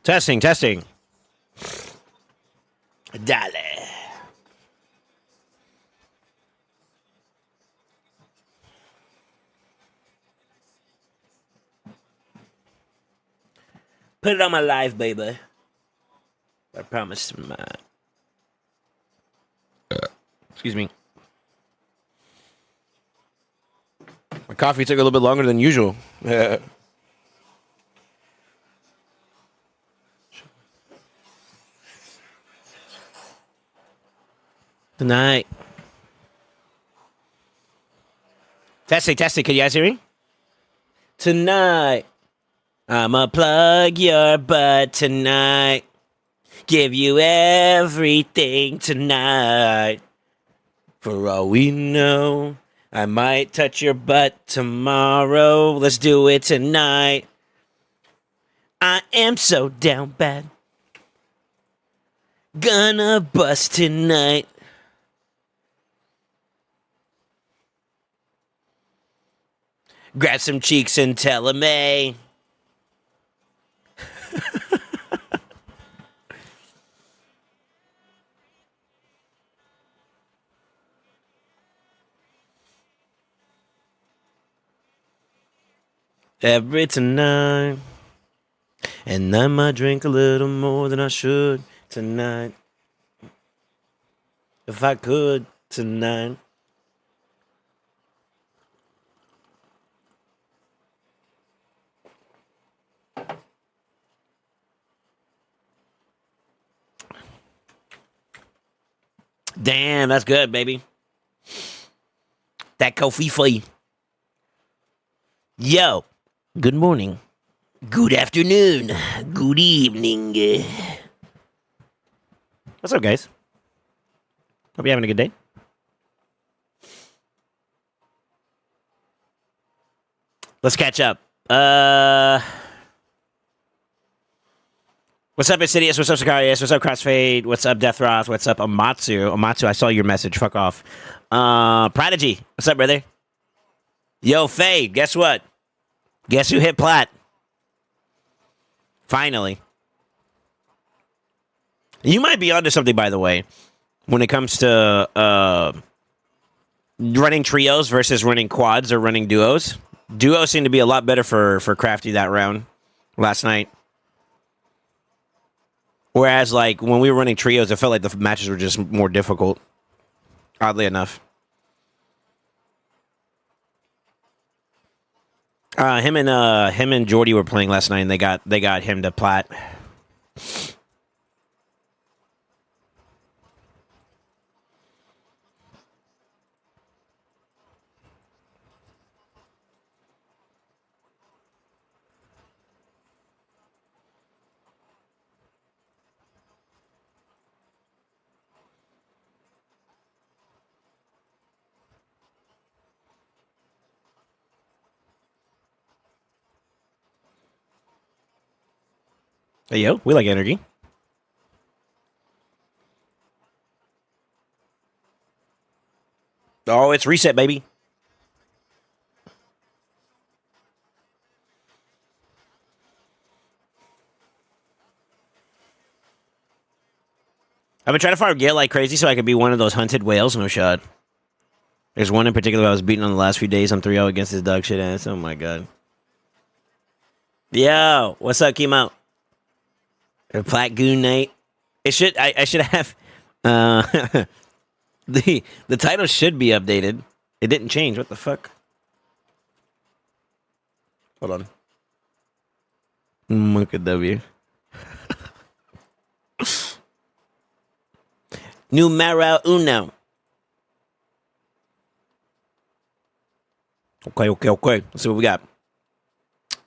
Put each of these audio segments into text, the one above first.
Testing, testing. Dale. Put it on my live, baby. I promise. Excuse me. My coffee took a little bit longer than usual. Tonight. Testing, testing. Can you guys hear me? Tonight. I'ma plug your butt tonight. Give you everything tonight. For all we know, I might touch your butt tomorrow. Let's do it tonight. I am so down bad. Gonna bust tonight. Grab some cheeks and tell 'em, hey. Every tonight. And I might drink a little more than I should tonight. If I could tonight. Damn, that's good, baby. That coffee for you. Yo, good morning. Good afternoon. Good evening. What's up, guys? Hope you're having a good day. Let's catch up. What's up, Insidious? What's up, Sicarius? What's up, Crossfade? What's up, Deathroth? What's up, Amatsu? Amatsu, I saw your message. Fuck off. Prodigy. What's up, brother? Yo, Faye, guess what? Guess who hit plat? Finally. You might be onto something, by the way, when it comes to running trios versus running quads or running duos. Duos seem to be a lot better for Crafty that round last night. Whereas, like, when we were running trios, it felt like the matches were just more difficult. Oddly enough. Him and Jordy were playing last night, and they got him to plat. Hey, yo, we like energy. Oh, it's reset, baby. I've been trying to farm Gale like crazy so I could be one of those hunted whales. No shot. There's one in particular I was beating on the last few days. I'm 3-0 against his dog shit ass. Oh, my God. Yo, what's up, Kimo? Plat Goon Night. It should. I should have. The title should be updated. It didn't change. What the fuck? Hold on. Monkey W. Numero uno. Okay. Let's see what we got.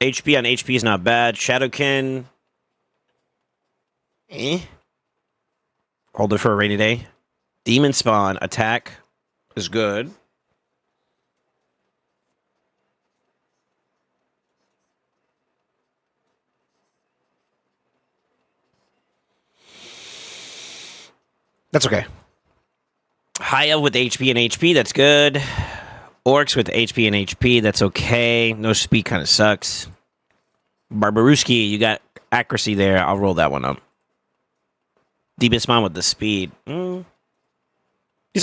HP on HP is not bad. Shadowkin. Hold it for a rainy day. Demon Spawn attack is good. That's okay. Haya with HP and HP, that's good. Orcs with HP and HP, that's okay. No speed kind of sucks. Barbaruski, you got accuracy there. I'll roll that one up. Deepest Spawn with the speed. These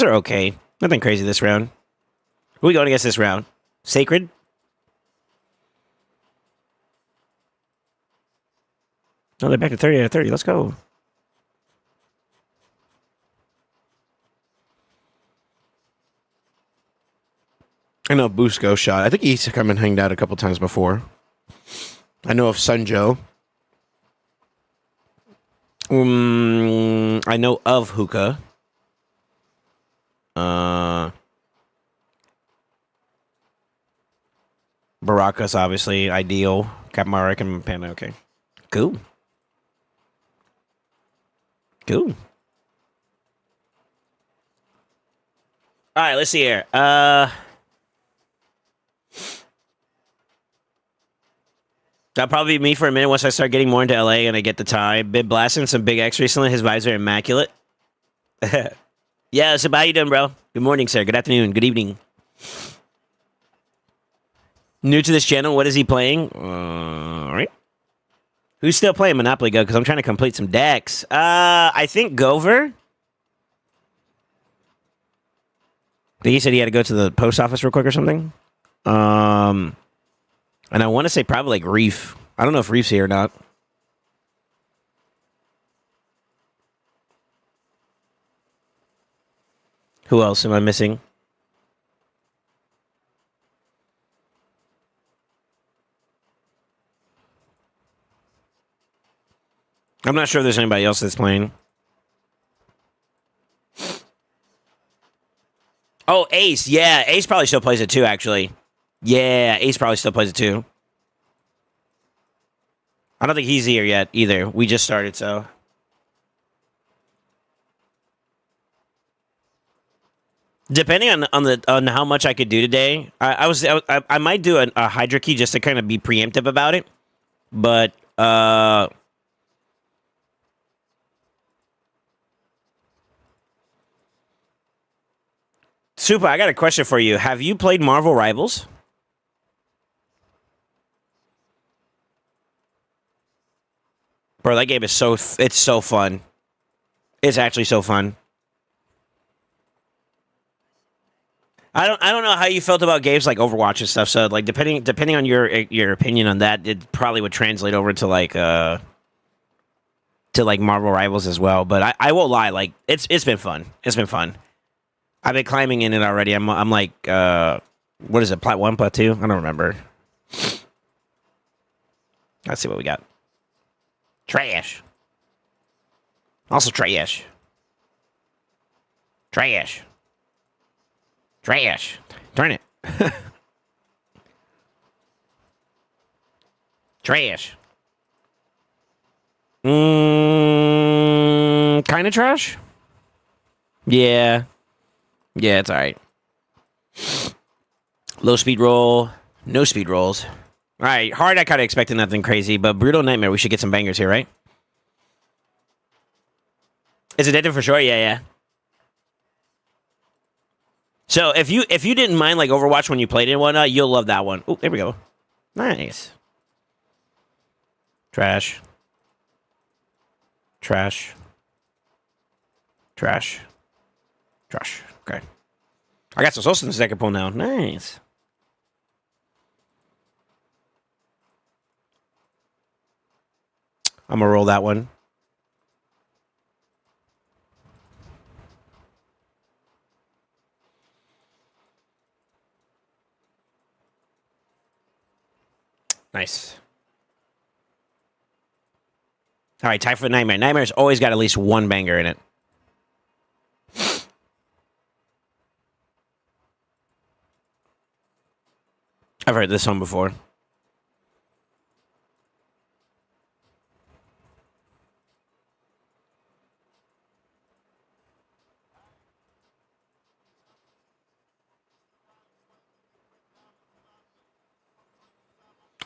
are okay. Nothing crazy this round. Who are we going against this round? Sacred? No, they're back to 30 out of 30. Let's go. I know Busco shot. I think he's come and hanged out a couple times before. I know of Sunjo. I know of Hookah. Baracus, obviously. Ideal. Capmarek and Panda. Okay. Cool. Cool. All right, let's see here. That'll probably be me for a minute once I start getting more into LA and I get the time. Been blasting some Big X recently. His vibes are immaculate. Yeah, so how you doing, bro? Good morning, sir. Good afternoon. Good evening. New to this channel. What is he playing? All right. Who's still playing Monopoly Go? Because I'm trying to complete some decks. I think Gover. He said he had to go to the post office real quick or something. And I want to say probably like Reef. I don't know if Reef's here or not. Who else am I missing? I'm not sure if there's anybody else that's playing. Oh, Ace. Yeah, Ace probably still plays it too, actually. Yeah, Ace probably still plays it too. I don't think he's here yet either. We just started, so. Depending on how much I could do today, I might do a Hydra key just to kind of be preemptive about it. But Super, I got a question for you. Have you played Marvel Rivals? Bro, that game is it's so fun. It's actually so fun. I don't know how you felt about games like Overwatch and stuff. So like depending on your opinion on that, it probably would translate over to like Marvel Rivals as well. But I won't lie, like it's been fun. It's been fun. I've been climbing in it already. I'm like what is it? Plat 1, Plat 2? I don't remember. Let's see what we got. Trash. Also trash. Trash. Trash. Turn it. Trash. Kind of trash? Yeah. Yeah, it's alright. Low speed roll. No speed rolls. Alright, hard I kind of expected nothing crazy, but Brutal Nightmare, we should get some bangers here, right? Is it addictive for sure? Yeah, yeah. So if you didn't mind like Overwatch when you played it and whatnot, you'll love that one. Oh, there we go. Nice. Trash. Trash. Trash. Trash. Okay. I got some SoulSaint in the second pull now. Nice. I'm gonna roll that one. Nice. All right, time for Nightmare. Nightmare's always got at least one banger in it. I've heard this one before.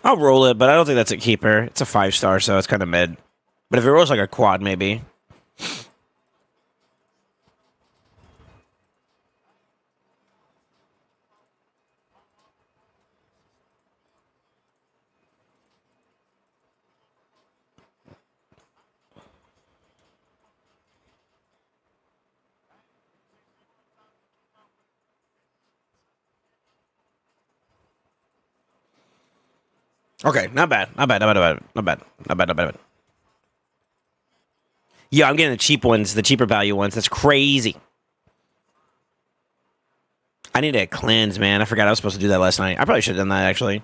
I'll roll it, but I don't think that's a keeper. It's a 5-star, so it's kind of mid. But if it rolls like a quad, maybe. Okay, not bad. Not bad. Not bad. Not bad. Not bad. Not bad. Yeah, I'm getting the cheap ones, the cheaper value ones. That's crazy. I need to cleanse, man. I forgot I was supposed to do that last night. I probably should have done that, actually.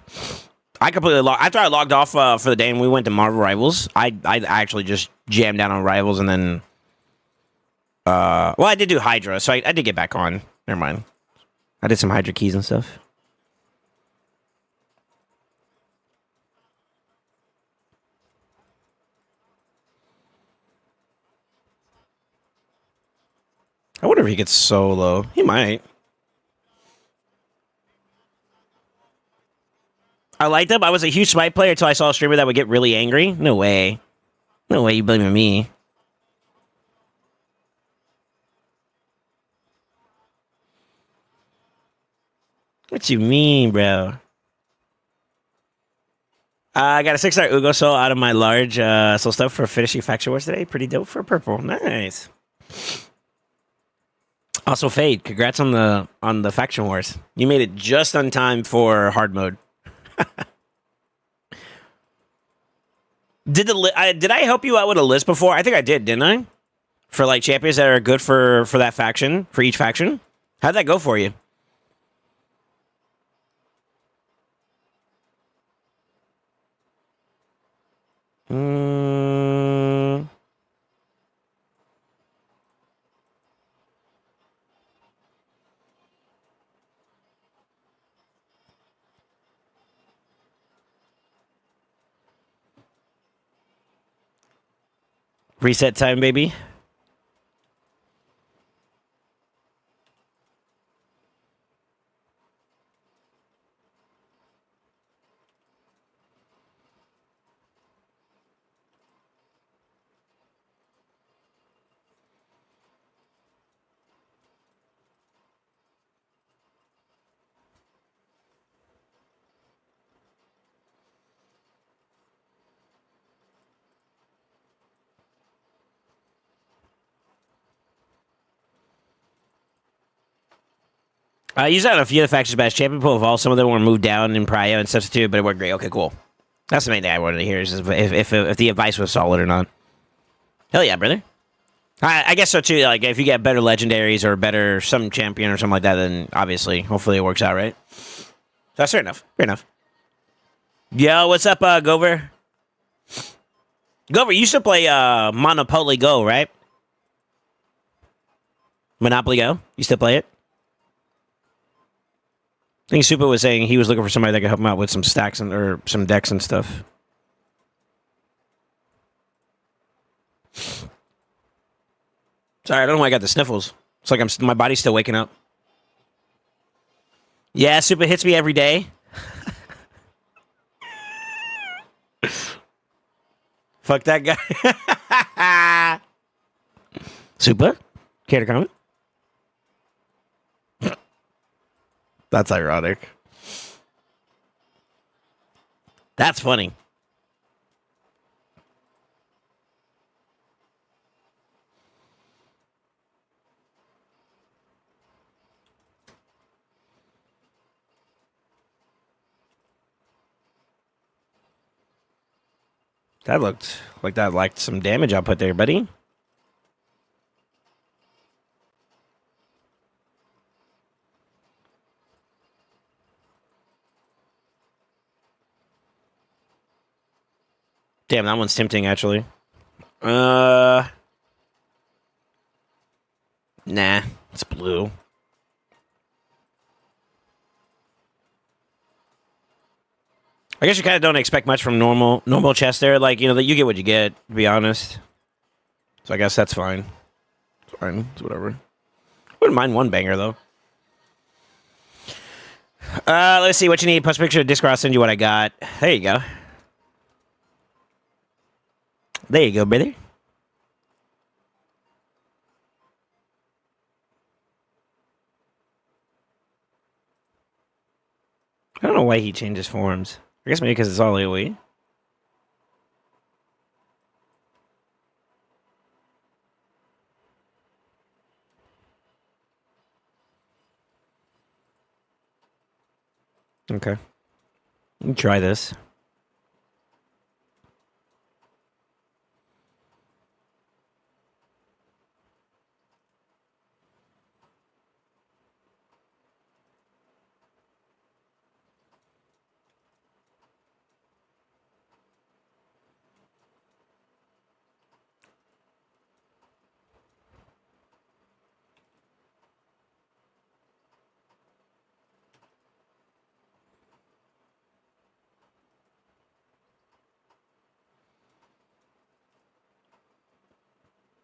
I completely after I logged off for the day and we went to Marvel Rivals, I actually just jammed down on Rivals and then... well, I did do Hydra, so I did get back on. Never mind. I did some Hydra keys and stuff. I wonder if he gets solo. He might. I liked him. I was a huge Smite player until I saw a streamer that would get really angry. No way. No way you blaming me. What you mean, bro? I got a 6-star Ugo Soul out of my large soul stuff for finishing Faction Wars today. Pretty dope for purple. Nice. Also, Fade, congrats on the Faction Wars. You made it just on time for hard mode. Did I help you out with a list before? I think I did, didn't I? For like champions that are good for that faction, for each faction. How'd that go for you? Reset time, baby. I used that on a few of the factions match. Champion pool evolved. Some of them were moved down in Prio and substituted, but it worked great. Okay, cool. That's the main thing I wanted to hear is if the advice was solid or not. Hell yeah, brother. I guess so too. Like if you get better legendaries or better some champion or something like that, then obviously, hopefully, it works out, right? That's fair enough. Fair enough. Yo, what's up, Gover? Gover, you used to play Monopoly Go, right? Monopoly Go. You still play it? I think Super was saying he was looking for somebody that could help him out with some stacks or some decks and stuff. Sorry, I don't know why I got the sniffles. It's like my body's still waking up. Yeah, Super hits me every day. Fuck that guy. Super, care to comment? That's ironic. That's funny. That looked like that liked some damage output there, buddy. Damn, that one's tempting, actually. Nah, it's blue. I guess you kind of don't expect much from normal chest there. Like, you know, that you get what you get, to be honest. So I guess that's fine. It's fine. It's whatever. Wouldn't mind one banger, though. Let's see what you need. Post picture of Discord. I'll send you what I got. There you go. There you go, brother. I don't know why he changes forms. I guess maybe because it's all AoE. Okay. Let me try this.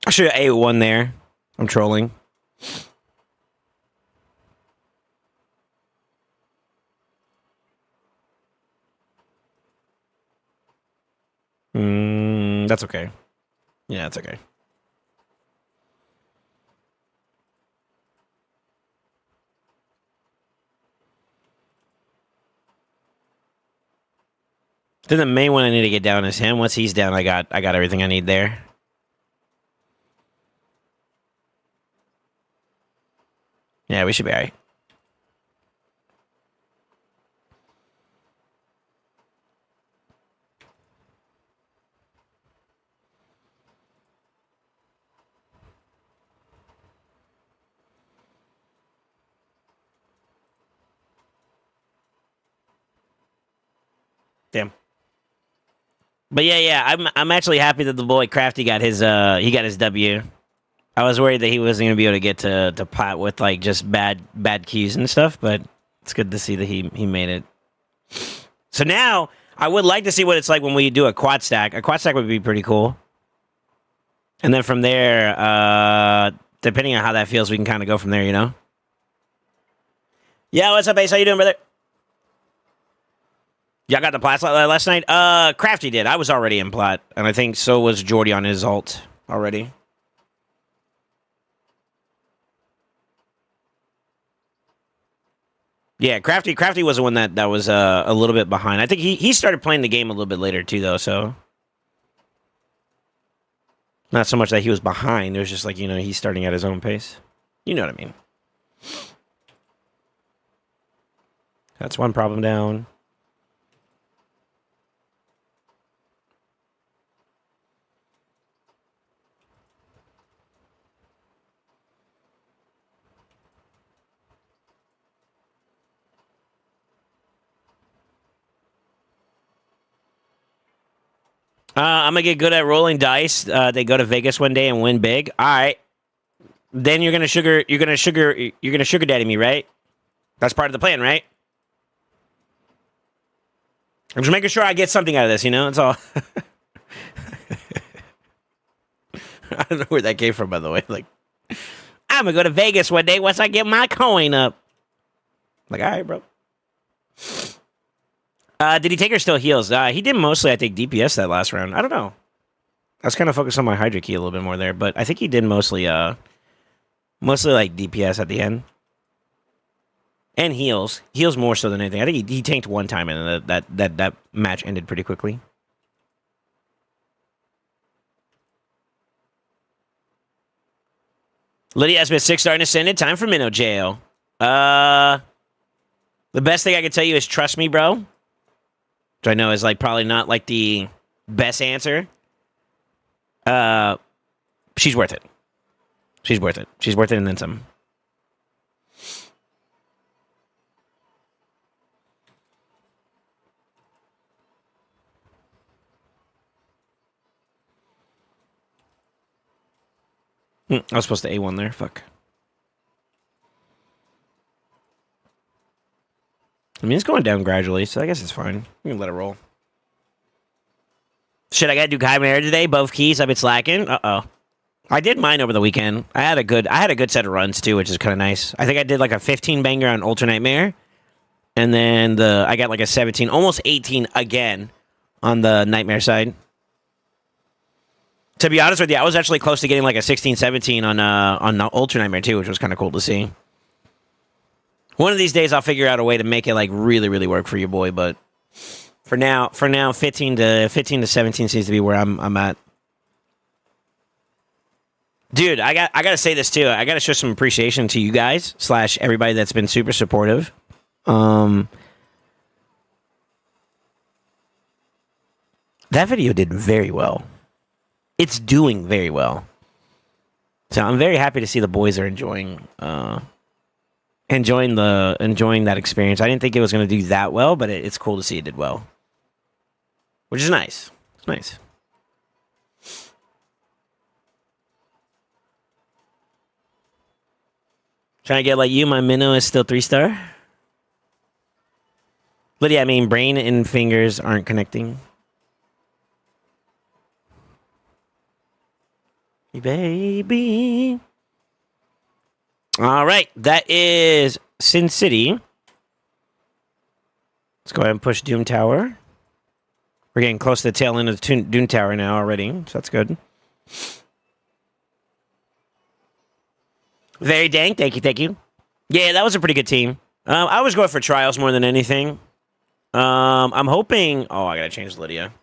I should have ate one there. I'm trolling. That's okay. Yeah, that's okay. Then the main one I need to get down is him. Once he's down, I got everything I need there. Yeah, we should be alright. Damn. But yeah, I'm actually happy that the boy Crafty got his W. I was worried that he wasn't gonna be able to get to pot with like just bad keys and stuff, but it's good to see that he made it. So now I would like to see what it's like when we do a quad stack. A quad stack would be pretty cool. And then from there, depending on how that feels, we can kind of go from there, you know? Yeah, what's up, Ace? How you doing, brother? Y'all got the plats last night? Crafty did. I was already in plat, and I think so was Jordy on his ult already. Yeah, Crafty was the one that was a little bit behind. I think he started playing the game a little bit later too, though. So not so much that he was behind. It was just like, you know, he's starting at his own pace. You know what I mean? That's one problem down. I'm gonna get good at rolling dice. They go to Vegas one day and win big. All right. Then you're gonna sugar daddy me, right? That's part of the plan, right? I'm just making sure I get something out of this, you know? That's all. I don't know where that came from, by the way. Like, I'm gonna go to Vegas one day once I get my coin up. Like, all right, bro. Did he take her still heals? He did mostly, I think, DPS that last round. I don't know. I was kind of focused on my Hydra key a little bit more there, but I think he did mostly like DPS at the end. And heals. Heals more so than anything. I think he tanked one time and that match ended pretty quickly. Lydia Smith, 6-star and ascended. Time for Minnow Jail. The best thing I can tell you is trust me, bro. Which I know is like probably not like the best answer. She's worth it. She's worth it. She's worth it and then some. I was supposed to A1 there. Fuck. I mean, it's going down gradually, so I guess it's fine. We can let it roll. Shit, I gotta do Chimera today. Both keys. I've been slacking. Uh-oh. I did mine over the weekend. I had a good set of runs, too, which is kind of nice. I think I did like a 15 banger on Ultra Nightmare. And then I got like a 17, almost 18 again on the Nightmare side. To be honest with you, I was actually close to getting like a 16, 17 on Ultra Nightmare too, which was kind of cool to see. One of these days, I'll figure out a way to make it like really, really work for your boy. But for now, 15 to 17 seems to be where I'm at. Dude, I gotta say this too. I gotta show some appreciation to you guys / everybody that's been super supportive. That video did very well. It's doing very well. So I'm very happy to see the boys are enjoying that experience. I didn't think it was going to do that well, but it's cool to see it did well. Which is nice. It's nice. Trying to get like you, my minnow is still 3-star. But yeah, I mean, brain and fingers aren't connecting. baby. All right, that is Sin City. Let's go ahead and push Doom Tower. We're getting close to the tail end of the Doom Tower now already, so that's good. Very dang. Thank you, thank you. Yeah, that was a pretty good team. I was going for trials more than anything. I'm hoping... Oh, I gotta change Lydia.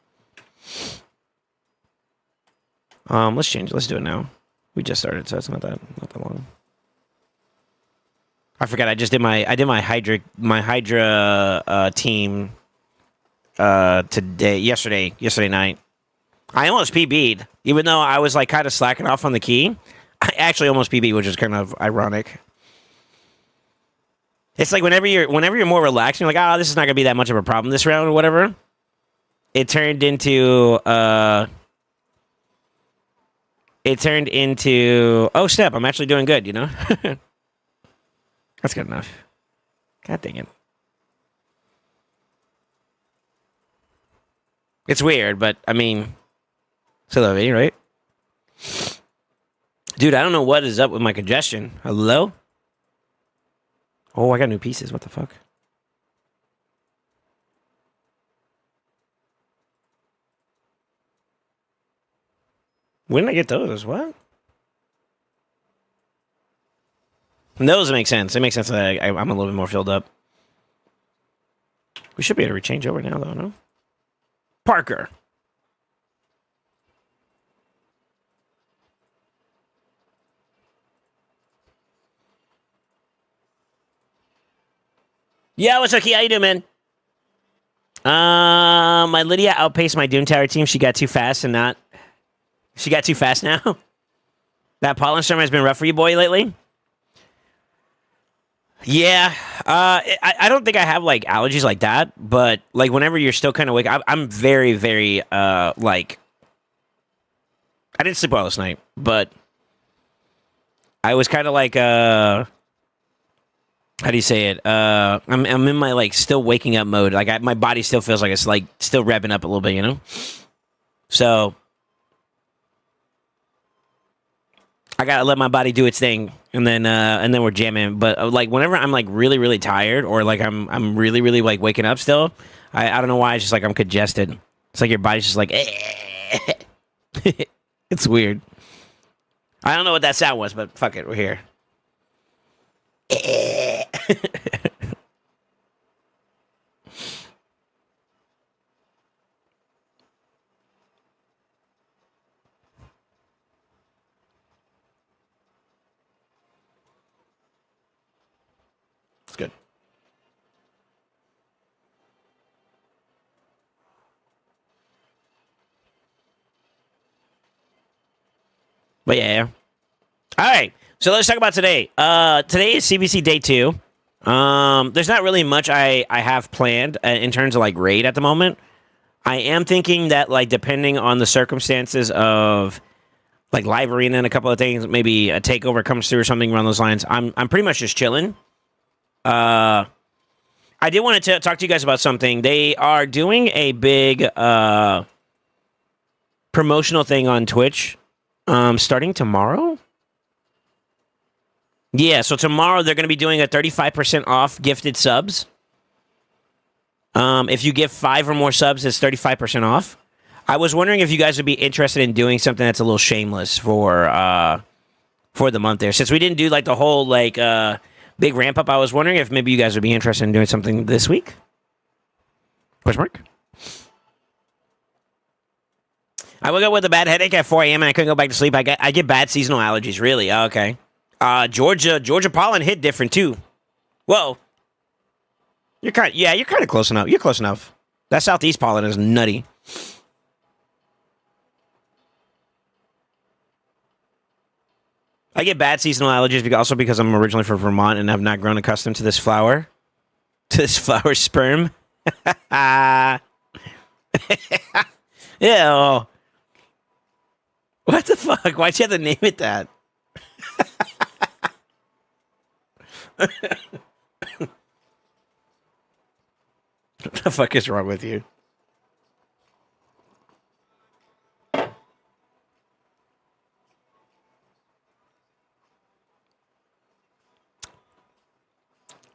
Let's change. Let's do it now. We just started, so it's not that long. I forgot. I did my Hydra team yesterday night. I almost PB'd, even though I was like kind of slacking off on the key. I actually almost PB'd, which is kind of ironic. It's like whenever you're more relaxed, you're like, oh, this is not gonna be that much of a problem this round or whatever. It turned into oh snap, I'm actually doing good, you know? That's good enough. God dang it. It's weird, but I mean, still love it, right? Dude, I don't know what is up with my congestion. Hello? Oh, I got new pieces. What the fuck? When did I get those? What? Those make sense. It makes sense that I'm a little bit more filled up. We should be able to rechange over now, though, no? Parker. Yeah, what's up, Key? How you doing, man? My Lydia outpaced my Doom Tower team. She got too fast and not... She got too fast now? That pollen storm has been rough for you, boy, lately? Yeah. I don't think I have, like, allergies like that, but, like, whenever you're still kind of awake... I'm very, very, like... I didn't sleep well last night, but... I was kind of like, how do you say it? I'm in my like still waking up mode. Like my body still feels like it's like still revving up a little bit, you know. So I gotta let my body do its thing, and then we're jamming. But like whenever I'm like really really tired or like I'm really really like waking up still, I don't know why it's just like I'm congested. It's like your body's just like it's weird. I don't know what that sound was, but fuck it, we're here. It's good. But yeah. All right. So let's talk about today. Today is CVC day 2. There's not really much I have planned in terms of like raid at the moment. I am thinking that like depending on the circumstances of like live arena and a couple of things, maybe a takeover comes through or something around those lines. I'm pretty much just chilling. I did want to talk to you guys about something. They are doing a big promotional thing on Twitch starting tomorrow. Yeah, so tomorrow they're going to be doing a 35% off gifted subs. If you give 5 or more subs, it's 35% off. I was wondering if you guys would be interested in doing something that's a little shameless for the month there. Since we didn't do like the whole like big ramp up, I was wondering if maybe you guys would be interested in doing something this week. Question mark. I woke up with a bad headache at 4 a.m. and I couldn't go back to sleep. I get bad seasonal allergies. Really? Oh, okay. Georgia pollen hit different too. Whoa. You're kind of close enough. You're close enough. That southeast pollen is nutty. I get bad seasonal allergies also because I'm originally from Vermont and I've not grown accustomed to this flower. To this flower sperm. Ew. What the fuck? Why'd you have to name it that? What the fuck is wrong with you?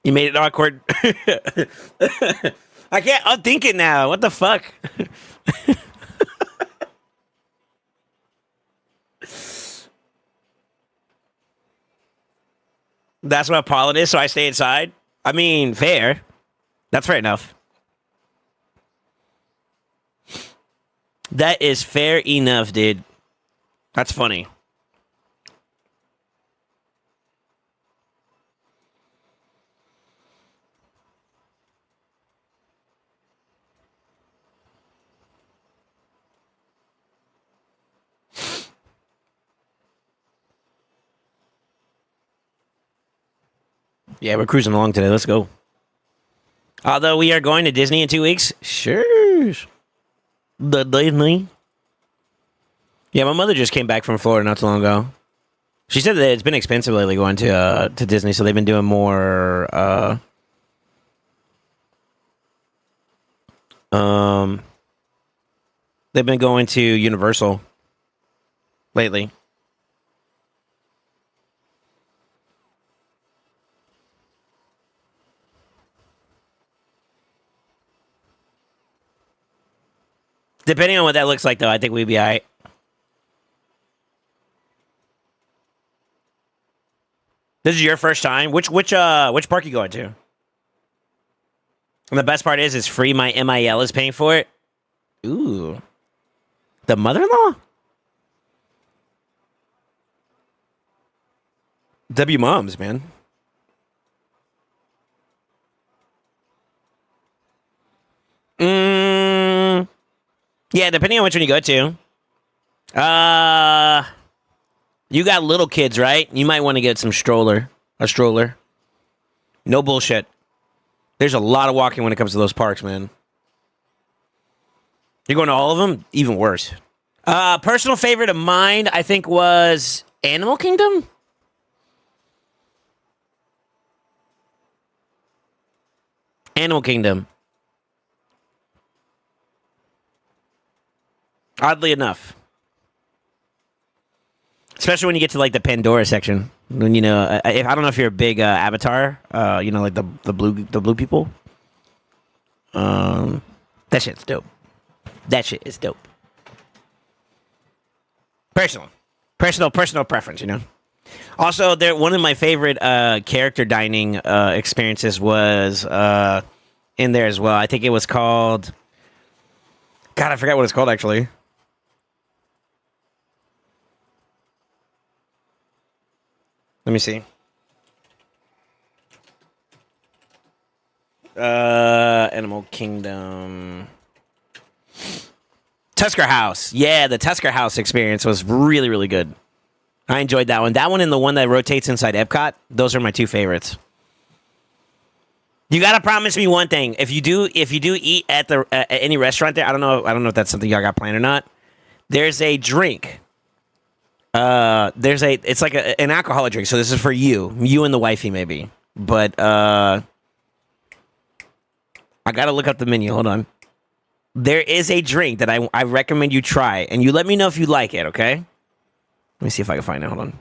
You made it awkward. I can't unthink it now. What the fuck? That's what pollen is, so I stay inside. I mean, fair. That's fair enough. That is fair enough, dude. That's funny. Yeah, we're cruising along today. Let's go. Although we are going to Disney in 2 weeks. Sure. The Disney. Yeah, my mother just came back from Florida not too long ago. She said that it's been expensive lately going to Disney, so they've been doing more. They've been going to Universal lately. Depending on what that looks like, though, I think we'd be all right. This is your first time. Which park you going to? And the best part is free. My MIL is paying for it. Ooh, the mother-in-law. W moms, man. Yeah, depending on which one you go to. You got little kids, right? You might want to get some a stroller. No bullshit. There's a lot of walking when it comes to those parks, man. You're going to all of them? Even worse. Personal favorite of mine, I think, was Animal Kingdom. Animal Kingdom. Oddly enough. Especially when you get to like the Pandora section. When I don't know if you're a big Avatar, like the blue people. That shit's dope. That shit is dope. Personal preference, Also, one of my favorite character dining experiences was in there as well. I think it was called. God, I forgot what it's called actually. Let me see. Animal Kingdom. Tusker House. Yeah, the Tusker House experience was really, really good. I enjoyed that one. That one and the one that rotates inside Epcot. Those are my two favorites. You gotta promise me one thing. If you do eat at any restaurant there, I don't know if that's something y'all got planned or not. There's a drink. It's like an alcoholic drink. So this is for you and the wifey maybe. But I gotta look up the menu. Hold on. There is a drink that I recommend you try, and you let me know if you like it. Okay? Let me see if I can find it. Hold on.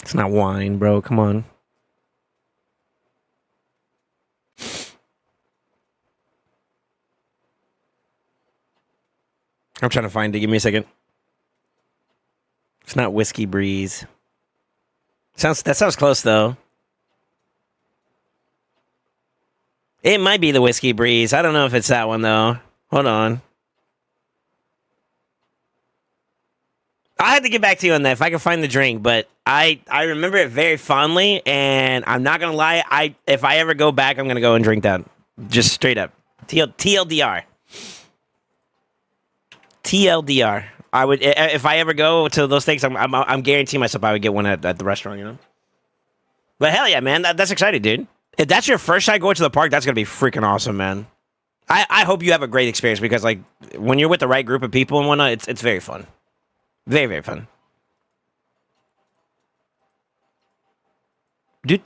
It's not wine, bro. Come on. I'm trying to find it. Give me a second. It's not Whiskey Breeze. That sounds close though. It might be the Whiskey Breeze. I don't know if it's that one though. Hold on. I had to get back to you on that if I can find the drink, but I remember it very fondly, and I'm not gonna lie. If I ever go back, I'm gonna go and drink that. Just straight up. TLDR. TLDR. I would if I ever go to those things. I'm guaranteeing myself I would get one at the restaurant. But hell yeah, man, that's exciting, dude. If that's your first time going to the park, that's gonna be freaking awesome, man. I hope you have a great experience because like when you're with the right group of people and whatnot, it's very fun. Very, very fun. Do.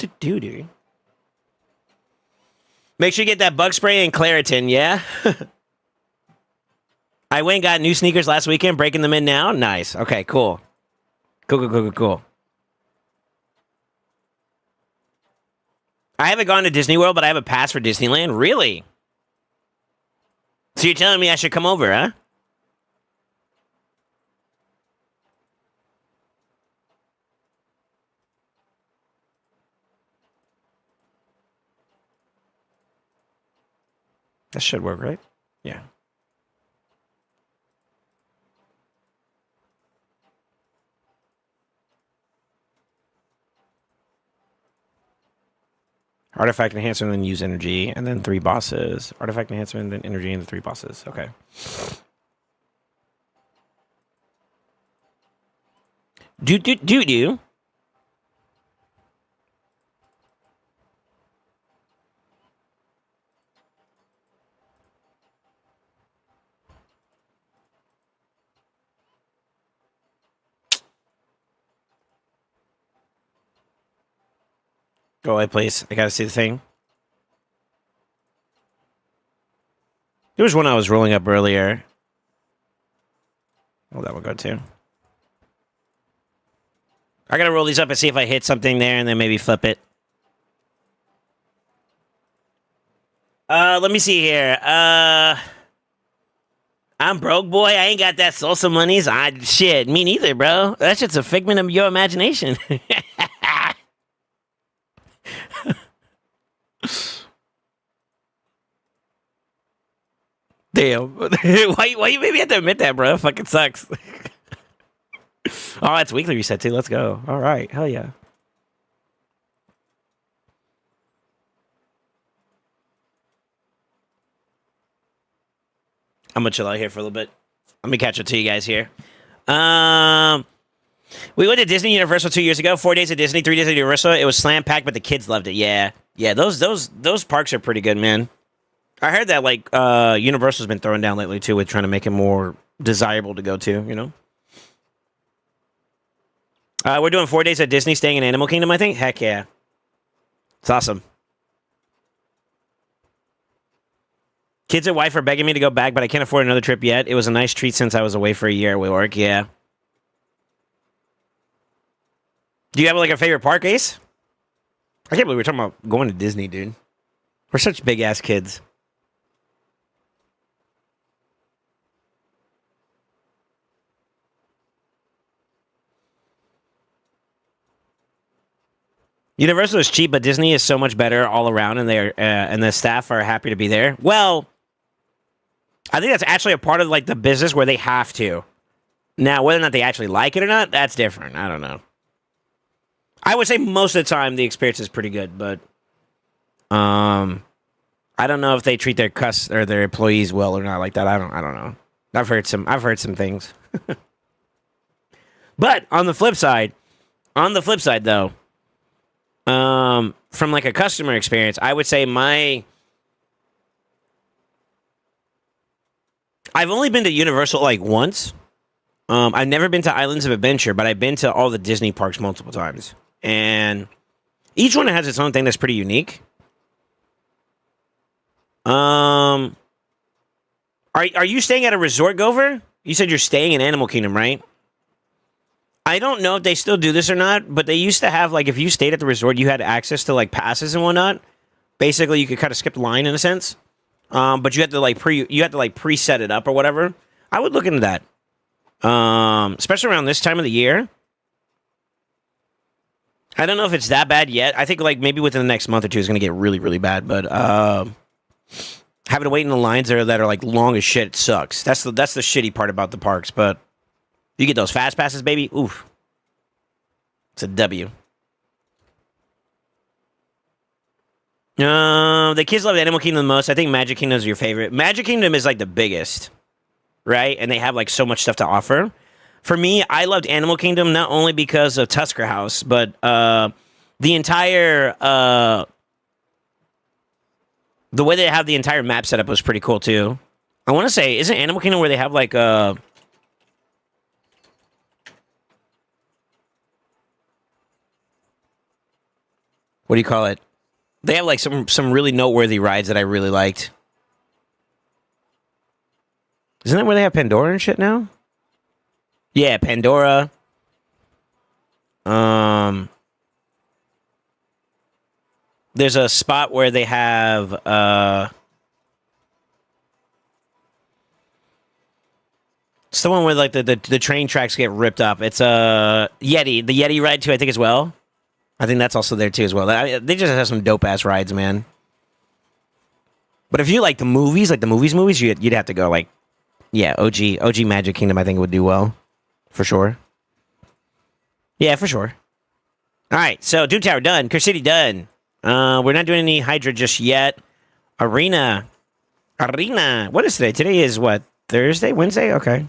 Make sure you get that bug spray and Claritin, yeah? I went and got new sneakers last weekend, breaking them in now. Nice. Okay, cool. Cool. I haven't gone to Disney World, but I have a pass for Disneyland. Really? So you're telling me I should come over, huh? That should work, right? Yeah. Artifact enhancement, then use energy, and then 3 bosses. Artifact enhancement, then energy, and the 3 bosses. Okay. Do. Go away, please. I gotta see the thing. There was one I was rolling up earlier. Oh, that one go too. I gotta roll these up and see if I hit something there and then maybe flip it. Let me see here. I'm broke, boy. I ain't got that salsa monies. Shit, me neither, bro. That shit's a figment of your imagination. Damn. Why you made me have to admit that, bro? Fucking sucks. Oh, it's weekly reset too. Let's go. All right. Hell yeah. I'm gonna chill out here for a little bit. Let me catch up to you guys here. We went to Disney Universal 2 years ago. 4 days at Disney, 3 days at Universal. It was slam packed, but the kids loved it. Yeah. Those parks are pretty good, man. I heard that like Universal's been throwing down lately too with trying to make it more desirable to go to. You know. We're doing 4 days at Disney, staying in Animal Kingdom. I think. Heck yeah. It's awesome. Kids and wife are begging me to go back, but I can't afford another trip yet. It was a nice treat since I was away for a year with work. Yeah. Do you have like a favorite park, Ace? I can't believe we're talking about going to Disney, dude. We're such big ass kids. Universal is cheap, but Disney is so much better all around, and they're and the staff are happy to be there. Well, I think that's actually a part of like the business where they have to. Now, whether or not they actually like it or not, that's different. I don't know. I would say most of the time the experience is pretty good, but I don't know if they treat their or their employees well or not like that. I don't know. I've heard some things. But on the flip side though, from like a customer experience, I would say I've only been to Universal like once. I've never been to Islands of Adventure, but I've been to all the Disney parks multiple times. And each one has its own thing that's pretty unique. Are you staying at a resort, Gover? You said you're staying in Animal Kingdom, right? I don't know if they still do this or not, but they used to have like if you stayed at the resort, you had access to like passes and whatnot. Basically, you could kind of skip the line in a sense, but you had to like preset it up or whatever. I would look into that, especially around this time of the year. I don't know if it's that bad yet. I think like maybe within the next month or two, it's going to get really, really bad. But having to wait in the lines there that are like long as shit sucks. That's the shitty part about the parks. But you get those fast passes, baby. Oof, it's a W. The kids love Animal Kingdom the most. I think Magic Kingdom is your favorite. Magic Kingdom is like the biggest, right? And they have like so much stuff to offer. For me, I loved Animal Kingdom not only because of Tusker House, but the entire the way they have the entire map set up was pretty cool too. I want to say, isn't Animal Kingdom where they have like what do you call it? They have like some really noteworthy rides that I really liked. Isn't that where they have Pandora and shit now? Yeah, Pandora. Um, there's a spot where they have it's the one where like the train tracks get ripped up. It's Yeti, the Yeti ride too, I think as well. I think that's also there too as well. They just have some dope ass rides, man. But if you like the movies, you'd have to go like, yeah, OG Magic Kingdom. I think would do well, for sure. Yeah, for sure. All right, so Doom Tower done, Curse City done. We're not doing any Hydra just yet. Arena. What is today? Today is what? Thursday? Wednesday? Okay.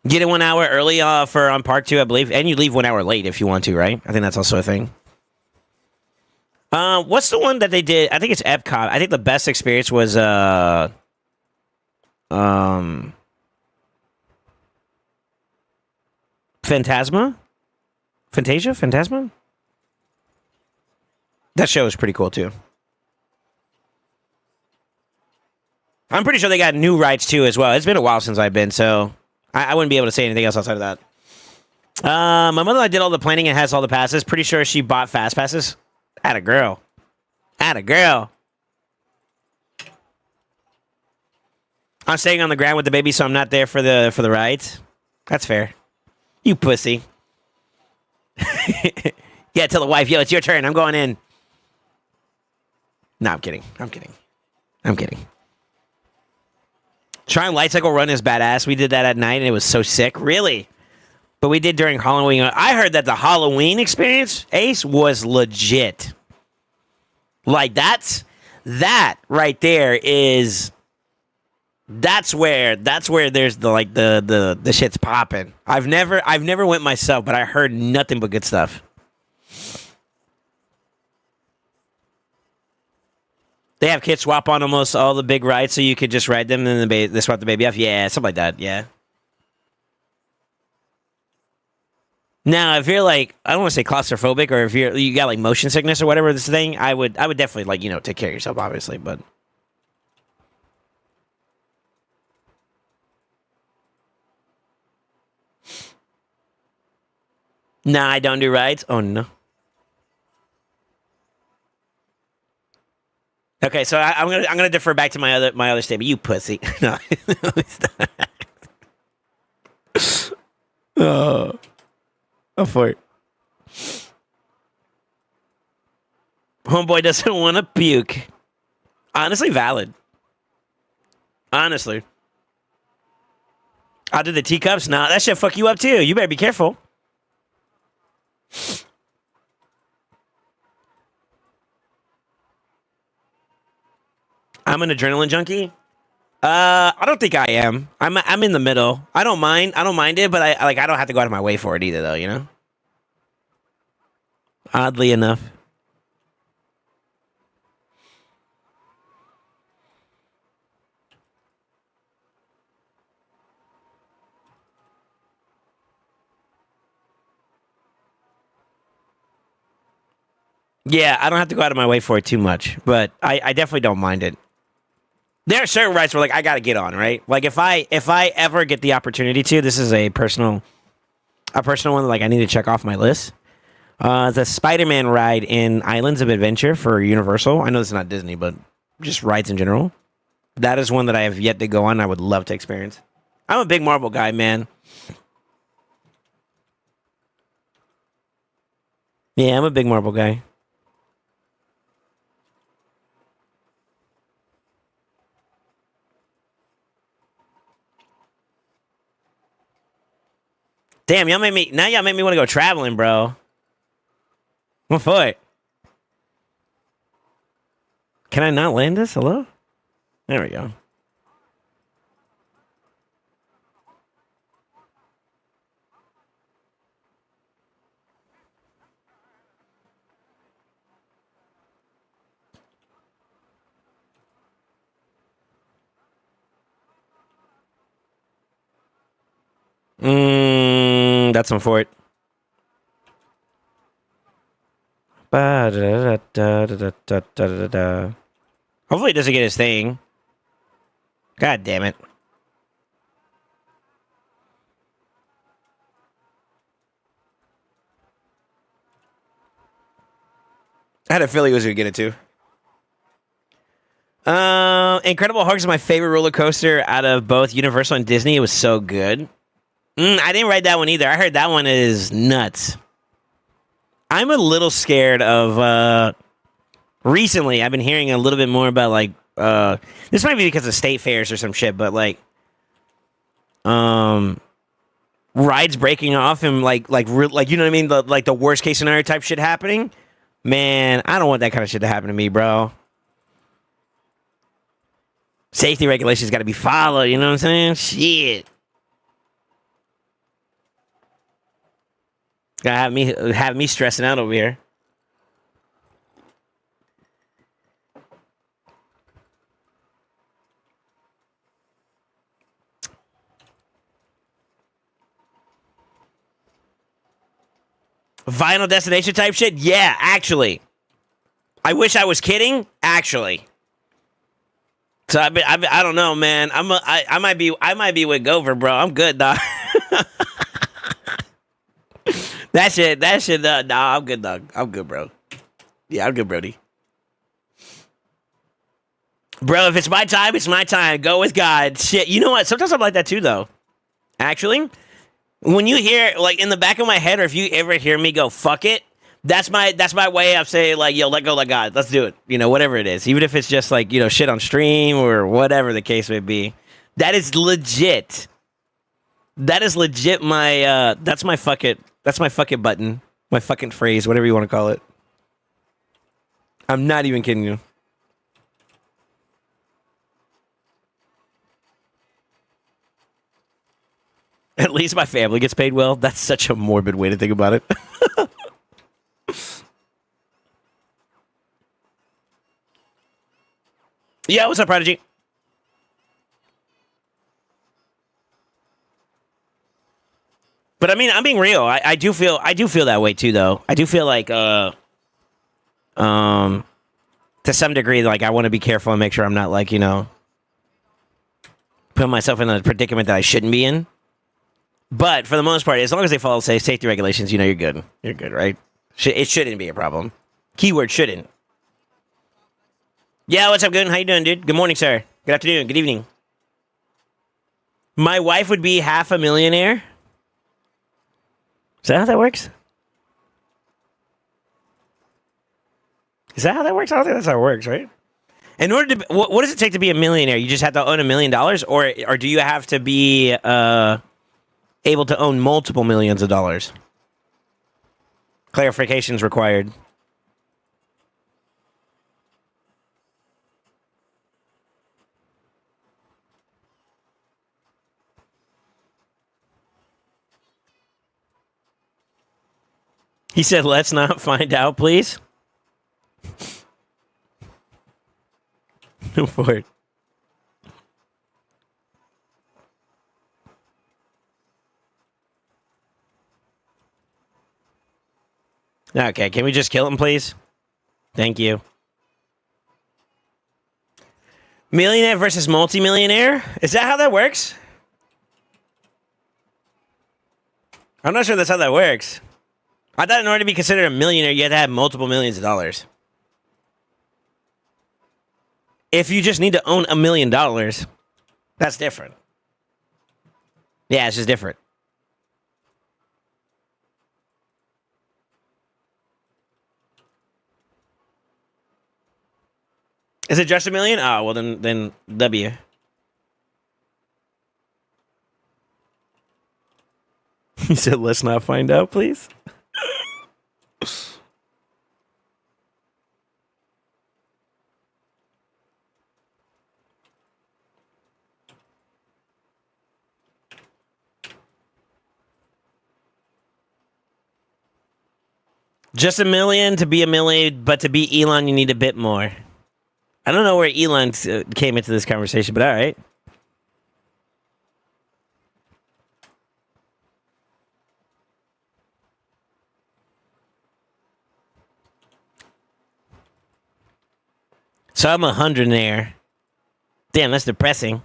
Get it 1 hour early for on part 2, I believe, and you leave 1 hour late if you want to, right? I think that's also a thing. What's the one that they did? I think it's Epcot. I think the best experience was Phantasma? Phantasma? That show is pretty cool too. I'm pretty sure they got new rides too as well. It's been a while since I've been, so I wouldn't be able to say anything else outside of that. My mother-in-law did all the planning and has all the passes. Pretty sure she bought fast passes. Atta girl. I'm staying on the ground with the baby, so I'm not there for the rides. That's fair. You pussy. Yeah, tell the wife, yo, it's your turn. I'm going in. No, I'm kidding. Trying Light Cycle Run is badass. We did that at night, and it was so sick. Really? But we did during Halloween. I heard that the Halloween experience, Ace, was legit. Like, that right there is... That's where there's the shit's popping. I've never went myself, but I heard nothing but good stuff. They have kids swap on almost all the big rides, so you could just ride them and then they swap the baby off. Yeah, something like that. Yeah. Now, if you're like, I don't want to say claustrophobic, or if you got like motion sickness or whatever this thing, I would definitely like take care of yourself, obviously, but. Nah, I don't do rides. Oh no. Okay, so I'm gonna defer back to my other statement. You pussy. No. Oh, a fart. Homeboy doesn't want to puke. Honestly, valid. Honestly. I'll do the teacups. Nah, that should fuck you up too. You better be careful. I'm an adrenaline junkie. I don't think I am. I'm in the middle. I don't mind it, but I don't have to go out of my way for it either, though. Oddly enough. Yeah, I don't have to go out of my way for it too much, but I definitely don't mind it. There are certain rights where like I gotta get on, right? Like if I ever get the opportunity to, this is a personal one that like I need to check off my list. The Spider-Man ride in Islands of Adventure for Universal. I know this is not Disney, but just rides in general. That is one that I have yet to go on. I would love to experience. I'm a big Marvel guy, man. Yeah, I'm a big Marvel guy. Damn, y'all made me want to go traveling, bro. What for it? Can I not land this? Hello? There we go. That's one for it. Ba-da-da-da-da-da-da-da-da. Hopefully, he doesn't get his thing. God damn it. I had a feeling he was going to get it too. Incredible Hulk is my favorite roller coaster out of both Universal and Disney. It was so good. I didn't ride that one either. I heard that one is nuts. I'm a little scared of. Recently, I've been hearing a little bit more about like. This might be because of state fairs or some shit, but like, rides breaking off and like you know what I mean, the worst case scenario type shit happening. Man, I don't want that kind of shit to happen to me, bro. Safety regulations got to be followed. You know what I'm saying? Shit. Gotta have me stressing out over here. Final destination type shit? Yeah, actually. I wish I was kidding. Actually. So I don't know, man. I might be with Gopher, bro. I'm good, dog. that shit. Nah, I'm good, dog. I'm good, bro. Yeah, I'm good, Brody. Bro, if it's my time, it's my time. Go with God. Shit. You know what? Sometimes I'm like that too, though. Actually, when you hear like in the back of my head, or if you ever hear me go "fuck it," that's my way of saying like, "Yo, let go, let God, let's do it." You know, whatever it is, even if it's just like shit on stream or whatever the case may be. That is legit. That is legit. That's my fuck it. That's my fuck it button. My fucking phrase, whatever you want to call it. I'm not even kidding you. At least my family gets paid well. That's such a morbid way to think about it. Yeah, what's up, Prodigy? But I mean, I'm being real. I do feel that way too, though. I do feel like um to some degree, like I want to be careful and make sure I'm not like putting myself in a predicament that I shouldn't be in. But for the most part, as long as they follow safety regulations, you're good. You're good, right? It shouldn't be a problem. Keyword shouldn't. Yeah, what's up, good? How you doing, dude? Good morning, sir. Good afternoon. Good evening. My wife would be half a millionaire. Is that how that works? Is that how that works? I don't think that's how it works, right? In order to, what does it take to be a millionaire? You just have to own $1 million, or do you have to be able to own multiple millions of dollars? Clarifications required. He said, "Let's not find out, please." Go for it. Okay, can we just kill him, please? Thank you. Millionaire versus multimillionaire? Is that how that works? I'm not sure that's how that works. I thought in order to be considered a millionaire, you had to have multiple millions of dollars. If you just need to own $1 million, that's different. Yeah, it's just different. Is it just $1 million? Oh, well then W. He said, "Let's not find out, please." Just $1 million to be a million, but to be Elon, you need a bit more. I don't know where Elon came into this conversation, but all right. So I'm 100 there. Damn, that's depressing.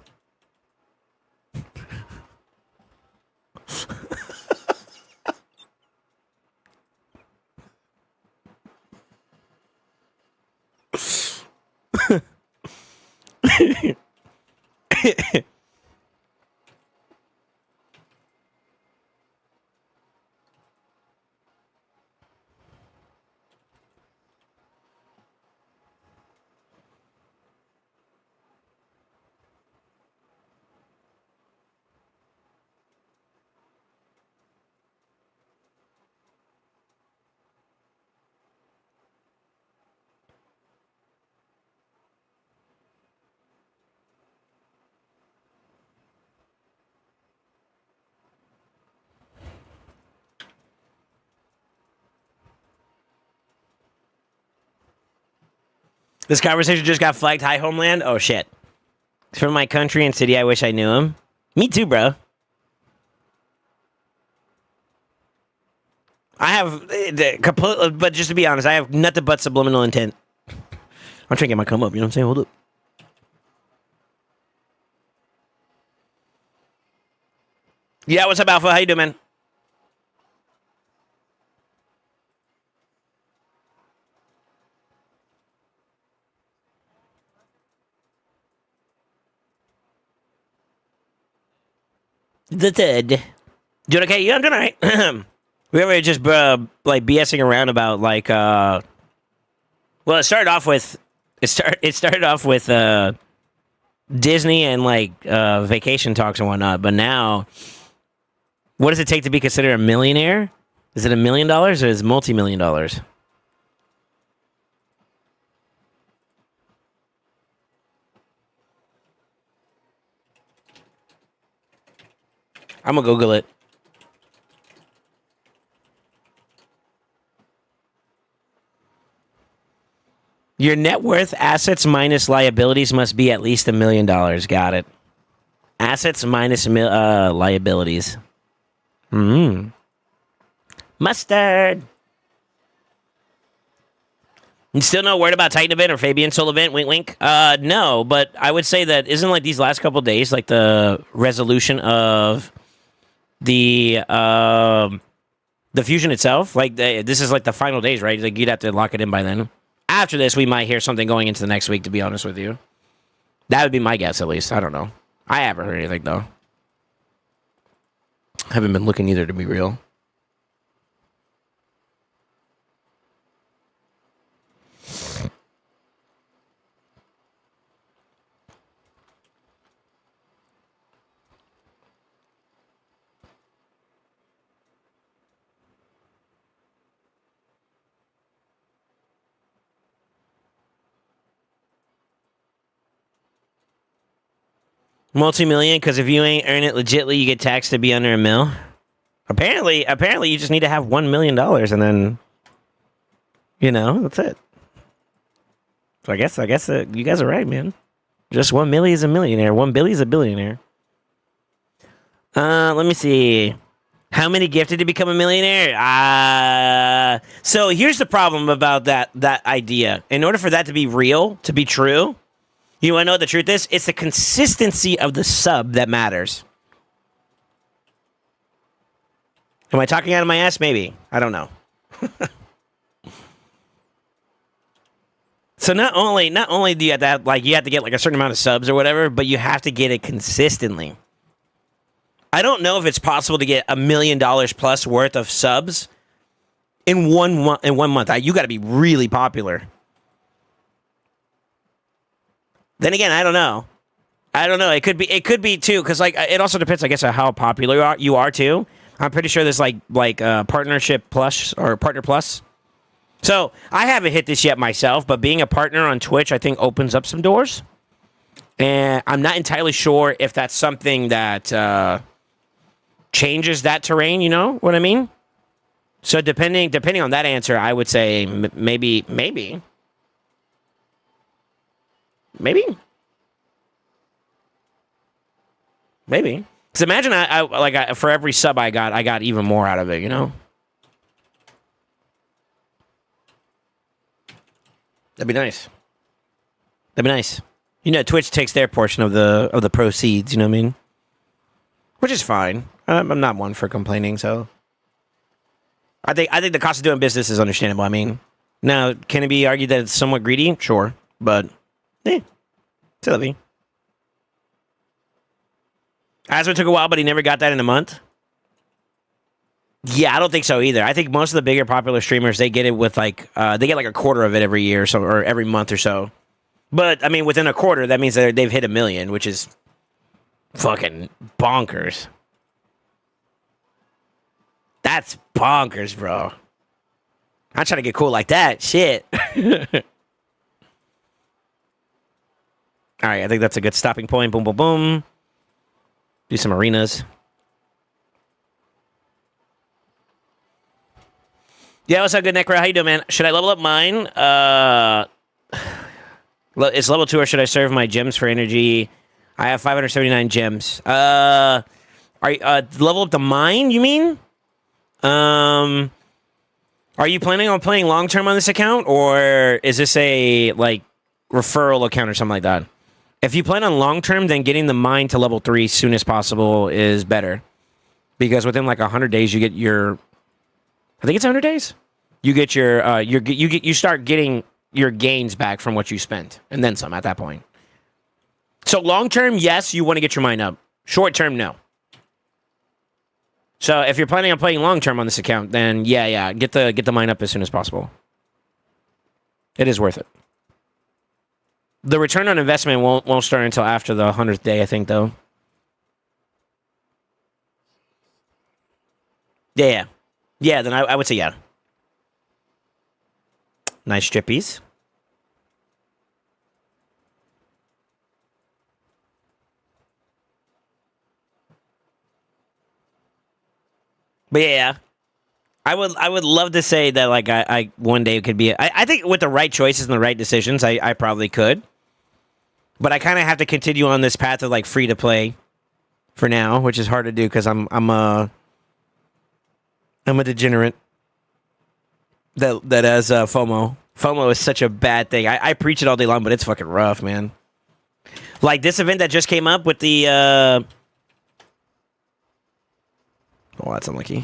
This conversation just got flagged. Hi, Homeland. Oh, shit. It's from my country and city. I wish I knew him. Me too, bro. I have complete, but just to be honest, I have nothing but subliminal intent. I'm trying to get my come up. You know what I'm saying? Hold up. Yeah, what's up, Alpha? How you doing, man? The third. Doing okay? Yeah, I'm doing all right. We were just like BSing around about like well, it started off with Disney and like vacation talks and whatnot, but now what does it take to be considered a millionaire? Is it $1 million or is it multi-million dollars? I'm gonna Google it. Your net worth, assets minus liabilities, must be at least $1 million. Got it. Assets minus liabilities. Mustard. You still not worried about Titan event or Fabian Soul event? Wink, wink. No, but I would say that isn't like these last couple days like the resolution of the fusion itself. Like this is like the final days, right? Like you'd have to lock it in by then. After this, we might hear something going into the next week, to be honest with you. That would be my guess, at least. I don't know. I haven't heard anything, though. Haven't been looking either, to be real. Multi-million, because if you ain't earn it legitly, you get taxed to be under $1 mil. Apparently, you just need to have $1 million, and then, that's it. So I guess you guys are right, man. Just 1 milli is a millionaire. 1 billy is a billionaire. Let me see. How many gifted to become a millionaire? So here's the problem about that idea. In order for that to be real, to be true, you want to know what the truth is? It's the consistency of the sub that matters. Am I talking out of my ass? Maybe. I don't know. So not only do you have to have, you have to get like a certain amount of subs or whatever, but you have to get it consistently. I don't know if it's possible to get $1 million plus worth of subs in one month. You got to be really popular. Then again, I don't know. It could be too, because it also depends, I guess, on how popular you are too. I'm pretty sure there's like partnership plus or partner plus. So I haven't hit this yet myself, but being a partner on Twitch, I think opens up some doors. And I'm not entirely sure if that's something that changes that terrain. You know what I mean? So depending on that answer, I would say maybe. Because imagine I for every sub I got even more out of it, you know? That'd be nice. That'd be nice. You know, Twitch takes their portion of the proceeds. You know what I mean? Which is fine. I'm not one for complaining. So I think the cost of doing business is understandable. I mean, now can it be argued that it's somewhat greedy? Sure, but c'est la vie. Asma took a while, but he never got that in a month. Yeah, I don't think so either. I think most of the bigger popular streamers, they get it with like they get like a quarter of it every year, or every month or so. But I mean, within a quarter, that means that they've hit 1 million, which is fucking bonkers. That's bonkers, bro. I'm trying to get cool like that. Shit. All right, I think that's a good stopping point. Boom, boom, boom. Do some arenas. Yeah, what's up, good Necro? How you doing, man? Should I level up mine? It's level 2, or should I serve my gems for energy? I have 579 gems. Are level up the mine, you mean? Are you planning on playing long term on this account, or is this a like referral account or something like that? If you plan on long term, then getting the mine to level 3 as soon as possible is better, because within like 100 days you get your, I think it's 100 days. You get you start getting your gains back from what you spent, and then some at that point. So long term, yes, you want to get your mine up. Short term, no. So if you're planning on playing long term on this account, then yeah, get the mine up as soon as possible. It is worth it. The return on investment won't start until after the 100th day, I think, though. Yeah. Then I would say yeah. Nice strippies. But yeah, I would love to say that like I one day could be. I think with the right choices and the right decisions, I probably could. But I kind of have to continue on this path of like free to play for now, which is hard to do because I'm a degenerate that has FOMO. FOMO is such a bad thing. I preach it all day long, but it's fucking rough, man. Like this event that just came up with the. Oh, that's unlucky.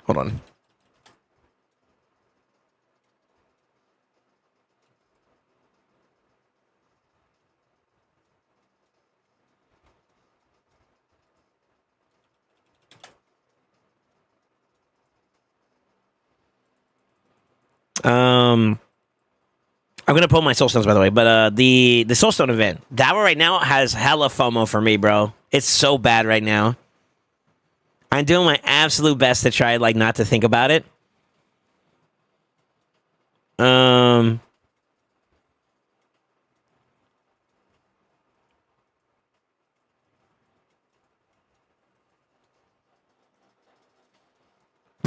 Hold on. I'm gonna pull my soulstones, by the way, but the soulstone event, that one right now has hella FOMO for me, bro. It's so bad right now. I'm doing my absolute best to try like not to think about it. But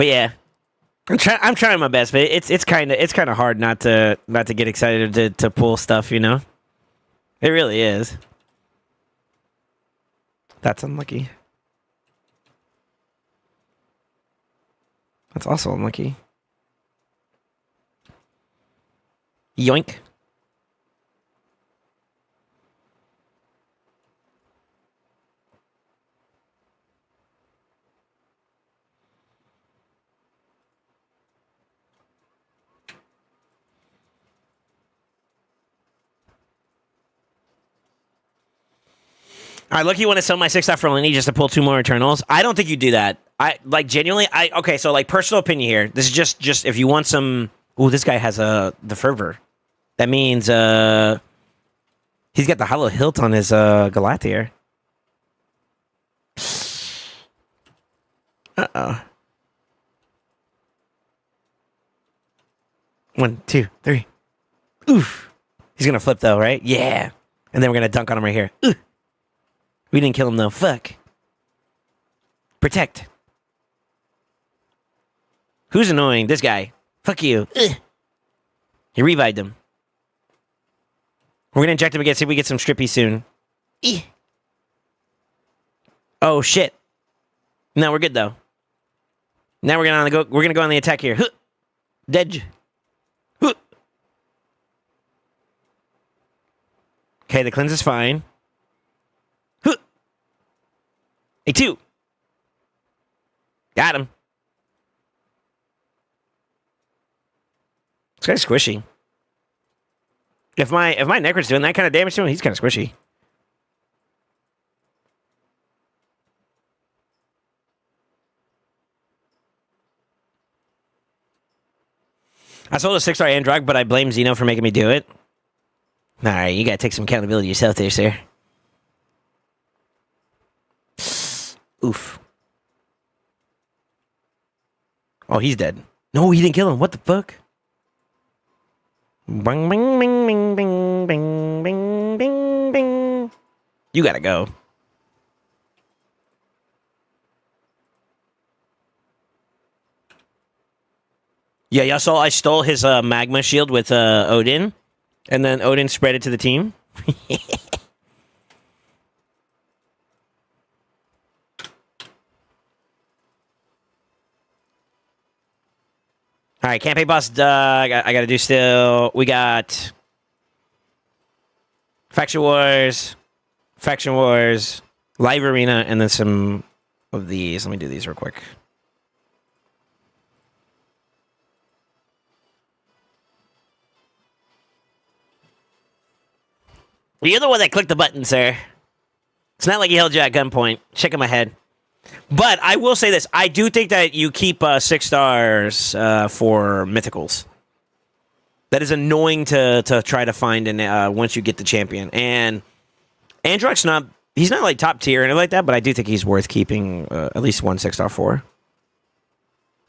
yeah, I'm trying my best, but it's kind of hard not to get excited to pull stuff, you know. It really is. That's unlucky. That's also unlucky. Yoink. All right, look, you want to sell my 6 for Lenny just to pull 2 more Eternals? I don't think you do that. I like genuinely. Okay, so like personal opinion here. This is just if you want some. Ooh, this guy has the fervor. That means he's got the hollow hilt on his Galathier. Uh-oh. 1, 2, 3. Oof. He's gonna flip though, right? Yeah. And then we're gonna dunk on him right here. Ooh. We didn't kill him though. Fuck. Protect. Who's annoying? This guy. Fuck you. Ugh. He revived him. We're gonna inject him again. See if we get some strippy soon. Oh shit. No, we're good though. Now we're gonna go. We're gonna go on the attack here. Huh. Dead. Huh. Okay, the cleanse is fine. Huh. A2. Got him. This guy's squishy. If my Necrot's doing that kind of damage to him, he's kind of squishy. I sold a 6-star Android, but I blame Xeno for making me do it. Alright, you gotta take some accountability yourself there, sir. Oof. Oh, he's dead. No, he didn't kill him. What the fuck? Bing, bing, bing, bing, bing, bing, bing, bing, bing. You gotta go. Yeah, y'all saw I stole his magma shield with Odin, and then Odin spread it to the team. All right, campaign boss. I got to do still. We got faction wars, live arena, and then some of these. Let me do these real quick. Well, you're the one that clicked the button, sir. It's not like he held you at gunpoint. Shaking my head. But I will say this. I do think that you keep 6 stars for mythicals. That is annoying to try to find once you get the champion. And Androx's not... He's not like top tier or anything like that, but I do think he's worth keeping at least 1 6-star for.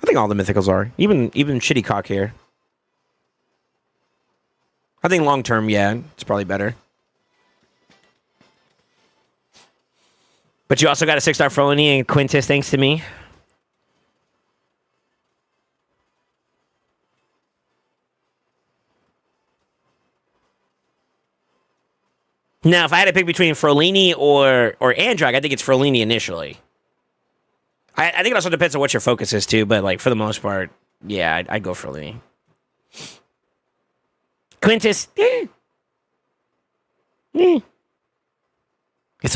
I think all the mythicals are. Even shitty cock here. I think long term, yeah, it's probably better. But you also got a 6-star Frolini and Quintus thanks to me. Now, if I had to pick between Frolini or Androck, I think it's Frolini initially. I think it also depends on what your focus is too, but like for the most part, yeah, I'd go Frolini. Quintus, it's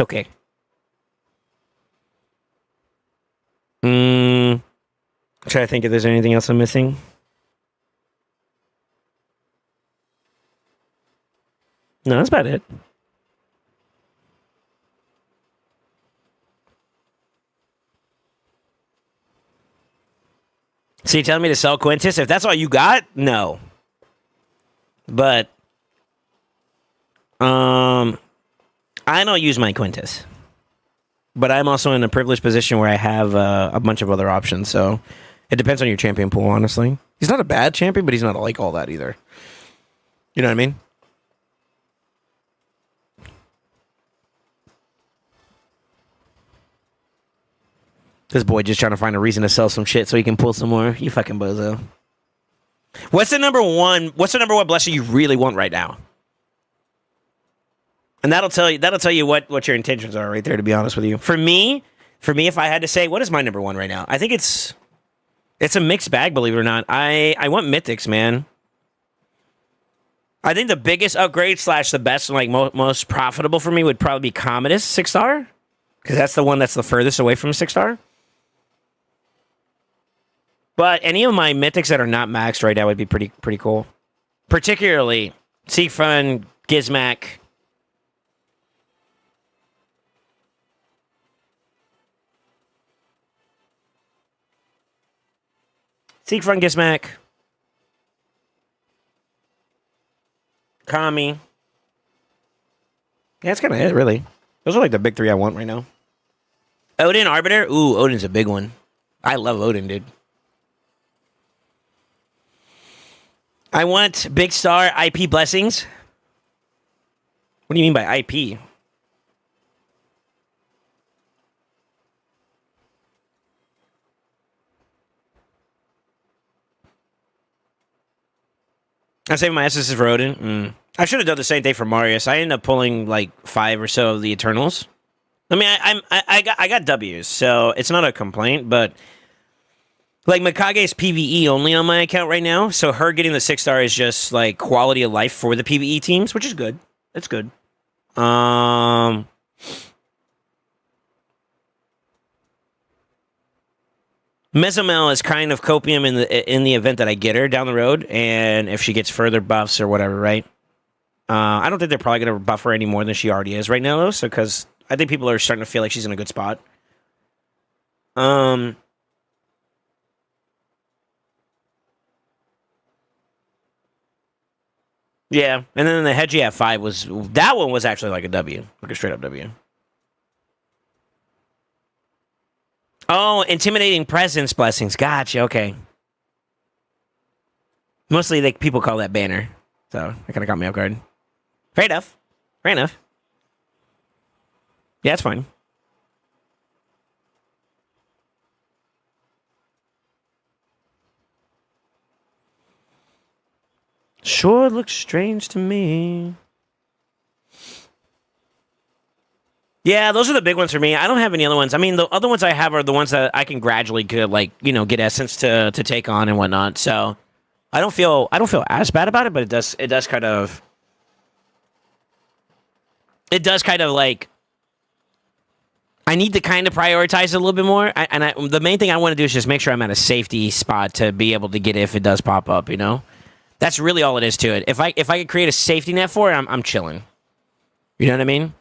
okay. I'm trying to think if there's anything else I'm missing. No, that's about it. So you telling me to sell Quintus? If that's all you got, no. But I don't use my Quintus. But I'm also in a privileged position where I have a bunch of other options, so it depends on your champion pool, honestly. He's not a bad champion, but he's not like all that either. You know what I mean? This boy just trying to find a reason to sell some shit so he can pull some more. You fucking bozo. What's the number one blessing you really want right now? And that'll tell you what your intentions are right there, to be honest with you. For me, if I had to say, what is my number one right now? I think it's a mixed bag, believe it or not. I want mythics, man. I think the biggest upgrade / the best and like most profitable for me would probably be Commodus 6-star. Because that's the one that's the furthest away from 6-star. But any of my mythics that are not maxed right now would be pretty cool. Particularly Siegfried, Gizmak. Siegfried, Gizmak. Kami. Yeah, that's kind of it, really. Those are like the big 3 I want right now. Odin, Arbiter. Ooh, Odin's a big one. I love Odin, dude. I want big star IP blessings. What do you mean by IP? I'm saving my essences for Odin. I should have done the same thing for Marius. I ended up pulling like 5 or so of the Eternals. I mean, I got W's, so it's not a complaint, but like Mikage's PvE only on my account right now, so her getting the 6-star is just like quality of life for the PvE teams, which is good. It's good. Mezomel is kind of copium in the event that I get her down the road, and if she gets further buffs or whatever, right? I don't think they're probably going to buff her any more than she already is right now, though. So, because I think people are starting to feel like she's in a good spot. Yeah, and then the Hedgie at 5 that one was actually like a W, like a straight up W. Oh, intimidating presence blessings. Gotcha. Okay. Mostly, people call that banner, so that kind of got me off guard. Fair enough. Fair enough. Yeah, it's fine. Sure looks strange to me. Yeah, those are the big ones for me. I don't have any other ones. I mean, the other ones I have are the ones that I can gradually get, like, get essence to take on and whatnot. So I don't feel as bad about it, but it does kind of like, I need to kind of prioritize it a little bit more. The main thing I want to do is just make sure I'm at a safety spot to be able to get it if it does pop up. That's really all it is to it. If I could create a safety net for it, I'm chilling. You know what I mean?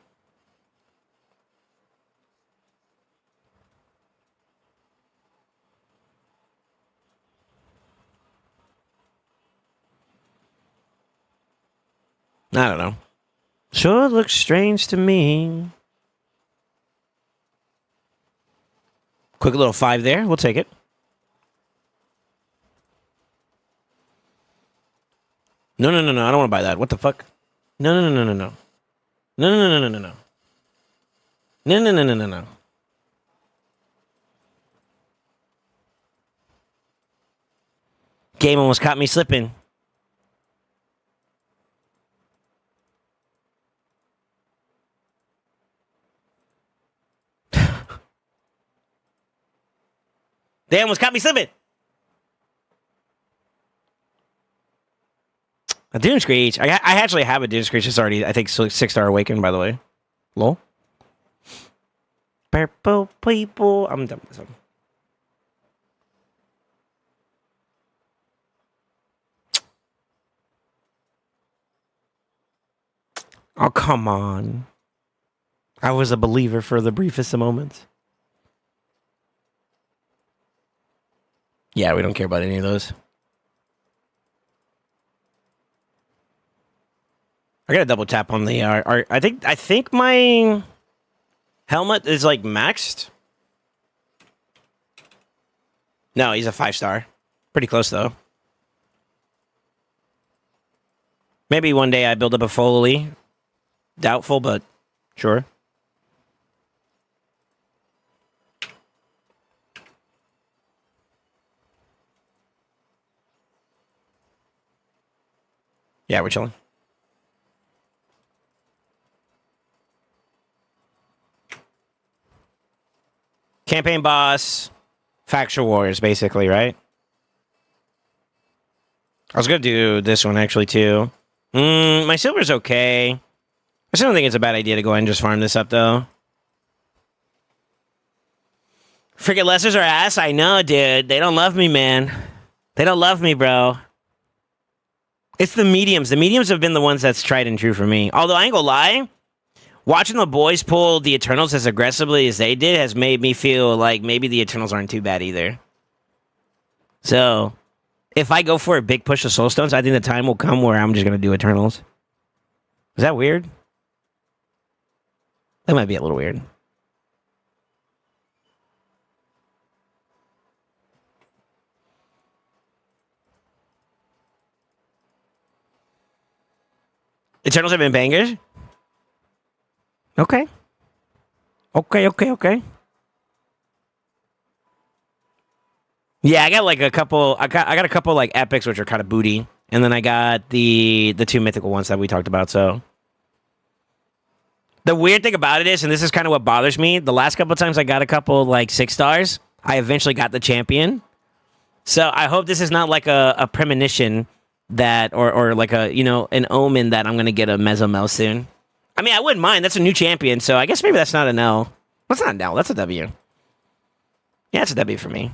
I don't know. Sure looks strange to me. Quick little 5 there. We'll take it. No. I don't want to buy that. What the fuck? No. No. No. Game almost caught me slipping. They almost caught me slipping. A Dune Screech. I actually have a Dune Screech. It's already, I think, 6-star Awakened, by the way. Lol. Purple people. I'm done with this one. Oh, come on. I was a believer for the briefest of moments. Yeah, we don't care about any of those. I gotta double tap on the art. I think my helmet is like maxed. No, he's a 5-star. Pretty close though. Maybe one day I build up a Foley. Doubtful, but sure. Yeah, we're chilling. Campaign boss, factual wars, basically, right? I was gonna do this one actually too. My silver's okay. I still don't think it's a bad idea to go ahead and just farm this up though. Freaking lessers are ass. I know, dude. They don't love me, man. They don't love me, bro. It's the mediums. The mediums have been the ones that's tried and true for me. Although I ain't gonna lie, watching the boys pull the Eternals as aggressively as they did has made me feel like maybe the Eternals aren't too bad either. So, if I go for a big push of Soulstones, I think the time will come where I'm just gonna do Eternals. Is that weird? That might be a little weird. Eternals have been bangers? Okay. Okay. Yeah, I got like a couple. I got a couple like epics, which are kind of booty, and then I got the 2 mythical ones that we talked about. So the weird thing about it is, and this is kind of what bothers me, the last couple of times I got a couple like 6 stars, I eventually got the champion. So I hope this is not like a premonition that, or like a an omen that I'm gonna get a Mezomel soon. I mean, I wouldn't mind. That's a new champion, so I guess maybe that's not an L. That's not an L. That's a W. Yeah, it's a W for me.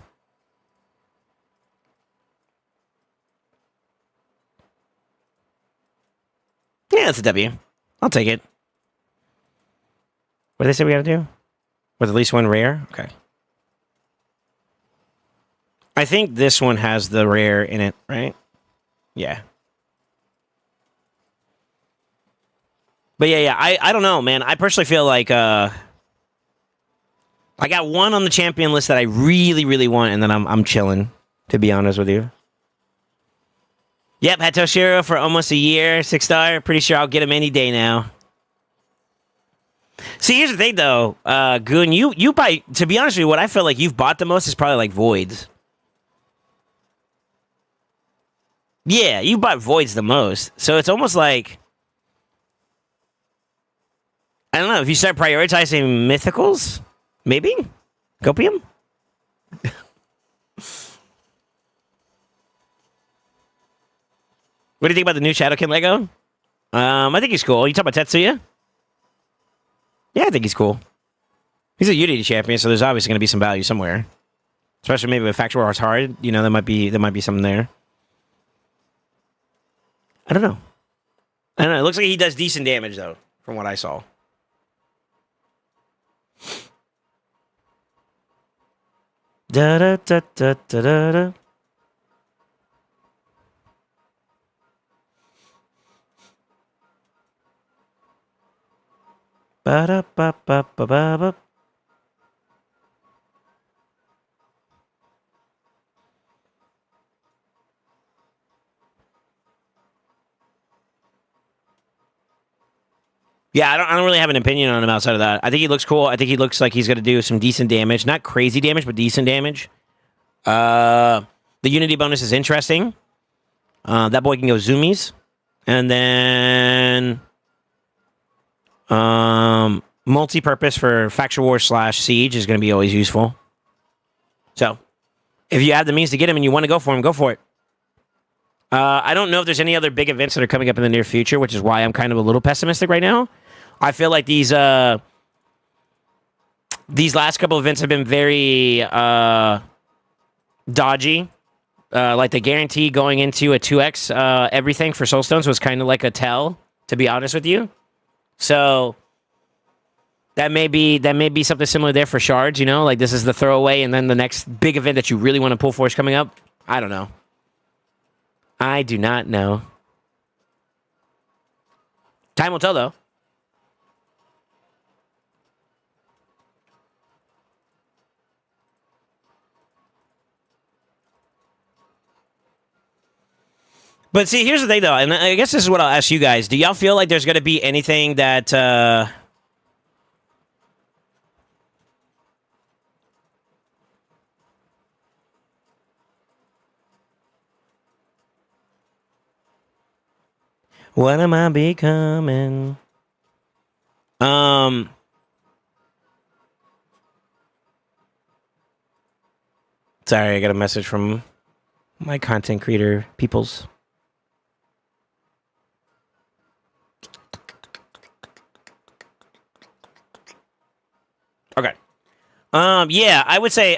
Yeah, it's a W. I'll take it. What did they say we gotta do? With at least one rare? Okay. I think this one has the rare in it, right? Yeah. But yeah, I don't know, man. I personally feel like I got one on the champion list that I really, really want, and then I'm chilling, to be honest with you. Yep, had Toshiro for almost a year, 6-star. Pretty sure I'll get him any day now. See, here's the thing, though, Goon. You buy. To be honest with you, what I feel like you've bought the most is probably like voids. Yeah, you bought voids the most, so it's almost like I don't know if you start prioritizing mythicals, maybe copium. What do you think about the new Shadowkin Lego? I think he's cool. You talking about Tetsuya? Yeah, I think he's cool. He's a Unity champion, so there's obviously going to be some value somewhere. Especially maybe with Factual Arts Hard. You know, there might be something there. I don't know. It looks like he does decent damage, though, from what I saw. Da da da da da da da. Ba da ba ba ba ba ba. Yeah, I don't really have an opinion on him outside of that. I think he looks cool. I think he looks like he's going to do some decent damage. Not crazy damage, but decent damage. The Unity bonus is interesting. That boy can go zoomies. And then multi-purpose for Factual War / Siege is going to be always useful. So, if you have the means to get him and you want to go for him, go for it. I don't know if there's any other big events that are coming up in the near future, which is why I'm kind of a little pessimistic right now. I feel like these last couple of events have been very dodgy. Like the guarantee going into a 2x everything for Soulstones was kind of like a tell, to be honest with you. So that may be something similar there for shards, you know? Like this is the throwaway, and then the next big event that you really want to pull for is coming up. I don't know. I do not know. Time will tell, though. But see, here's the thing, though, and I guess this is what I'll ask you guys. Do y'all feel like there's going to be anything that... What am I becoming? Sorry, I got a message from my content creator peoples. Okay. Yeah, I would say,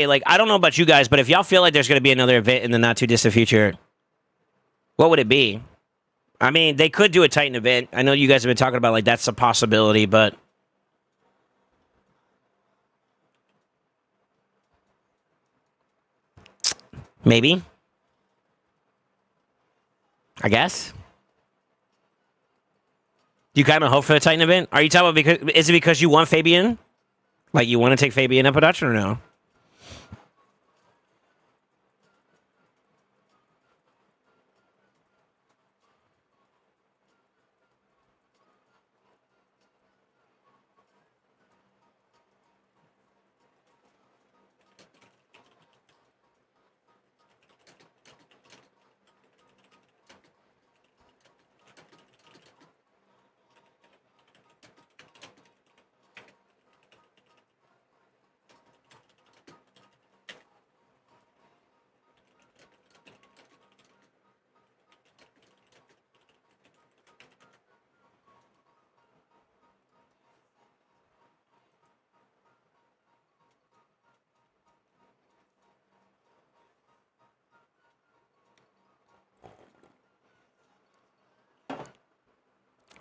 like, I don't know about you guys, but if y'all feel like there's going to be another event in the not too distant future, what would it be? I mean, they could do a Titan event. I know you guys have been talking about, like, that's a possibility, but... Maybe. I guess. Do you kind of hope for the Titan event? Are you talking about because... Is it because you want Fabian? Like, you want to take Fabian up a notch or no?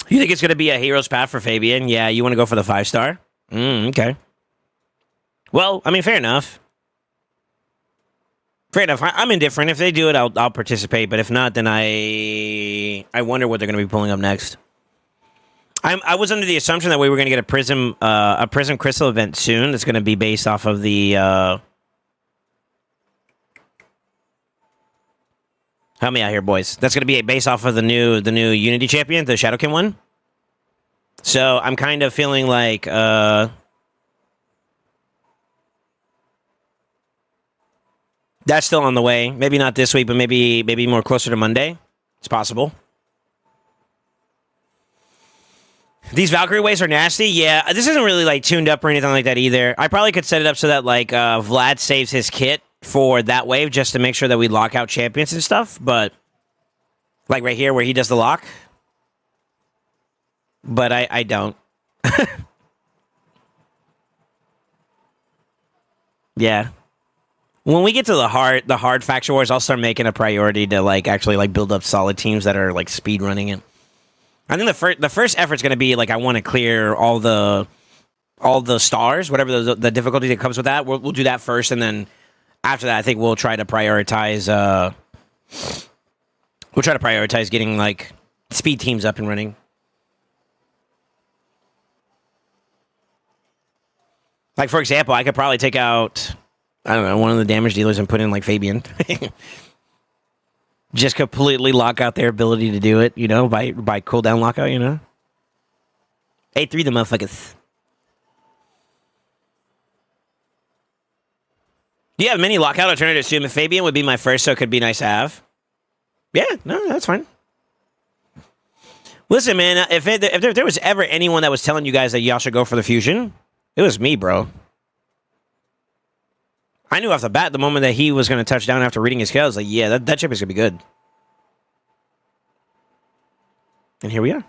You think it's going to be a hero's path for Fabian? Yeah, you want to go for the 5-star? Okay. Well, I mean, fair enough. Fair enough. I'm indifferent. If they do it, I'll participate. But if not, then I wonder what they're going to be pulling up next. I was under the assumption that we were going to get a prism crystal event soon. That's going to be based off of the. Help me out here, boys. That's going to be based off of the new Unity champion, the Shadowkin one. So I'm kind of feeling like that's still on the way. Maybe not this week, but maybe more closer to Monday. It's possible. These Valkyrie waves are nasty. Yeah, this isn't really like tuned up or anything like that either. I probably could set it up so that like Vlad saves his kit for that wave just to make sure that we lock out champions and stuff. But like right here where he does the lock. But I don't. Yeah. When we get to the hard faction wars, I'll start making a priority to like actually like build up solid teams that are like speed running it. I think the first effort's going to be like I want to clear all the stars, whatever the difficulty that comes with that. We'll do that first, and then after that, I think we'll try to prioritize. Getting like speed teams up and running. Like for example, I could probably take out I don't know one of the damage dealers and put in like Fabian. Just completely lock out their ability to do it, you know, by cooldown lockout, you know? 8-3 the motherfuckers. Do you have many lockout alternatives too? Fabian would be my first, so it could be nice to have. Yeah, no, that's fine. Listen, man, if there was ever anyone that was telling you guys that y'all should go for the fusion, it was me, bro. I knew off the bat the moment that he was going to touch down after reading his skills, like, yeah, that chip is going to be good. And here we are.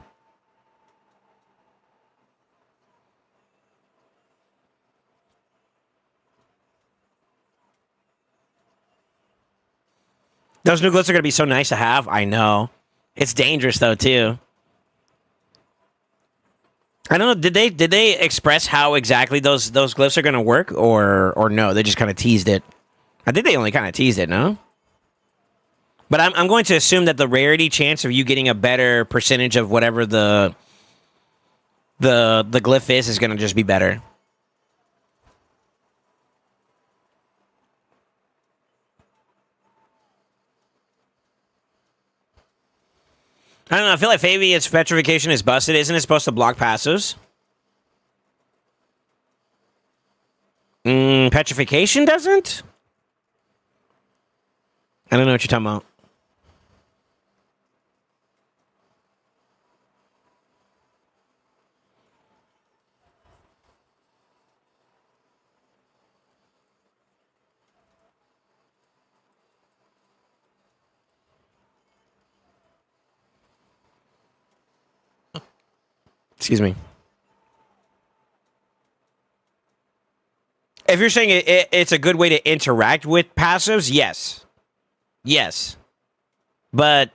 Those new glyphs are going to be so nice to have. I know. It's dangerous, though, too. I don't know. Did they express how exactly those glyphs are going to work, or no? They just kind of teased it. I think they only kind of teased it, no? But I'm going to assume that the rarity chance of you getting a better percentage of whatever the glyph is going to just be better. I don't know. I feel like Fabian's petrification is busted. Isn't it supposed to block passives? Petrification doesn't? I don't know what you're talking about. Excuse me. If you're saying it's a good way to interact with passives, yes. Yes. But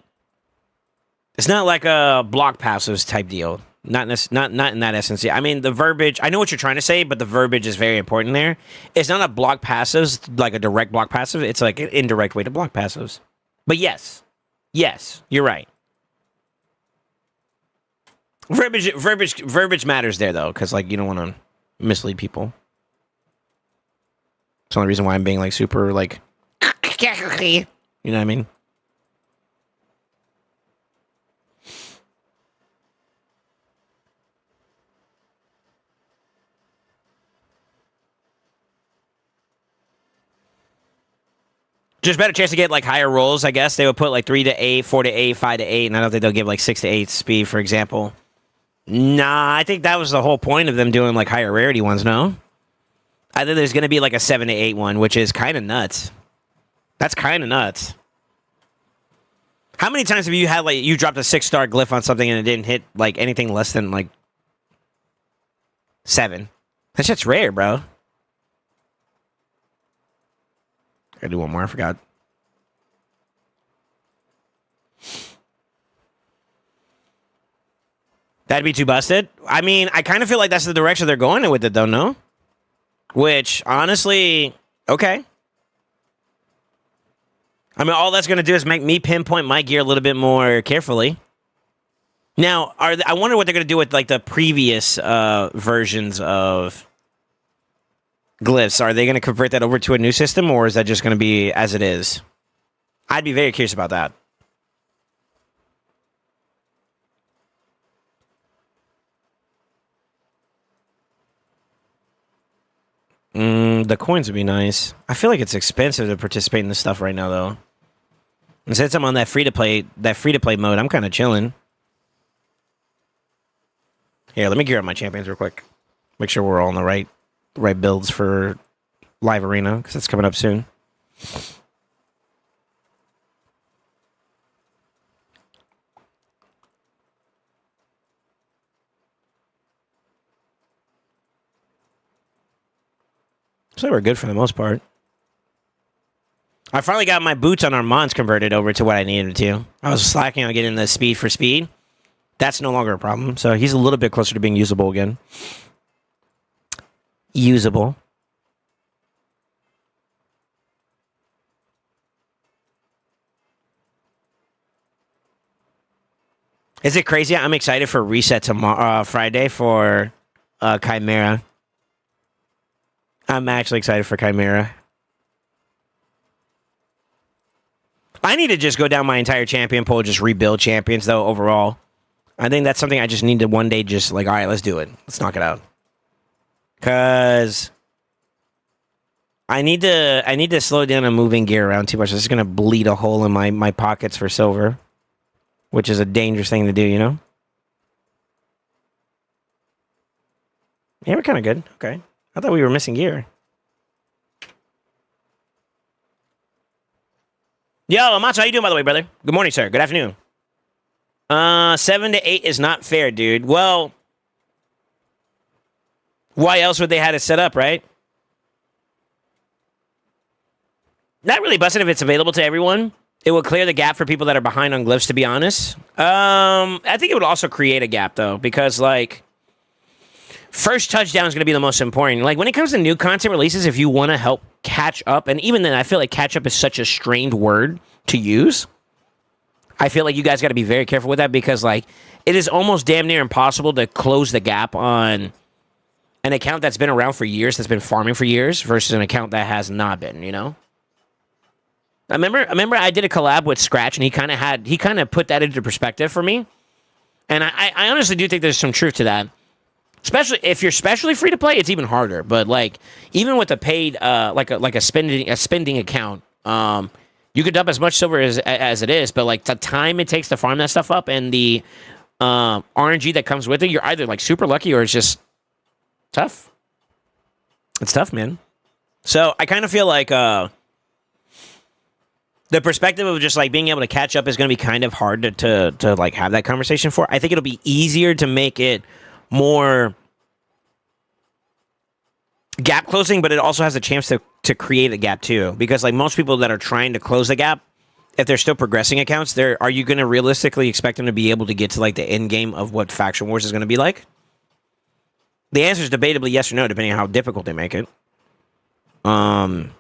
it's not like a block passives type deal. Not in that essence. I mean, the verbiage, I know what you're trying to say, but the verbiage is very important there. It's not a block passives, like a direct block passive. It's like an indirect way to block passives. But yes. Yes, you're right. Verbiage matters there, though, because, like, you don't want to mislead people. It's the only reason why I'm being, like, super, like... You know what I mean? Just better chance to get, like, higher rolls, I guess. They would put, like, 3 to 8, 4 to 8, 5 to 8, and I don't think they'll give, like, 6 to 8 speed, for example. Nah, I think that was the whole point of them doing, like, higher rarity ones, no? I think there's going to be, like, a 7 to 8 one, which is kind of nuts. That's kind of nuts. How many times have you had, like, you dropped a 6-star glyph on something and it didn't hit, like, anything less than, like, 7? That shit's rare, bro. Gotta do one more, I forgot. That'd be too busted. I mean, I kind of feel like that's the direction they're going with it, though, no? Which, honestly, okay. I mean, all that's going to do is make me pinpoint my gear a little bit more carefully. Now, I wonder what they're going to do with, like, the previous versions of glyphs. Are they going to convert that over to a new system, or is that just going to be as it is? I'd be very curious about that. The coins would be nice. I feel like it's expensive to participate in this stuff right now, though. And since I'm on that free to play mode, I'm kind of chilling. Here, let me gear up my champions real quick. Make sure we're all in the right builds for live arena because it's coming up soon. So we're good for the most part. I finally got my boots on Armand's converted over to what I needed to. I was slacking on getting the speed for speed. That's no longer a problem. So he's a little bit closer to being usable again. Usable. Is it crazy? I'm excited for reset tomorrow, Friday for Chimera. I'm actually excited for Chimera. I need to just go down my entire champion pool, just rebuild champions, though, overall. I think that's something I just need to one day just, like, all right, let's do it. Let's knock it out. Because I need to slow down on moving gear around too much. This is going to bleed a hole in my pockets for silver, which is a dangerous thing to do, you know? Yeah, we're kind of good. Okay. I thought we were missing gear. Yo, Amatsu, how you doing, by the way, brother? Good morning, sir. Good afternoon. 7 to 8 is not fair, dude. Well, why else would they have it set up, right? Not really busted if it's available to everyone. It will clear the gap for people that are behind on glyphs, to be honest. I think it would also create a gap, though, because, like, first touchdown is going to be the most important. Like, when it comes to new content releases, if you want to help catch up, and even then, I feel like catch up is such a strained word to use. I feel like you guys got to be very careful with that because, like, it is almost damn near impossible to close the gap on an account that's been around for years, that's been farming for years, versus an account that has not been, you know? I remember I did a collab with Scratch, and he kind of put that into perspective for me. And I honestly do think there's some truth to that. Especially if you're specially free to play, it's even harder. But like even with a paid like a spending account, you could dump as much silver as it is, but like the time it takes to farm that stuff up and the RNG that comes with it, you're either like super lucky or it's just tough. It's tough, man. So I kind of feel like the perspective of just like being able to catch up is going to be kind of hard to like have that conversation for. I think it'll be easier to make it more gap closing, but it also has a chance to create a gap too. Because like most people that are trying to close the gap, if they're still progressing accounts, are you going to realistically expect them to be able to get to like the end game of what Faction Wars is going to be like? The answer is debatably yes or no, depending on how difficult they make it. And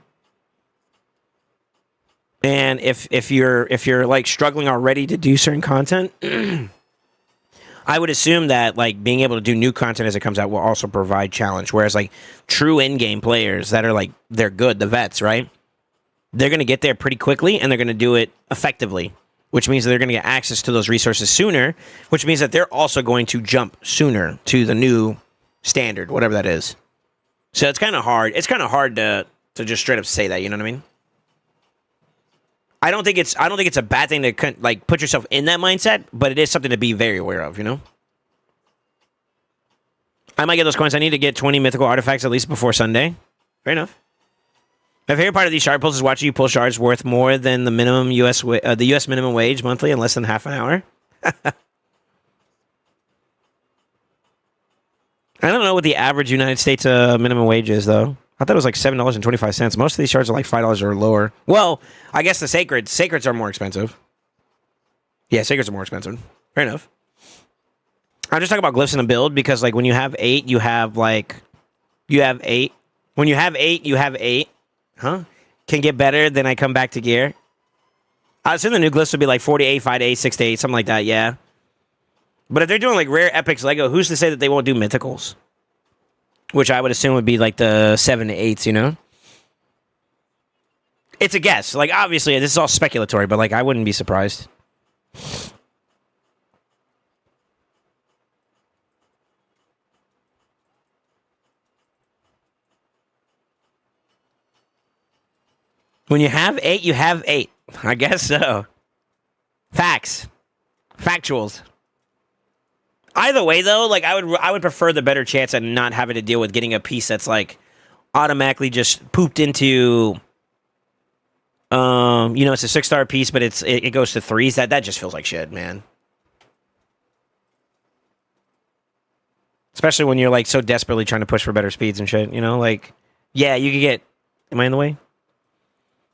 if you're like struggling already to do certain content, I would assume that like being able to do new content as it comes out will also provide challenge. Whereas like true in-game players that are like they're good, the vets, right? They're gonna get there pretty quickly and they're gonna do it effectively, which means that they're gonna get access to those resources sooner, which means that they're also going to jump sooner to the new standard, whatever that is. So it's kind of hard. It's kind of hard to just straight up say that. You know what I mean? I don't think it's a bad thing to like put yourself in that mindset, but it is something to be very aware of, you know? I might get those coins. I need to get 20 mythical artifacts at least before Sunday. Fair enough. My favorite part of these shard pulls is watching you pull shards worth more than the minimum the US minimum wage monthly in less than half an hour. I don't know what the average United States minimum wage is, though. I thought it was like $7.25. Most of these shards are like $5 or lower. Well, I guess the sacreds are more expensive. Yeah, sacreds are more expensive. Fair enough. I'm just talking about glyphs in a build because, like, when you have 8, you have, like, you have 8. When you have 8, you have 8. Huh? Can get better, then I come back to gear. I assume the new glyphs would be, like, 4 to 8, 5 to 8, 6 to 8, something like that, yeah. But if they're doing, like, rare epics Lego, who's to say that they won't do mythicals? Which I would assume would be, like, the 7 to 8s, you know? It's a guess. Like, obviously, this is all speculatory, but, like, I wouldn't be surprised. When you have 8, you have 8. I guess so. Facts. Factuals. Either way, though, like, I would prefer the better chance at not having to deal with getting a piece that's, like, automatically just pooped into... you know, it's a 6-star piece, but it goes to 3s. That just feels like shit, man. Especially when you're, like, so desperately trying to push for better speeds and shit, you know? Like, yeah, you could get... Am I in the way?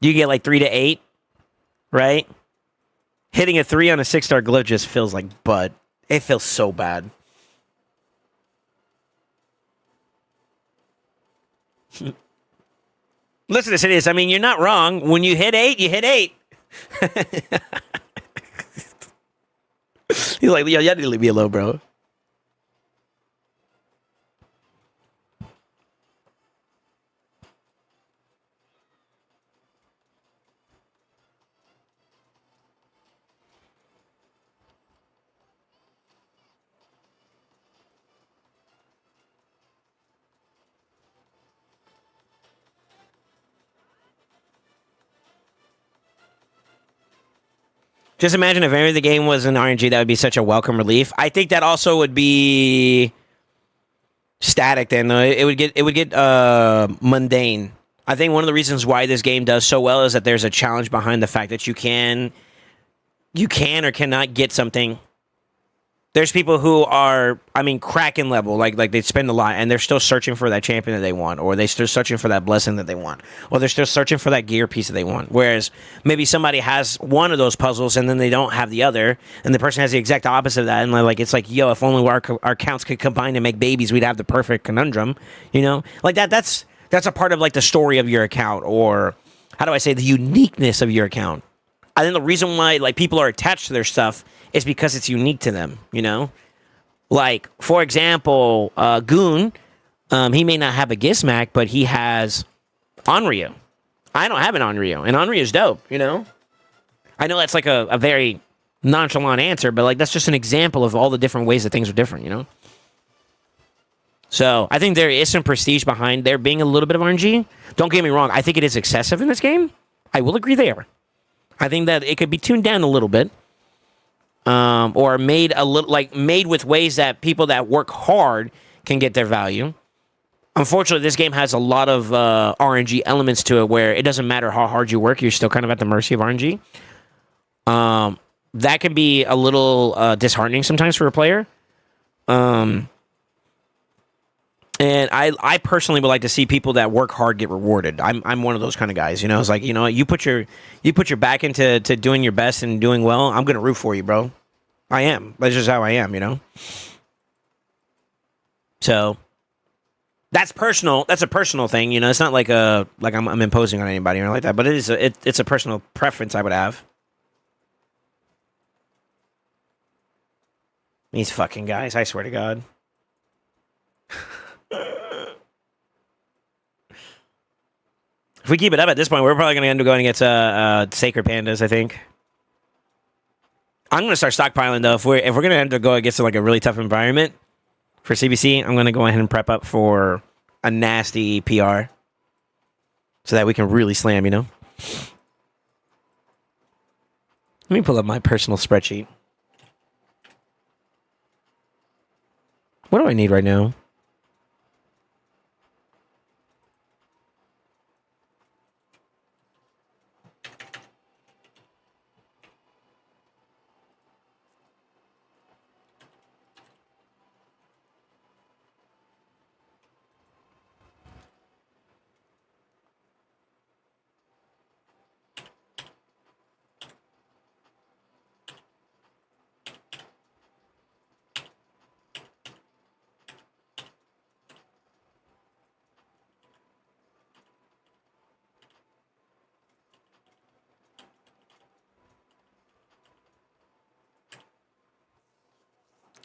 You get, like, 3 to 8, right? Hitting a 3 on a 6-star glyph just feels like butt. It feels so bad. Listen to this. I mean, you're not wrong. When you hit 8, you hit 8. He's like, yo, y'all need to leave me alone, bro. Just imagine if every the game was an RNG, that would be such a welcome relief. I think that also would be static. Then it would get mundane. I think one of the reasons why this game does so well is that there's a challenge behind the fact that you can or cannot get something. There's people who are, I mean, Kraken level, like they spend a lot, and they're still searching for that champion that they want, or they're still searching for that blessing that they want, or they're still searching for that gear piece that they want. Whereas maybe somebody has one of those puzzles and then they don't have the other, and the person has the exact opposite of that, and like it's like, yo, if only our counts could combine to make babies, we'd have the perfect conundrum, you know? Like that's a part of like the story of your account, or how do I say, the uniqueness of your account. I think the reason why like people are attached to their stuff is because it's unique to them, you know? Like, for example, Goon, he may not have a Gizmac, but he has Onryo. I don't have an Onryo, and Onryo is dope, you know? I know that's like a very nonchalant answer, but like that's just an example of all the different ways that things are different, you know? So I think there is some prestige behind there being a little bit of RNG. Don't get me wrong, I think it is excessive in this game. I will agree there. I think that it could be tuned down a little bit. Or made with ways that people that work hard can get their value. Unfortunately, this game has a lot of RNG elements to it where it doesn't matter how hard you work, you're still kind of at the mercy of RNG. That can be a little disheartening sometimes for a player. And I personally would like to see people that work hard get rewarded. I'm one of those kind of guys, you know. It's like, you know, you put your back into doing your best and doing well. I'm gonna root for you, bro. I am. That's just how I am, you know. So that's personal. That's a personal thing, you know. It's not like I'm imposing on anybody or anything like that. But it's a personal preference I would have. These fucking guys, I swear to God. If we keep it up at this point, we're probably going to end up going against Sacred Pandas, I think. I'm going to start stockpiling, though. If we're going to end up going against like a really tough environment for CVC, I'm going to go ahead and prep up for a nasty PR so that we can really slam, you know? Let me pull up my personal spreadsheet. What do I need right now?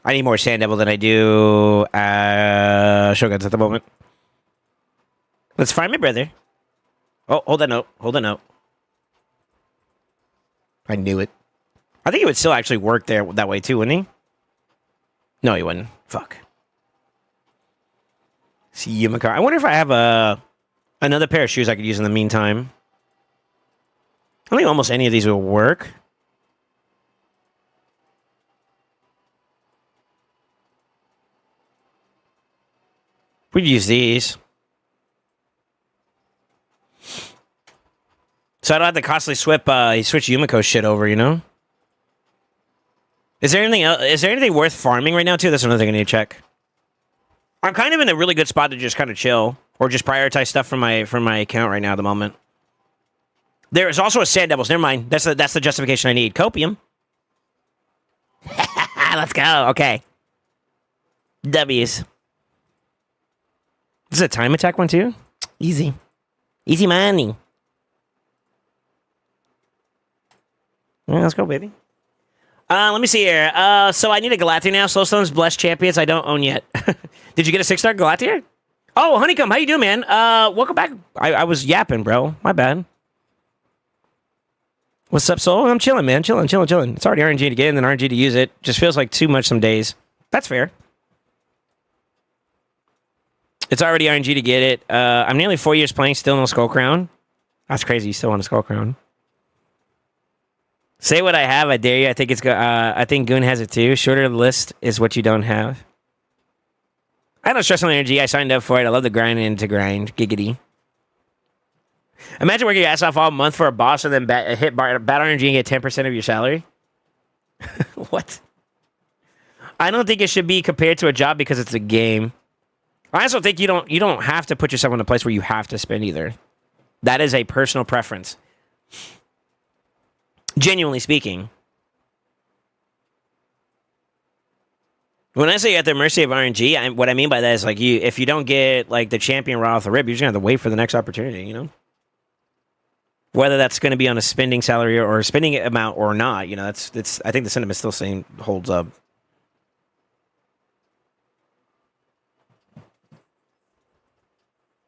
I need more Sand Devil than I do Shoguns at the moment. Let's find my brother. Oh, hold that note. Hold that note. I knew it. I think he would still actually work there that way too, wouldn't he? No, he wouldn't. Fuck. See you, Makar. I wonder if I have another pair of shoes I could use in the meantime. I think almost any of these will work. We'd use these. So I don't have to constantly switch Yumiko shit over, you know? Is there anything else? Is there anything worth farming right now too? That's another thing I need to check. I'm kind of in a really good spot to just kind of chill or just prioritize stuff from my account right now at the moment. There is also a Sand Devils. Never mind. That's the justification I need. Copium. Let's go. Okay. W's. This is a time attack one too? Easy. Easy money. Yeah, let's go, baby. Let me see here. So I need a Galatier now. SoulSaint's Blessed Champions I don't own yet. Did you get a 6-star Galatier? Oh, Honeycomb, how you doing, man? Welcome back. I was yapping, bro. My bad. What's up, Soul? I'm chilling, man. Chilling. It's already RNG to get in, then RNG to use it. Just feels like too much some days. That's fair. It's already RNG to get it. I'm nearly 4 years playing, still no Skull Crown. That's crazy. You still want a Skull Crown. Say what I have, I dare you. I think Goon has it too. Shorter list is what you don't have. I don't stress on the energy. I signed up for it. I love the grind and to grind. Giggity. Imagine working your ass off all month for a boss and then hit battle energy and get 10% of your salary. What? I don't think it should be compared to a job because it's a game. I also think you don't have to put yourself in a place where you have to spend either. That is a personal preference. Genuinely speaking. When I say you're at the mercy of RNG, what I mean by that is like if you don't get like the champion right off the rip, you're just gonna have to wait for the next opportunity, you know? Whether that's gonna be on a spending salary or a spending amount or not, you know, that's I think the sentiment still holds up.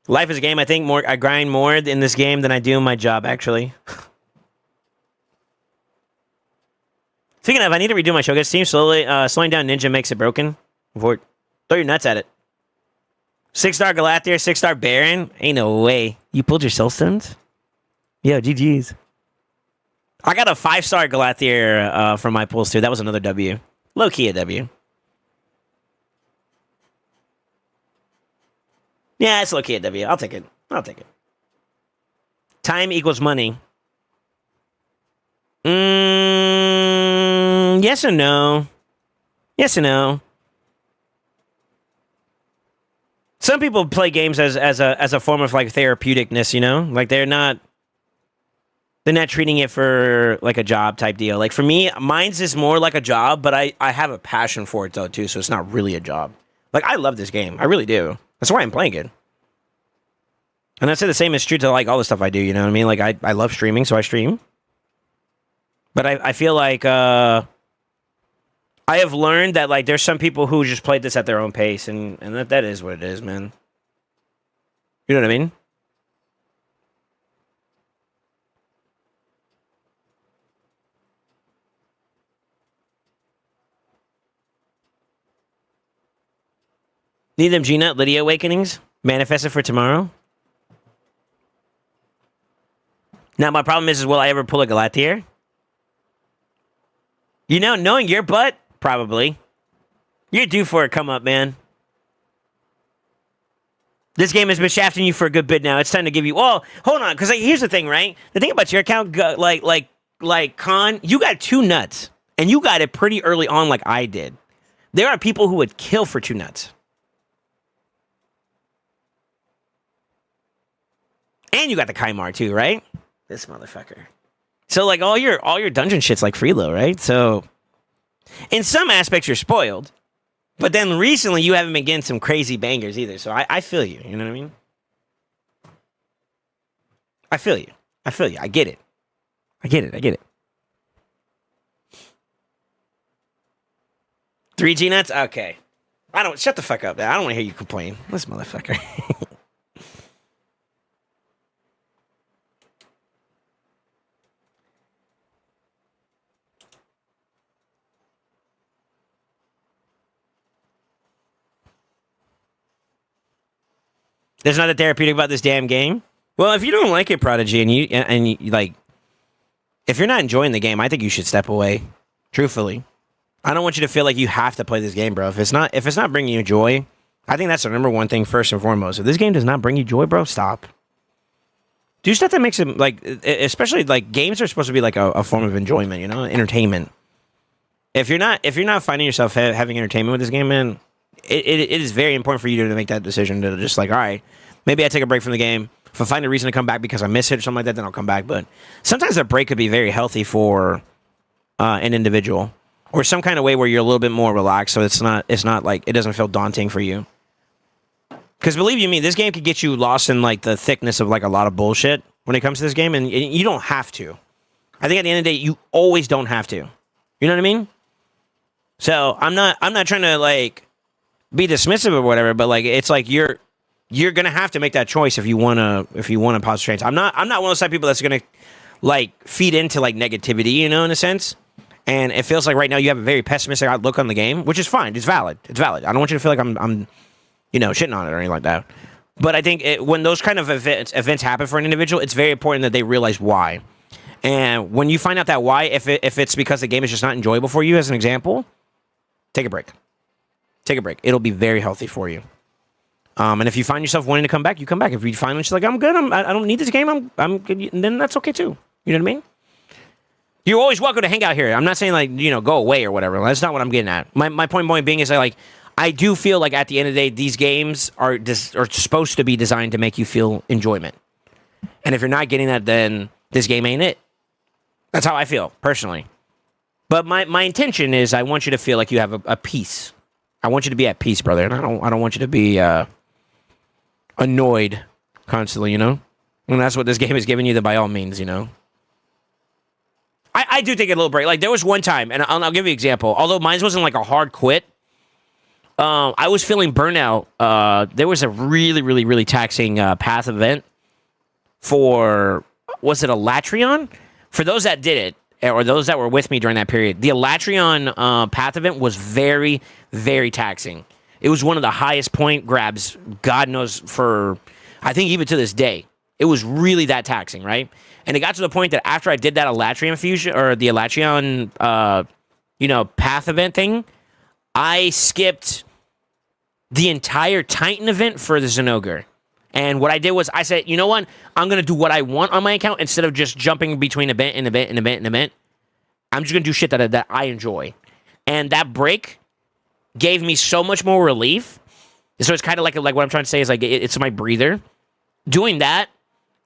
Life is a game. I think I grind more in this game than I do in my job, actually. Speaking of, I need to redo my Shogun's team. Slowing down Ninja makes it broken. Throw your nuts at it. 6-star Galatier, 6-star Baron. Ain't no way. You pulled your Soulstones? Yo, GG's. I got a 5-star Galatier from my pulls, too. That was another W. Low-key a W. Yeah, it's low-key a W. I'll take it. Time equals money. Yes and no. Yes and no. Some people play games as a form of like therapeuticness, you know? Like they're not treating it for like a job type deal. Like for me, mine's is more like a job, but I have a passion for it though too, so it's not really a job. Like I love this game. I really do. That's why I'm playing it. And I'd say the same is true to like all the stuff I do, you know what I mean? Like I love streaming, so I stream. But I feel like I have learned that like there's some people who just played this at their own pace, and that is what it is, man. You know what I mean? Need them G-Nut Lydia Awakenings? Manifested for tomorrow? Now my problem is will I ever pull a Galatier? You know, knowing your butt, probably. You're due for a come up, man. This game has been shafting you for a good bit now. It's time to give you... Oh, hold on, because like, here's the thing, right? The thing about your account, like Con, you got 2 nuts. And you got it pretty early on like I did. There are people who would kill for 2 nuts. And you got the Kaimar too, right? This motherfucker. So like all your dungeon shit's like freelo, right? So in some aspects you're spoiled, but then recently you haven't been getting some crazy bangers either. So I feel you. You know what I mean? I feel you. I get it. 3G nuts? Okay. I don't. Shut the fuck up. I don't want to hear you complain. This motherfucker. There's nothing therapeutic about this damn game. Well, if you don't like it, Prodigy, and you like, if you're not enjoying the game, I think you should step away. Truthfully, I don't want you to feel like you have to play this game, bro. If it's not bringing you joy, I think that's the number one thing first and foremost. If this game does not bring you joy, bro, stop. Do stuff that makes it like, especially like games are supposed to be like a form of enjoyment, you know, entertainment. If you're not finding yourself having entertainment with this game, man, it is very important for you to make that decision to just like, all right, maybe I take a break from the game. If I find a reason to come back because I miss it or something like that, then I'll come back. But sometimes a break could be very healthy for an individual, or some kind of way where you're a little bit more relaxed, so it's not like it doesn't feel daunting for you. Because believe you me, this game could get you lost in like the thickness of like a lot of bullshit when it comes to this game, and you don't have to. I think at the end of the day, you always don't have to. You know what I mean? So I'm not trying to like be dismissive or whatever, but like it's like you're gonna have to make that choice if you wanna pause trains. I'm not one of those type of people that's gonna like feed into like negativity, you know, in a sense. And it feels like right now you have a very pessimistic outlook on the game, which is fine. It's valid. It's valid. I don't want you to feel like I'm you know, shitting on it or anything like that. But I think when those kind of events happen for an individual, it's very important that they realize why. And when you find out that why, if it's because the game is just not enjoyable for you, as an example, take a break. Take a break. It'll be very healthy for you. And if you find yourself wanting to come back, you come back. If you find yourself like, I'm good, I don't need this game, I'm good, then that's okay too. You know what I mean? You're always welcome to hang out here. I'm not saying like, you know, go away or whatever. That's not what I'm getting at. My point being is that, like, I do feel like at the end of the day, these games are supposed to be designed to make you feel enjoyment. And if you're not getting that, then this game ain't it. That's how I feel, personally. But my intention is I want you to feel like you have a peace. I want you to be at peace, brother. And I don't want you to be annoyed constantly, you know? And that's what this game is giving you, by all means, you know? I do take a little break. Like, there was one time, and I'll give you an example. Although mine wasn't like a hard quit, I was feeling burnout. There was a really, really, really taxing path event for, was it Elatrion? For those that did it, or those that were with me during that period, the Elatrion path event was very, very taxing. It was one of the highest point grabs, God knows, for, I think even to this day. It was really that taxing, right? And it got to the point that after I did that Elatrion fusion, or the Elatrion, path event thing, I skipped the entire Titan event for the Zenogre. And what I did was I said, you know what? I'm going to do what I want on my account instead of just jumping between event and event and event and event. I'm just going to do shit that I enjoy. And that break gave me so much more relief. So it's kind of like what I'm trying to say is like it's my breather. Doing that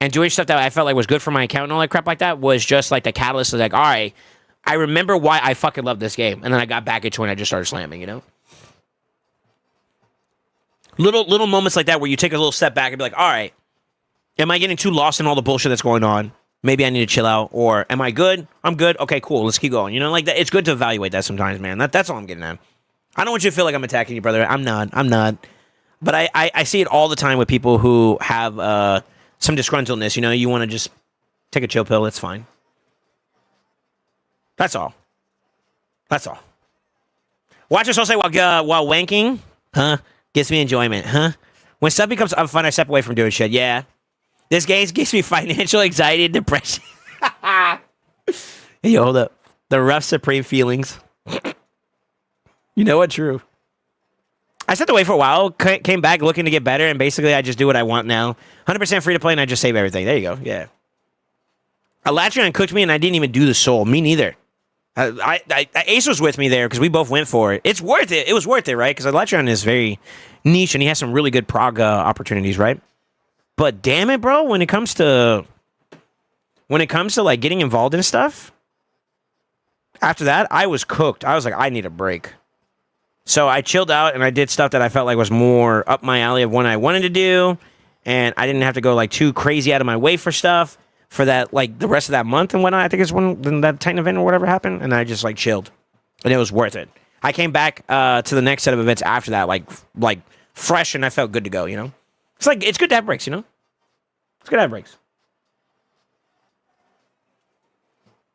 and doing stuff that I felt like was good for my account and all that crap like that was just like the catalyst of like, all right, I remember why I fucking love this game. And then I got back into it and I just started slamming, you know? Little moments like that where you take a little step back and be like, all right, am I getting too lost in all the bullshit that's going on? Maybe I need to chill out. Or am I good? I'm good. Okay, cool. Let's keep going. You know, like that. It's good to evaluate that sometimes, man. That's all I'm getting at. I don't want you to feel like I'm attacking you, brother. I'm not. But I see it all the time with people who have some disgruntledness. You know, you want to just take a chill pill. It's fine. That's all. Watch us all say while wanking, huh? Gives me enjoyment, huh? When stuff becomes fun, I step away from doing shit. Yeah. This game gives me financial anxiety and depression. Hey, hold up. The rough, supreme feelings. You know what? True. I stepped away for a while, came back looking to get better, and basically I just do what I want now. 100% free to play, and I just save everything. There you go. Yeah. Elatrion cooked me, and I didn't even do the soul. Me neither. Ace was with me there because we both went for it. It's worth it. It was worth it, right? Because Elatrion is very niche and he has some really good prog opportunities, right? But damn it, bro, when it comes to like getting involved in stuff, after that, I was cooked. I was like, I need a break. So I chilled out and I did stuff that I felt like was more up my alley of what I wanted to do, and I didn't have to go like too crazy out of my way for stuff. For that, like, the rest of that month and whatnot, I think it's when that Titan event or whatever happened, and I just, like, chilled. And it was worth it. I came back to the next set of events after that, like fresh, and I felt good to go. You know, it's good to have breaks. You know, it's good to have breaks.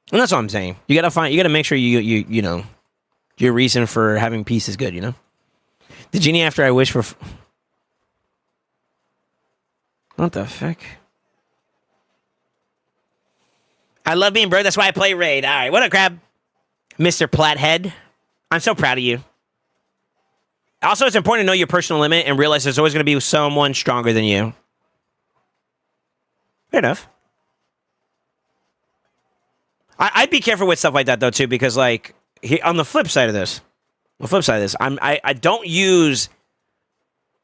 And that's what I'm saying. You gotta make sure you know, your reason for having peace is good, you know? The genie after I wish for... What the fuck? I love being bro, that's why I play Raid. Alright, what up, Crab? Mr. Plathead. I'm so proud of you. Also, it's important to know your personal limit and realize there's always gonna be someone stronger than you. Fair enough. I'd be careful with stuff like that, though, too, because, like, on the flip side of this, I don't use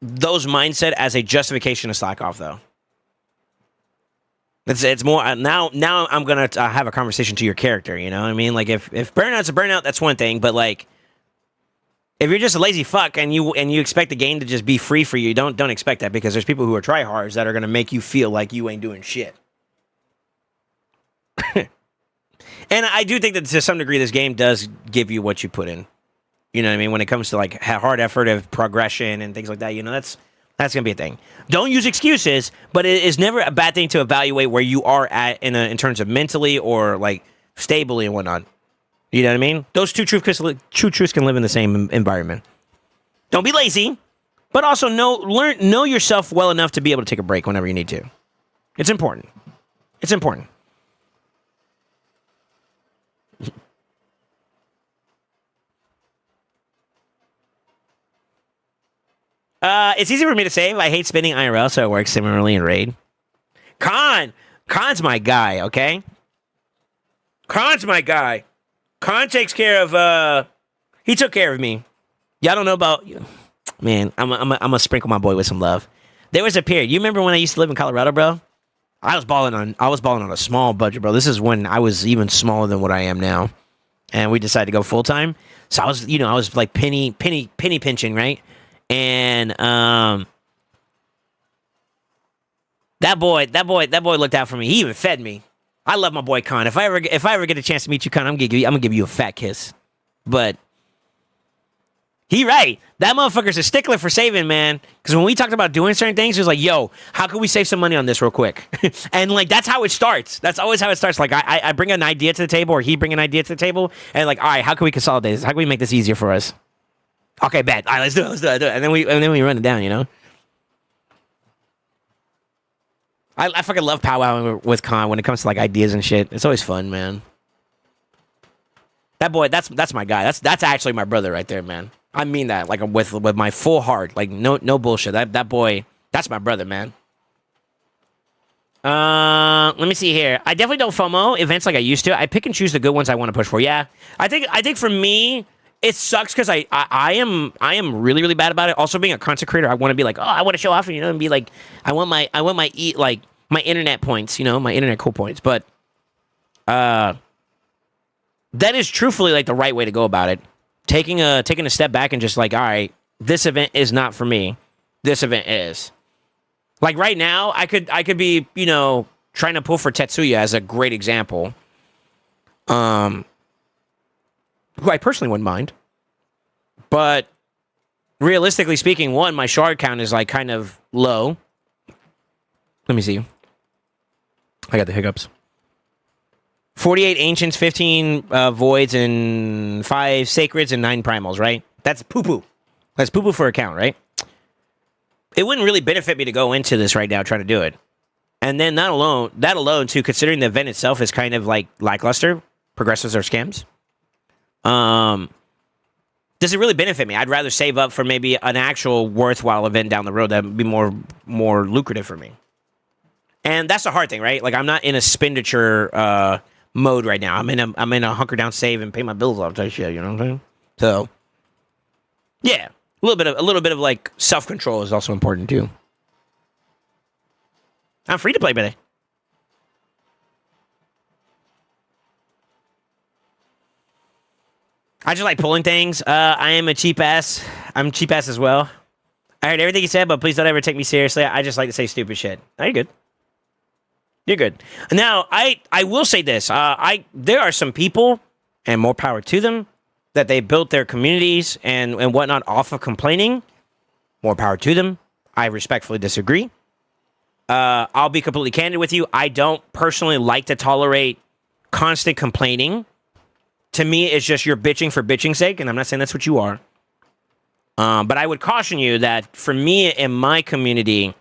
those mindset as a justification to slack off, though. It's more, now I'm going to have a conversation to your character, you know what I mean? Like, if burnout's a burnout, that's one thing, but, like, if you're just a lazy fuck and you expect the game to just be free for you, don't expect that, because there's people who are tryhards that are going to make you feel like you ain't doing shit. And I do think that to some degree, this game does give you what you put in. You know what I mean? When it comes to like hard effort of progression and things like that, you know, that's going to be a thing. Don't use excuses, but it is never a bad thing to evaluate where you are at in terms of mentally or like stably and whatnot. You know what I mean? Those two truths can live in the same environment. Don't be lazy, but also know yourself well enough to be able to take a break whenever you need to. It's important. It's important. It's easy for me to save. I hate spinning IRL, so it works similarly in Raid. Khan's my guy, okay? Khan's my guy. Khan takes care of, he took care of me. Y'all don't know about, man, I'm gonna sprinkle my boy with some love. There was a period, you remember when I used to live in Colorado, bro? I was balling on a small budget, bro. This is when I was even smaller than what I am now. And we decided to go full-time. So I was like penny pinching, right? And that boy looked out for me. He even fed me. I love my boy Khan. If I ever get a chance to meet you, Khan, I'm gonna give you a fat kiss. But he right. That motherfucker's a stickler for saving, man. Because when we talked about doing certain things, he was like, yo, how can we save some money on this real quick? And like that's how it starts. That's always how it starts. Like I bring an idea to the table, or he bring an idea to the table, and like, all right, how can we consolidate this? How can we make this easier for us? Okay, bet. All right, let's do it. And then we run it down, you know? I fucking love powwowing with Khan when it comes to like ideas and shit. It's always fun, man. That boy, that's my guy. That's actually my brother right there, man. I mean that, like with my full heart. Like no bullshit. That boy, that's my brother, man. Let me see here. I definitely don't FOMO events like I used to. I pick and choose the good ones I want to push for. Yeah. I think for me, it sucks because I am really, really bad about it. Also, being a content creator, I want to be like, oh, I want to show off, you know, and be like, I want my my internet points, you know, my internet cool points. But that is truthfully like the right way to go about it. Taking a step back and just like, all right, this event is not for me. This event is. Like right now, I could be, you know, trying to pull for Tetsuya as a great example. Who I personally wouldn't mind. But realistically speaking, one, my shard count is like kind of low. Let me see. I got the hiccups. 48 ancients, 15 voids, and 5 sacreds, and 9 primals, right? That's poo-poo. That's poo-poo for a count, right? It wouldn't really benefit me to go into this right now trying to do it. And then that alone, too, considering the event itself is kind of like lackluster, progressives are scams. Does it really benefit me? I'd rather save up for maybe an actual worthwhile event down the road that would be more lucrative for me. And that's the hard thing, right? Like I'm not in a expenditure mode right now. I'm in a hunker down, save, and pay my bills off type shit. You know what I'm saying? So yeah, a little bit of like self control is also important too. I'm free to play today. I just like pulling things. I am a cheap ass. I'm cheap ass as well. I heard everything you said, but please don't ever take me seriously. I just like to say stupid shit. No, you're good. You're good. Now, I will say this. There are some people, and more power to them, that they built their communities and whatnot off of complaining, more power to them. I respectfully disagree. I'll be completely candid with you. I don't personally like to tolerate constant complaining. To me, it's just you're bitching for bitching's sake, and I'm not saying that's what you are. But I would caution you that for me in my community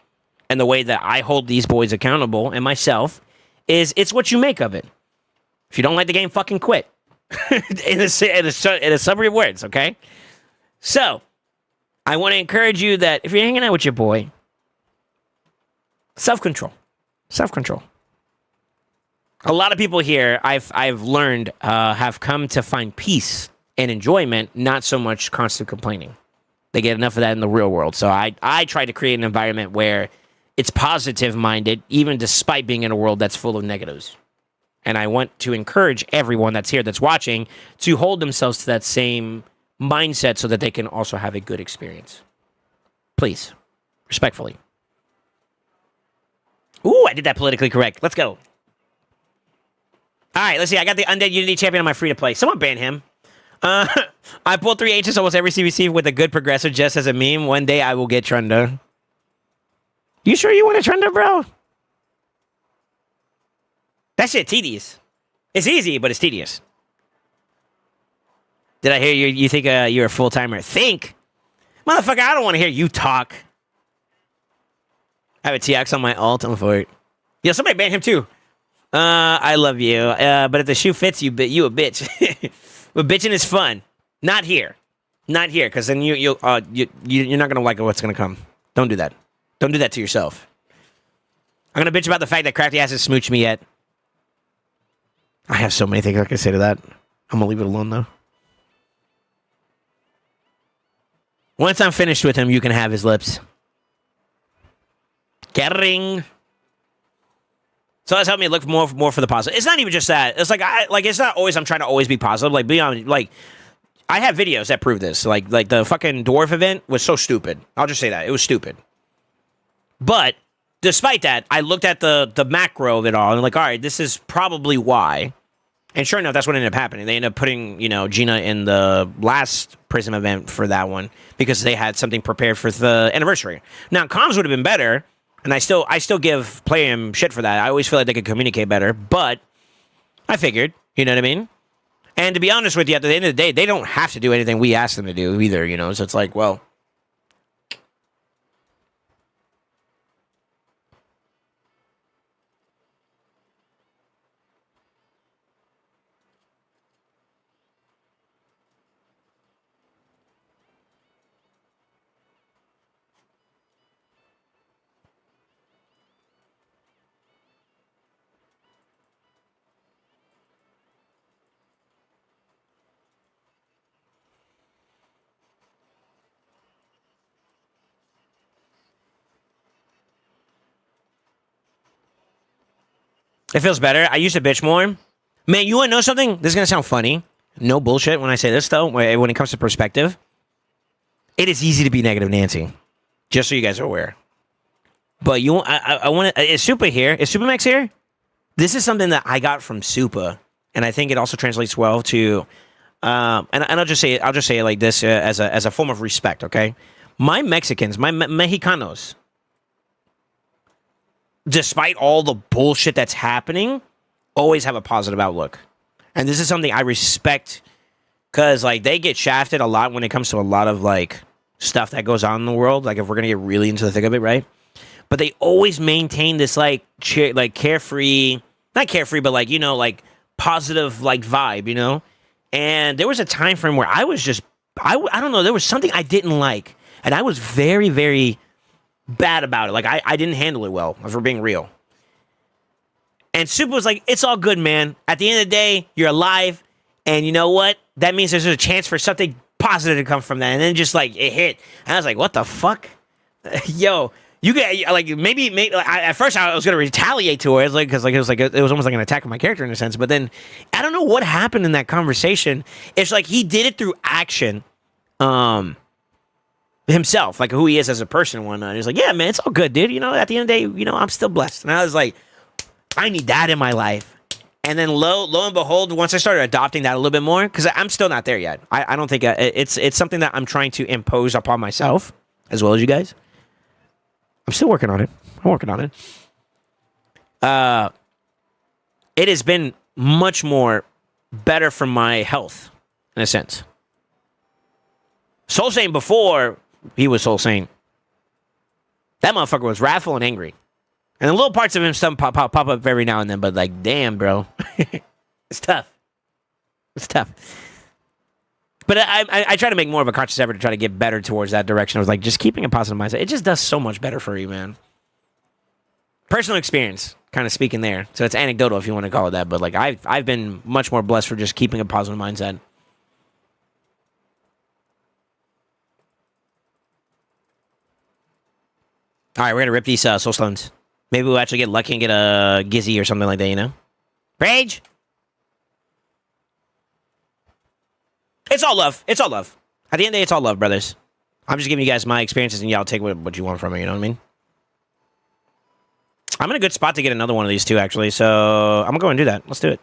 and the way that I hold these boys accountable and myself is it's what you make of it. If you don't like the game, fucking quit. in a summary of words, okay? So, I want to encourage you that if you're hanging out with your boy, self-control. Self-control. A lot of people here, I've learned, have come to find peace and enjoyment, not so much constant complaining. They get enough of that in the real world. So I try to create an environment where it's positive-minded, even despite being in a world that's full of negatives. And I want to encourage everyone that's here, that's watching, to hold themselves to that same mindset so that they can also have a good experience. Please. Respectfully. Ooh, I did that politically correct. Let's go. All right, let's see. I got the Undead Unity Champion on my free-to-play. Someone ban him. I pulled 3 H's almost every CVC with a good progressive just as a meme. One day I will get Trunda. You sure you want a Trunda, bro? That shit tedious. It's easy, but it's tedious. Did I hear you? You think you're a full-timer? Think? Motherfucker, I don't want to hear you talk. I have a TX on my alt. I'm for it. Yeah, somebody ban him too. I love you. But if the shoe fits you, you a bitch. But bitching is fun. Not here. Not here, because then you're not gonna like what's gonna come. Don't do that. Don't do that to yourself. I'm gonna bitch about the fact that Crafty hasn't smooched me yet. I have so many things I can say to that. I'm gonna leave it alone though. Once I'm finished with him, you can have his lips. Getting. So that's helped me look more for the positive. It's not even just that. It's like it's not always I'm trying to always be positive. Like beyond I have videos that prove this. Like the fucking dwarf event was so stupid. I'll just say that. It was stupid. But despite that, I looked at the macro of it all and like, all right, this is probably why. And sure enough, that's what ended up happening. They ended up putting, Gina in the last Prism event for that one because they had something prepared for the anniversary. Now, comms would have been better. And I still give Play-Em shit for that. I always feel like they could communicate better, but I figured, you know what I mean? And to be honest with you, at the end of the day, they don't have to do anything we ask them to do either, So it's like, well. It feels better. I used to bitch more. Man, you want to know something? This is going to sound funny. No bullshit when I say this, though, when it comes to perspective. It is easy to be negative Nancy. Just so you guys are aware. But I want to... Is Supa here? Is Supa Max here? This is something that I got from Supa. And I think it also translates well to... and I'll just say it like this as a form of respect, okay? My Mexicans, my Mexicanos... despite all the bullshit that's happening, always have a positive outlook. And this is something I respect because, they get shafted a lot when it comes to a lot of, stuff that goes on in the world. If we're going to get really into the thick of it, right? But they always maintain this, carefree, not carefree, but, positive, vibe, And there was a time frame where I was just, I don't know, there was something I didn't like. And I was very, very... bad about it. I didn't handle it well, if we're being real. And Super was like, it's all good, man. At the end of the day, you're alive. And you know what? That means there's a chance for something positive to come from that. And then just, it hit. And I was like, what the fuck? Yo, you get, maybe at first I was going to retaliate to her. Because it was almost like an attack on my character in a sense. But then, I don't know what happened in that conversation. It's like he did it through action. Himself, who he is as a person and whatnot. He's like, yeah, man, it's all good, dude. At the end of the day, I'm still blessed. And I was like, I need that in my life. And then lo and behold, once I started adopting that a little bit more, because I'm still not there yet. I don't think it's something that I'm trying to impose upon myself as well as you guys. I'm still working on it. I'm working on it. It has been much more better for my health, in a sense. SoulSaint before he was SoulSaint, that motherfucker was wrathful and angry. And the little parts of him still pop up every now and then, but like, damn, bro. It's tough. It's tough. But I try to make more of a conscious effort to try to get better towards that direction. I was like, just keeping a positive mindset. It just does so much better for you, man. Personal experience, kind of speaking there. So it's anecdotal if you want to call it that. But like, I've been much more blessed for just keeping a positive mindset. All right, we're going to rip these soul stones. Maybe we'll actually get lucky and get a Gizzy or something like that, you know? Rage! It's all love. It's all love. At the end of the day, it's all love, brothers. I'm just giving you guys my experiences, and y'all take what you want from it, you know what I mean? I'm in a good spot to get another one of these two, actually, so I'm going to go and do that. Let's do it.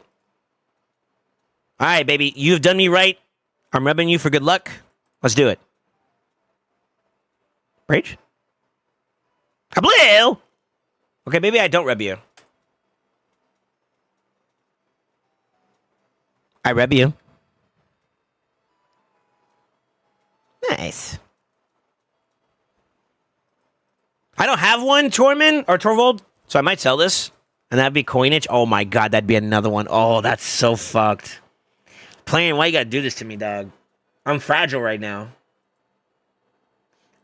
All right, baby. You've done me right. I'm rubbing you for good luck. Let's do it. Rage? Kabloo! Okay, maybe I don't rub you. I rub you. Nice. I don't have one, Tormund or Torvald, so I might sell this. And that'd be coinage. Oh my god, that'd be another one. Oh, that's so fucked. Playing, why you gotta do this to me, dog? I'm fragile right now.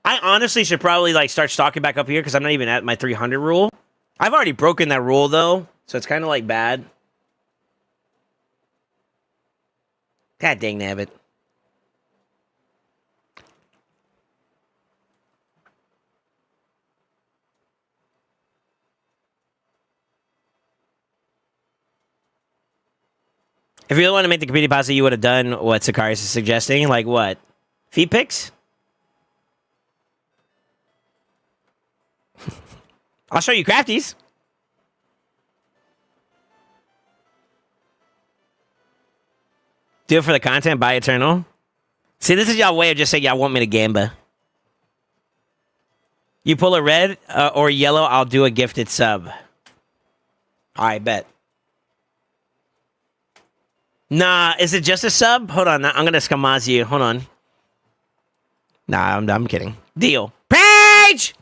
I honestly should probably like start stocking back up here because I'm not even at my 300 rule. I've already broken that rule though, so it's kind of like bad. God dang nabbit. If you really want to make the community pasta, you would have done what Sakarius is suggesting. Like what? Feed pics? I'll show you crafties. Do it for the content, buy Eternal. See, this is y'all way of just saying y'all want me to gamba. You pull a red or yellow, I'll do a gifted sub. I bet. Nah, is it just a sub? Hold on, I'm gonna scamaz you. Hold on. Nah, I'm kidding. Deal. Page!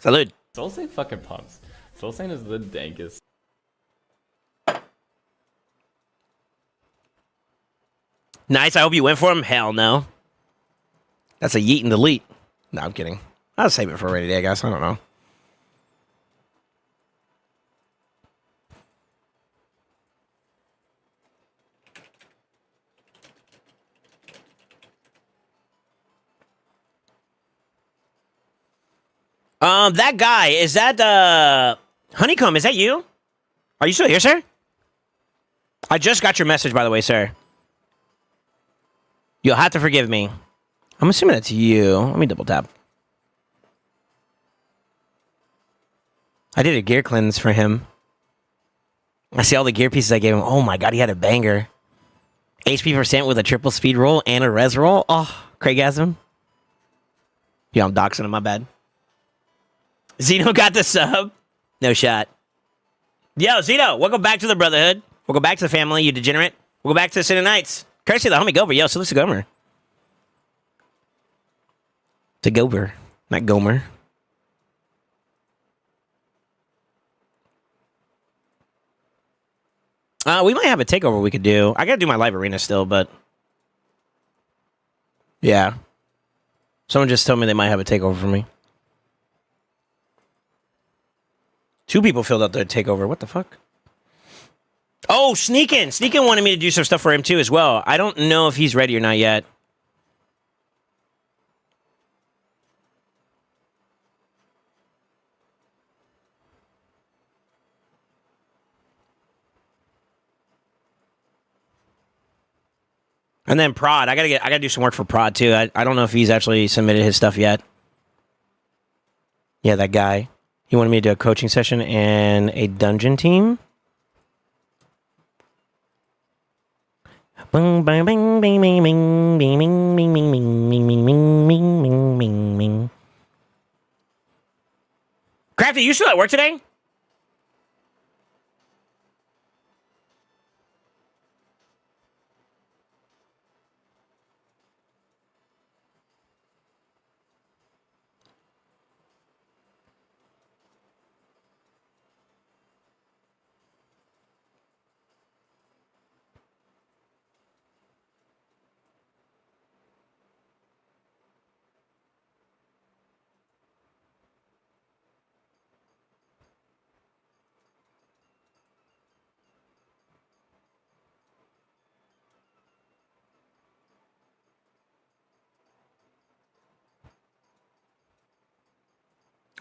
Salud. SoulSaint fucking pumps. SoulSaint is the dankest. Nice, I hope you went for him. Hell no. That's a yeet and delete. No, I'm kidding. I'll save it for a rainy day, I guess. I don't know. That guy, is that, Honeycomb, is that you? Are you still here, sir? I just got your message, by the way, sir. You'll have to forgive me. I'm assuming that's you. Let me double tap. I did a gear cleanse for him. I see all the gear pieces I gave him. Oh my god, he had a banger. HP percent with a triple speed roll and a res roll. Oh, Craigasm. Yeah, I'm doxing him, my bad. Zeno got the sub. No shot. Yo, Zeno, welcome back to the Brotherhood. Welcome back to the family, you degenerate. Welcome back to the Sin of Nights. Courtesy of the homie Gomer. Yo, salute to Gomer. To Gomer, not Gomer. We might have a takeover we could do. I gotta do my live arena still, but... yeah. Someone just told me they might have a takeover for me. 2 people filled out their takeover. What the fuck? Oh, Sneakin'! Sneakin' wanted me to do some stuff for him too as well. I don't know if he's ready or not yet. And then Prod, I gotta do some work for Prod too. I don't know if he's actually submitted his stuff yet. Yeah, that guy. He wanted me to do a coaching session and a dungeon team. Crafty, you still at work today?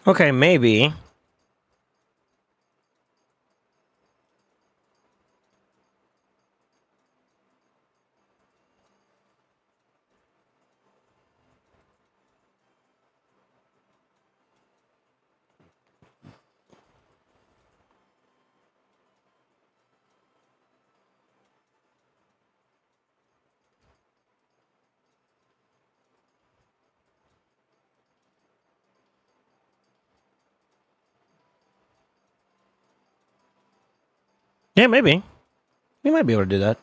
Okay, maybe. Yeah, maybe. We might be able to do that.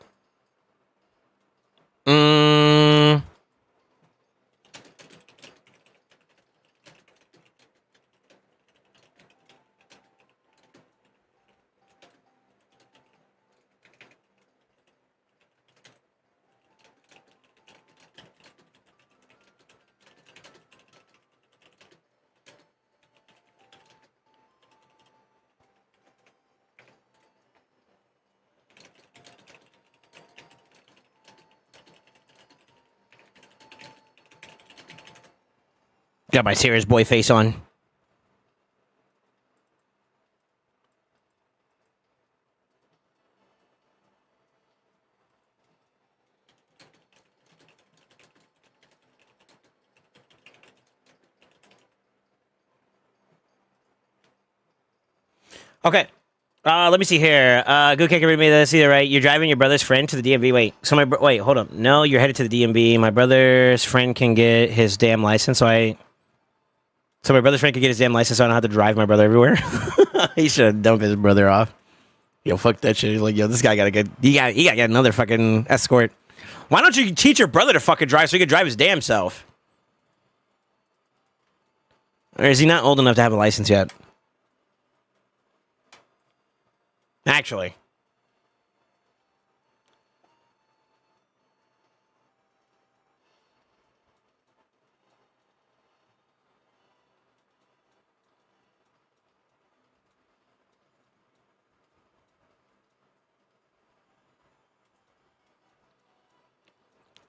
Got my serious boy face on. Okay. Let me see here. Good kicker made me this either right. You're driving your brother's friend to the DMV. Wait, so wait, hold up. No, you're headed to the DMV. My brother's friend can get his damn license, so my brother's friend can get his damn license, so I don't have to drive my brother everywhere. He should dump his brother off. Yo, fuck that shit. He's like, yo, this guy gotta get, he gotta get another fucking escort. Why don't you teach your brother to fucking drive so he can drive his damn self? Or is he not old enough to have a license yet? Actually.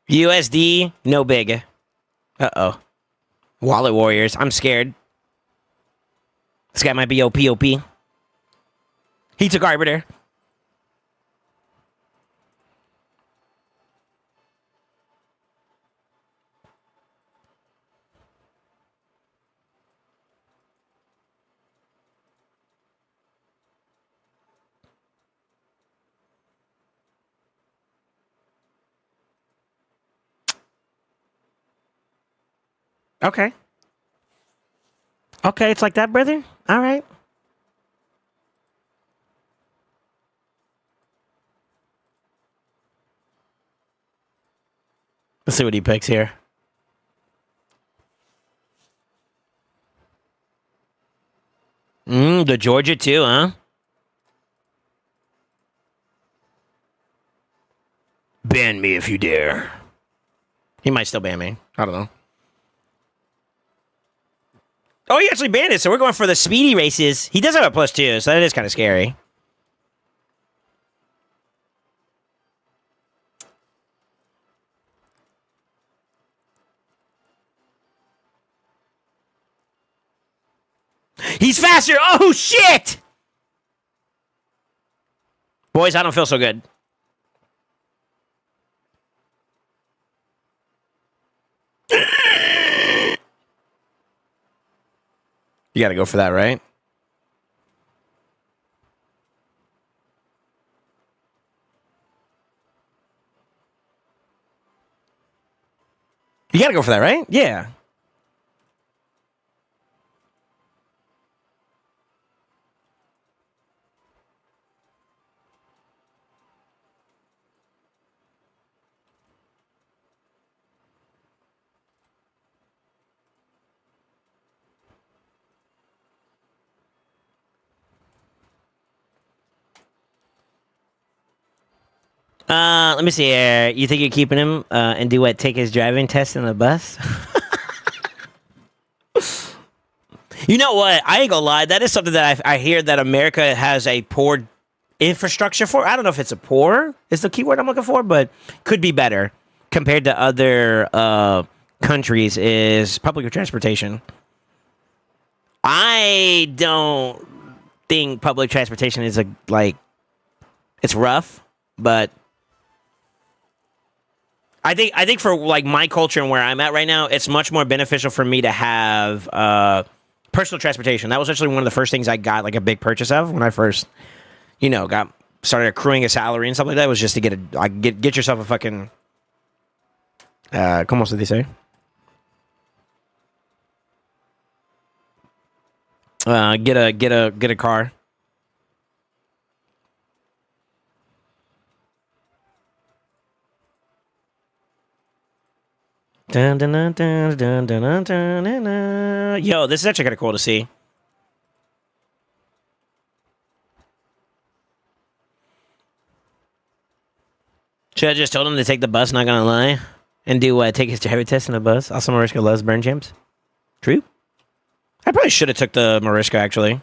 USD, no big. Uh-oh. Wallet Warriors, I'm scared. This guy might be OP. He took Arbiter. Okay. Okay, it's like that, brother? All right. Let's see what he picks here. The Georgia too, huh? Ban me if you dare. He might still ban me. I don't know. Oh, he actually banned it, so we're going for the speedy races. He does have a +2, so that is kind of scary. He's faster! Oh, shit! Boys, I don't feel so good. You got to go for that, right? You got to go for that, right? Yeah. Let me see here. You think you're keeping him and do what? Take his driving test in the bus? You know what? I ain't gonna lie. That is something that I hear that America has a poor infrastructure for. I don't know if it's a poor is the keyword I'm looking for, but could be better compared to other countries is public transportation. I don't think public transportation is it's rough, but I think for like my culture and where I'm at right now, it's much more beneficial for me to have personal transportation. That was actually one of the first things I got like a big purchase of when I first, got started accruing a salary and stuff like that. Was just to get yourself a fucking como se dice? Get a car. Dun, dun, dun, dun, dun, dun, dun, dun, dun, dun. Yo, this is actually kind of cool to see. Should I just told him to take the bus? Not gonna lie, and do take his driver test in the bus. Also, Mariska loves burn jams. True. I probably should have took the Mariska actually.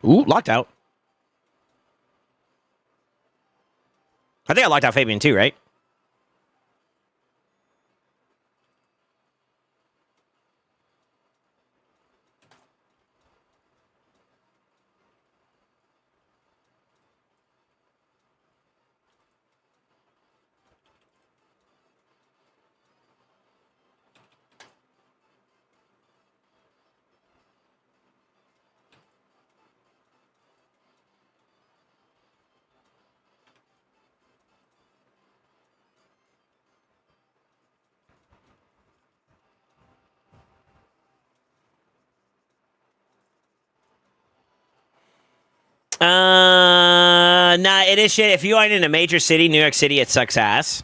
Ooh, locked out. I think I locked out Fabian too, right? Nah, it is shit. If you aren't in a major city, New York City, it sucks ass.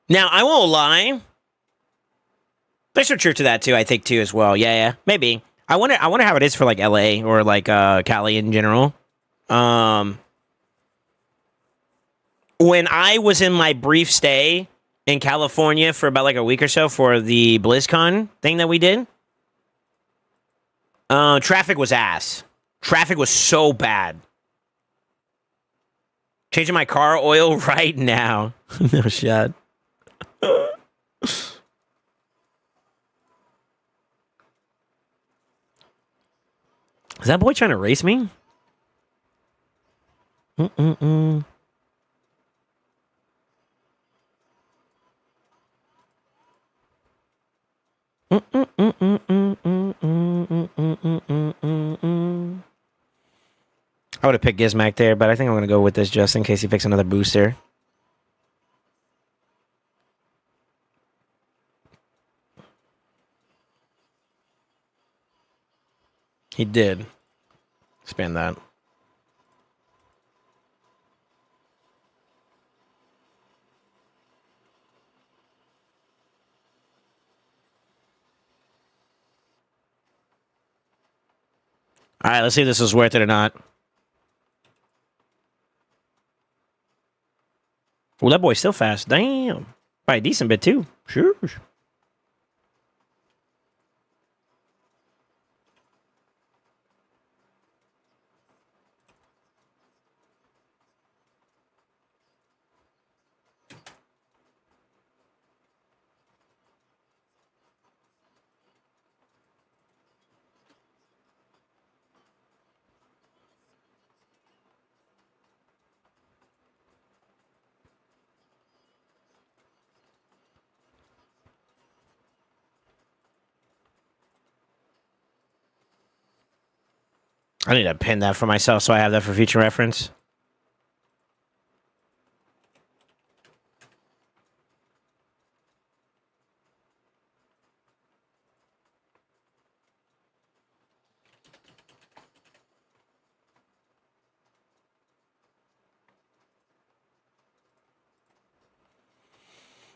Now, I won't lie. There's some truth to that too. I think too as well. Yeah, yeah, maybe. I wonder how it is for like LA or like Cali in general. Um, when I was in my brief stay in California for about like a week or so for the BlizzCon thing that we did, traffic was ass. Traffic was so bad. Changing my car oil right now. No shot. Is that boy trying to race me? Mm-mm-mm. I would have picked Gizmac there, but I think I'm going to go with this just in case he picks another booster. He did. Expand that. All right, let's see if this is worth it or not. Well, that boy's still fast. Damn. By a decent bit, too. Sure. I need to pin that for myself so I have that for future reference.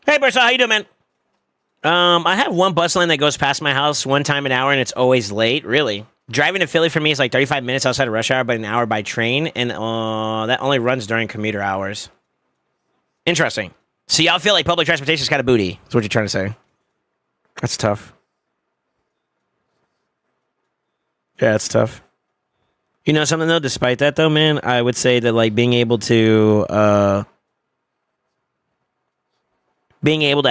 Hey, Bursa, how you doing, man? I have one bus line that goes past my house one time an hour, and it's always late. Really, driving to Philly for me is like 35 minutes outside of rush hour, but an hour by train, and that only runs during commuter hours. Interesting. So y'all feel like public transportation is kind of booty? That's what you're trying to say. That's tough. Yeah, it's tough. You know something though? Despite that though, man, I would say that like being able to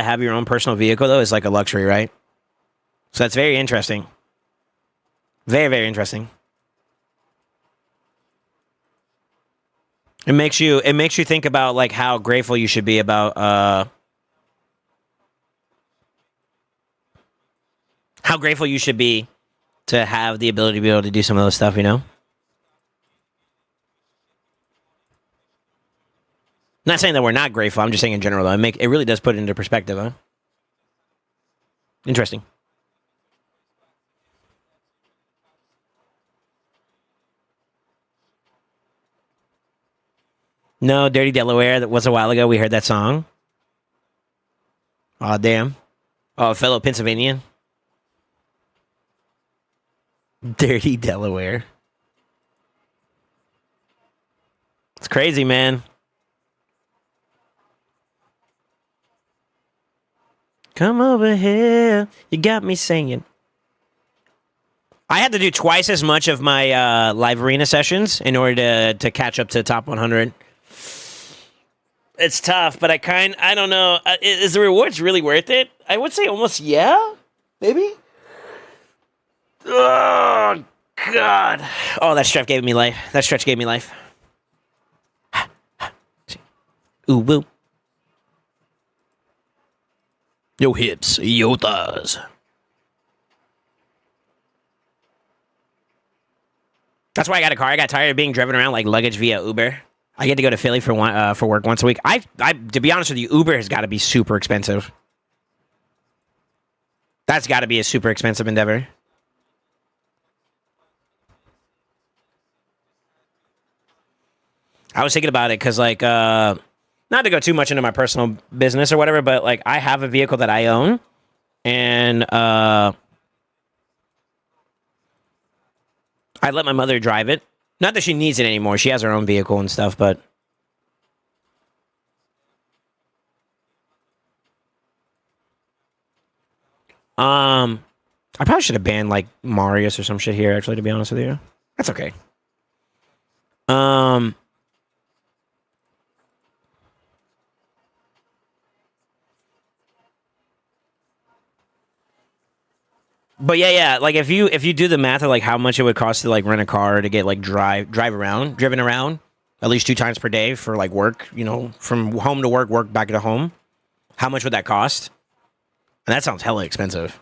have your own personal vehicle though is like a luxury, right? So that's very interesting. Very, very interesting. It makes you think about like how grateful you should be about how grateful you should be to have the ability to be able to do some of those stuff, you know? Not saying that we're not grateful. I'm just saying in general, though. It really does put it into perspective, huh? Interesting. No, Dirty Delaware. That was a while ago. We heard that song. Oh, damn. Oh, a fellow Pennsylvanian. Dirty Delaware. It's crazy, man. Come over here. You got me singing. I had to do twice as much of my live arena sessions in order to catch up to top 100. It's tough, but I don't know. Is the rewards really worth it? I would say almost yeah, maybe. Oh God! Oh, that stretch gave me life. That stretch gave me life. Ooh woo. Yo hips, yo thighs. That's why I got a car. I got tired of being driven around like luggage via Uber. I get to go to Philly for work once a week. I to be honest with you, Uber has got to be super expensive. That's got to be a super expensive endeavor. I was thinking about it because like not to go too much into my personal business or whatever, but like I have a vehicle that I own, and I let my mother drive it. Not that she needs it anymore. She has her own vehicle and stuff, but I probably should have banned like Marius or some shit here. Actually, to be honest with you, that's okay. Um, but yeah, like if you do the math of like how much it would cost to like rent a car to get like driven around at least 2 times per day for like work, you know, from home to work, work back to home, how much would that cost? And that sounds hella expensive.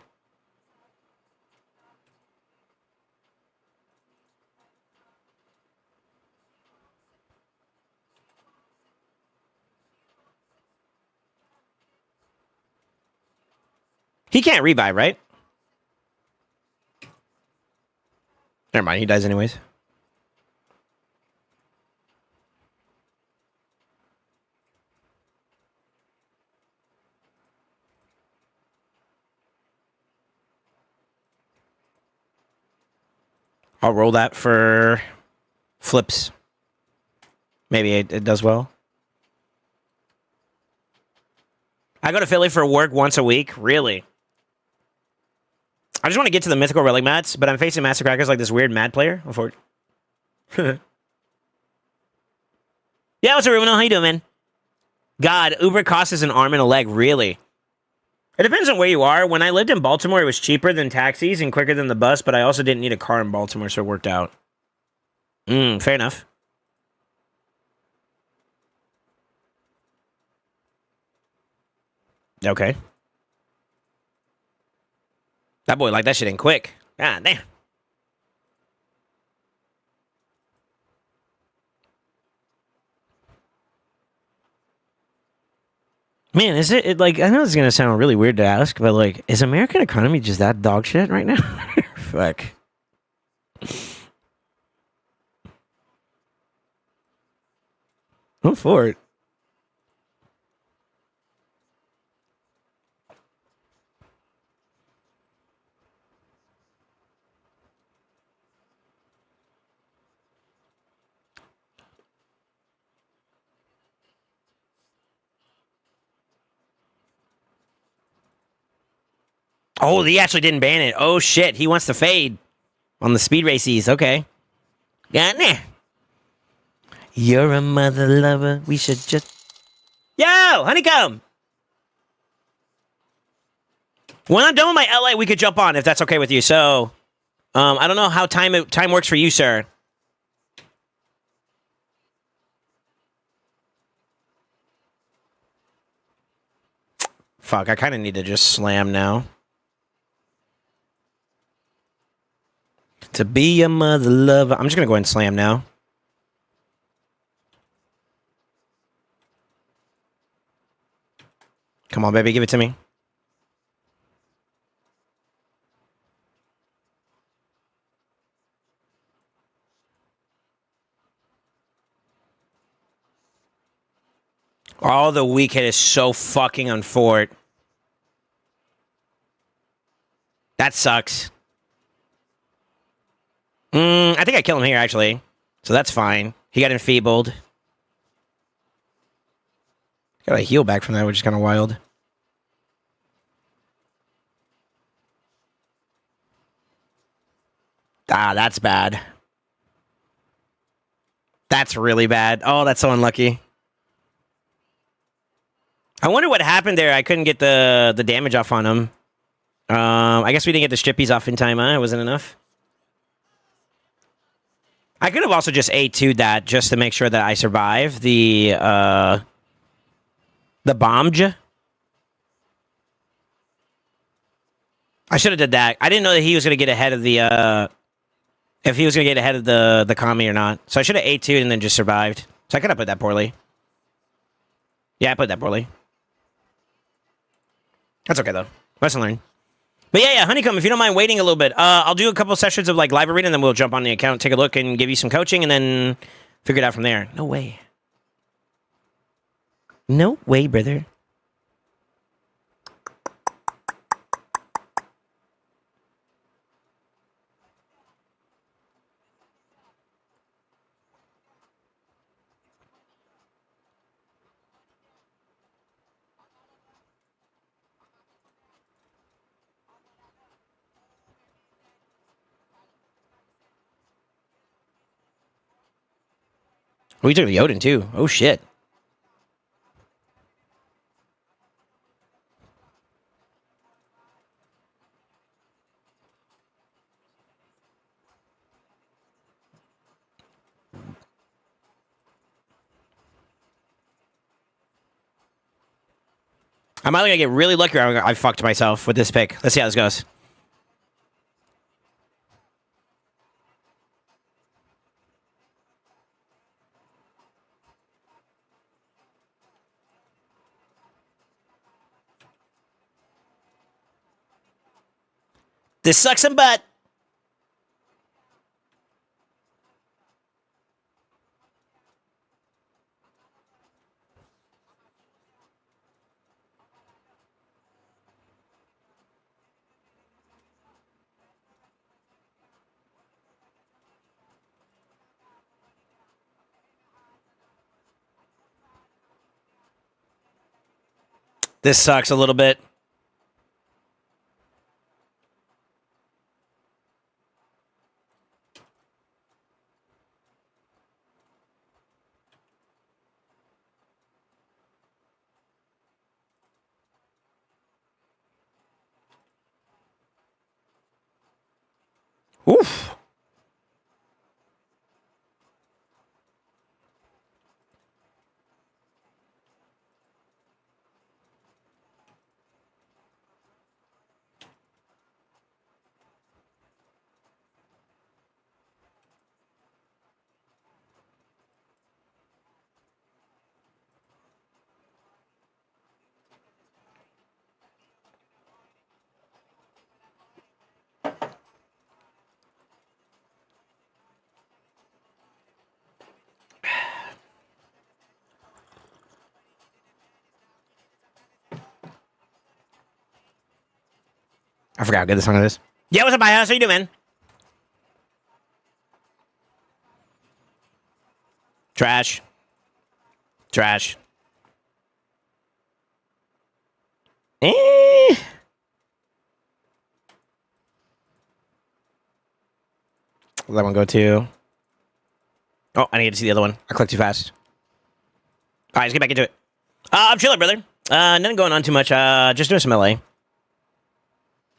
He can't rebuy, right? Never mind, he dies anyways. I'll roll that for flips. Maybe it does well. I go to Philly for work once a week. Really? I just want to get to the mythical relic mats, but I'm facing Master Crackers like this weird mad player. Yeah, what's up, Ruben? How you doing, man? God, Uber costs us an arm and a leg. Really? It depends on where you are. When I lived in Baltimore, it was cheaper than taxis and quicker than the bus, but I also didn't need a car in Baltimore, so it worked out. Fair enough. Okay. That boy like that shit in quick. God damn. Man, is it like I know it's gonna sound really weird to ask, but like, is American economy just that dog shit right now? Fuck. I'm for it. Oh, he actually didn't ban it. Oh shit, he wants to fade on the speed races. Okay. Yeah, nah. You're a mother lover. We should just. Yo, honeycomb. When I'm done with my LA, we could jump on if that's okay with you. So, I don't know how time works for you, sir. Fuck, I kind of need to just slam now. To be a mother lover. I'm just gonna go ahead and slam now. Come on, baby, give it to me. Oh, the weak hit is so fucking on Fort. That sucks. I think I killed him here, actually. So that's fine. He got enfeebled. Got a heal back from that, which is kind of wild. Ah, that's bad. That's really bad. Oh, that's so unlucky. I wonder what happened there. I couldn't get the damage off on him. I guess we didn't get the strippies off in time, huh? It wasn't enough. I could have also just A2'd that just to make sure that I survive the bombj. I should have did that. I didn't know that he was going to get ahead of the if he was going to get ahead of the commie or not. So I should have A2'd and then just survived. So I could have put that poorly. Yeah, I put that poorly. That's okay, though. Lesson learned. But yeah, Honeycomb, if you don't mind waiting a little bit, I'll do a couple sessions of like live arena, and then we'll jump on the account, take a look, and give you some coaching, and then figure it out from there. No way. No way, brother. We took the Odin, too. Oh, shit. I'm either going to get really lucky or I fucked myself with this pick. Let's see how this goes. This sucks some butt. This sucks a little bit. Oof. I forgot how good this song is. Yeah, what's up, my house? How you doing, man? Trash. Trash. Eh. Let that one go too. Oh, I need to see the other one. I clicked too fast. All right, let's get back into it. I'm chilling, brother. Nothing going on too much. Just doing some LA.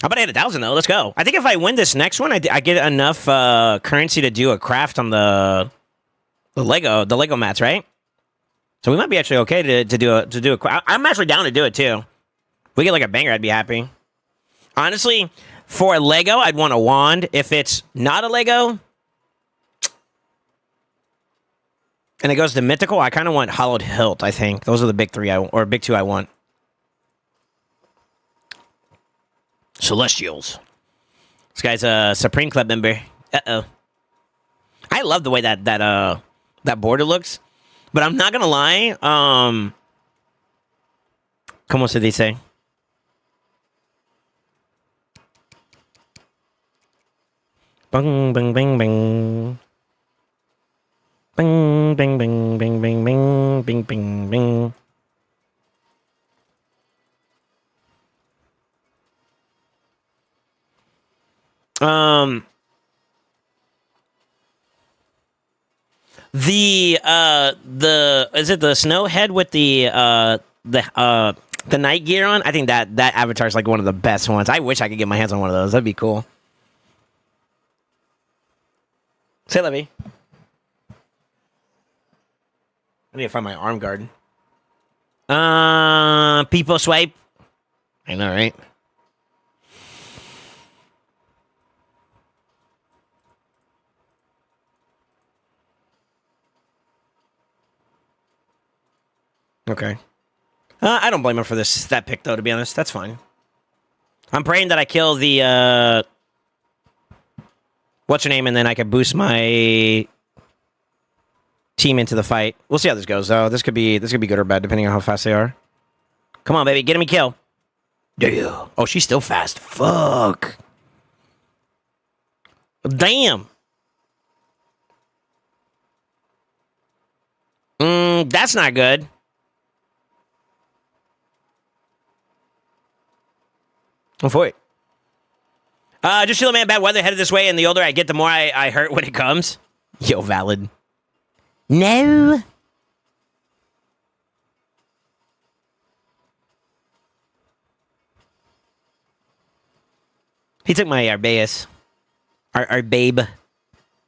How about I hit 1,000 though? Let's go. I think if I win this next one, I get enough currency to do a craft on the Lego mats, right? So we might be actually okay to do a. I'm actually down to do it too. If we get like a banger, I'd be happy. Honestly, for a Lego, I'd want a wand. If it's not a Lego, and it goes to mythical, I kind of want hollowed hilt. I think those are the big three or big two I want. Celestials. This guy's a Supreme Club member. Uh-oh. I love the way that border looks, but I'm not gonna lie. Como se dice? Bang bang bang bang. Bang bang bang bang bang bang bing bing bing. The is it the snow head with the night gear on? I think that avatar is like one of the best ones. I wish I could get my hands on one of those. That'd be cool. Say Levy. I need to find my arm guard. People swipe. I know, right? Okay. I don't blame him for that pick, though, to be honest. That's fine. I'm praying that I kill the, what's her name, and then I can boost my team into the fight. We'll see how this goes, though. This could be good or bad, depending on how fast they are. Come on, baby. Get me kill. Yeah. Oh, she's still fast. Fuck. Damn. That's not good. Oh, for it. Just chilling, man. Bad weather headed this way, and the older I get, the more I hurt when it comes. Yo, valid. No. He took my Arbeus. Our babe.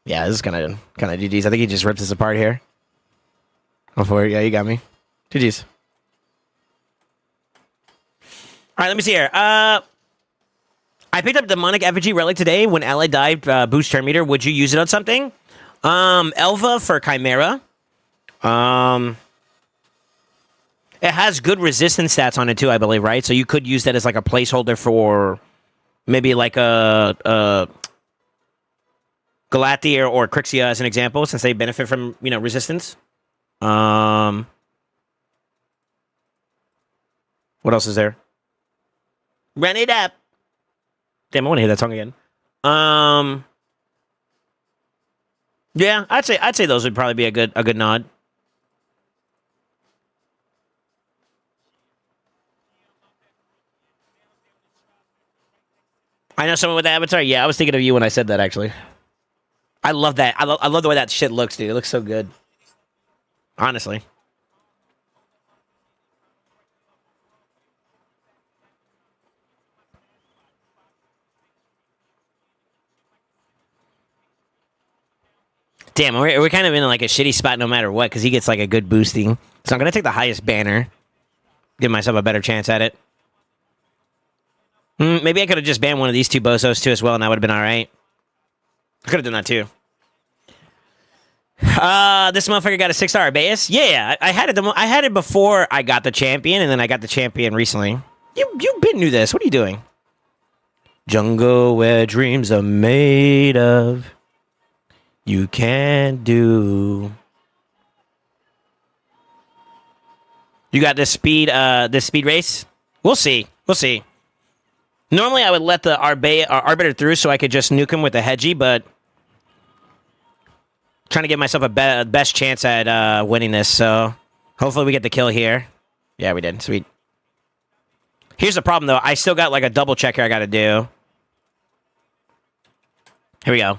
Yeah, this is kind of GG's. I think he just rips us apart here. Oh, for it. Yeah, you got me. GG's. All right, let me see here. I picked up Demonic Effigy Relic today. When ally died, boost turn meter. Would you use it on something? Elva for Chimera. It has good resistance stats on it too, I believe, right? So you could use that as like a placeholder for maybe like a Galathea or Crixia as an example, since they benefit from, resistance. What else is there? Run it up. Damn, I want to hear that song again. Yeah, I'd say those would probably be a good nod. I know someone with the avatar. Yeah, I was thinking of you when I said that. Actually, I love that. I love the way that shit looks, dude. It looks so good. Honestly. Damn, we're kind of in like a shitty spot no matter what, because he gets like a good boosting. So I'm gonna take the highest banner. Give myself a better chance at it. Maybe I could have just banned one of these two bozos too as well, and I would have been alright. I could have done that too. This motherfucker got a 6-star base. Yeah, I had it. I had it before I got the champion, and then I got the champion recently. You've been new this. What are you doing? Jungle where dreams are made of. You can't do. You got this speed race? We'll see. We'll see. Normally, I would let the Arbiter through so I could just nuke him with the Hedgie, but trying to give myself a best chance at winning this, so hopefully we get the kill here. Yeah, we did. Sweet. Here's the problem, though. I still got, like, a double check here I gotta do. Here we go.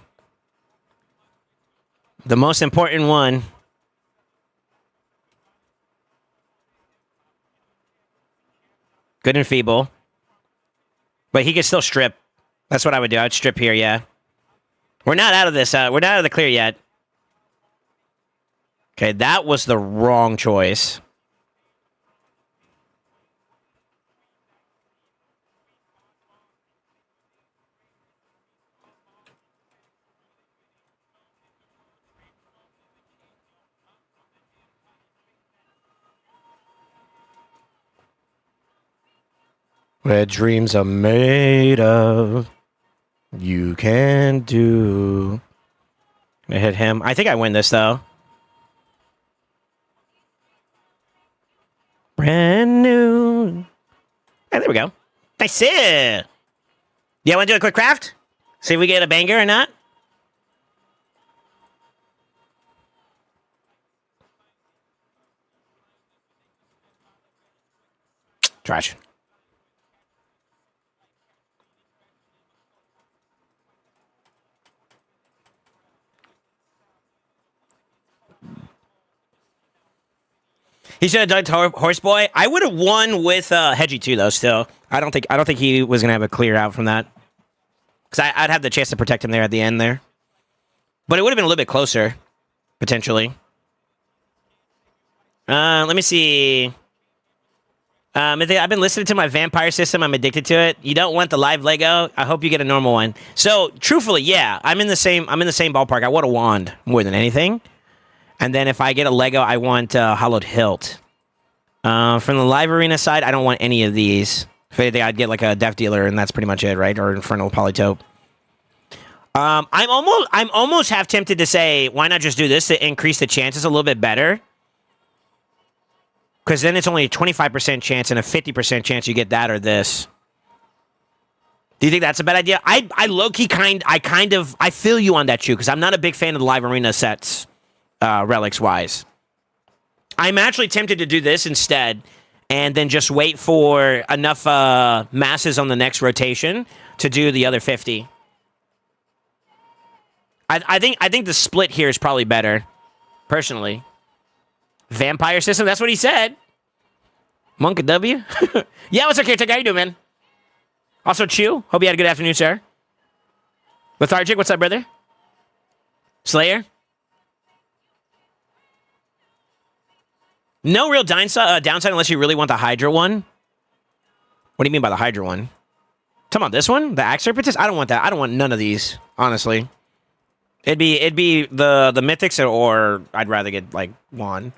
The most important one. Good and feeble. But he can still strip. That's what I would do. I would strip here, yeah. We're not out of this. We're not out of the clear yet. Okay, that was the wrong choice. What dreams are made of, you can do. I hit him. I think I win this, though. Brand new. Hey, there we go. Nice. Yeah, want to do a quick craft? See if we get a banger or not? Trash. He should have done Horseboy. I would have won with Hedgie too, though. Still, I don't think he was gonna have a clear out from that, because I'd have the chance to protect him there at the end there. But it would have been a little bit closer, potentially. Let me see. I've been listening to my vampire system. I'm addicted to it. You don't want the live Lego. I hope you get a normal one. So, truthfully, yeah, I'm in the same ballpark. I want a wand more than anything. And then if I get a Lego, I want Hollowed Hilt. From the live arena side, I don't want any of these. If anything, I'd get like a Death Dealer, and that's pretty much it, right? Or Infernal Polytope. I'm almost half tempted to say, why not just do this to increase the chances a little bit better? Because then it's only a 25% chance and a 50% chance you get that or this. Do you think that's a bad idea? I low-key I feel you on that, Chew, because I'm not a big fan of the live arena sets. Relics-wise. I'm actually tempted to do this instead and then just wait for enough masses on the next rotation to do the other 50. I think the split here is probably better, personally. Vampire system, that's what he said. Monk W? Yeah, what's up, Caretaker? How you doing, man? Also, Chew, hope you had a good afternoon, sir. Lethargic, what's up, brother? Slayer? No real downside unless you really want the Hydra one. What do you mean by the Hydra one? Talking about this one? The Axe Serpentist? I don't want that. I don't want none of these, honestly. It'd be the Mythics, or I'd rather get, like, Wand.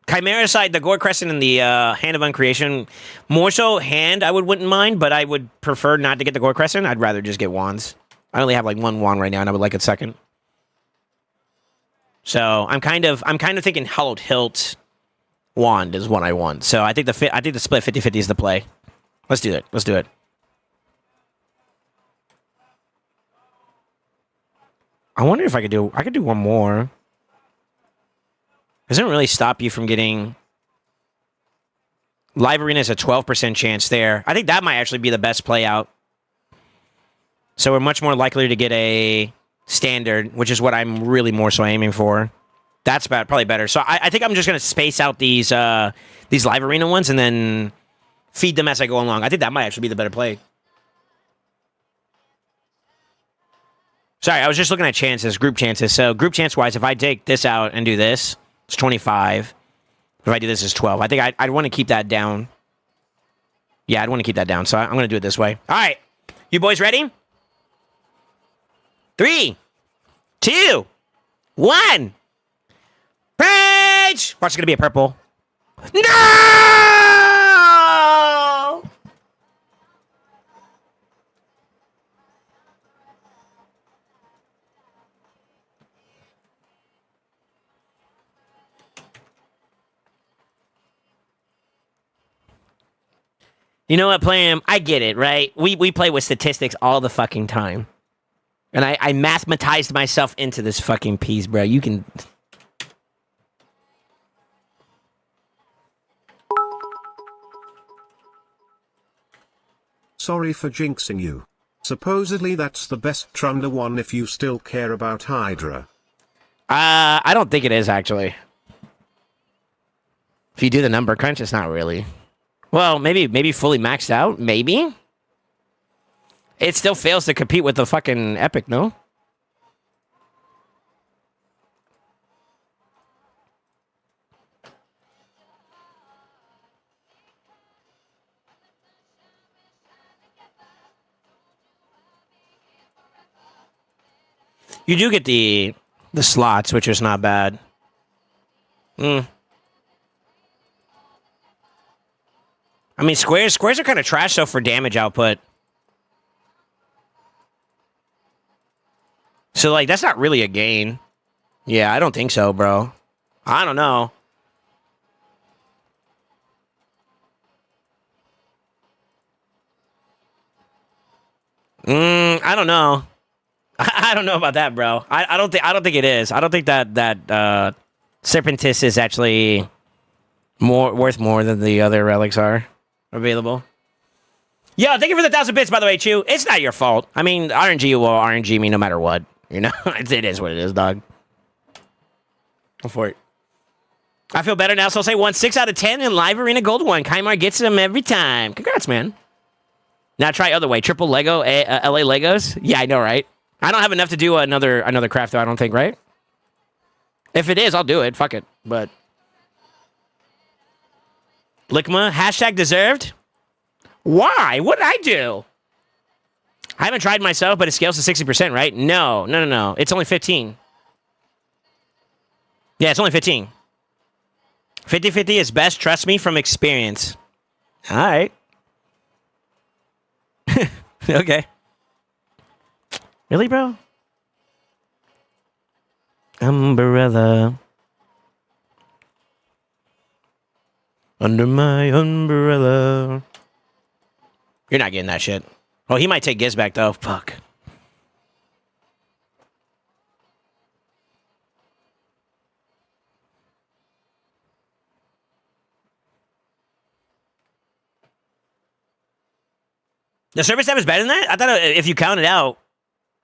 Chimera side, the Gore Crescent and the Hand of Uncreation. More so Hand, I wouldn't mind, but I would prefer not to get the Gore Crescent. I'd rather just get Wands. I only have, like, one Wand right now, and I would like it second. So, I'm kind of thinking Hollowed Hilt Wand is what I want. So I think the split 50-50 is the play. Let's do it. Let's do it. I wonder if I could do one more. Doesn't really stop you from getting live arena is a 12% chance there. I think that might actually be the best play out. So we're much more likely to get a standard, which is what I'm really more so aiming for. That's probably better. So I think I'm just going to space out these live arena ones and then feed them as I go along. I think that might actually be the better play. Sorry, I was just looking at chances, group chances. So group chance-wise, if I take this out and do this, it's 25. If I do this, it's 12. I think I'd want to keep that down. Yeah, I'd want to keep that down. So I'm going to do it this way. All right. You boys ready? 3, 2, 1. Rage! Watch, it's gonna be a purple. No! You know what, Plam? I get it, right? We play with statistics all the fucking time. And I mathematized myself into this fucking piece, bro. You can... Sorry for jinxing you. Supposedly that's the best Trunda one if you still care about Hydra. I don't think it is, actually. If you do the number crunch, it's not really. Well, maybe fully maxed out? Maybe? It still fails to compete with the fucking Epic, no? You do get the slots, which is not bad. I mean, squares are kind of trash, though, for damage output. So, like, that's not really a gain. Yeah, I don't think so, bro. I don't know. I don't know. I don't know about that, bro. I don't think it is. I don't think that Serpentis is actually worth more than the other relics are available. Yo, thank you for the 1,000 bits, by the way, Chew. It's not your fault. I mean, RNG will RNG me no matter what. You know, it is what it is, dog. Go for it. I feel better now, so I'll say 6 out of 10 in Live Arena Gold 1. Kymar gets them every time. Congrats, man. Now try other way. Triple Lego, LA Legos. Yeah, I know, right? I don't have enough to do another craft, though, I don't think, right? If it is, I'll do it. Fuck it. But Lickma, hashtag deserved. Why? What did I do? I haven't tried myself, but it scales to 60%, right? No. It's only 15. Yeah, it's only 15. 50-50 is best. Trust me from experience. All right. Okay. Really, bro? Umbrella. Under my umbrella. You're not getting that shit. Oh, he might take Giz back, though. Fuck. The service tab is better than that? I thought if you count it out,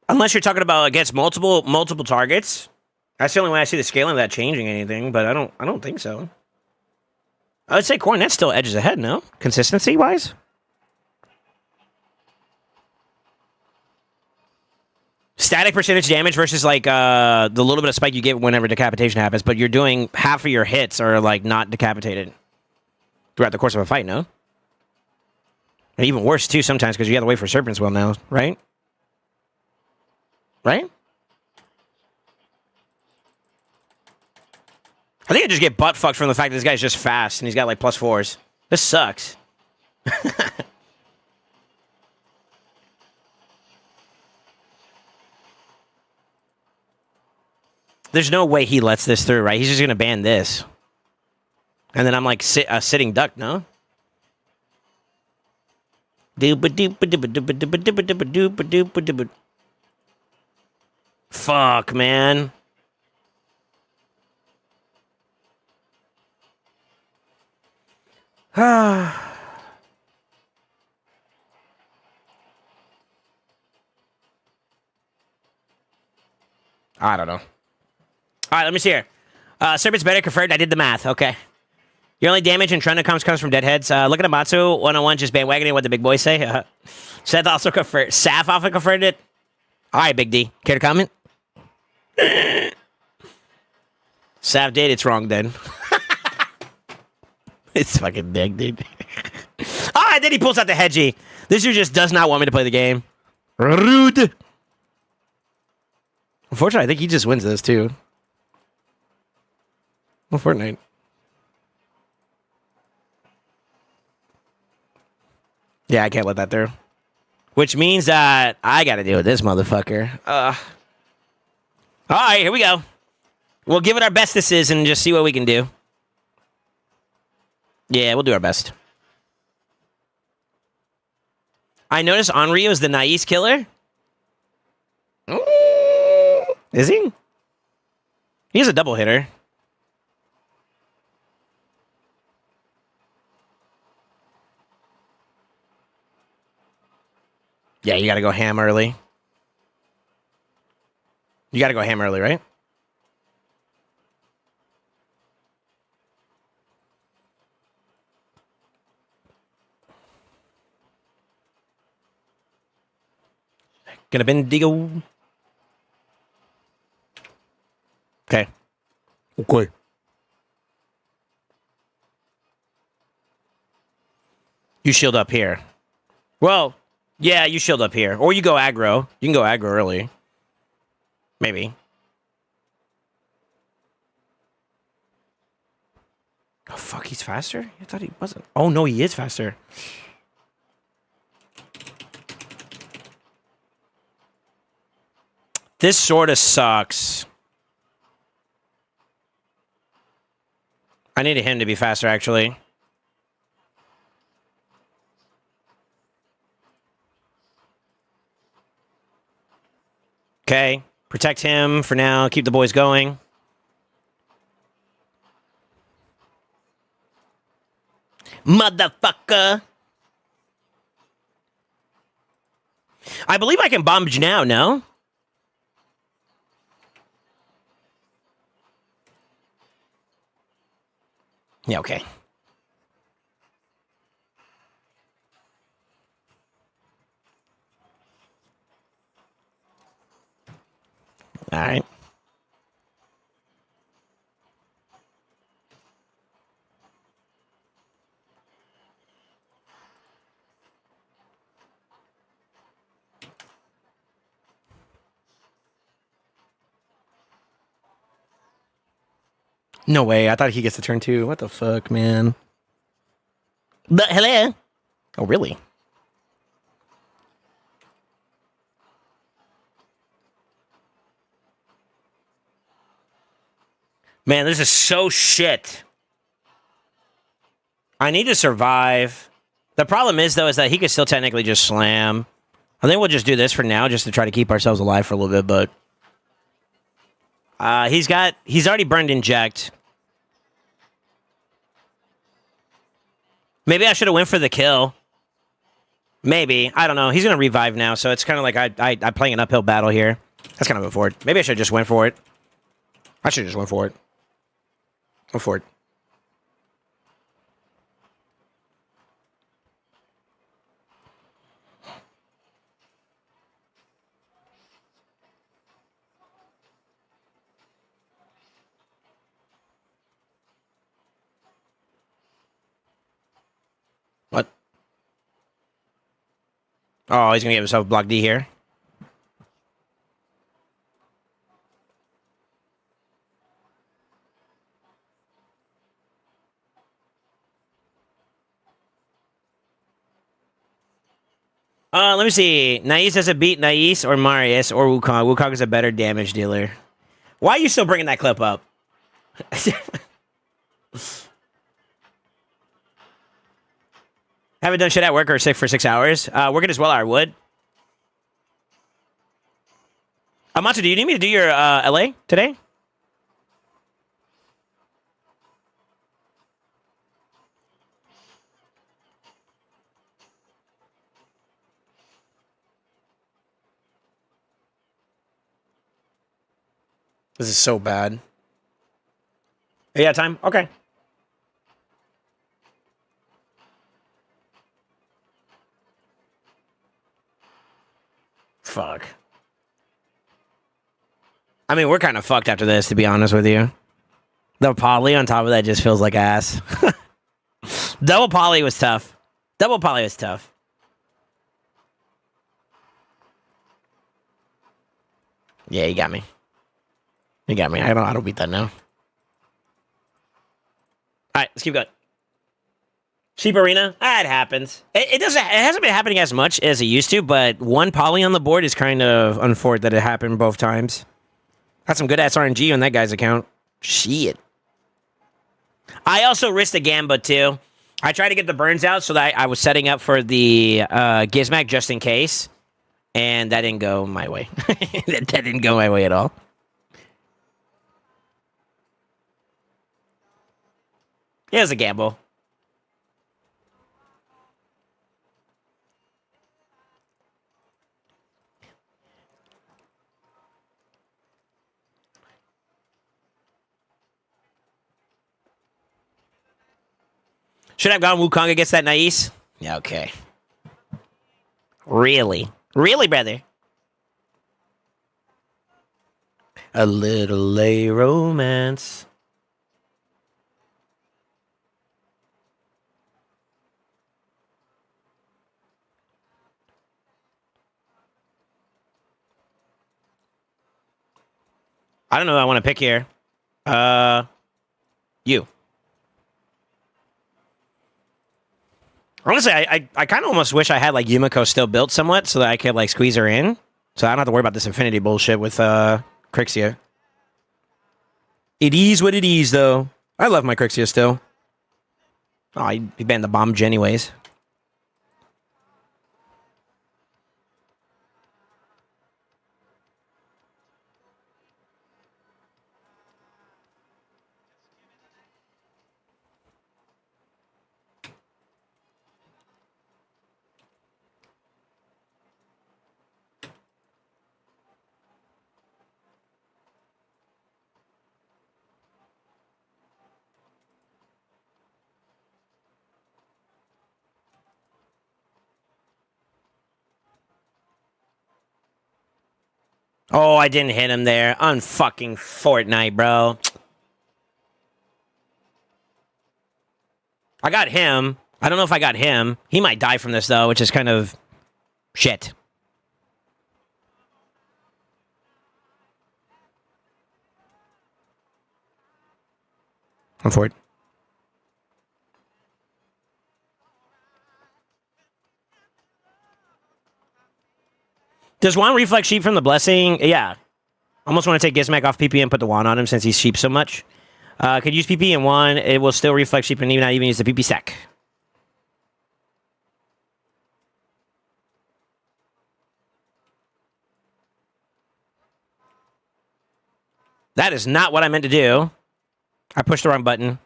unless you're talking about against multiple targets, that's the only way I see the scaling of that changing anything, but I don't think so. I would say Cornet still edges ahead, no? Consistency-wise? Static percentage damage versus, like, the little bit of spike you get whenever decapitation happens, but you're doing half of your hits are, like, not decapitated throughout the course of a fight, no? And even worse, too, sometimes, because you have to wait for Serpent's Will now, right? Right? I think I just get butt fucked from the fact that this guy's just fast and he's got like +4s. This sucks. There's no way he lets this through, right? He's just going to ban this. And then I'm like a sitting duck, no? Fuck, man. I don't know. All right, let me see here. Serpent's better confirmed. I did the math. Okay. Your only damage in Trunda comes from deadheads. Look at Amatsu 101 just bandwagoning what the big boys say. Seth also confirmed. Saf also confirmed it. All right, Big D. Care to comment? Sav did. It's wrong then. It's fucking big, dude. Ah, and then he pulls out the hedgie. This dude just does not want me to play the game. Rude. Unfortunately, I think he just wins this too. Well, Fortnite. Yeah, I can't let that through. Which means that I got to deal with this motherfucker. All right, here we go. We'll give it our bestesses and just see what we can do. Yeah, we'll do our best. I noticed Onryu is the Nais killer. Is he? He's a double hitter. Yeah, you gotta go ham early. You gotta go ham early, right? Gonna bendigo. Okay. Okay. You shield up here. Well, yeah, you shield up here. Or you go aggro. You can go aggro early. Maybe. Oh, fuck, he's faster? I thought he wasn't. Oh, no, he is faster. This sort of sucks. I needed him to be faster, actually. Okay. Protect him for now. Keep the boys going. Motherfucker. I believe I can bomb now, no? Yeah, okay. All right. No way. I thought he gets to turn 2. What the fuck, man? But hello. Oh, really? Man, this is so shit. I need to survive. The problem is, though, is that he could still technically just slam. I think we'll just do this for now, just to try to keep ourselves alive for a little bit, but... he's already burned inject. Maybe I should have went for the kill. Maybe. I don't know. He's going to revive now, so it's kind of like I'm playing an uphill battle here. That's kind of go for it. Maybe I should have just went for it. I should have just went for it. Go for it. What? Oh, he's going to give himself block D here. Let me see. Nais doesn't beat Nais or Marius or Wukong. Wukong is a better damage dealer. Why are you still bringing that clip up? Haven't done shit at work or sick for 6 hours. Working as well, I would. Amato, do you need me to do your LA today? This is so bad. Yeah, time? Okay. Fuck. I mean, we're kind of fucked after this, to be honest with you. The poly on top of that just feels like ass. Double poly was tough. Double poly was tough. Yeah, you got me. You got me. I don't beat that now. All right, let's keep going. Sheep Arena. It happens. It hasn't been happening as much as it used to, but one poly on the board is kind of unfortunate that it happened both times. Got some good ass RNG on that guy's account. Shit. I also risked a Gamba too. I tried to get the burns out so that I was setting up for the Gizmac just in case, and that didn't go my way. That didn't go my way at all. It was a gamble. Should I have gone Wukong against that Nais? Yeah, okay. Really? Really, brother? A little late romance. I don't know who I want to pick here. You. Honestly, I kind of almost wish I had like Yumiko still built somewhat so that I could like squeeze her in. So I don't have to worry about this infinity bullshit with Crixia. It is what it is, though. I love my Crixia still. Oh, he banned the bomb anyways. Oh, I didn't hit him there. On fucking Fortnite, bro. I got him. I don't know if I got him. He might die from this, though, which is kind of shit. I'm for it. Does Juan reflect sheep from the blessing? Yeah. Almost want to take Gizmac off PP and put the Juan on him since he's sheep so much. Could use PP in Juan. It will still reflect sheep and even not even use the PP stack. That is not what I meant to do. I pushed the wrong button.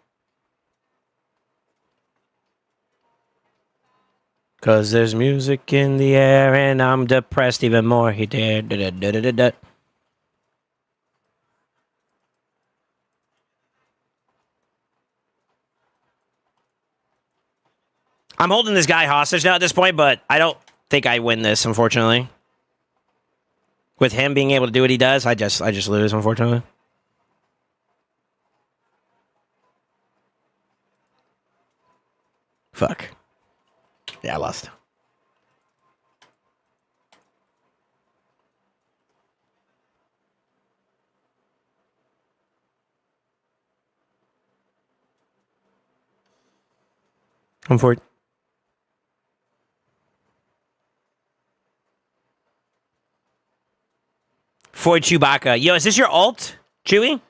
Cause there's music in the air and I'm depressed even more. He did. I'm holding this guy hostage now at this point, but I don't think I win this, unfortunately. With him being able to do what he does, I just lose, unfortunately. Fuck. Yeah, I lost. I'm for it. For Chewbacca. Yo, is this your ult, Chewie?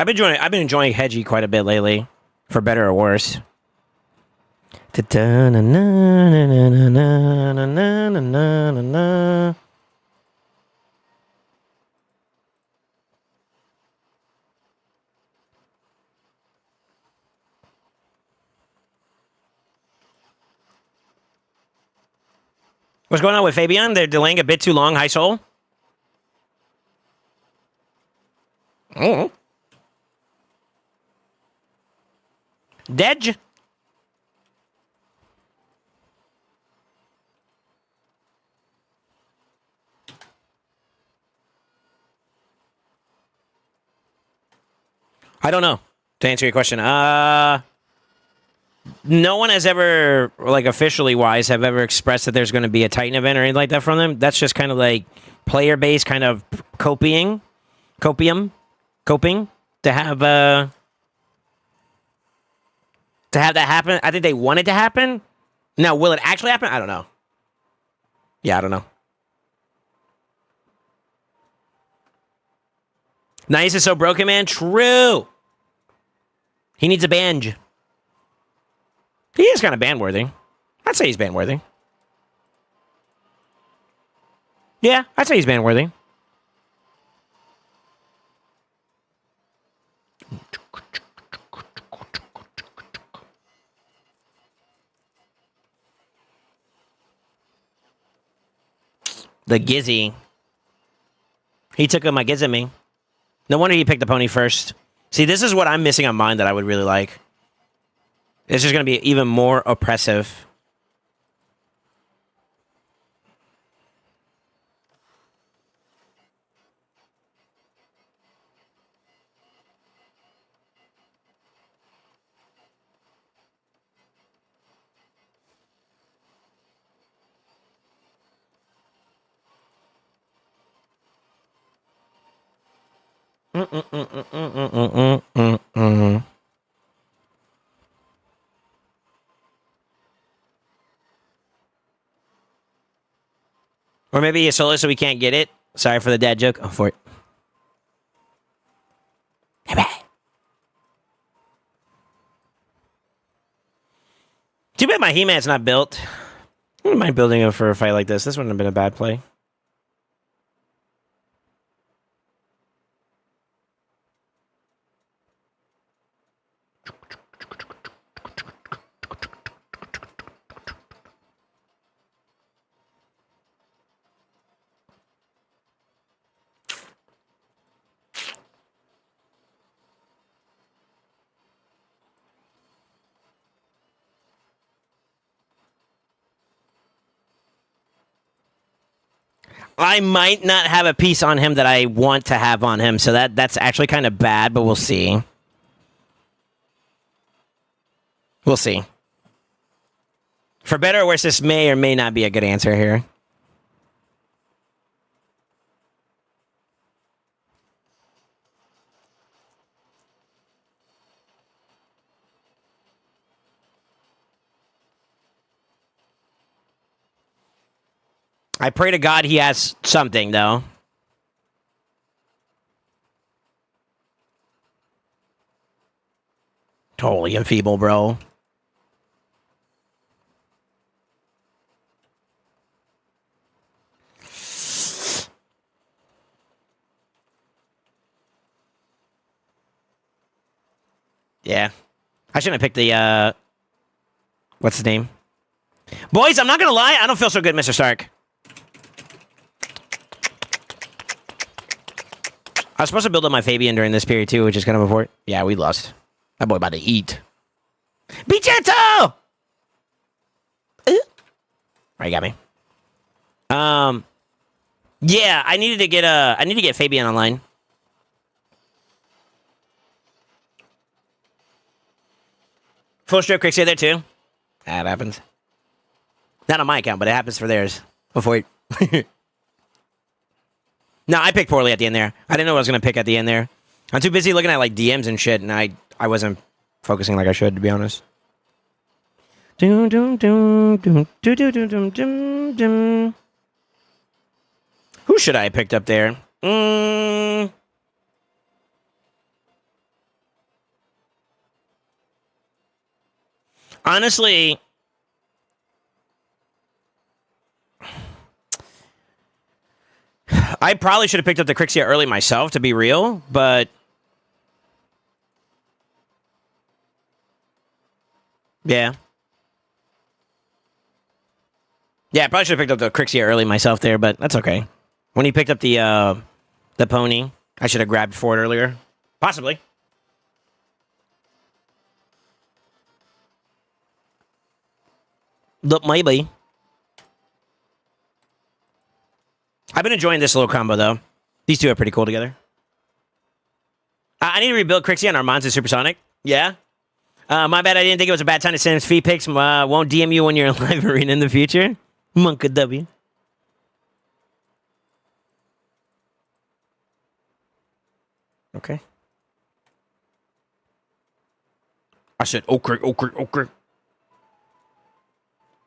I've been enjoying Hedgie quite a bit lately, for better or worse. What's going on with Fabian? They're delaying a bit too long, High Soul? Oh. Dej? I don't know, to answer your question. no one has ever, like officially wise, have ever expressed that there's going to be a Titan event or anything like that from them. That's just kind of like player based kind of coping to have that happen. I think they want it to happen. Now, will it actually happen? I don't know. Yeah, I don't know. Nice is so broken, man. True. He needs a banj. He is kind of ban-worthy. I'd say he's ban-worthy. Yeah, I'd say he's ban-worthy. The Gizzy. He took my Gizzy. No wonder he picked the pony first. See, this is what I'm missing on mine that I would really like. It's just going to be even more oppressive. Or maybe he's solo so we can't get it. Sorry for the dad joke. Oh, for it. Too bad my He-Man's not built. I wouldn't mind building him for a fight like this. This wouldn't have been a bad play. I might not have a piece on him that I want to have on him, so that's actually kind of bad, but we'll see. We'll see. For better or worse, this may or may not be a good answer here. I pray to God he has something, though. Totally enfeeble, bro. Yeah. I shouldn't have picked the, what's his name? Boys, I'm not gonna lie, I don't feel so good, Mr. Stark. I was supposed to build up my Fabian during this period, too, which is kind of important. Yeah, we lost. That boy about to eat. Be gentle! Right, got me. Yeah, I need to get Fabian online. Full stroke Crixia there, too. That happens. Not on my account, but it happens for theirs. Before No, I picked poorly at the end there. I didn't know what I was going to pick at the end there. I'm too busy looking at, like, DMs and shit, and I wasn't focusing like I should, to be honest. Who should I have picked up there? Honestly... I probably should have picked up the Crixia early myself, to be real, but... Yeah. Yeah, I probably should have picked up the Crixia early myself there, but that's okay. When he picked up the pony, I should have grabbed for it earlier. Possibly. Look, maybe. I've been enjoying this little combo, though. These two are pretty cool together. I need to rebuild Crixia and Armand's is Supersonic. Yeah? My bad. I didn't think it was a bad time to send feed pics. Won't DM you when you're in live arena in the future. Monka W. Okay. I said okay.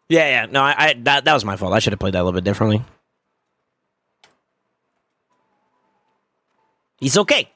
Yeah. No, that was my fault. I should have played that a little bit differently. He's okay.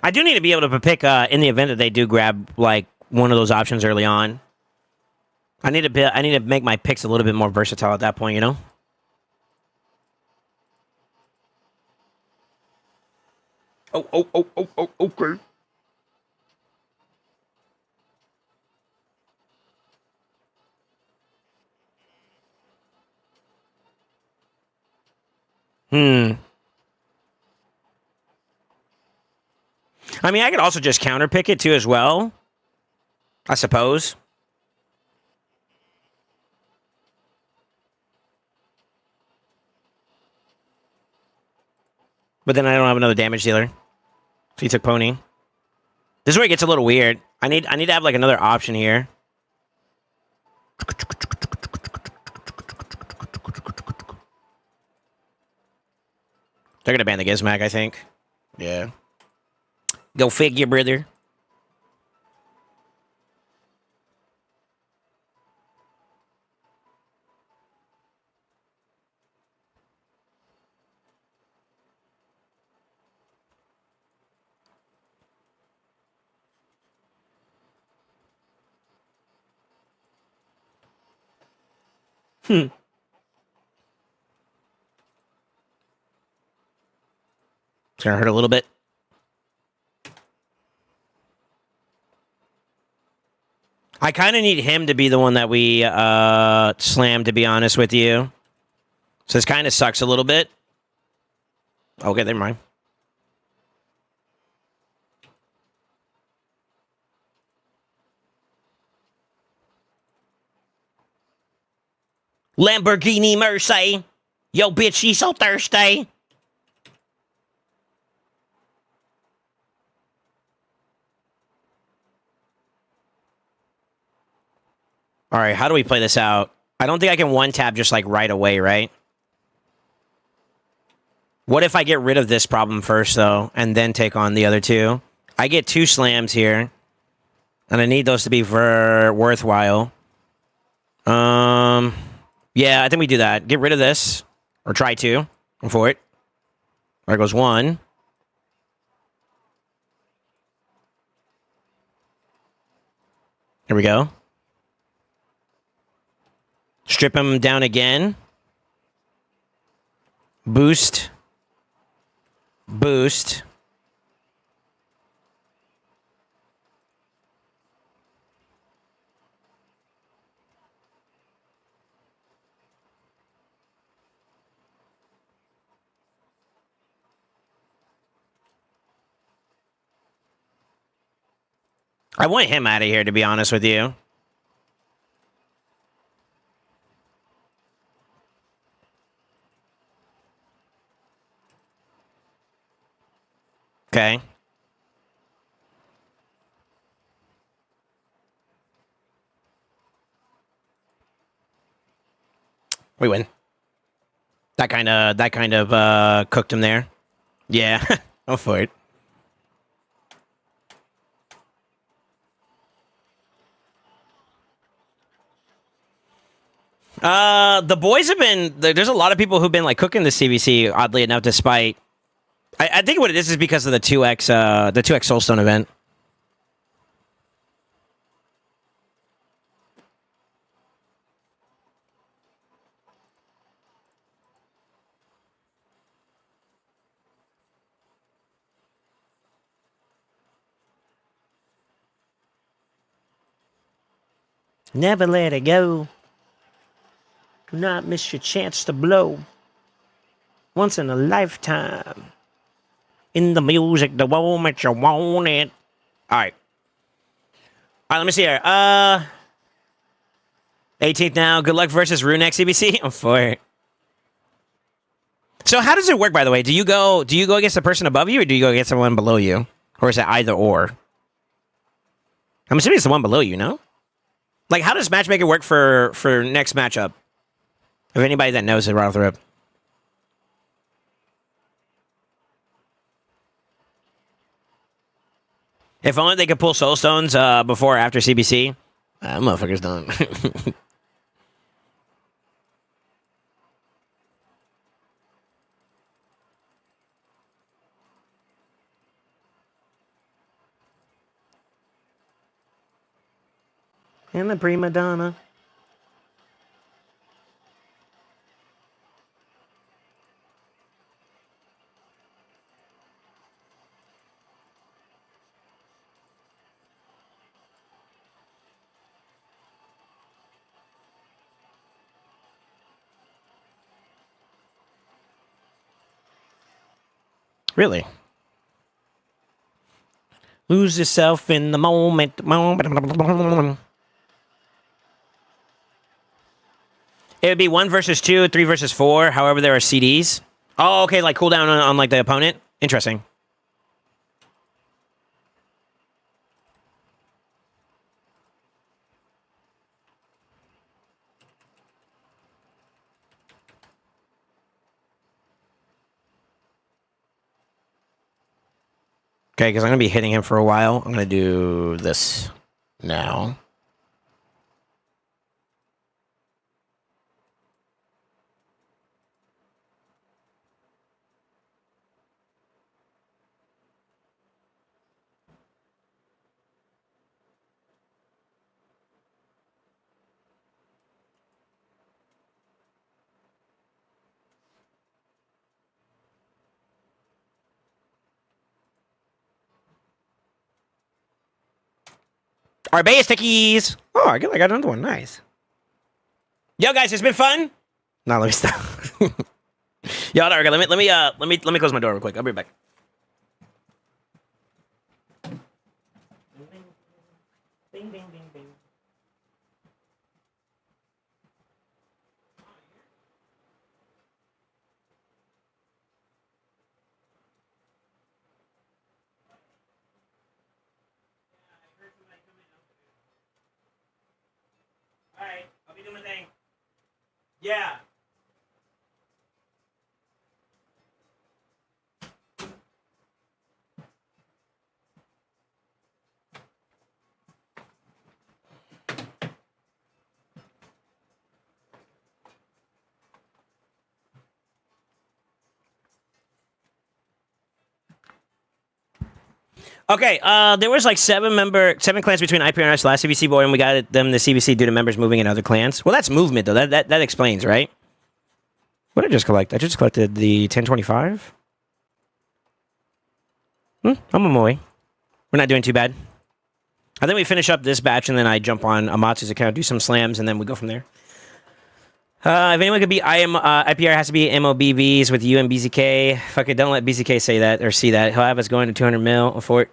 I do need to be able to pick in the event that they do grab like one of those options early on. I need to make my picks a little bit more versatile at that point, you know? Okay. I mean, I could also just counter pick it too as well. I suppose. But then I don't have another damage dealer. So he took Pony. This is where it gets a little weird. I need to have like another option here. They're gonna ban the Gizmag, I think. Yeah. Go figure, brother. It's gonna hurt a little bit. I kind of need him to be the one that we slam, to be honest with you. So this kind of sucks a little bit. Okay, never mind. Lamborghini Mercy. Yo, bitch, she's so thirsty. All right, how do we play this out? I don't think I can one-tap just, like, right away, right? What if I get rid of this problem first, though, and then take on the other two? I get 2 slams here, and I need those to be worthwhile. Yeah, I think we do that. Get rid of this, or try to. Go for it. There goes 1. Here we go. Strip him down again. Boost. Boost. I want him out of here, to be honest with you. Okay. We win. That kind of cooked him there. Yeah, go for it. The boys have been. There's a lot of people who've been like cooking the CVC. Oddly enough, despite, I think what it is because of the 2x Soulstone event. Never let it go. Do not miss your chance to blow. Once in a lifetime. in the music the moment you want it. All right. All right, let me see here. 18th now. Good luck versus Rune CBC. I'm for it. So how does it work, by the way? Do you go against the person above you, or do you go against someone below you? Or is it either or? I'm assuming it's the one below you, no? Like, how does matchmaking work for next matchup? If anybody that knows it right off the rip. If only they could pull soul stones before or after CBC. Motherfucker's done. And the prima donna. Really? Lose yourself in the moment. It would be 1 versus 2, 3 versus 4. However, there are CDs. Oh, okay, like cooldown on like the opponent. Interesting. Okay, because I'm going to be hitting him for a while. I'm going to do this now. Arbaeus stickies. Oh, I got another one. Nice. Yo, guys, it's been fun. No, let me stop. Yo, okay, let me close my door real quick. I'll be right back. Bing, bing, bing, bing. All right, I'll be doing my thing. Yeah. Okay, there was like 7 clans between IPR and us last CVC boy, and we got them the CVC due to members moving in other clans. Well, that's movement though. That explains, right? What did I just collect? I just collected the 1025. I'm on my way. We're not doing too bad. I think we finish up this batch, and then I jump on Amatsu's account, do some slams, and then we go from there. If anyone could be IPR, has to be MOBVs with you and BZK. Fuck it, don't let BZK say that or see that. He'll have us going to 200 mil for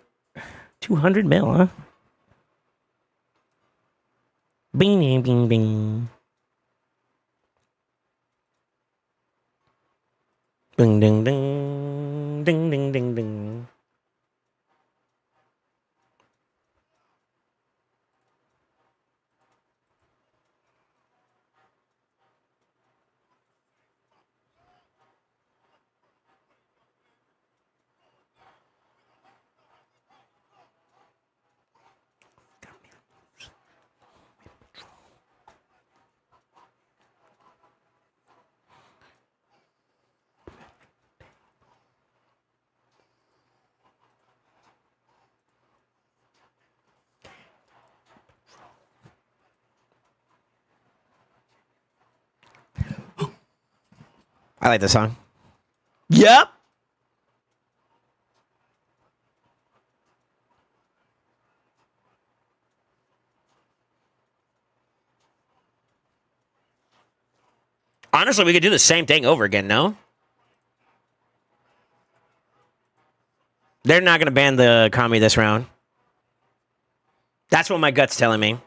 200 mil, huh? Bing, bing, bing, bing. Ding, ding, ding, ding, ding, ding, ding. I like this song. Yep. Honestly, we could do the same thing over again, no? They're not gonna ban the Kami this round. That's what my gut's telling me.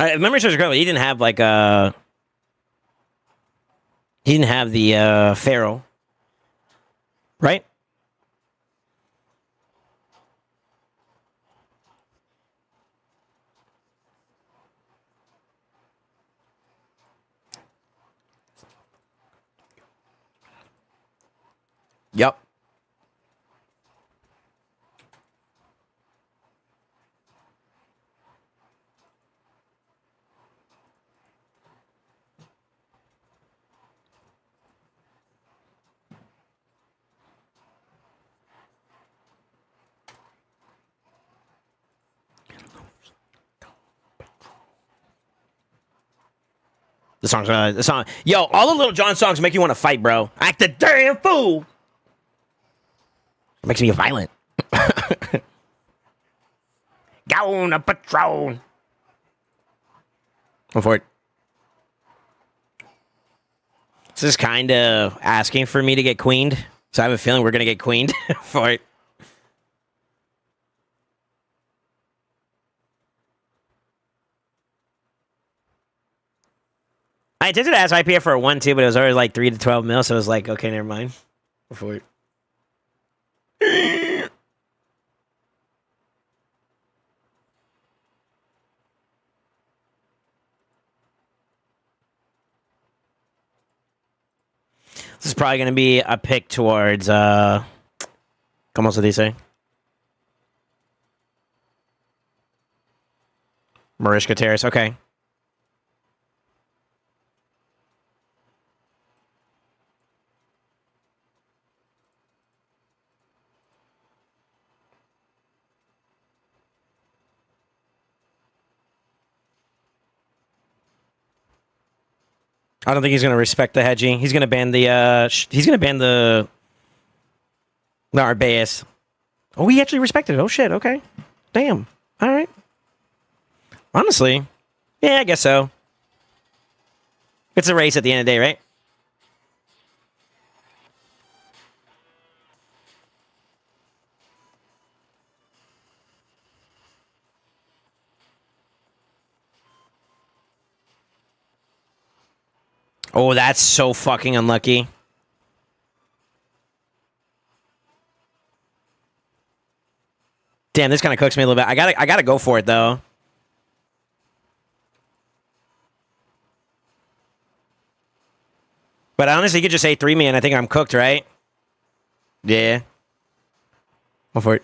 I remember Serge Grove, he didn't have like he didn't have the Pharaoh. Right? Yep. The song. Yo, all the Little John songs make you want to fight, bro. Act a damn fool. It makes me violent. Go on a patrol. Go for it. This is kind of asking for me to get queened. So I have a feeling we're going to get queened for it. I intended to ask IPF for a 1-2, but it was already like 3 to 12 mil, so I was like, okay, never mind. Go for it. This is probably going to be a pick towards, ¿cómo se dice? Mariska Terrace, okay. I don't think he's going to respect the hedging. He's going to ban the, he's going to ban the Arbeus. Oh, he actually respected it. Oh, shit. Okay. Damn. All right. Honestly, yeah, I guess so. It's a race at the end of the day, right? Oh, that's so fucking unlucky. Damn, this kind of cooks me a little bit. I gotta go for it though. But honestly, you could just say 3 me and I think I'm cooked, right? Yeah. Go for it.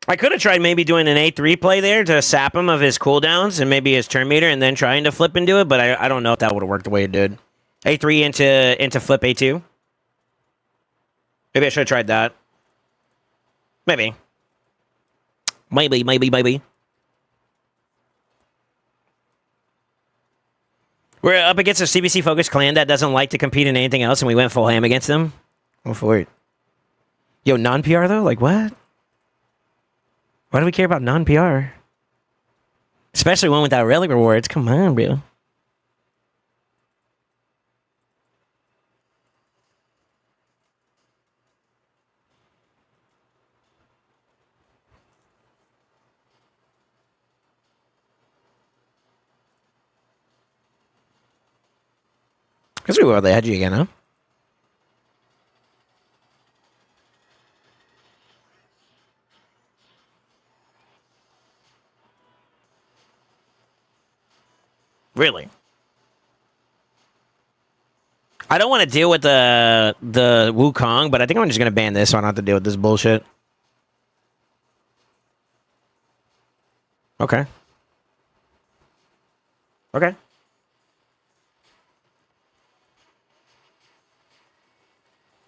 I could have tried maybe doing an A3 play there to sap him of his cooldowns and maybe his turn meter and then trying to flip into it, but I don't know if that would have worked the way it did. A3 into flip A2. Maybe I should have tried that. Maybe. Maybe. We're up against a CBC-focused clan that doesn't like to compete in anything else, and we went full ham against them. Go for it. Yo, non-PR, though? Like, what? Why do we care about non-PR? Especially one without relic rewards. Come on, bro. Because we were the edgy again, huh? Really? I don't want to deal with the Wukong, but I think I'm just going to ban this so I don't have to deal with this bullshit. Okay. Okay.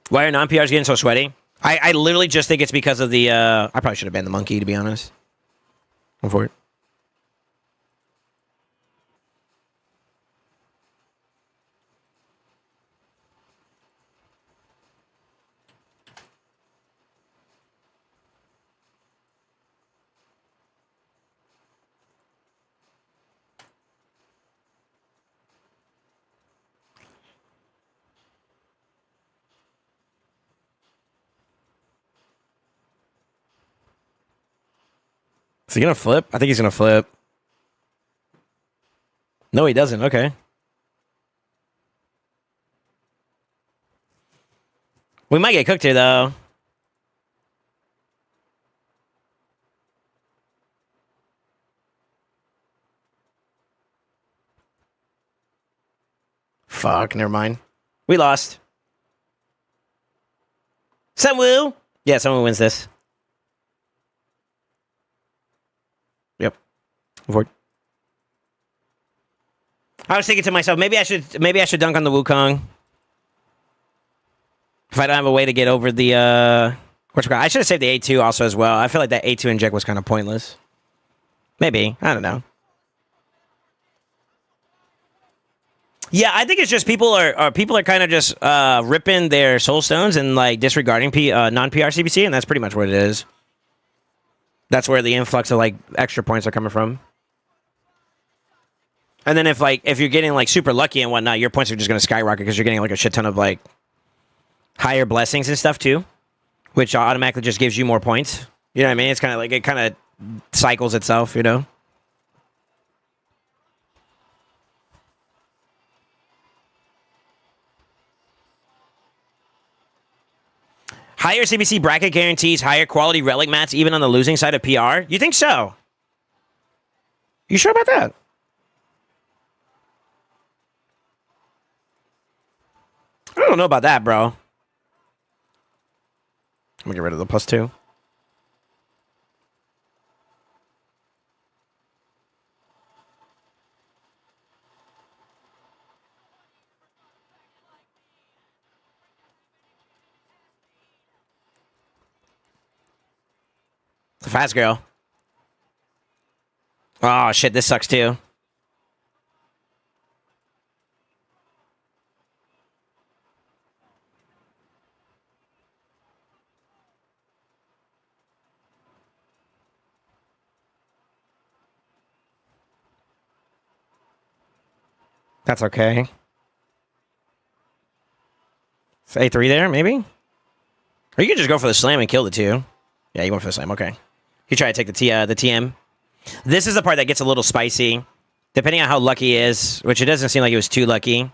Why are non-PRs getting so sweaty? I literally just think it's because of the, I probably should have banned the monkey, to be honest. Go for it. Is he gonna flip? I think he's gonna flip. No, he doesn't. Okay. We might get cooked here, though. Fuck, never mind. We lost. Sunwoo! Yeah, Sunwoo wins this. Yep. Forward. I was thinking to myself, maybe I should dunk on the Wukong. If I don't have a way to get over the I should have saved the A2 also as well. I feel like that A2 inject was kind of pointless. Maybe. I don't know. Yeah, I think it's just people are kind of just ripping their soul stones and like disregarding non-PR CVC, and that's pretty much what it is. That's where the influx of like extra points are coming from. And then if you're getting like super lucky and whatnot, your points are just going to skyrocket because you're getting like a shit ton of like higher blessings and stuff too, which automatically just gives you more points. You know what I mean? It's kind of like it kind of cycles itself, you know? Higher CBC bracket guarantees higher quality relic mats even on the losing side of PR? You think so? You sure about that? I don't know about that, bro. I'm gonna get rid of the +2. It's a fast girl. Oh, shit, this sucks too. That's okay. It's A3 there, maybe? Or you could just go for the slam and kill the 2. Yeah, you went for the slam, okay. You try to take the TM. This is the part that gets a little spicy. Depending on how lucky he is, which it doesn't seem like he was too lucky.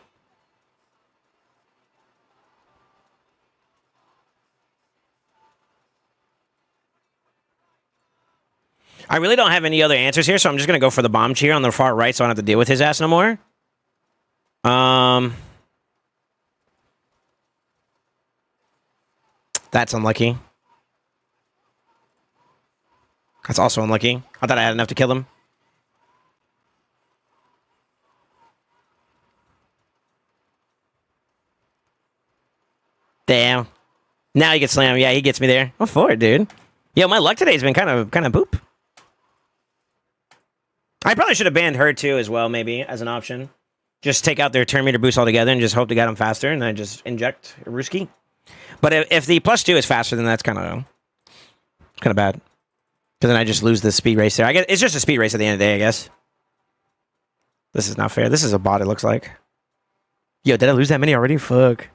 I really don't have any other answers here, so I'm just going to go for the bomb cheer on the far right so I don't have to deal with his ass no more. That's unlucky. That's also unlucky. I thought I had enough to kill him. Damn. Now he gets slammed. Yeah, he gets me there. I'm for it, dude. Yo, my luck today's been kind of boop. I probably should have banned her too as well, maybe, as an option. Just take out their turn meter boost altogether and just hope to get them faster and then just inject Ruski. But if the +2 is faster, then that's kind of bad. Because then I just lose the speed race there. I guess it's just a speed race at the end of the day, I guess. This is not fair. This is a bot, it looks like. Yo, did I lose that many already? Fuck.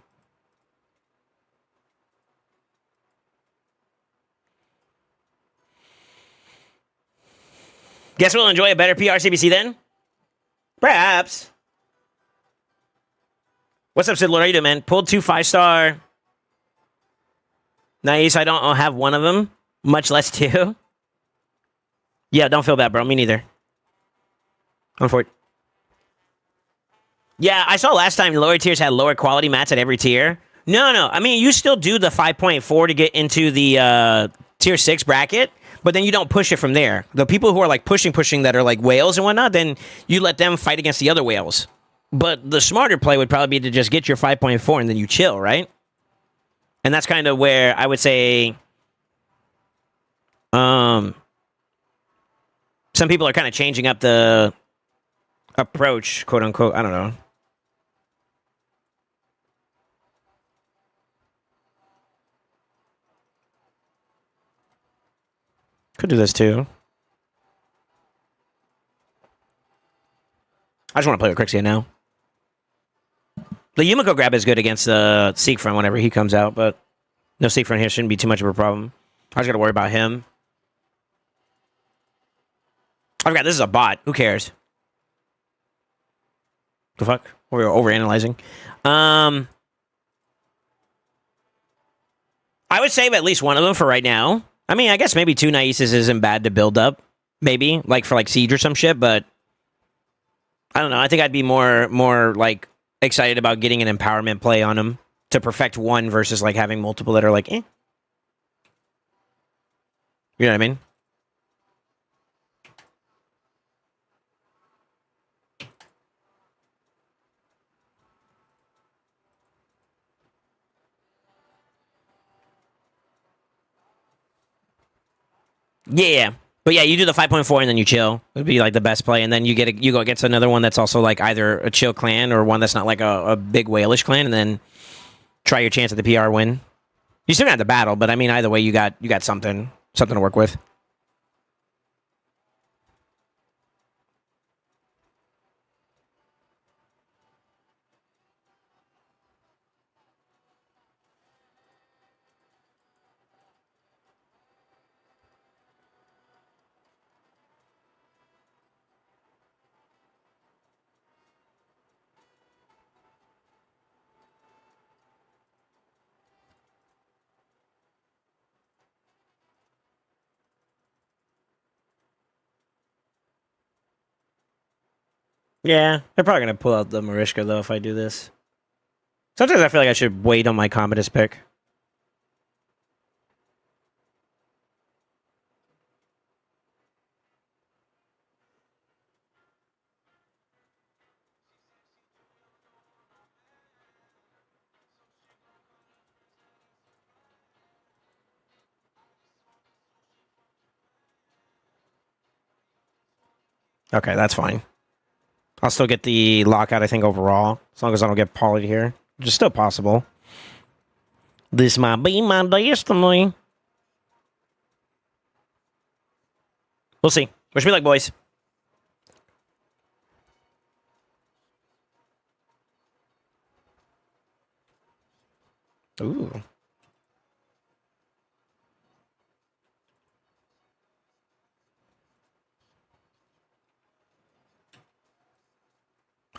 Guess we'll enjoy a better PR CBC then? Perhaps. What's up, Sid Lord? How you doing, man? Pulled 2 5-star. Nice. I don't have one of them, much less 2. Yeah, don't feel bad, bro. Me neither. I'm for it. Yeah, I saw last time lower tiers had lower quality mats at every tier. No. I mean, you still do the 5.4 to get into the tier 6 bracket, but then you don't push it from there. The people who are like pushing that are like whales and whatnot, then you let them fight against the other whales. But the smarter play would probably be to just get your 5.4 and then you chill, right? And that's kind of where I would say some people are kind of changing up the approach, quote unquote. I don't know. Could do this too. I just want to play with Crixia now. The Yumiko grab is good against the Seek Front whenever he comes out, but no Seek Front here shouldn't be too much of a problem. I just got to worry about him. I forgot this is a bot. Who cares? The fuck? We're overanalyzing. I would save at least one of them for right now. I mean, I guess maybe 2 Naises isn't bad to build up. Maybe, like for like Siege or some shit, but I don't know. I think I'd be more like excited about getting an empowerment play on him to perfect one versus like having multiple that are like, eh. You know what I mean? Yeah. But yeah, you do the 5.4 and then you chill. It would be like the best play, and then you go against another one that's also like either a chill clan or one that's not like a big whalish clan, and then try your chance at the PR win. You still got the battle, but I mean either way you got something to work with. Yeah, they're probably gonna pull out the Marishka though if I do this. Sometimes I feel like I should wait on my Commodus pick. Okay, that's fine. I'll still get the lockout, I think, overall, as long as I don't get polyed here, which is still possible. This might be my destiny. We'll see. Wish me luck, boys. Ooh.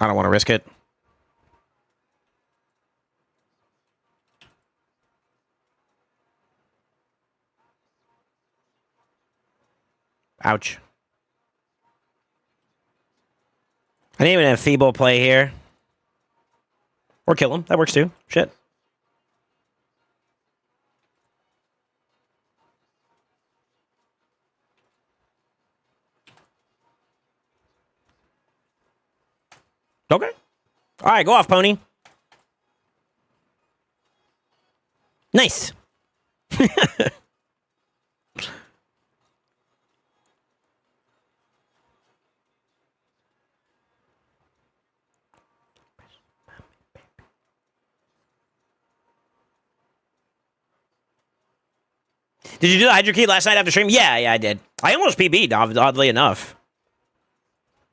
I don't want to risk it. Ouch. I didn't even have feeble play here. Or kill him. That works too. Shit. Okay. All right, go off, pony. Nice. Did you do the Hydro Key last night after stream? Yeah, I did. I almost PB'd, oddly enough.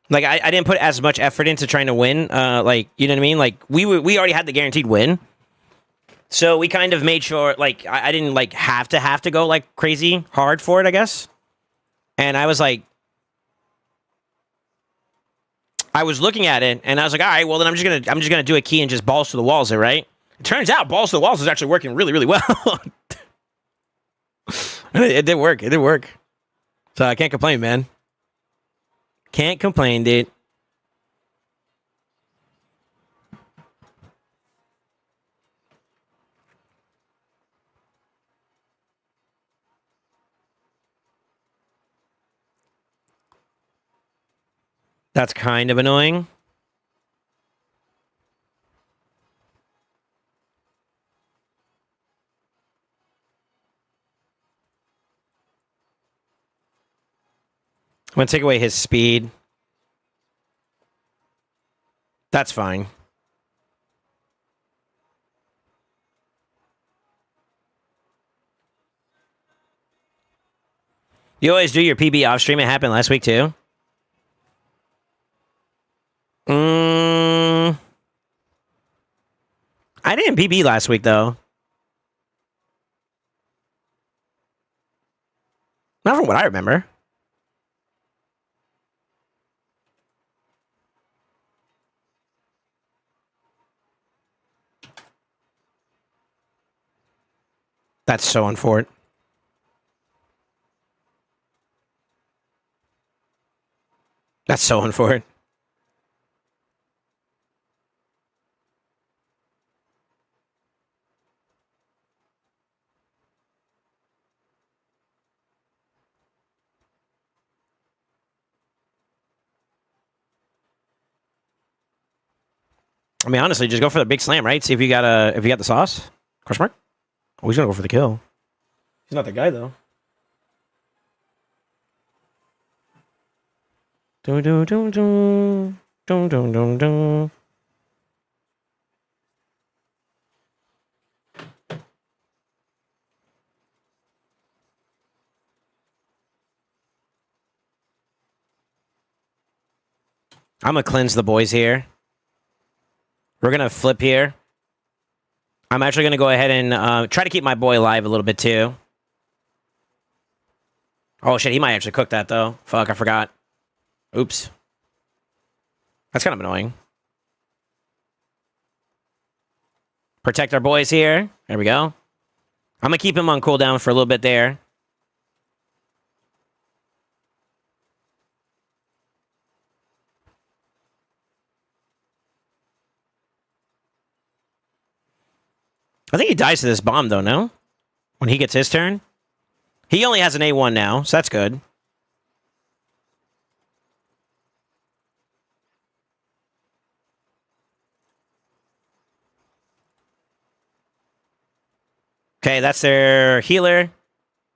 Like, I didn't put as much effort into trying to win. Like, you know what I mean? Like, we already had the guaranteed win. So we kind of made sure, like, I didn't, like, have to go, like, crazy hard for it, I guess. And I was like, I was looking at it, and I was like, all right, well, then I'm just gonna do a key and just balls to the walls it, right? It turns out balls to the walls is actually working really, really well. It did work. It did work. So I can't complain, man. Can't complain, dude. That's kind of annoying. gonna take away his speed. That's fine. You always do your PB off stream. It happened last week too. I didn't PB last week though. Not from what I remember. That's so unfortunate. That's so unfortunate. I mean, honestly, just go for the big slam, right? See if you got the sauce. Question mark. Oh, he's gonna go for the kill. He's not the guy though. Dun, dun, dun, dun. Dun, dun, dun, dun. I'm gonna cleanse the boys here. We're gonna flip here. I'm actually gonna go ahead and try to keep my boy alive a little bit too. Oh shit, he might actually cook that though. Fuck, I forgot. Oops. That's kind of annoying. Protect our boys here. There we go. I'm gonna keep him on cooldown for a little bit there. I think he dies to this bomb, though, no? When he gets his turn? He only has an A1 now, so that's good. Okay, that's their healer.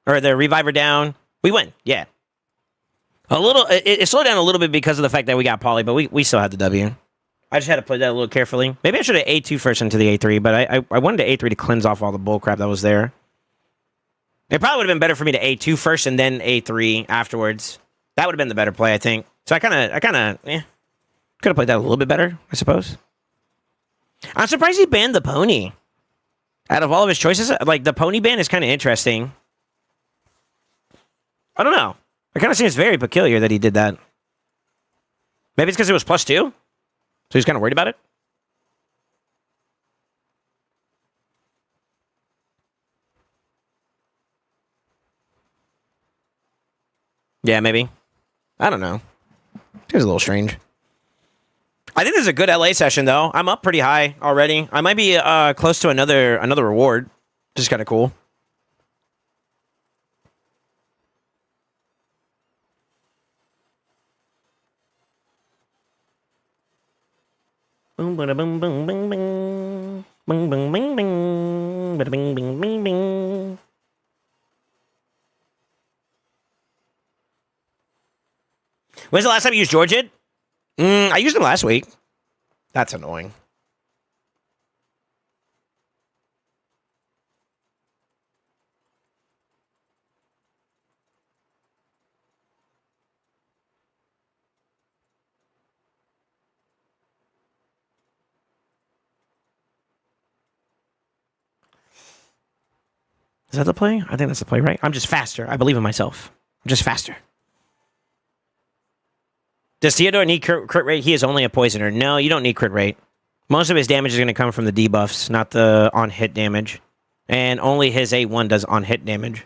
Or their reviver down. We win, yeah. It slowed down a little bit because of the fact that we got poly, but we still had the W. I just had to play that a little carefully. Maybe I should have A2 first into the A3, but I wanted to A3 to cleanse off all the bullcrap that was there. It probably would have been better for me to A2 first and then A3 afterwards. That would have been the better play, I think. So I kind of, could have played that a little bit better, I suppose. I'm surprised he banned the pony. Out of all of his choices, like, the pony ban is kind of interesting. I don't know. It kind of seems very peculiar that he did that. Maybe it's because it was +2? So he's kind of worried about it? Yeah, maybe. I don't know. Seems a little strange. I think this is a good LA session, though. I'm up pretty high already. I might be close to another reward. Which is kind of cool. Boom, bada, boom, boom, bing, bing. Boom, boom, bing, bing. Bada, bing, bing, bing, bing. When's the last time you used George? I used him last week. That's annoying. Is that the play? I think that's the play, right? I'm just faster. I believe in myself. I'm just faster. Does Theodore need crit rate? He is only a poisoner. No, you don't need crit rate. Most of his damage is going to come from the debuffs, not the on-hit damage. And only his A1 does on-hit damage.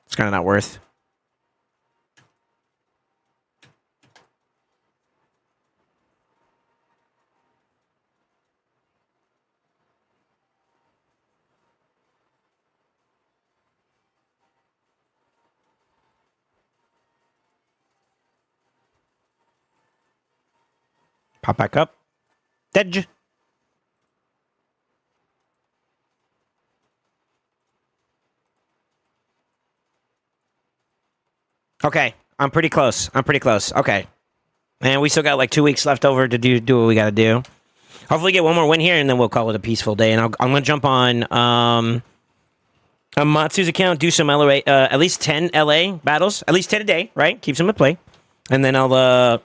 It's kind of not worth. Pop back up. Dead. Okay, I'm pretty close. Okay. And we still got like 2 weeks left over to do what we got to do. Hopefully get one more win here, and then we'll call it a peaceful day. And I'm going to jump on Matsu's account, do some LA, at least 10 LA battles. At least 10 a day, right? Keeps them at play. And then I'll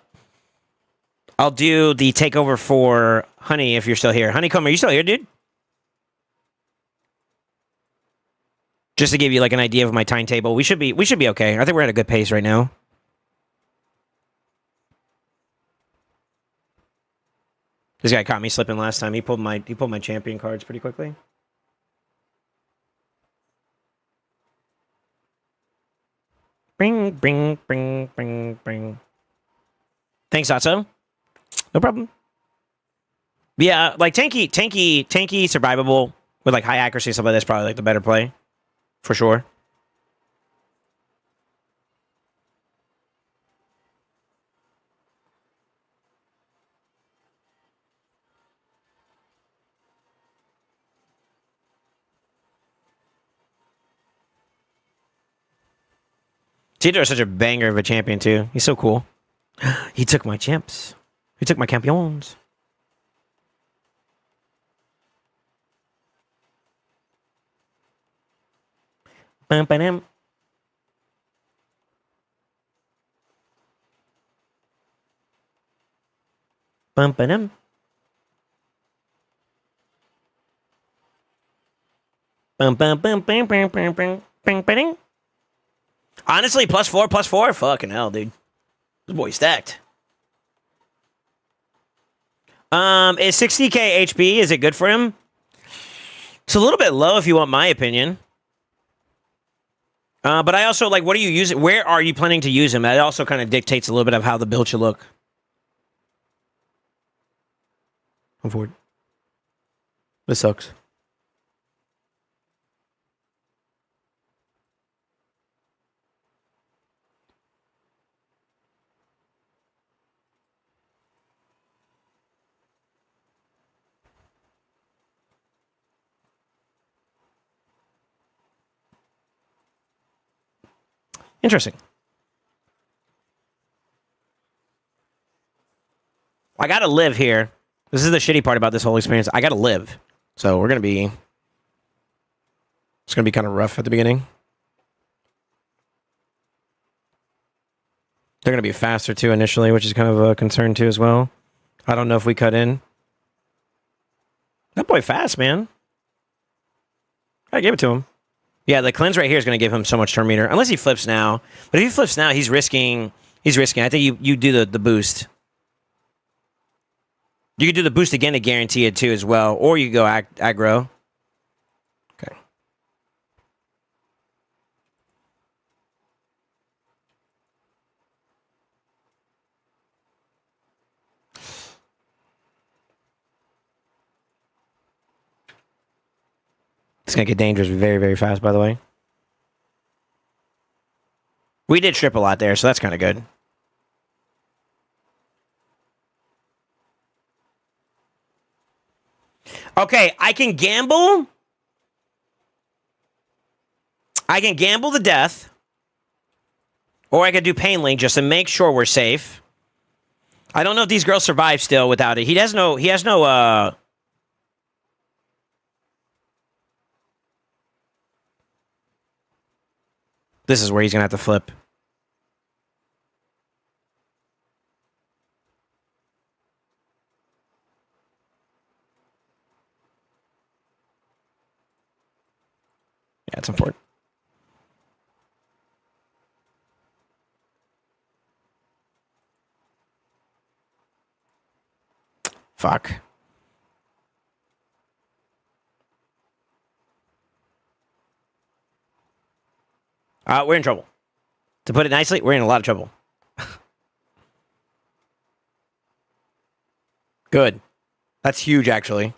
do the takeover for Honey if you're still here. Honeycomb, are you still here, dude? Just to give you like an idea of my timetable. We should be okay. I think we're at a good pace right now. This guy caught me slipping last time. He pulled my champion cards pretty quickly. Bring. Thanks, Atso. No problem. Yeah, like tanky, survivable with like high accuracy and stuff like that's probably like the better play. For sure. Tito is such a banger of a champion, too. He's so cool. He took my champs. He took my campeons. Bum-ba-dum. Bum-ba-dum. Bum-bum-bum-bum-bum-bum-bum-bum-bum. Honestly, +4. Fucking hell, dude. This boy stacked. Is 60k HP, is it good for him? It's a little bit low if you want my opinion. But I also, like, what are you using? Where are you planning to use him? That also kind of dictates a little bit of how the build should look. Come forward. This sucks. Interesting. I gotta live here. This is the shitty part about this whole experience. I gotta live. So we're gonna be... It's gonna be kind of rough at the beginning. They're gonna be faster too initially, which is kind of a concern too as well. I don't know if we cut in. That boy fast, man. I gave it to him. Yeah, the cleanse right here is going to give him so much turn meter. Unless he flips now. But if he flips now, he's risking. I think you do the boost. You could do the boost again to guarantee it too as well. Or you could go aggro. Okay. It's going to get dangerous very, very fast, by the way. We did strip a lot there, so that's kind of good. Okay, I can gamble. I can gamble the death. Or I could do Pain Link just to make sure we're safe. I don't know if these girls survive still without it. He has no, This is where he's going to have to flip. Yeah, it's important. Fuck. We're in trouble. To put it nicely, we're in a lot of trouble. Good. That's huge, actually.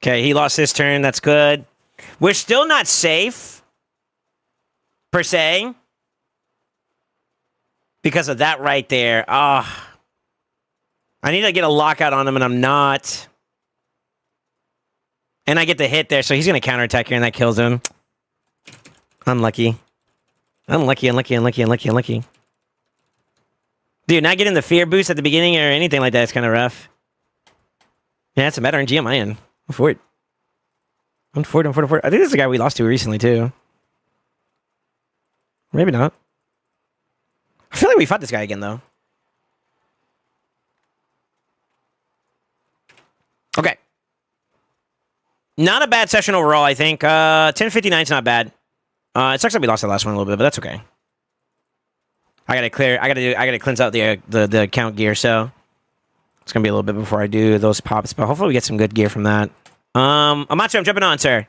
Okay, he lost his turn. That's good. We're still not safe, per se, because of that right there. Ah. I need to get a lockout on him, and I'm not. And I get the hit there, so he's going to counterattack here, and that kills him. Unlucky. Unlucky. Dude, not getting the fear boost at the beginning or anything like that is kind of rough. Yeah, that's a better RNG on my end. I'm for it. I think this is the guy we lost to recently, too. Maybe not. I feel like we fought this guy again, though. Okay. Not a bad session overall, I think. 10:59 is not bad. It sucks that we lost the last one a little bit, but that's okay. I gotta cleanse out the account gear, so it's gonna be a little bit before I do those pops, but hopefully we get some good gear from that. Amatsu, I'm jumping on, sir.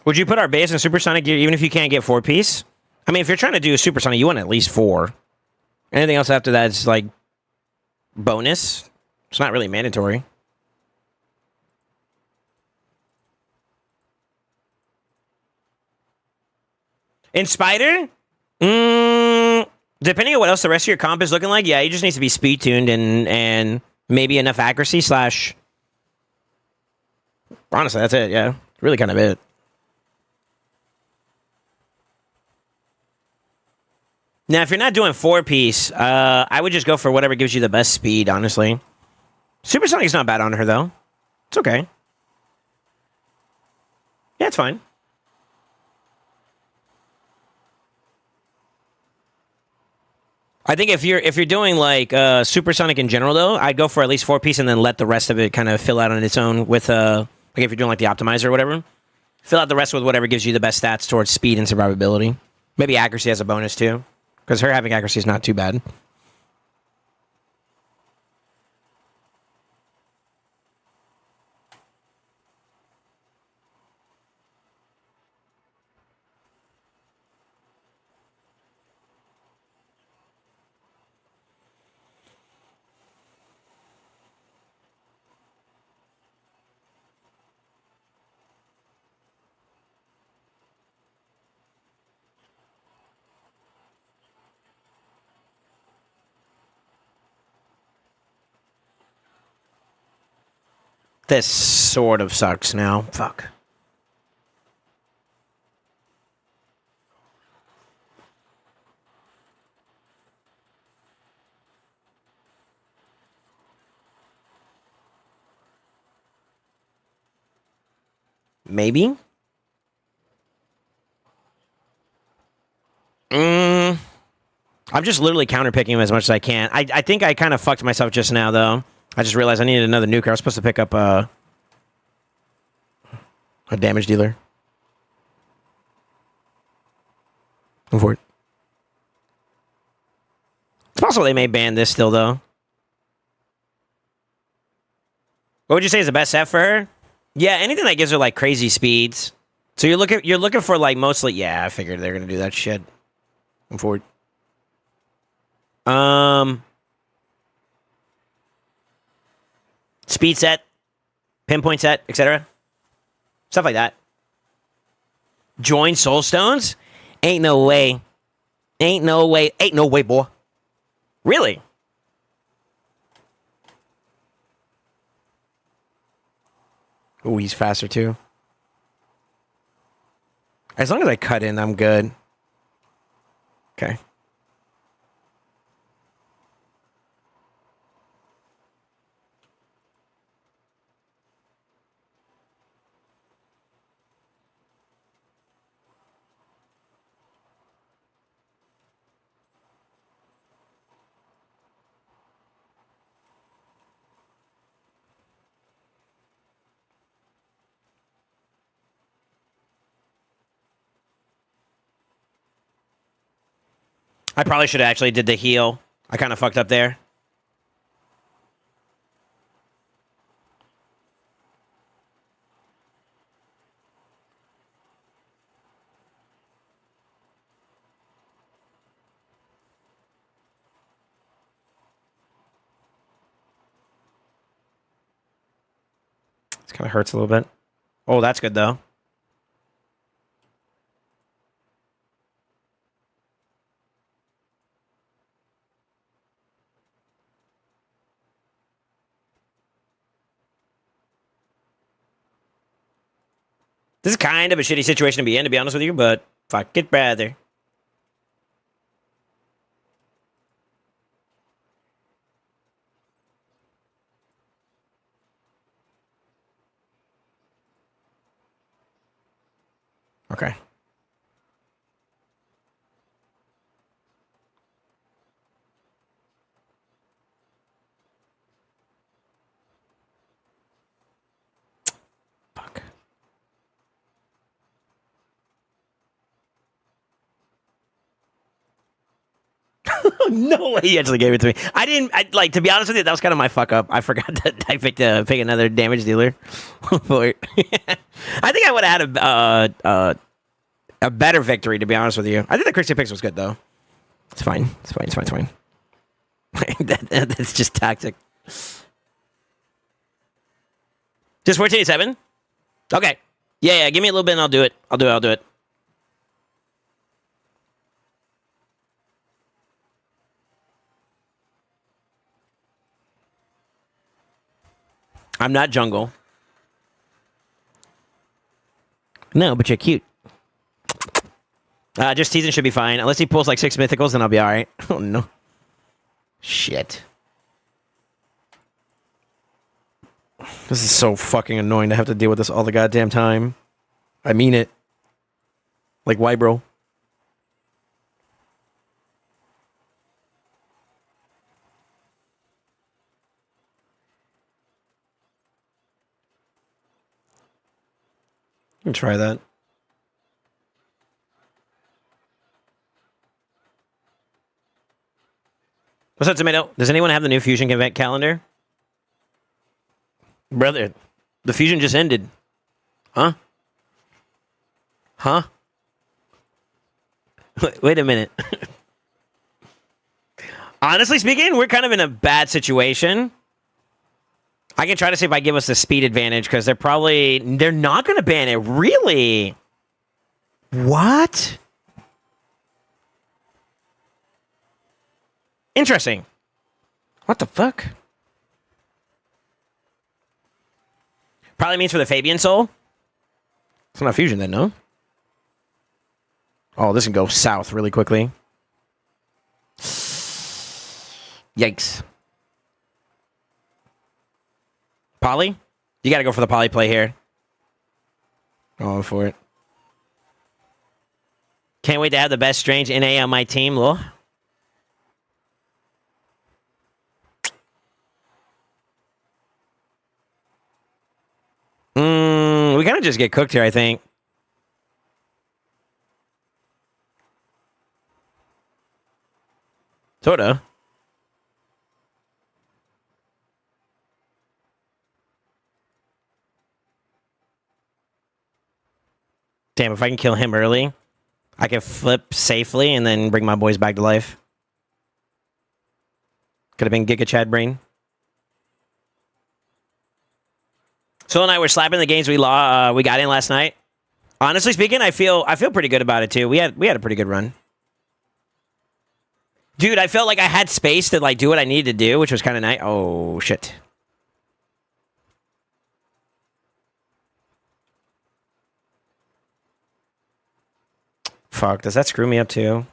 Would you put our base in supersonic gear even if you can't get 4-piece? I mean, if you're trying to do a supersonic, you want at least 4. Anything else after that is like bonus. It's not really mandatory. In Spider? Depending on what else the rest of your comp is looking like, yeah, he just needs to be speed tuned and maybe enough accuracy slash. Honestly, that's it, yeah. Really kind of it. Now, if you're not doing 4-piece, I would just go for whatever gives you the best speed, honestly. Supersonic's not bad on her, though. It's okay. Yeah, it's fine. I think if you're doing like supersonic in general, though, I'd go for at least 4-piece and then let the rest of it kind of fill out on its own with like if you're doing like the optimizer or whatever, fill out the rest with whatever gives you the best stats towards speed and survivability. Maybe accuracy as a bonus too. Because her having accuracy is not too bad. This sort of sucks now. Fuck. Maybe? I'm just literally counterpicking him as much as I can. I think I kind of fucked myself just now, though. I just realized I needed another nuker. I was supposed to pick up a damage dealer. Go for it. It's possible they may ban this still, though. What would you say is the best set for her? Yeah, anything that gives her like crazy speeds. So you're looking for like mostly. Yeah, I figured they're gonna do that shit. Go for it. Speed set, pinpoint set, etc. Stuff like that. Join Soulstones? Ain't no way. Ain't no way. Ain't no way, boy. Really? Ooh, he's faster too. As long as I cut in, I'm good. Okay. I probably should have actually did the heal. I kind of fucked up there. Kind of hurts a little bit. Oh, that's good, though. This is kind of a shitty situation to be in, to be honest with you, but fuck it, brother. Okay. Fuck. No way he actually gave it to me. I didn't, like, to be honest with you, that was kind of my fuck up. I forgot that I picked another damage dealer for it. I think I would have had a better victory, to be honest with you. I think the Christian picks was good, though. It's fine. It's fine. It's fine. It's fine. That's just tactic. Just 14-7? Okay. Yeah, give me a little bit and I'll do it. I'll do it. I'm not jungle. No, but you're cute. Just teasing should be fine. Unless he pulls like 6 mythicals, then I'll be alright. Oh, no. Shit. This is so fucking annoying to have to deal with this all the goddamn time. I mean it. Like, why, bro? You can try that. What's up, Tomato? Does anyone have the new Fusion event calendar? Brother, the Fusion just ended. Huh? Huh? Wait a minute. Honestly speaking, we're kind of in a bad situation. I can try to see if I give us the speed advantage, because they're not going to ban it. Really? What? Interesting. What the fuck? Probably means for the Fabian Soul. It's not Fusion then, no? Oh, this can go south really quickly. Yikes. Poly? You gotta go for the poly play here. Going for it. Can't wait to have the best Strange NA on my team, lol. We kind of just get cooked here, I think. Sorta. Damn, if I can kill him early, I can flip safely and then bring my boys back to life. Could have been Giga Chad Brain. Soul and I were slapping the games we got in last night. Honestly speaking, I feel pretty good about it too. We had a pretty good run. Dude, I felt like I had space to like do what I needed to do, which was kind of nice. Oh shit. Fuck, does that screw me up too?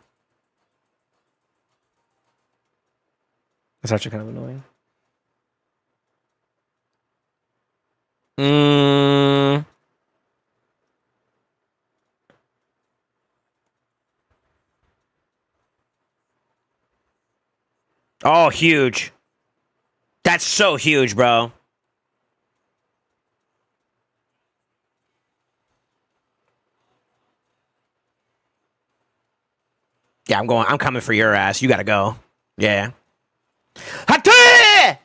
That's actually kind of annoying. Oh, huge. That's so huge, bro. Yeah, I'm coming for your ass. You gotta go. Yeah. Hate!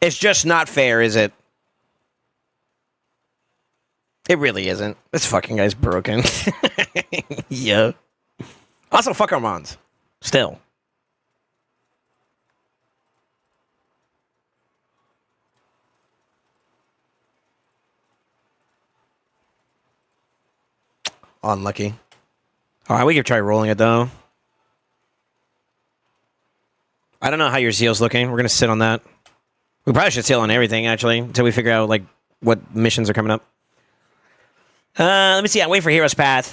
It's just not fair, is it? It really isn't. This fucking guy's broken. Yeah. Also, fuck Armands. Still. unlucky. Alright, we could try rolling it, though. I don't know how your zeal's looking. We're gonna sit on that. We probably should seal on everything, actually, until we figure out, like, what missions are coming up. Let me see. I wait for Hero's Path.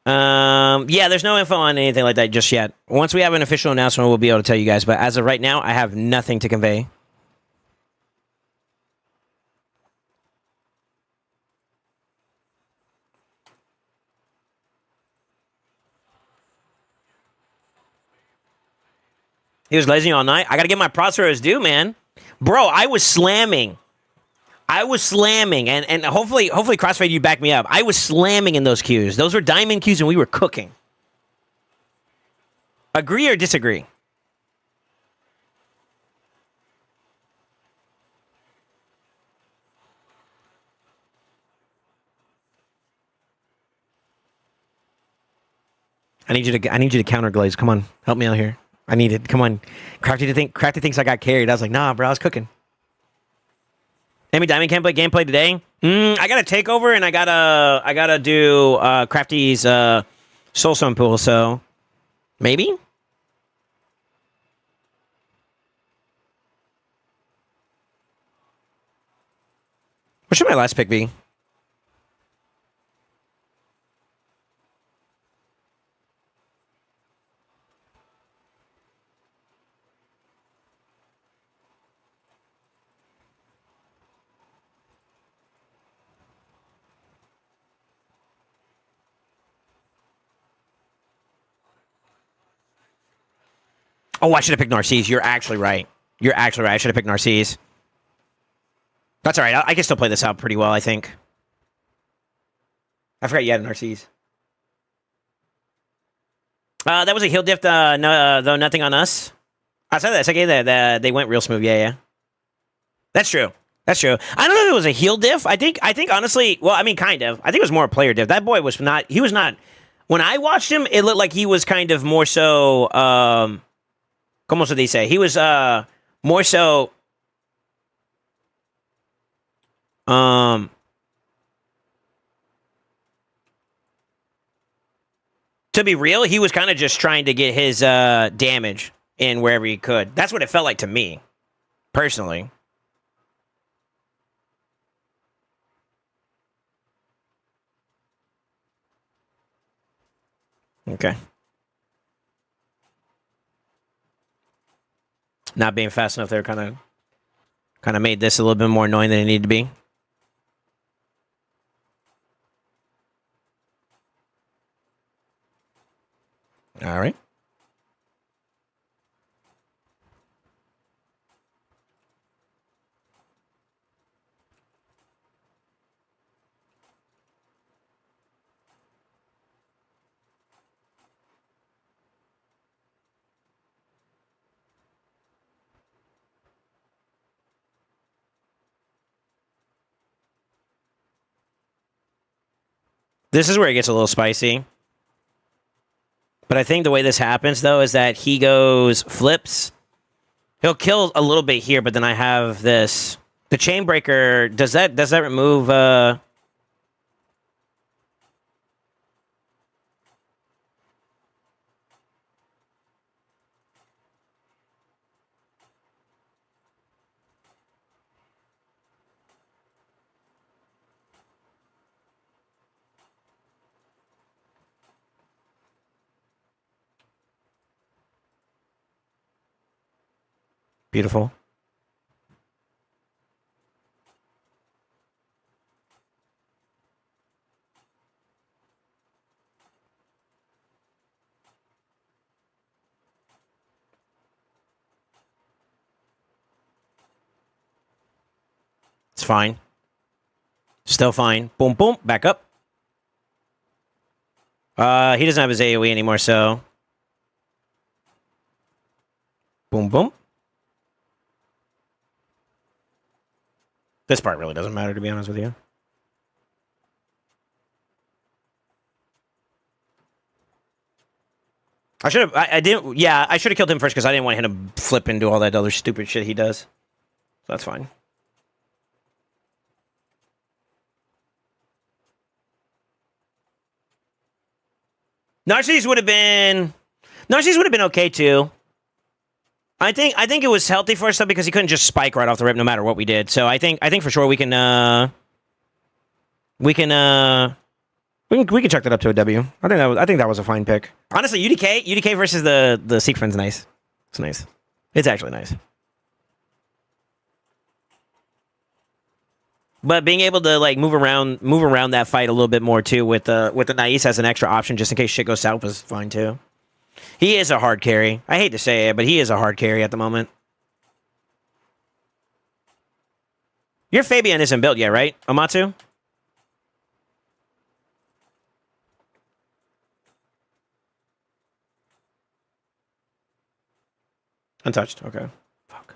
Yeah, there's no info on anything like that just yet. Once we have an official announcement, we'll be able to tell you guys. But as of right now, I have nothing to convey. He was lazy all night. I gotta get my props where it's due, man. Bro, I was slamming. And hopefully Crossfade, you back me up. I was slamming in those queues. Those were diamond queues, and we were cooking. Agree or disagree? I need you to counter glaze. Come on, help me out here. I need it. Come on, Crafty thinks I got carried. I was like, nah, bro, I was cooking. Amy Diamond can't play gameplay today. I got a takeover, and I gotta do Crafty's SoulSaint pool. So maybe. What should my last pick be? Oh, I should have picked Narcisse. You're actually right. I should have picked Narcisse. That's all right. I can still play this out pretty well, I think. I forgot you had a Narcisse. That was a heal diff, though nothing on us. I said that. It's okay. They went real smooth. Yeah. That's true. I don't know if it was a heal diff. I think honestly, well, I mean, kind of. I think it was more a player diff. That boy was not. When I watched him, it looked like he was kind of more so. Como se dice? He was more so. To be real, he was kind of just trying to get his damage in wherever he could. That's what it felt like to me, personally. Okay. Not being fast enough there kind of made this a little bit more annoying than it needed to be. All right. This is where it gets a little spicy. But I think the way this happens, though, is that he goes flips. He'll kill a little bit here, but then I have this. The chain breaker, does that remove beautiful. It's fine. Still fine. Boom, boom. Back up. He doesn't have his AoE anymore, so. Boom, boom. This part really doesn't matter, to be honest with you. I should have. I didn't. Yeah, I should have killed him first because I didn't want him to flip and do all that other stupid shit he does. So that's fine. Narcissus would have been okay too. I think it was healthy for us though because he couldn't just spike right off the rip no matter what we did. So I think for sure we can chuck that up to a W. I think that was a fine pick. Honestly, UDK versus the Sequin's nice. It's nice. It's actually nice. But being able to like move around that fight a little bit more too with the Nais as an extra option just in case shit goes south was fine too. He is a hard carry. I hate to say it, but he is a hard carry at the moment. Your Fabian isn't built yet, right, Amatsu? Untouched. Okay. Fuck.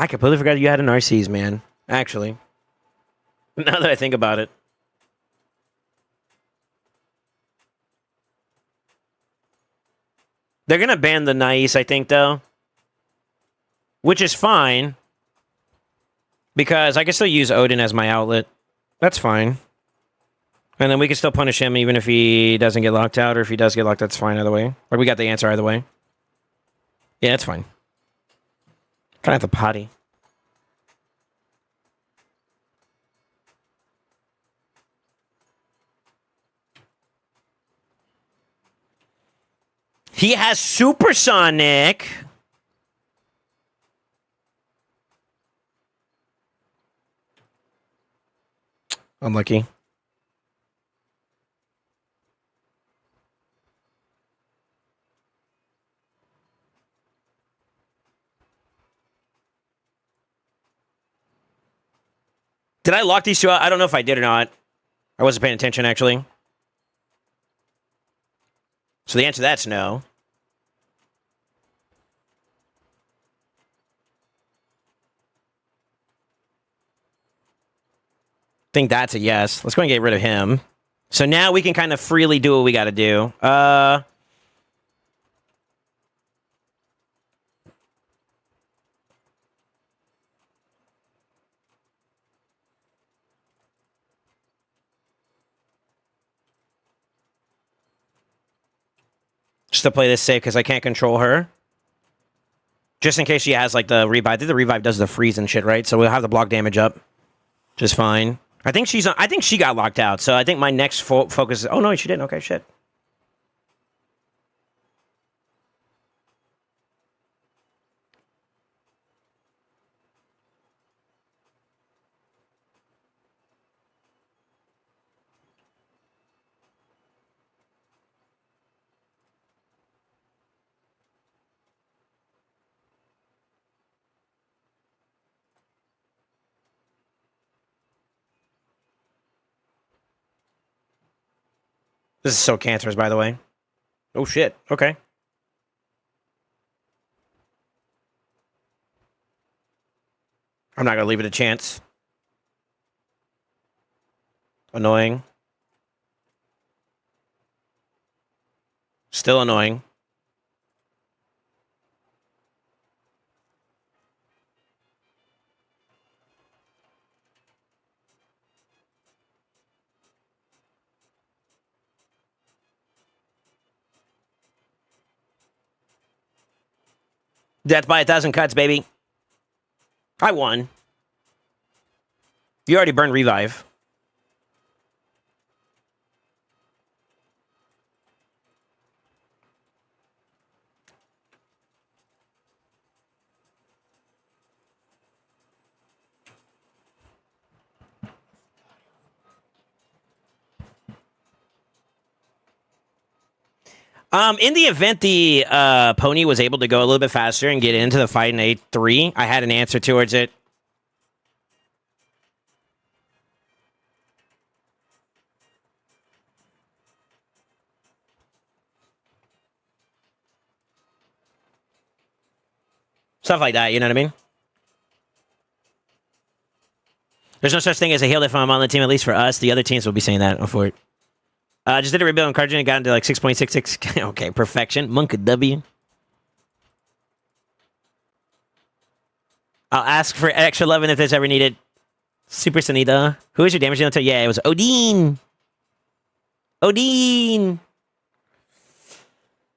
I completely forgot you had an RCs, man. Actually. Now that I think about it. They're going to ban the Nais, I think, though. Which is fine. Because I can still use Odin as my outlet. That's fine. And then we can still punish him even if he doesn't get locked out. Or if he does get locked, that's fine either way. Or we got the answer either way. Yeah, that's fine. Kind of have to potty. He has Supersonic. Unlucky. Did I lock these two out? I don't know if I did or not. I wasn't paying attention, actually. So the answer to that's no. I think that's a yes. Let's go and get rid of him. So now we can kind of freely do what we got to do. Just to play this safe because I can't control her. Just in case she has like the revive. I think the revive does the freeze and shit, right? So we'll have the block damage up. Just fine. I think she got locked out. So I think my next focus is... Oh, no, she didn't. Okay, shit. This is so cancerous, by the way. Oh, shit. Okay. I'm not going to leave it a chance. Annoying. Still annoying. Death by 1,000 cuts, baby. I won. You already burned revive. In the event the pony was able to go a little bit faster and get into the fight in 8-3, I had an answer towards it. Stuff like that, you know what I mean? There's no such thing as a heal if I'm on the team, at least for us. The other teams will be saying that. For it. Just did a rebuild on Cardgen and got into like 6.66. Okay, perfection. Monk W. I'll ask for extra 11 if there's ever needed. Super Sanita. Who is your damage dealer? Yeah, it was Odin. Odin.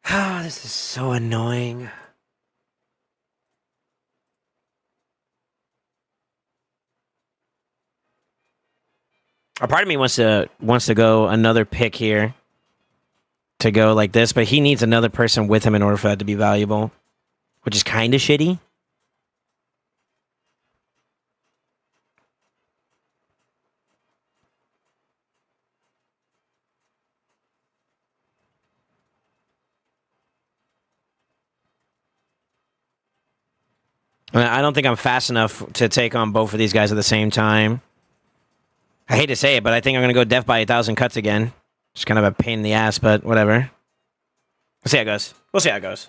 Oh, this is so annoying. A part of me wants to go another pick here to go like this, but he needs another person with him in order for that to be valuable, which is kind of shitty. I don't think I'm fast enough to take on both of these guys at the same time. I hate to say it, but I think I'm going to go death by 1,000 cuts again. Just kind of a pain in the ass, but whatever. We'll see how it goes. We'll see how it goes.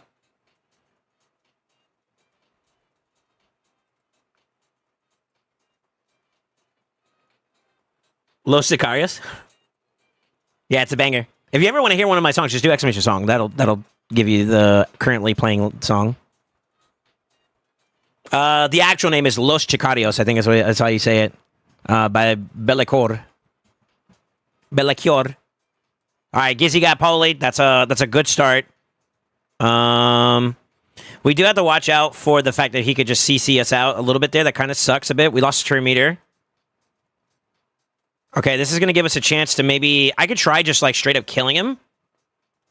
Los Sicarios? Yeah, it's a banger. If you ever want to hear one of my songs, just do exclamation song. That'll give you the currently playing song. The actual name is Los Chicarios, I think that's how you say it. By Bellicor. Bellicor. Alright, Gizzy got Polite. That's a good start. We do have to watch out for the fact that he could just CC us out a little bit there. That kind of sucks a bit. We lost a true meter. Okay, this is going to give us a chance to maybe... I could try just like straight up killing him.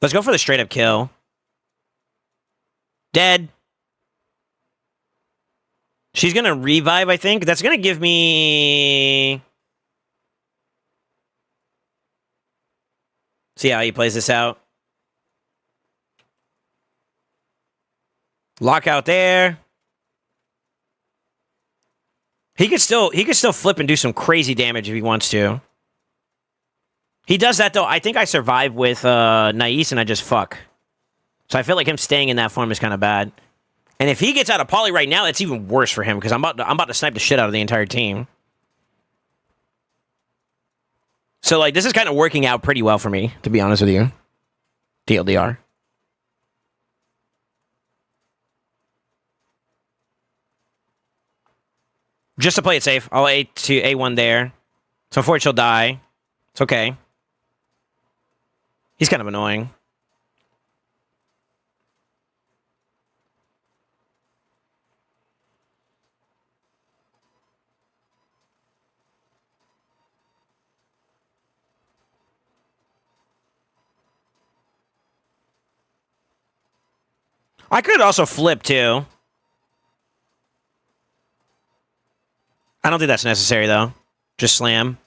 Let's go for the straight up kill. Dead. She's going to revive, I think. That's going to give me... See how he plays this out. Lockout there. He could still flip and do some crazy damage if he wants to. He does that though. I think I survive with Nais and I just fuck. So I feel like him staying in that form is kind of bad. And if he gets out of poly right now, it's even worse for him because I'm about to snipe the shit out of the entire team. So like this is kind of working out pretty well for me, to be honest with you. TLDR. Just to play it safe, I'll A to A1 there. So unfortunately she'll die. It's okay. He's kind of annoying. I could also flip too. I don't think that's necessary, though. Just slam.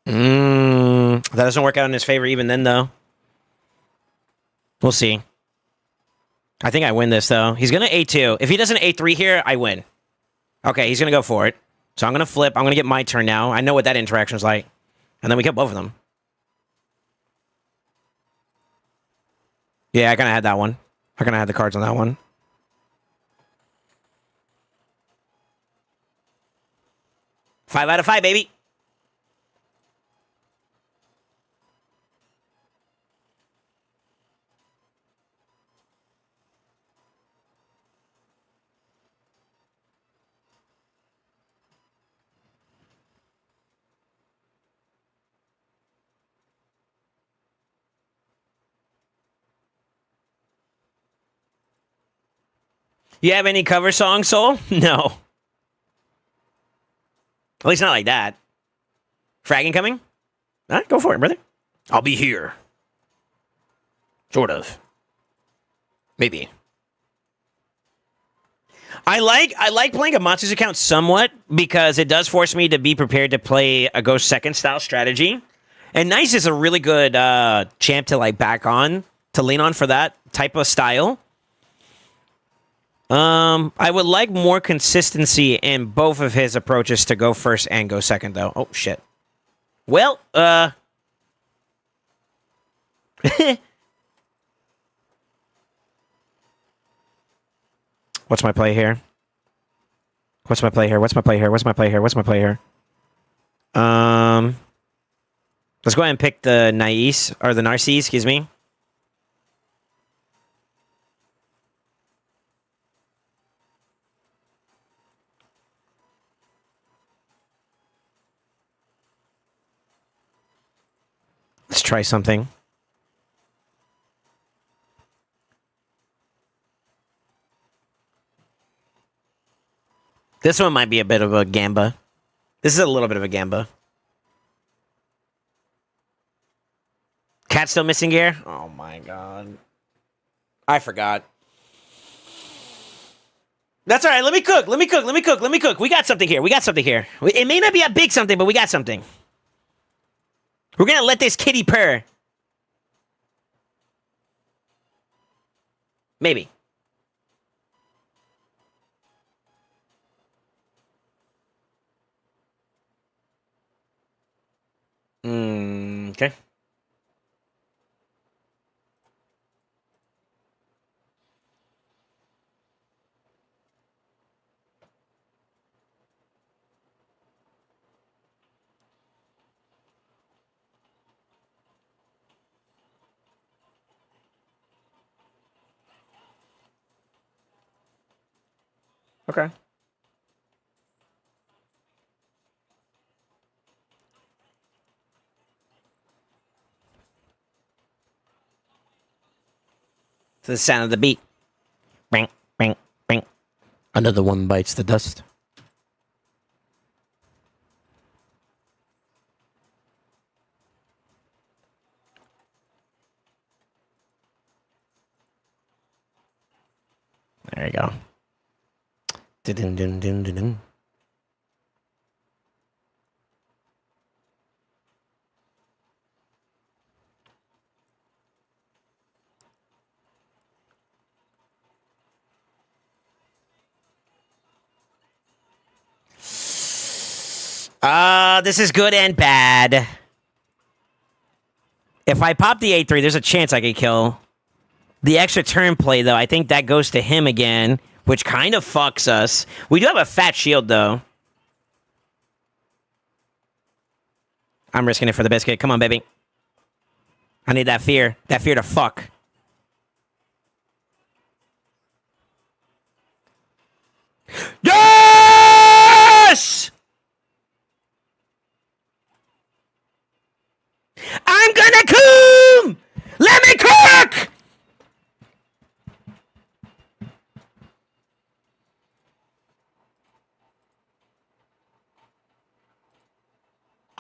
That doesn't work out in his favor even then, though. We'll see. I think I win this, though. He's going to A2. If he doesn't A3 here, I win. Okay, he's going to go for it. So I'm going to flip. I'm going to get my turn now. I know what that interaction is like. And then we kill both of them. Yeah, I kind of had that one. I kind of had the cards on that one. Five out of 5, baby. You have any cover songs, Soul? No. At least not like that. Fragging coming? All right, go for it, brother. I'll be here. Sort of. Maybe. I like playing a Matsu's account somewhat because it does force me to be prepared to play a Ghost Second style strategy. And Nice is a really good champ to like back on, to lean on for that type of style. I would like more consistency in both of his approaches to go first and go second, though. Oh, shit. Well, what's my play here? What's my play here? What's my play here? What's my play here? What's my play here? Let's go ahead and pick the Nais, or the Narcisse, excuse me. Let's try something. This one might be a bit of a gamba. This is a little bit of a gamba. Cat still missing gear? Oh my god. I forgot. That's all right. Let me cook. Let me cook. Let me cook. Let me cook. We got something here. We got something here. It may not be a big something, but we got something. We're going to let this kitty purr. Maybe. Okay. Okay. To the sound of the beat. Bang, bang, bang. Another one bites the dust. There you go. Dun, dun, dun, dun, dun. This is good and bad. If I pop the 8-3, there's a chance I could kill. The extra turn play, though, I think that goes to him again, which kind of fucks us. We do have a fat shield, though. I'm risking it for the biscuit. Come on, baby. I need that fear. That fear to fuck. Yes! I'm gonna come! Let me cook!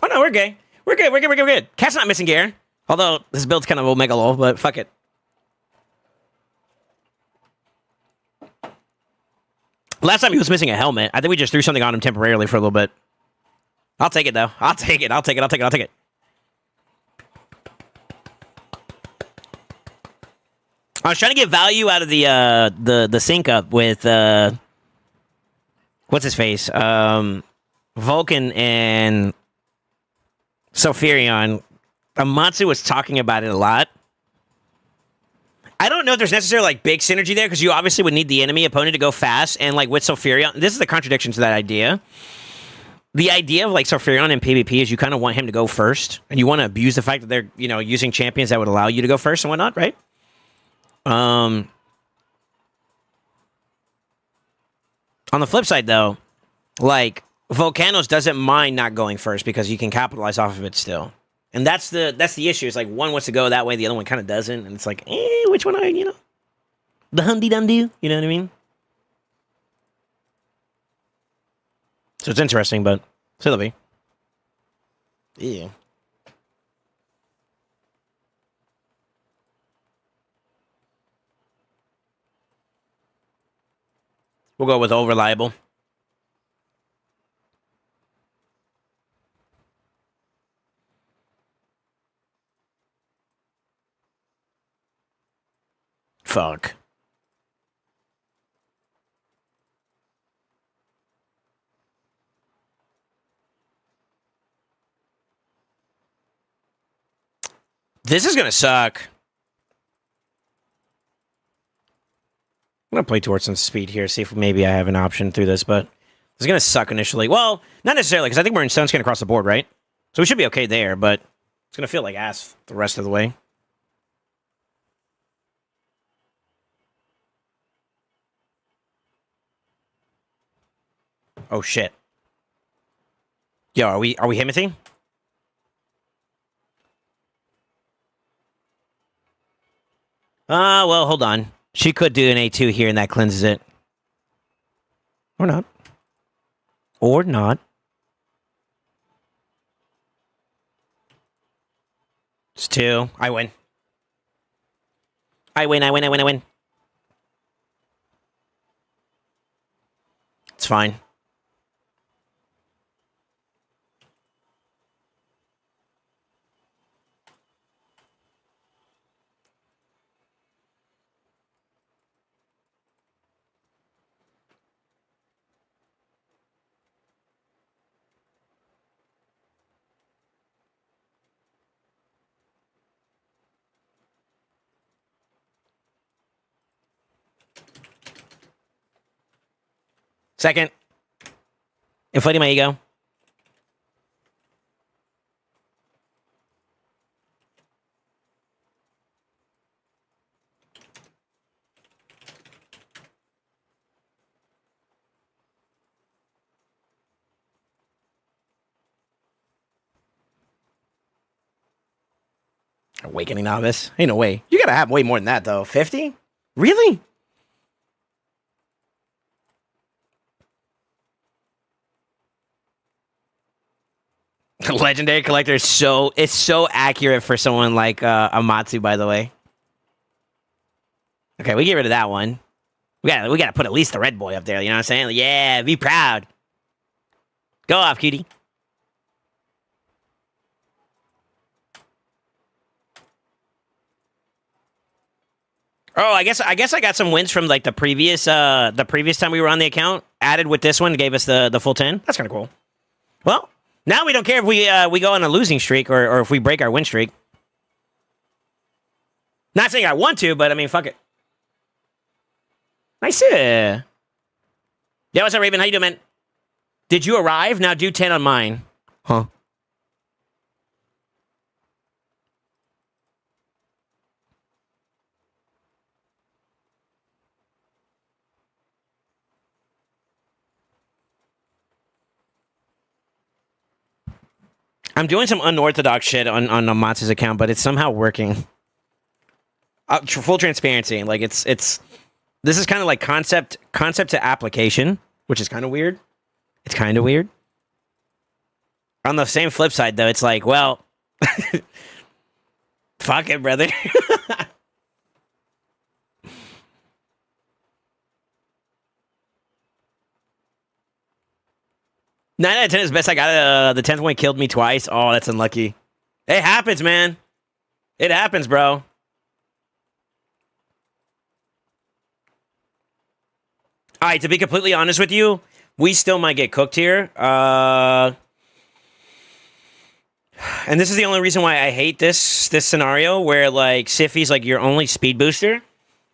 Oh no, we're gay. We're good, we're good, we're good, we're good. Cat's not missing gear. Although, this build's kind of omega low, but fuck it. Last time he was missing a helmet. I think we just threw something on him temporarily for a little bit. I'll take it, though. I'll take it, I'll take it, I'll take it, I'll take it. I was trying to get value out of the sync up with what's his face? Vulcan and Sophirion. Amatsu was talking about it a lot. I don't know if there's necessarily like big synergy there because you obviously would need the enemy opponent to go fast, and like with Sophirion, this is the contradiction to that idea. The idea of like Sophirion in PvP is you kind of want him to go first, and you want to abuse the fact that they're using champions that would allow you to go first and whatnot, right? On the flip side, though, like Volcanos doesn't mind not going first because you can capitalize off of it still. And that's the issue. It's like one wants to go that way, the other one kind of doesn't, and it's like, which one are you know? The humdy dum-doo, you know what I mean? So it's interesting, but still be. Yeah. We'll go with over-reliable. Fuck. This is gonna suck. I'm gonna play towards some speed here, see if maybe I have an option through this, but it's gonna suck initially. Well, not necessarily, because I think we're in stone skin across the board, right? So we should be okay there, but it's gonna feel like ass the rest of the way. Oh shit. Yo, are we Himothy? Well, hold on. She could do an A2 here and that cleanses it. Or not. Or not. It's 2. I win. I win. It's fine. Second. Inflating my ego. Awakening novice? Ain't no way. You gotta have way more than that, though. 50? Really? Legendary collector is so accurate for someone like Amatsu, by the way. Okay, we get rid of that one. We gotta put at least the red boy up there, you know what I'm saying? Like, yeah, be proud. Go off, cutie. Oh, I guess I got some wins from like the previous time we were on the account. Added with this one, gave us the full 10. That's kind of cool. Well, now we don't care if we go on a losing streak or if we break our win streak. Not saying I want to, but I mean, fuck it. Nice. Yeah, what's up, Raven? How you doing, man? Did you arrive? Now do 10 on mine. Huh? I'm doing some unorthodox shit on Matsu's account, but it's somehow working. Full transparency, like it's this is kind of like concept to application, which is kind of weird. It's kind of weird. On the same flip side, though, it's like, well, fuck it, brother. 9 out of 10 is best I got. The 10th one killed me twice. Oh, that's unlucky. It happens, man. It happens, bro. All right, to be completely honest with you, we still might get cooked here. And this is the only reason why I hate this scenario where like Siffy's like your only speed booster,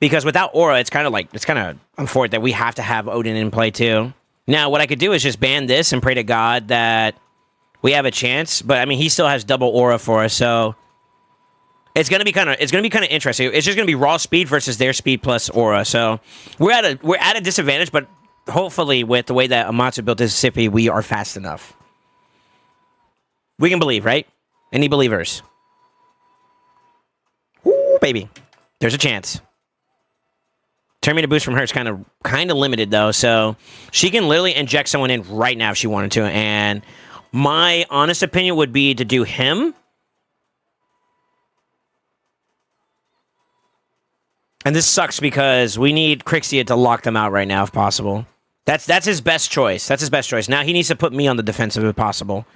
because without Aura, it's kind of unfortunate that we have to have Odin in play too. Now, what I could do is just ban this and pray to God that we have a chance. But I mean, he still has double Aura for us, so it's gonna be kind of interesting. It's just gonna be raw speed versus their speed plus Aura. So we're at a disadvantage, but hopefully with the way that Amatsu built his Siffy, we are fast enough. We can believe, right? Any believers? Ooh, baby. There's a chance. Turn me to boost from her is kind of limited, though. So she can literally inject someone in right now if she wanted to. And my honest opinion would be to do him. And this sucks because we need Crixia to lock them out right now if possible. That's his best choice. That's his best choice. Now he needs to put me on the defensive if possible.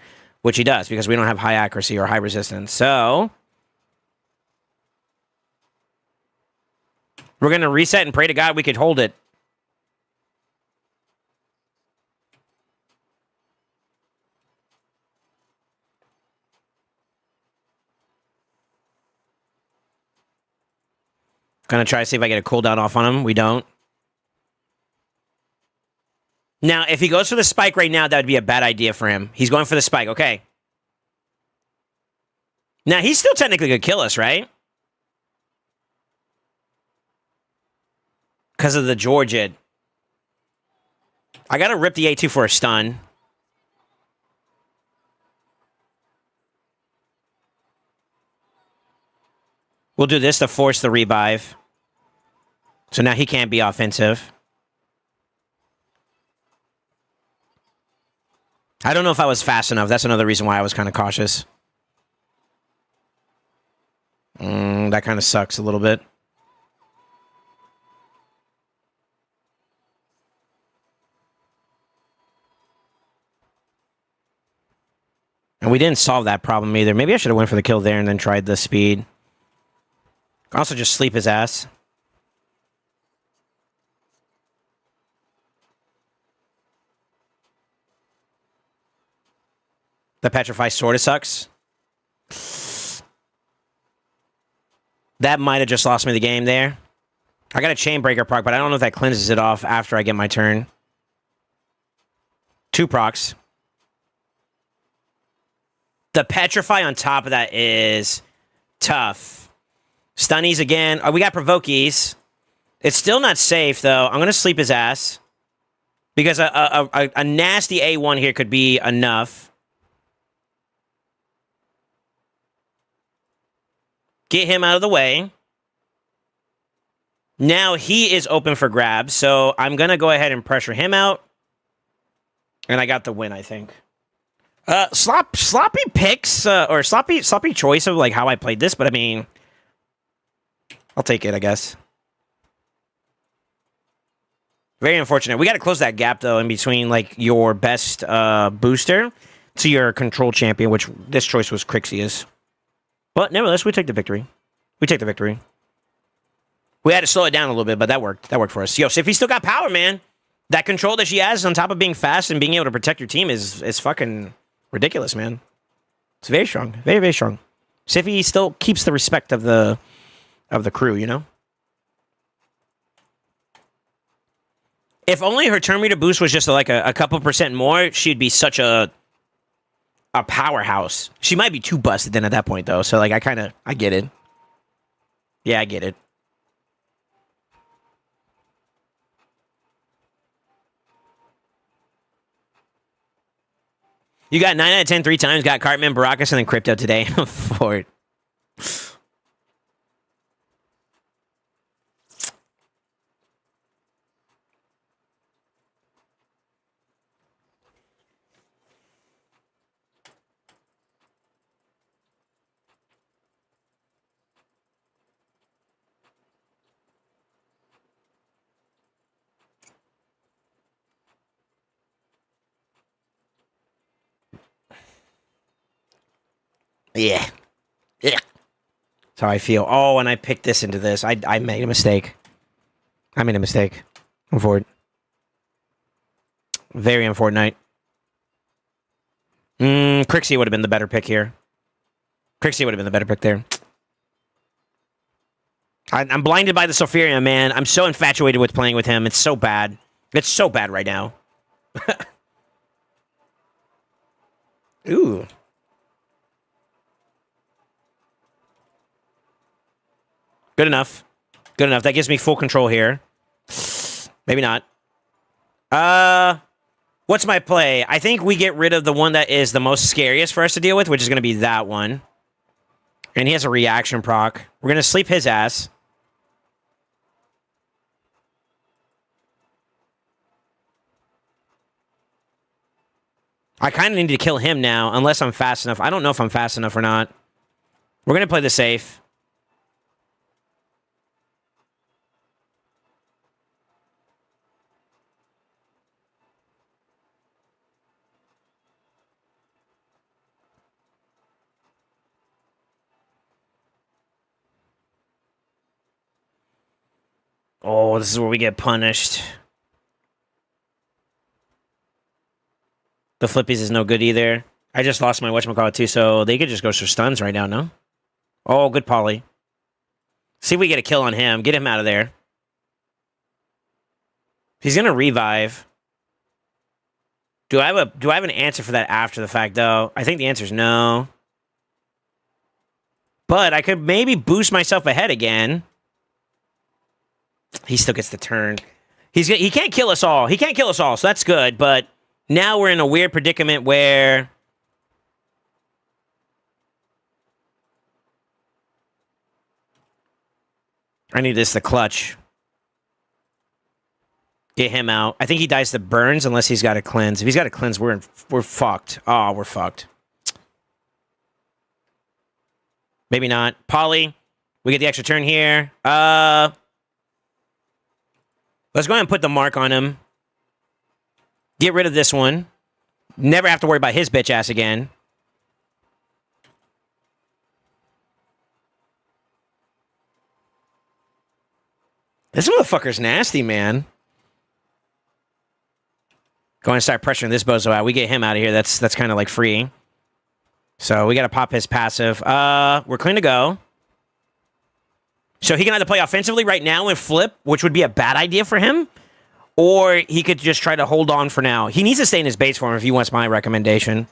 Which he does, because we don't have high accuracy or high resistance. So we're going to reset and pray to God we could hold it. Gonna try to see if I get a cooldown off on him. We don't. Now, if he goes for the spike right now, that would be a bad idea for him. He's going for the spike. Okay. Now, he still technically could kill us, right? Because of the Georgid. I gotta rip the A2 for a stun. We'll do this to force the revive. So now he can't be offensive. I don't know if I was fast enough. That's another reason why I was kind of cautious. That kind of sucks a little bit. And we didn't solve that problem either. Maybe I should have went for the kill there and then tried the speed. Also just sleep his ass. The Petrify sort of sucks. That might have just lost me the game there. I got a Chainbreaker proc, but I don't know if that cleanses it off after I get my turn. 2 procs. The Petrify on top of that is tough. Stunnies again. Oh, we got Provokies. It's still not safe, though. I'm going to sleep his ass. Because a nasty A1 here could be enough. Get him out of the way. Now he is open for grabs, so I'm going to go ahead and pressure him out. And I got the win, I think. Sloppy picks, or sloppy choice of like how I played this, but I mean, I'll take it, I guess. Very unfortunate. We got to close that gap, though, in between like your best booster to your control champion, which this choice was Crixius. But nevertheless, we take the victory. We take the victory. We had to slow it down a little bit, but that worked. That worked for us. Yo, Sify still got power, man. That control that she has on top of being fast and being able to protect your team is fucking ridiculous, man. It's very strong. Very, very strong. Sify still keeps the respect of the crew, you know? If only her turn meter boost was just like a couple percent more, she'd be such a powerhouse. She might be too busted then at that point, though. So, like, I get it. Yeah, I get it. You got 9 out of 10 3 times, got Cartman, Baracus, and then Crypto today. For it. Yeah. Yeah. That's how I feel. Oh, and I picked this into this. I made a mistake. I made a mistake. I'm for it. Very unfortunate. Crixie would have been the better pick here. Crixie would have been the better pick there. I'm blinded by the Sulfuria, man. I'm so infatuated with playing with him. It's so bad. It's so bad right now. Ooh. Good enough. Good enough. That gives me full control here. Maybe not. What's my play? I think we get rid of the one that is the most scariest for us to deal with, which is going to be that one. And he has a reaction proc. We're going to sleep his ass. I kind of need to kill him now, unless I'm fast enough. I don't know if I'm fast enough or not. We're going to play this safe. Oh, this is where we get punished. The flippies is no good either. I just lost my whatchamacallit too, so they could just go for stuns right now, no? Oh, good poly. See if we get a kill on him. Get him out of there. He's gonna revive. Do I have an answer for that after the fact though? I think the answer is no. But I could maybe boost myself ahead again. He still gets the turn. He can't kill us all. He can't kill us all, so that's good. But now we're in a weird predicament where I need this to clutch. Get him out. I think he dies to burns unless he's got a cleanse. If he's got a cleanse, we're fucked. Oh, we're fucked. Maybe not. Polly, we get the extra turn here. Let's go ahead and put the mark on him. Get rid of this one. Never have to worry about his bitch ass again. This motherfucker's nasty, man. Go and start pressuring this bozo out. We get him out of here. That's kind of like free. So we got to pop his passive. We're clean to go. So he can either play offensively right now and flip, which would be a bad idea for him, or he could just try to hold on for now. He needs to stay in his base form if he wants my recommendation.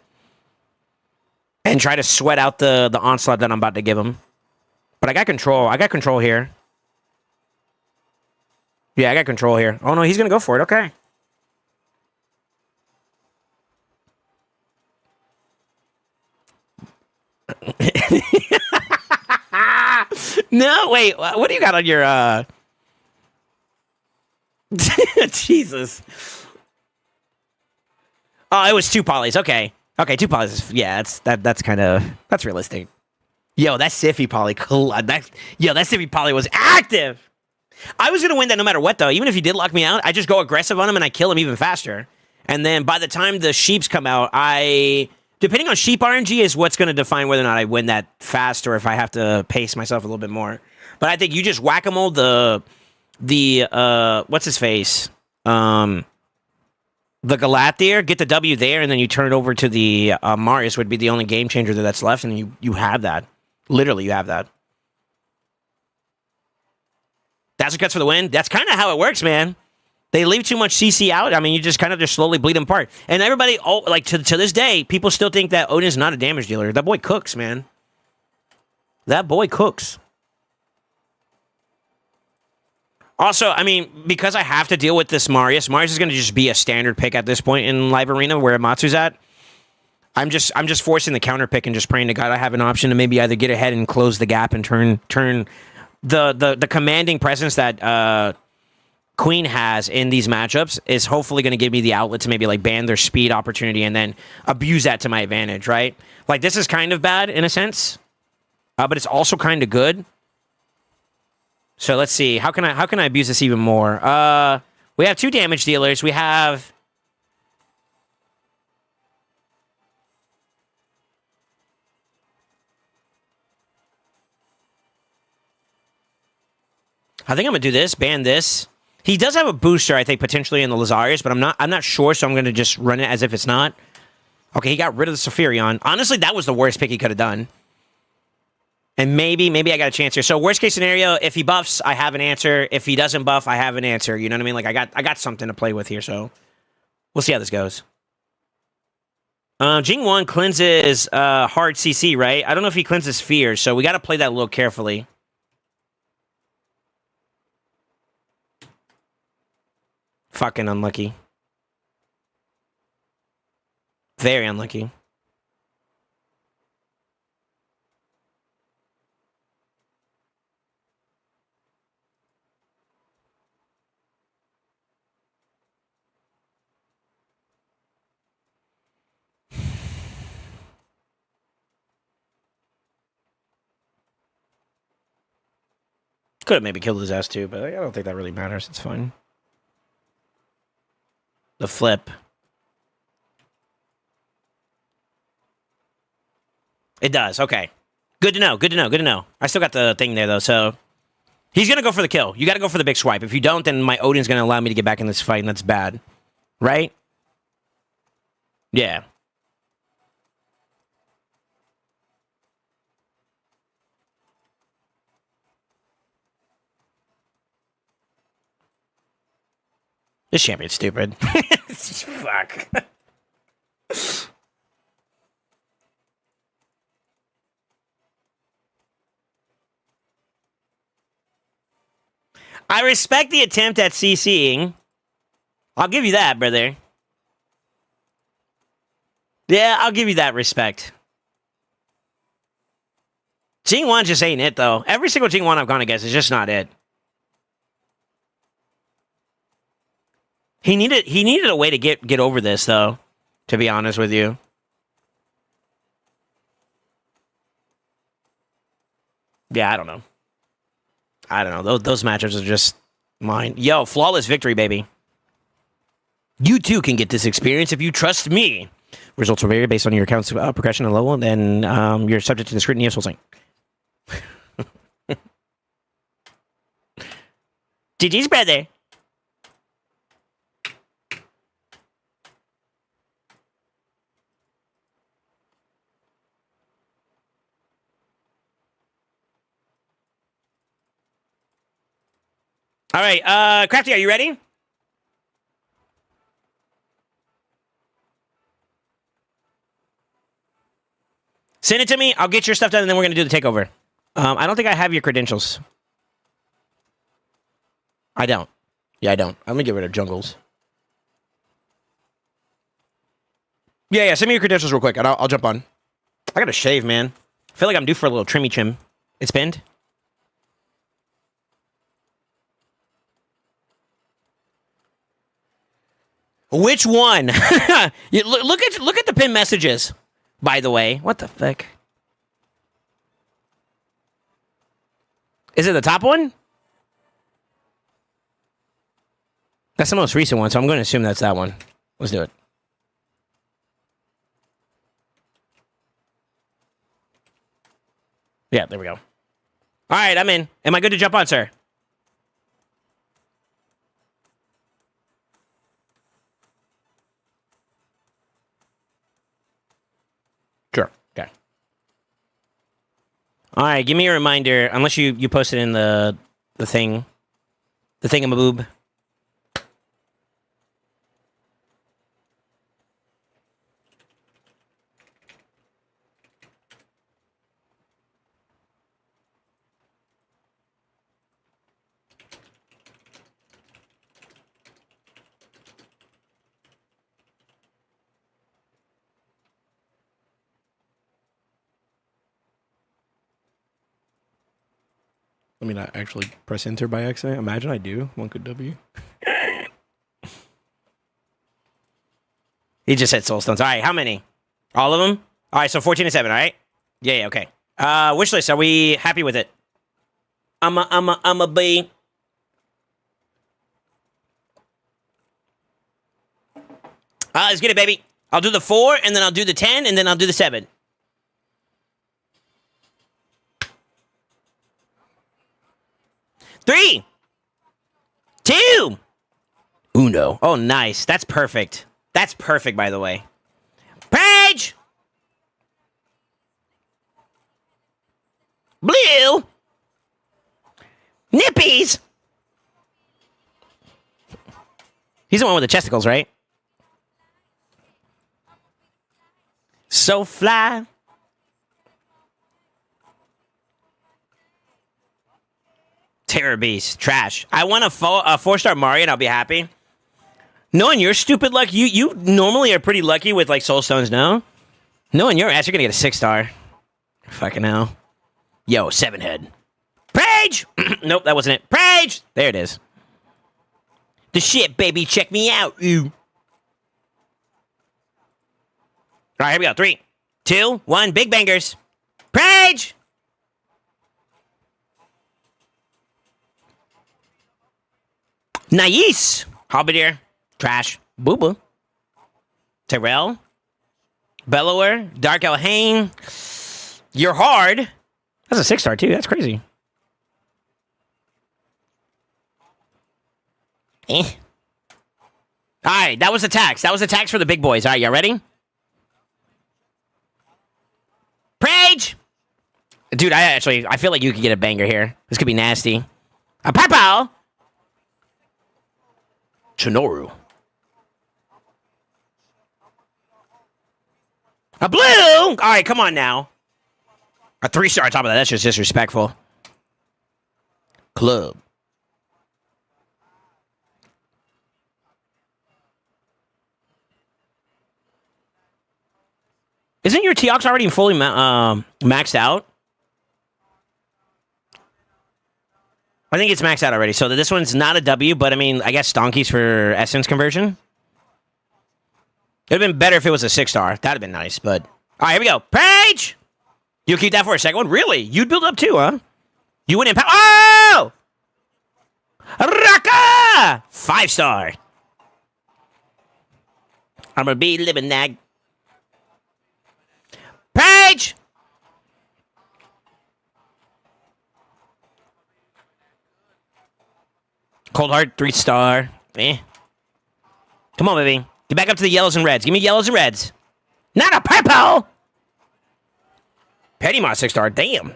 And try to sweat out the onslaught that I'm about to give him. But I got control. I got control here. Yeah, I got control here. Oh, no, he's going to go for it. Okay. No, wait. What do you got on your... Jesus. Oh, it was 2 polys. Okay. Okay, 2 polys. Yeah, that's kind of... That's realistic. Yo, that Siffy poly... that Siffy poly was active! I was going to win that no matter what, though. Even if he did lock me out, I just go aggressive on him and I kill him even faster. And then by the time the sheeps come out, depending on sheep RNG is what's going to define whether or not I win that fast or if I have to pace myself a little bit more. But I think you just whack-a-mole what's his face? The Galathier, get the W there, and then you turn it over to the Marius would be the only game changer that's left, and you have that. Literally, you have that. That's what cuts for the win. That's kind of how it works, man. They leave too much CC out. I mean, you just kind of just slowly bleed them apart. And everybody, to this day, people still think that Odin's not a damage dealer. That boy cooks, man. That boy cooks. Also, I mean, because I have to deal with this Marius is going to just be a standard pick at this point in Live Arena where Matsu's at. I'm just forcing the counter pick and just praying to God I have an option to maybe either get ahead and close the gap and turn the commanding presence that Queen has in these matchups is hopefully going to give me the outlet to maybe like ban their speed opportunity and then abuse that to my advantage, right? Like this is kind of bad in a sense, but it's also kind of good. So let's see. How can I abuse this even more? We have 2 damage dealers. We have I think I'm gonna do this, ban this. He does have a booster, I think, potentially in the Lazarius, but I'm not sure, so I'm gonna just run it as if it's not. Okay, he got rid of the Saphirion. Honestly, that was the worst pick he could have done. And maybe I got a chance here. So worst case scenario, if he buffs, I have an answer. If he doesn't buff, I have an answer. You know what I mean? Like I got something to play with here, so we'll see how this goes. Jing 1 cleanses hard CC, right? I don't know if he cleanses fears, so we got to play that a little carefully. Fucking unlucky. Very unlucky. Could have maybe killed his ass too, but I don't think that really matters. It's fine. The flip. It does. Okay. Good to know. Good to know. Good to know. I still got the thing there, though, so... He's going to go for the kill. You got to go for the big swipe. If you don't, then my Odin's going to allow me to get back in this fight, and that's bad. Right? Yeah. This champion's stupid. Fuck. I respect the attempt at CCing. I'll give you that, brother. Yeah, I'll give you that respect. Jing1 just ain't it, though. Every single Jing1 I've gone against is just not it. He needed a way to get over this, though, to be honest with you. Yeah, I don't know. I don't know. Those matchups are just mine. Yo, flawless victory, baby. You too can get this experience if you trust me. Results will vary based on your account's progression and level, and you're subject to the scrutiny of SoulSaint. GG's, brother. All right, Crafty, are you ready? Send it to me. I'll get your stuff done, and then we're going to do the takeover. I don't think I have your credentials. I don't. Yeah, I don't. I'm going to get rid of jungles. Yeah, send me your credentials real quick, and I'll jump on. I got to shave, man. I feel like I'm due for a little trimmy trim. It's pinned. Which one? Look at the pin messages. By the way, what the fuck? Is it the top one? That's the most recent one, so I'm going to assume that's that one. Let's do it. Yeah, there we go. All right, I'm in. Am I good to jump on, sir? Sure. Okay. All right, give me a reminder, unless you post it in the thing, the thingamaboob. Let me not actually press enter by accident. Imagine I do. One could W. He just said soul stones. All right, how many? All of them? All right, so 14 and 7, all right? Yeah, okay. Wish list, are we happy with it? I'm a B. Let's get it, baby. I'll do the 4, and then I'll do the 10, and then I'll do the 7. Three, 2, uno. Oh, nice. That's perfect. That's perfect, by the way. Page! Blue! Nippies! He's the one with the chesticles, right? So fly. Terror Beast. Trash. I want a 4-star Mario and I'll be happy. Knowing your stupid luck, you normally are pretty lucky with, like, soul stones, no? Knowing your ass, you're gonna get a 6-star. Fucking hell. Yo, 7-head. Page! Nope, that wasn't it. Page! There it is. The shit, baby. Check me out. Ooh. All right, here we go. 3, 2, 1. Big bangers. Page! Nice. Halberdier. Trash. Boo Boo. Terrell. Bellower. Dark Elhane. You're hard. That's a 6-star, too. That's crazy. Eh. All right, that was the tax. That was the tax for the big boys. All right, y'all ready? Page! Dude, I feel like you could get a banger here. This could be nasty. A pow. Chinoru. A blue! All right, come on now. A 3-star on top of that. That's just disrespectful. Club. Isn't your Teox already fully maxed out? I think it's maxed out already. So this one's not a W, but I mean, I guess donkeys for essence conversion. It'd have been better if it was a 6-star. That'd have been nice, but... All right, here we go. Paige! You'll keep that for a second one? Really? You'd build up too, huh? You went in... Oh! Raka! 5-star. I'm gonna be living that. Paige! Cold Heart, 3-star. Eh. Come on, baby. Get back up to the yellows and reds. Give me yellows and reds. Not a purple! Petty Moss, 6-star. Damn.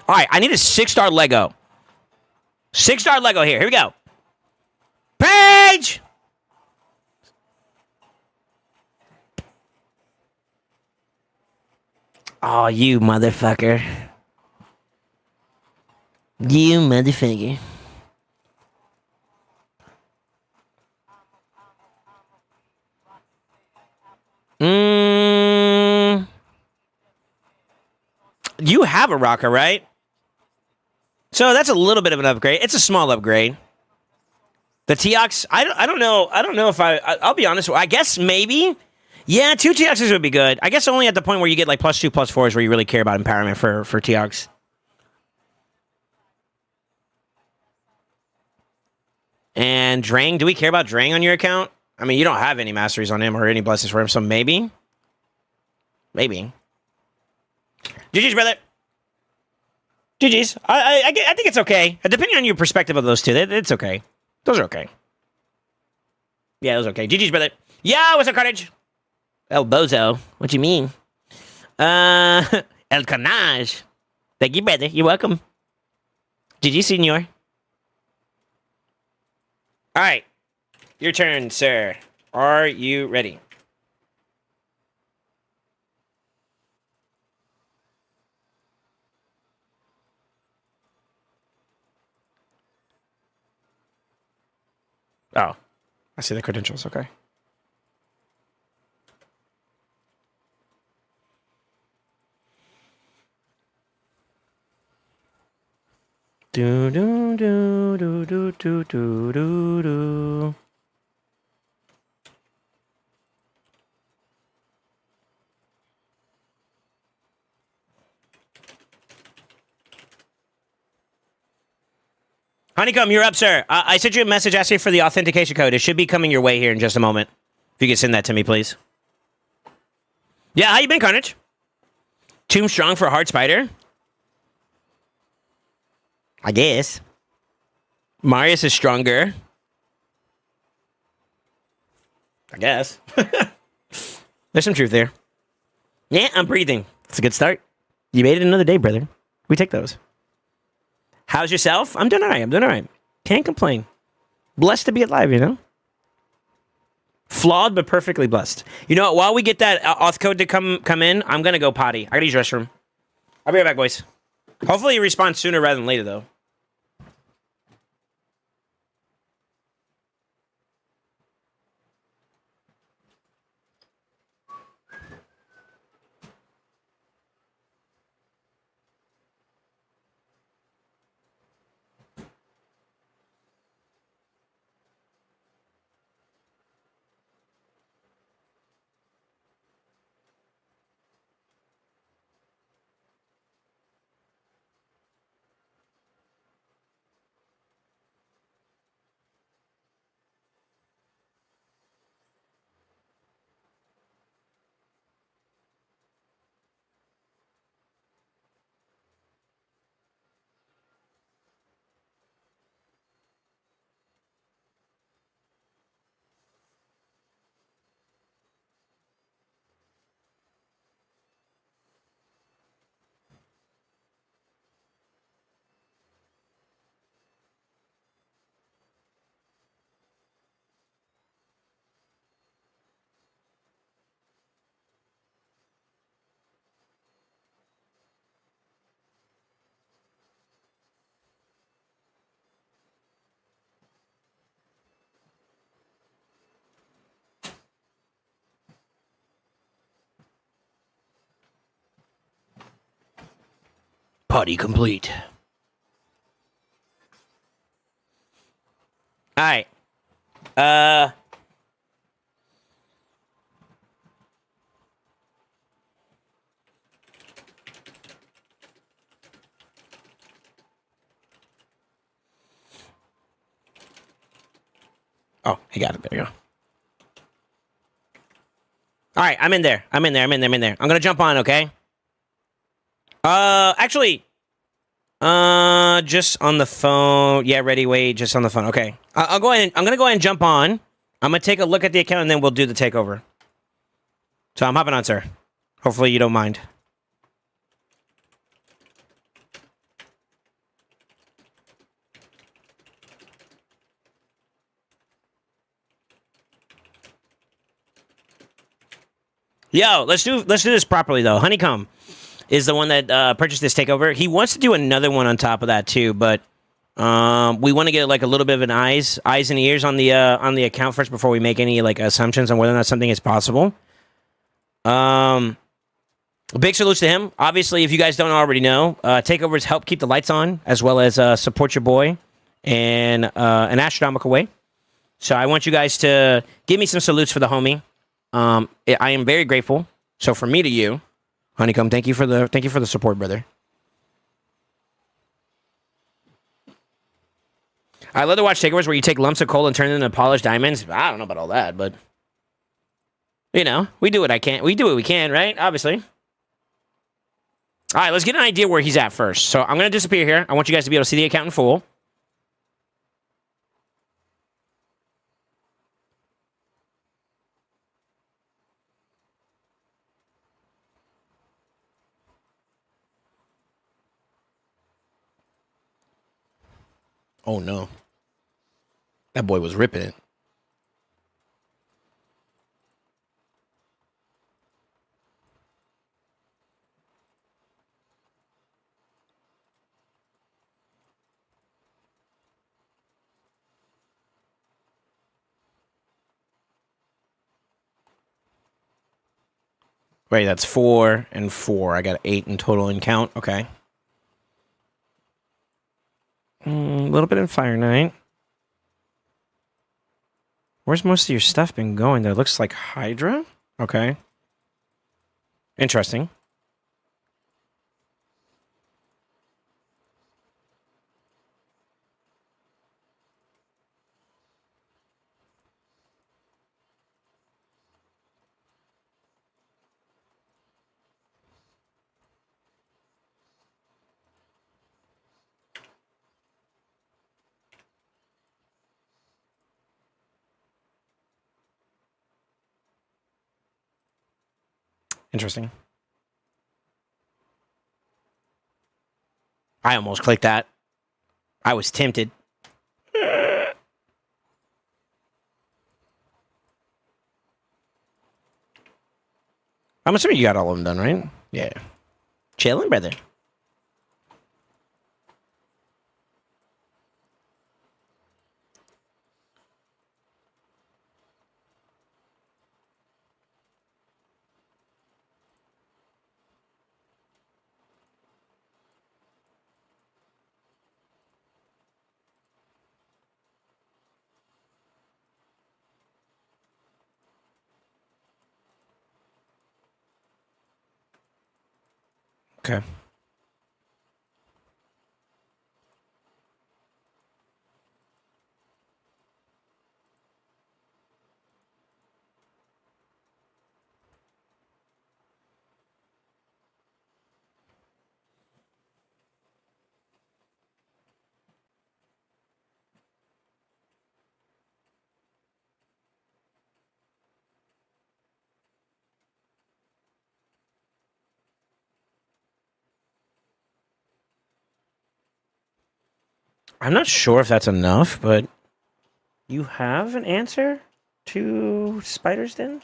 All right, I need a 6-star Lego. 6-star Lego here. Here we go. Paige! Oh, you motherfucker. You motherfucker. You have a rocker, right? So that's a little bit of an upgrade. It's a small upgrade. The Teox, I don't know. I don't know if I'll be honest. I guess maybe. Yeah, 2 Teoxes would be good. I guess only at the point where you get like +2, +4s where you really care about empowerment for Teox. And Drang, do we care about Drang on your account? I mean, you don't have any masteries on him or any blessings for him, so maybe. Maybe. GG's, brother. GG's. I think it's okay. Depending on your perspective of those two, it's okay. Those are okay. Yeah, those are okay. GG's, brother. Yeah, what's up, Carnage? El Bozo. What you mean? El Carnage. Thank you, brother. You're welcome. GG, senor. All right. Your turn, sir. Are you ready? Oh, I see the credentials. Okay. Do do do do do do do do do. Honeycomb, you're up, sir. I sent you a message asking for the authentication code. It should be coming your way here in just a moment. If you could send that to me, please. Yeah, how you been, Carnage? Tomb strong for Hard Spider? I guess. Marius is stronger. I guess. There's some truth there. Yeah, I'm breathing. It's a good start. You made it another day, brother. We take those. How's yourself? I'm doing all right. I'm doing all right. Can't complain. Blessed to be alive, you know? Flawed, but perfectly blessed. You know what? While we get that auth code to come in, I'm going to go potty. I got to use restroom. I'll be right back, boys. Hopefully you respond sooner rather than later, though. Party complete. All right. Oh, he got it. There you go. All right, I'm in there. I'm in there. I'm gonna jump on, okay? Actually, just on the phone. Yeah, ready. Wait, just on the phone. Okay, I'll go ahead. I'm gonna go ahead and jump on. I'm gonna take a look at the account and then we'll do the takeover. So I'm hopping on, sir. Hopefully you don't mind. Yo, let's do this properly though. Honeycomb is the one that purchased this takeover. He wants to do another one on top of that too, but we want to get like a little bit of an eyes and ears on the account first before we make any like assumptions on whether or not something is possible. Big salutes to him. Obviously, if you guys don't already know, takeovers help keep the lights on as well as support your boy in an astronomical way. So I want you guys to give me some salutes for the homie. I am very grateful. So from me to you, Honeycomb, thank you for the support, brother. I love to watch takeovers where you take lumps of coal and turn them into polished diamonds. I don't know about all that, but you know, we do what we can, right? Obviously. All right, let's get an idea where he's at first. So I'm going to disappear here. I want you guys to be able to see the account in full. Oh, no. That boy was ripping it. Wait, that's 4 and 4. I got 8 in total in count. Okay. A little bit in Fire Knight. Where's most of your stuff been going? That looks like Hydra? Okay. Interesting. Interesting. I almost clicked that. I was tempted. I'm assuming you got all of them done, right? Yeah. Chilling, brother. Okay. I'm not sure if that's enough, but you have an answer to Spider's Den?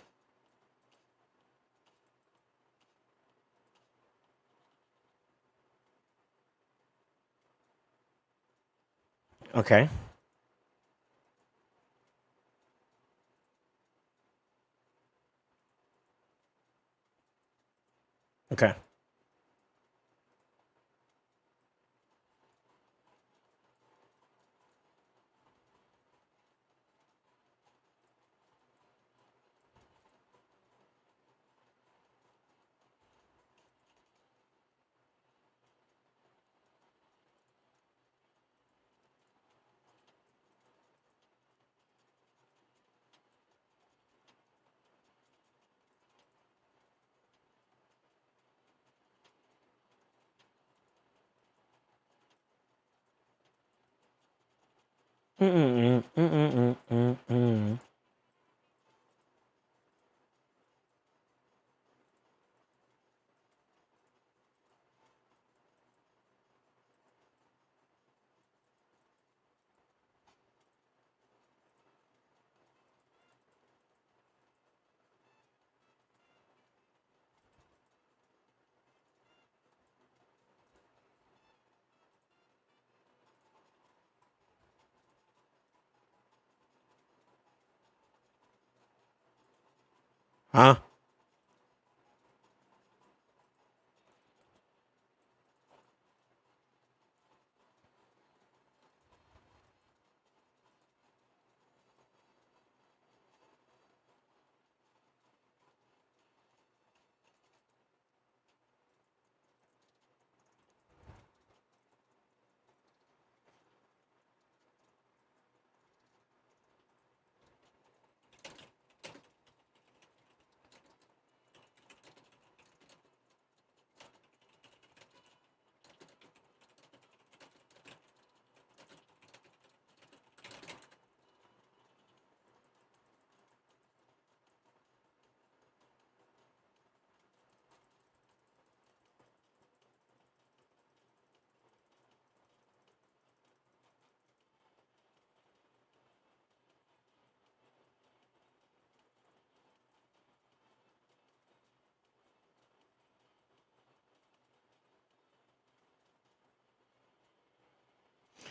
Okay. Okay. Huh?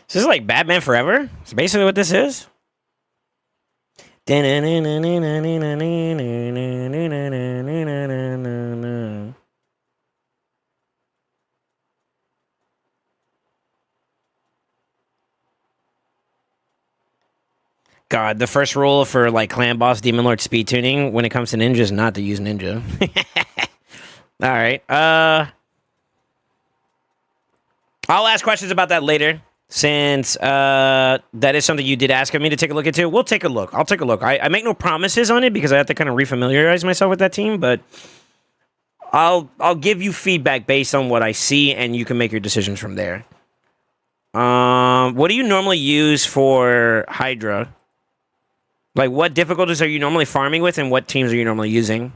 Is this like Batman Forever? It's basically what this is. God, the first rule for like clan boss demon lord speed tuning when it comes to ninja is not to use ninja. All right. I'll ask questions about that later. Since that is something you did ask of me to take a look into, we'll take a look. I'll take a look. I make no promises on it because I have to kind of refamiliarize myself with that team, but I'll give you feedback based on what I see, and you can make your decisions from there. What do you normally use for Hydra? Like, what difficulties are you normally farming with, and what teams are you normally using?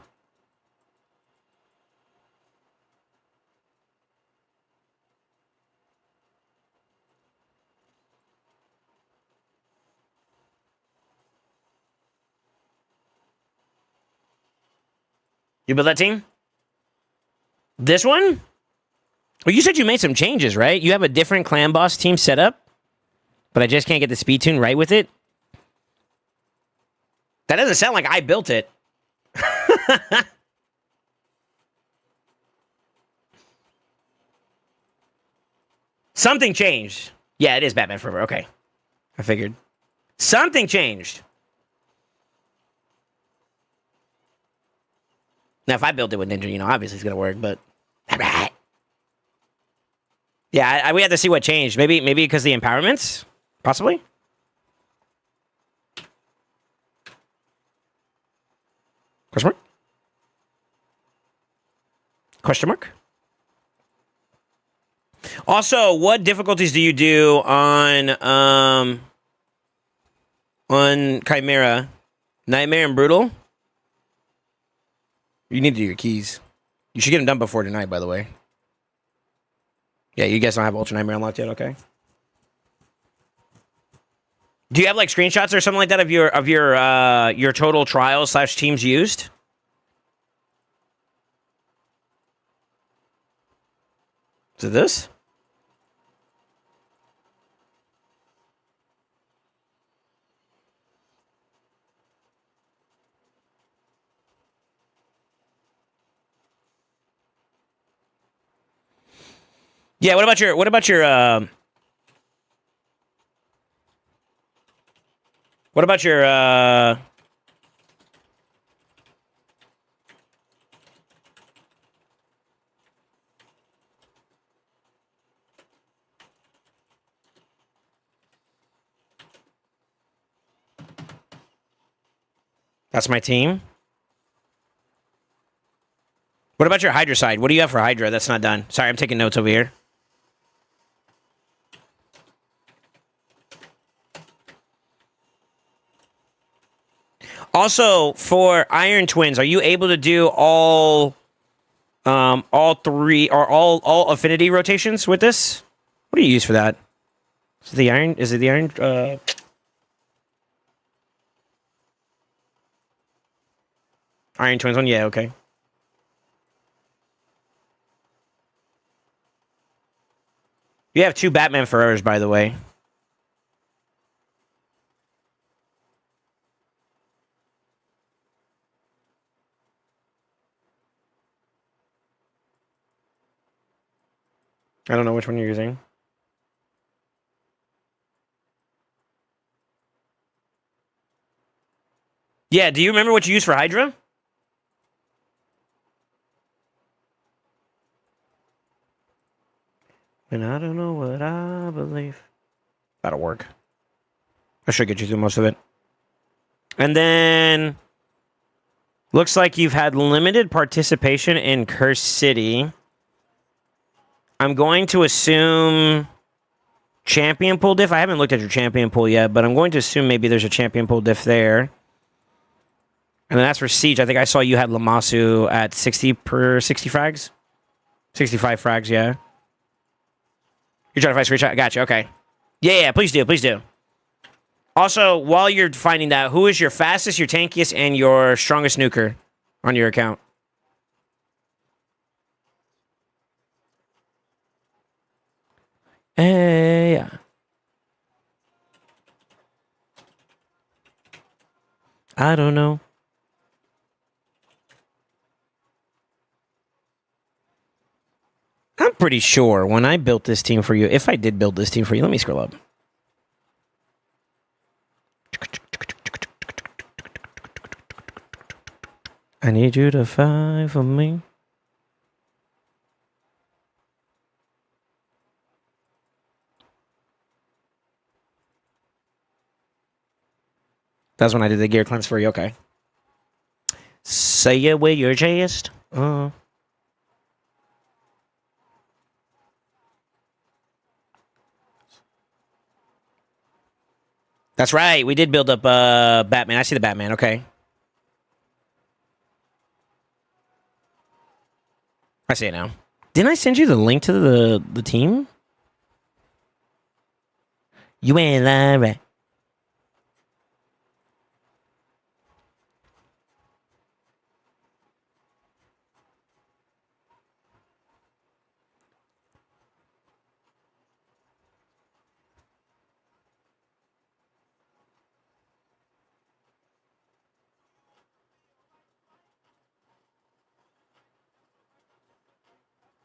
You built that team? This one? Well, you said you made some changes, right? You have a different clan boss team set up, but I just can't get the speed tune right with it. That doesn't sound like I built it. Something changed. Yeah, it is Batman Forever. Okay. I figured. Something changed. Now, if I built it with Ninja, you know, obviously it's going to work, but... Yeah, we have to see what changed. Maybe because the empowerments? Possibly? Question mark? Question mark? Also, what difficulties do you do on Chimera? Nightmare and Brutal? You need to do your keys. You should get them done before tonight, by the way. Yeah, you guys don't have Ultra Nightmare unlocked yet, okay? Do you have like screenshots or something like that of your total trials / teams used? Is it this? Yeah, what about your That's my team. What about your Hydra side? What do you have for Hydra that's not done? Sorry, I'm taking notes over here. Also, for Iron Twins, are you able to do all three or all affinity rotations with this? What do you use for that? Is it the iron? Is it the iron? Iron Twins one? Yeah, okay. You have 2 Batman Forever's, by the way. I don't know which one you're using. Yeah, do you remember what you used for Hydra? And I don't know what I believe. That'll work. I should get you through most of it. And then looks like you've had limited participation in Curse City. I'm going to assume champion pool diff. I haven't looked at your champion pool yet, but I'm going to assume maybe there's a champion pool diff there. And then that's for Siege. I think I saw you had Lamasu at 60 per 60 frags. 65 frags, yeah. You're trying to fight screenshot? Gotcha, okay. Yeah, please do, please do. Also, while you're finding that, who is your fastest, your tankiest, and your strongest nuker on your account? Hey. I don't know. I'm pretty sure when I built this team for you, if I did build this team for you, let me scroll up. I need you to fight for me. That's when I did the gear cleanse for you. Okay. Say it with your chest. That's right. We did build up Batman. I see the Batman. Okay. I see it now. Didn't I send you the link to the team? You ain't lying, right?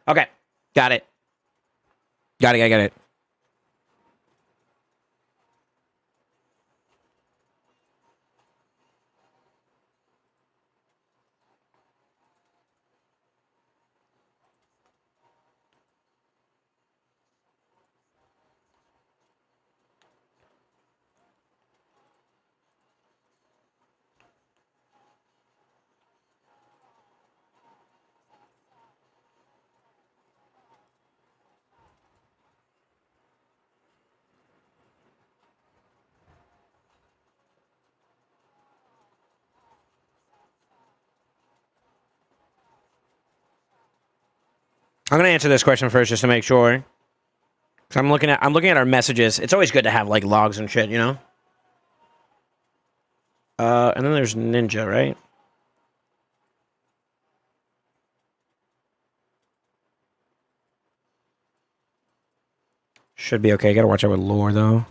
Okay. Got it. Got it. I'm gonna answer this question first just to make sure. So I'm looking at our messages. It's always good to have like logs and shit, you know? And then there's Ninja, right? Should be okay. Gotta watch out with lore though.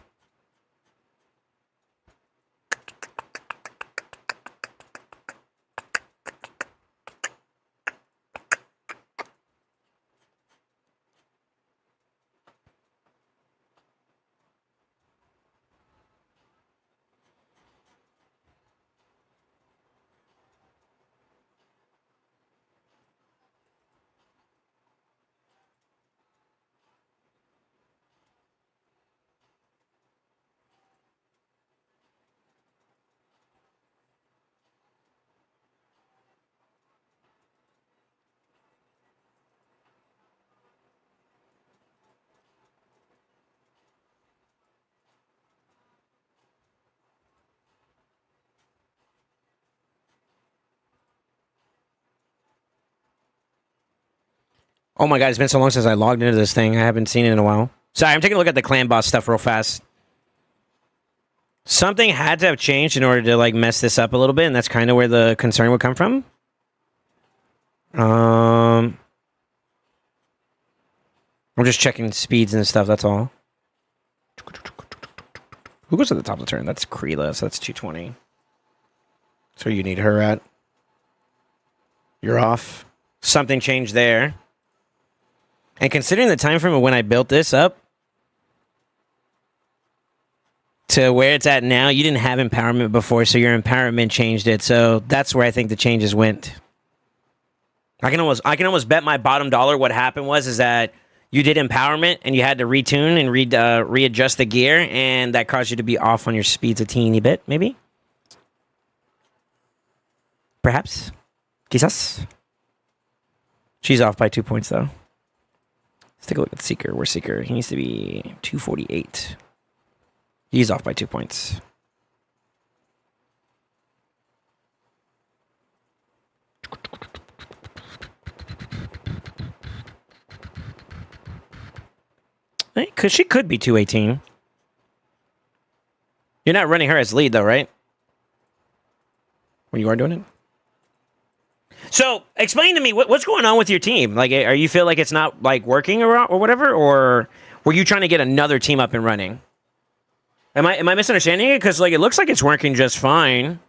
Oh my god, it's been so long since I logged into this thing. I haven't seen it in a while. Sorry, I'm taking a look at the clan boss stuff real fast. Something had to have changed in order to like mess this up a little bit, and that's kind of where the concern would come from. I'm just checking speeds and stuff, that's all. Who goes to the top of the turn? That's Kreela, so that's 220. So you need her at. You're off. Something changed there. And considering the time frame of when I built this up to where it's at now, you didn't have empowerment before, so your empowerment changed it. So that's where I think the changes went. I can almost bet my bottom dollar what happened is that you did empowerment and you had to retune and readjust the gear, and that caused you to be off on your speeds a teeny bit, maybe? Perhaps? Quizás? She's off by 2 points, though. Let's take a look at Seeker. Where's Seeker? He needs to be 248. He's off by 2 points. Because she could be 218. You're not running her as lead, though, right? When you are doing it? So, explain to me, what's going on with your team? Like, are you feel like it's not, like, working or whatever? Or were you trying to get another team up and running? Am I misunderstanding it? Because, like, it looks like it's working just fine.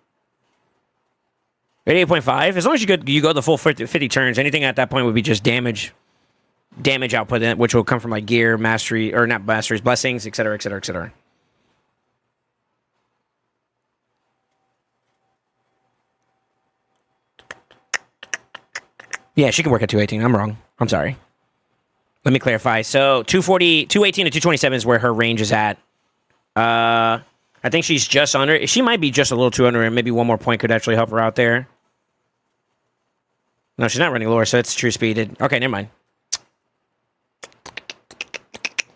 88.5? As long as you go the full 50 turns, anything at that point would be just damage output, which will come from, like, gear, mastery, or not masteries, blessings, etc., etc., etc. Yeah, she can work at 218. I'm wrong. I'm sorry. Let me clarify. So 218 to 227 is where her range is at. I think she's just under. She might be just a little too under, and maybe one more point could actually help her out there. No, she's not running lower, so it's true speed. Okay, never mind.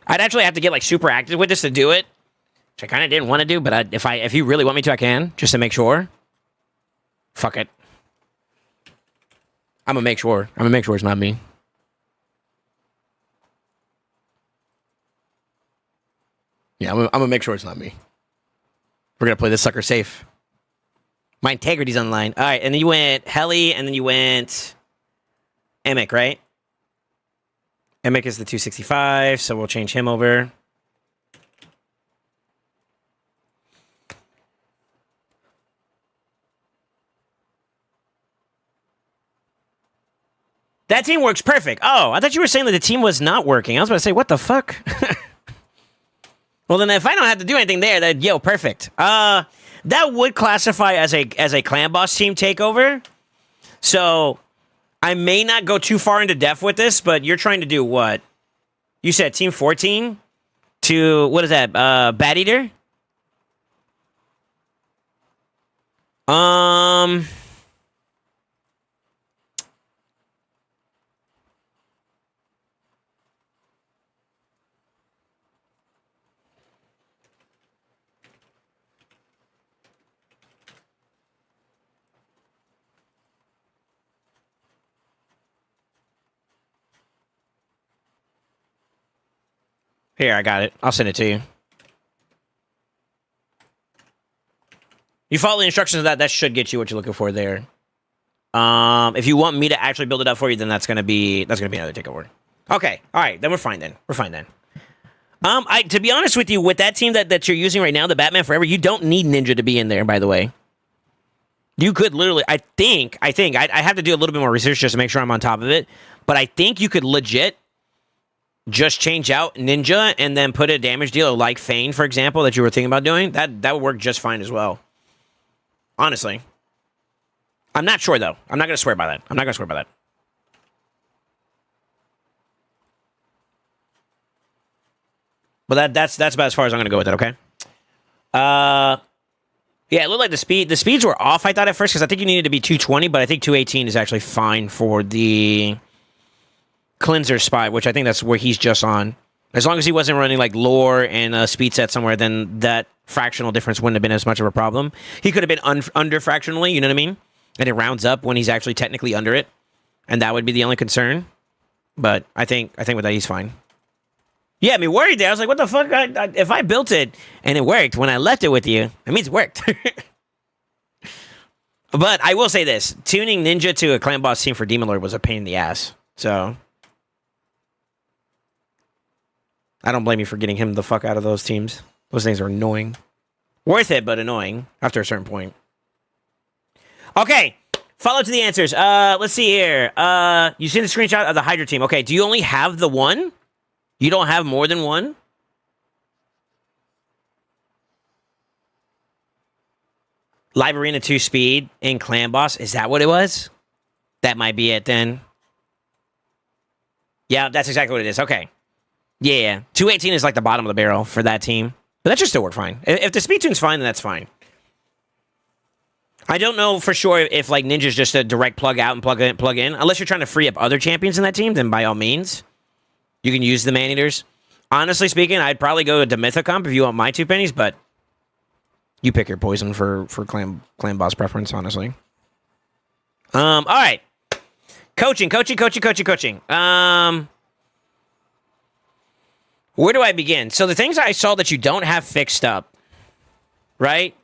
I'd actually have to get like super active with this to do it, which I kind of didn't want to do. But if you really want me to, I can, just to make sure. Fuck it. I'm gonna make sure. I'm gonna make sure it's not me. Yeah, I'm gonna make sure it's not me. We're gonna play this sucker safe. My integrity's on the line. All right, and then you went Heli, and then you went Emic, right? Emic is the 265, so we'll change him over. That team works perfect. Oh, I thought you were saying that the team was not working. I was about to say, what the fuck? Well, then if I don't have to do anything there, then perfect. That would classify as a clan boss team takeover. So I may not go too far into depth with this, but you're trying to do what? You said team 14 to what is that? Bat Eater? Here, I got it. I'll send it to you. You follow the instructions of that should get you what you're looking for there. If you want me to actually build it up for you, then that's gonna be another takeover. Okay, all right, then we're fine then. We're fine then. To be honest with you, with that team that you're using right now, the Batman Forever, you don't need Ninja to be in there, by the way. You could literally, I think, I have to do a little bit more research just to make sure I'm on top of it, but I think you could legit just change out Ninja and then put a damage dealer like Fane, for example, that you were thinking about doing. That would work just fine as well. Honestly. I'm not sure, though. I'm not going to swear by that. But that's about as far as I'm going to go with it, okay? Yeah, it looked like the speeds were off, I thought, at first, because I think you needed to be 220, but I think 218 is actually fine for the cleanser spot, which I think that's where he's just on. As long as he wasn't running like lore and a speed set somewhere, then that fractional difference wouldn't have been as much of a problem. He could have been under fractionally, you know what I mean? And it rounds up when he's actually technically under it. And that would be the only concern. But I think with that he's fine. Yeah, I mean, worried there. I was like, what the fuck? If I built it and it worked when I left it with you, it means it worked. But I will say this. Tuning Ninja to a clan boss team for Demon Lord was a pain in the ass. So I don't blame you for getting him the fuck out of those teams. Those things are annoying. Worth it, but annoying after a certain point. Okay. Follow to the answers. Let's see here. You seen the screenshot of the Hydra team. Okay, do you only have the one? You don't have more than one? Live Arena 2 speed in Clan Boss. Is that what it was? That might be it then. Yeah, that's exactly what it is. Okay. Yeah. 218 is like the bottom of the barrel for that team. But that should still work fine. If the speed tune's fine, then that's fine. I don't know for sure if like Ninja's just a direct plug out and plug in. Unless you're trying to free up other champions in that team, then by all means, you can use the man-eaters. Honestly speaking, I'd probably go to Mythocomp if you want my 2 pennies, but you pick your poison for clan boss preference, honestly. All right. Coaching. Where do I begin? So the things I saw that you don't have fixed up, right?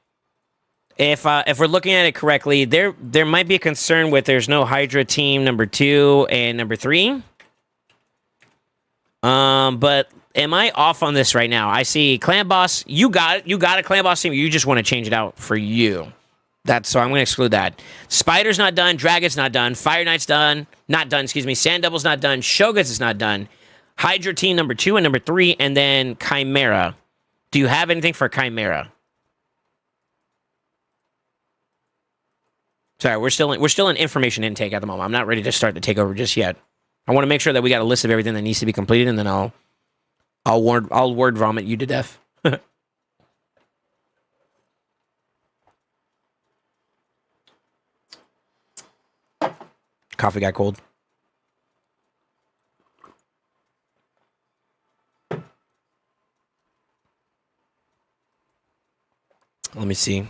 If we're looking at it correctly, there might be a concern with there's no Hydra team number 2 and number 3. But am I off on this right now? I see clan boss. You got a clan boss team. You just want to change it out for you. So I'm going to exclude that. Spider's not done. Dragon's not done. Fire Knight's done. Not done. Excuse me. Sand Devil's not done. Shogun's is not done. Hydra team number 2 and number 3, and then Chimera. Do you have anything for Chimera? Sorry, we're still in information intake at the moment. I'm not ready to start the takeover just yet. I want to make sure that we got a list of everything that needs to be completed, and then I'll word vomit you to death. Coffee got cold. Let me see.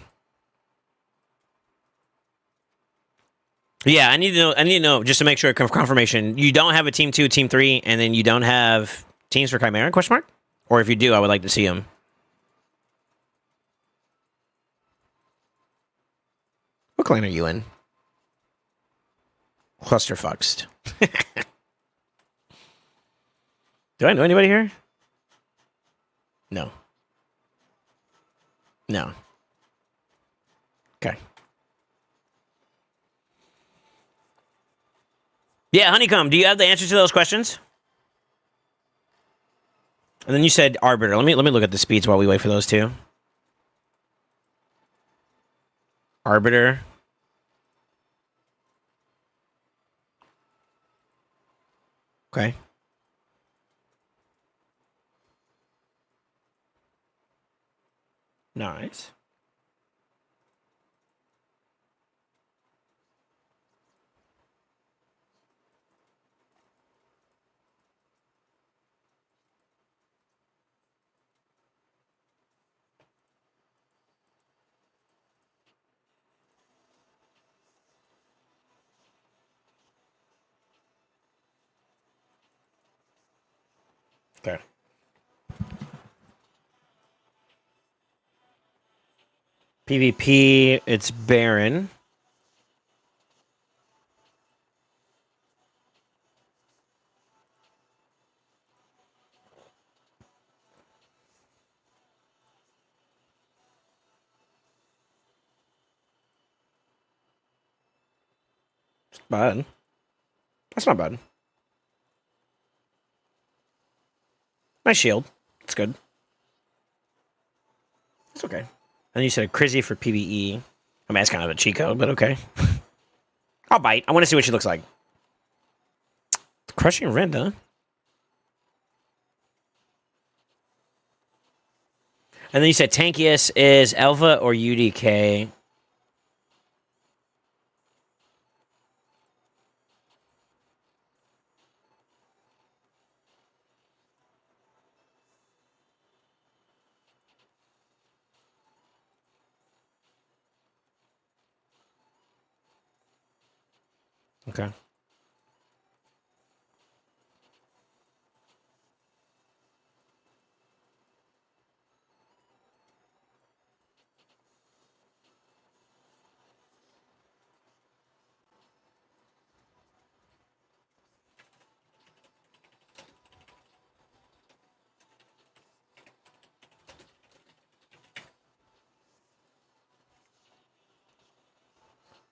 Yeah, I need to know just to make sure confirmation. You don't have a team 2, team 3, and then you don't have teams for Chimera? Question mark? Or if you do, I would like to see them. What clan are you in? Clusterfucked. Do I know anybody here? No. No. Okay. Yeah, Honeycomb, do you have the answers to those questions? And then you said Arbiter. Let me look at the speeds while we wait for those two. Arbiter. Okay. Nice. Okay. PvP, it's Baron. It's bad. That's not bad. Nice shield. It's good. It's okay. And you said Crizzy for PvE. I mean, that's kind of a cheat code, but okay. I'll bite. I want to see what she looks like. Crushing Rend, huh? And then you said tankiest is Elva or UDK. Okay.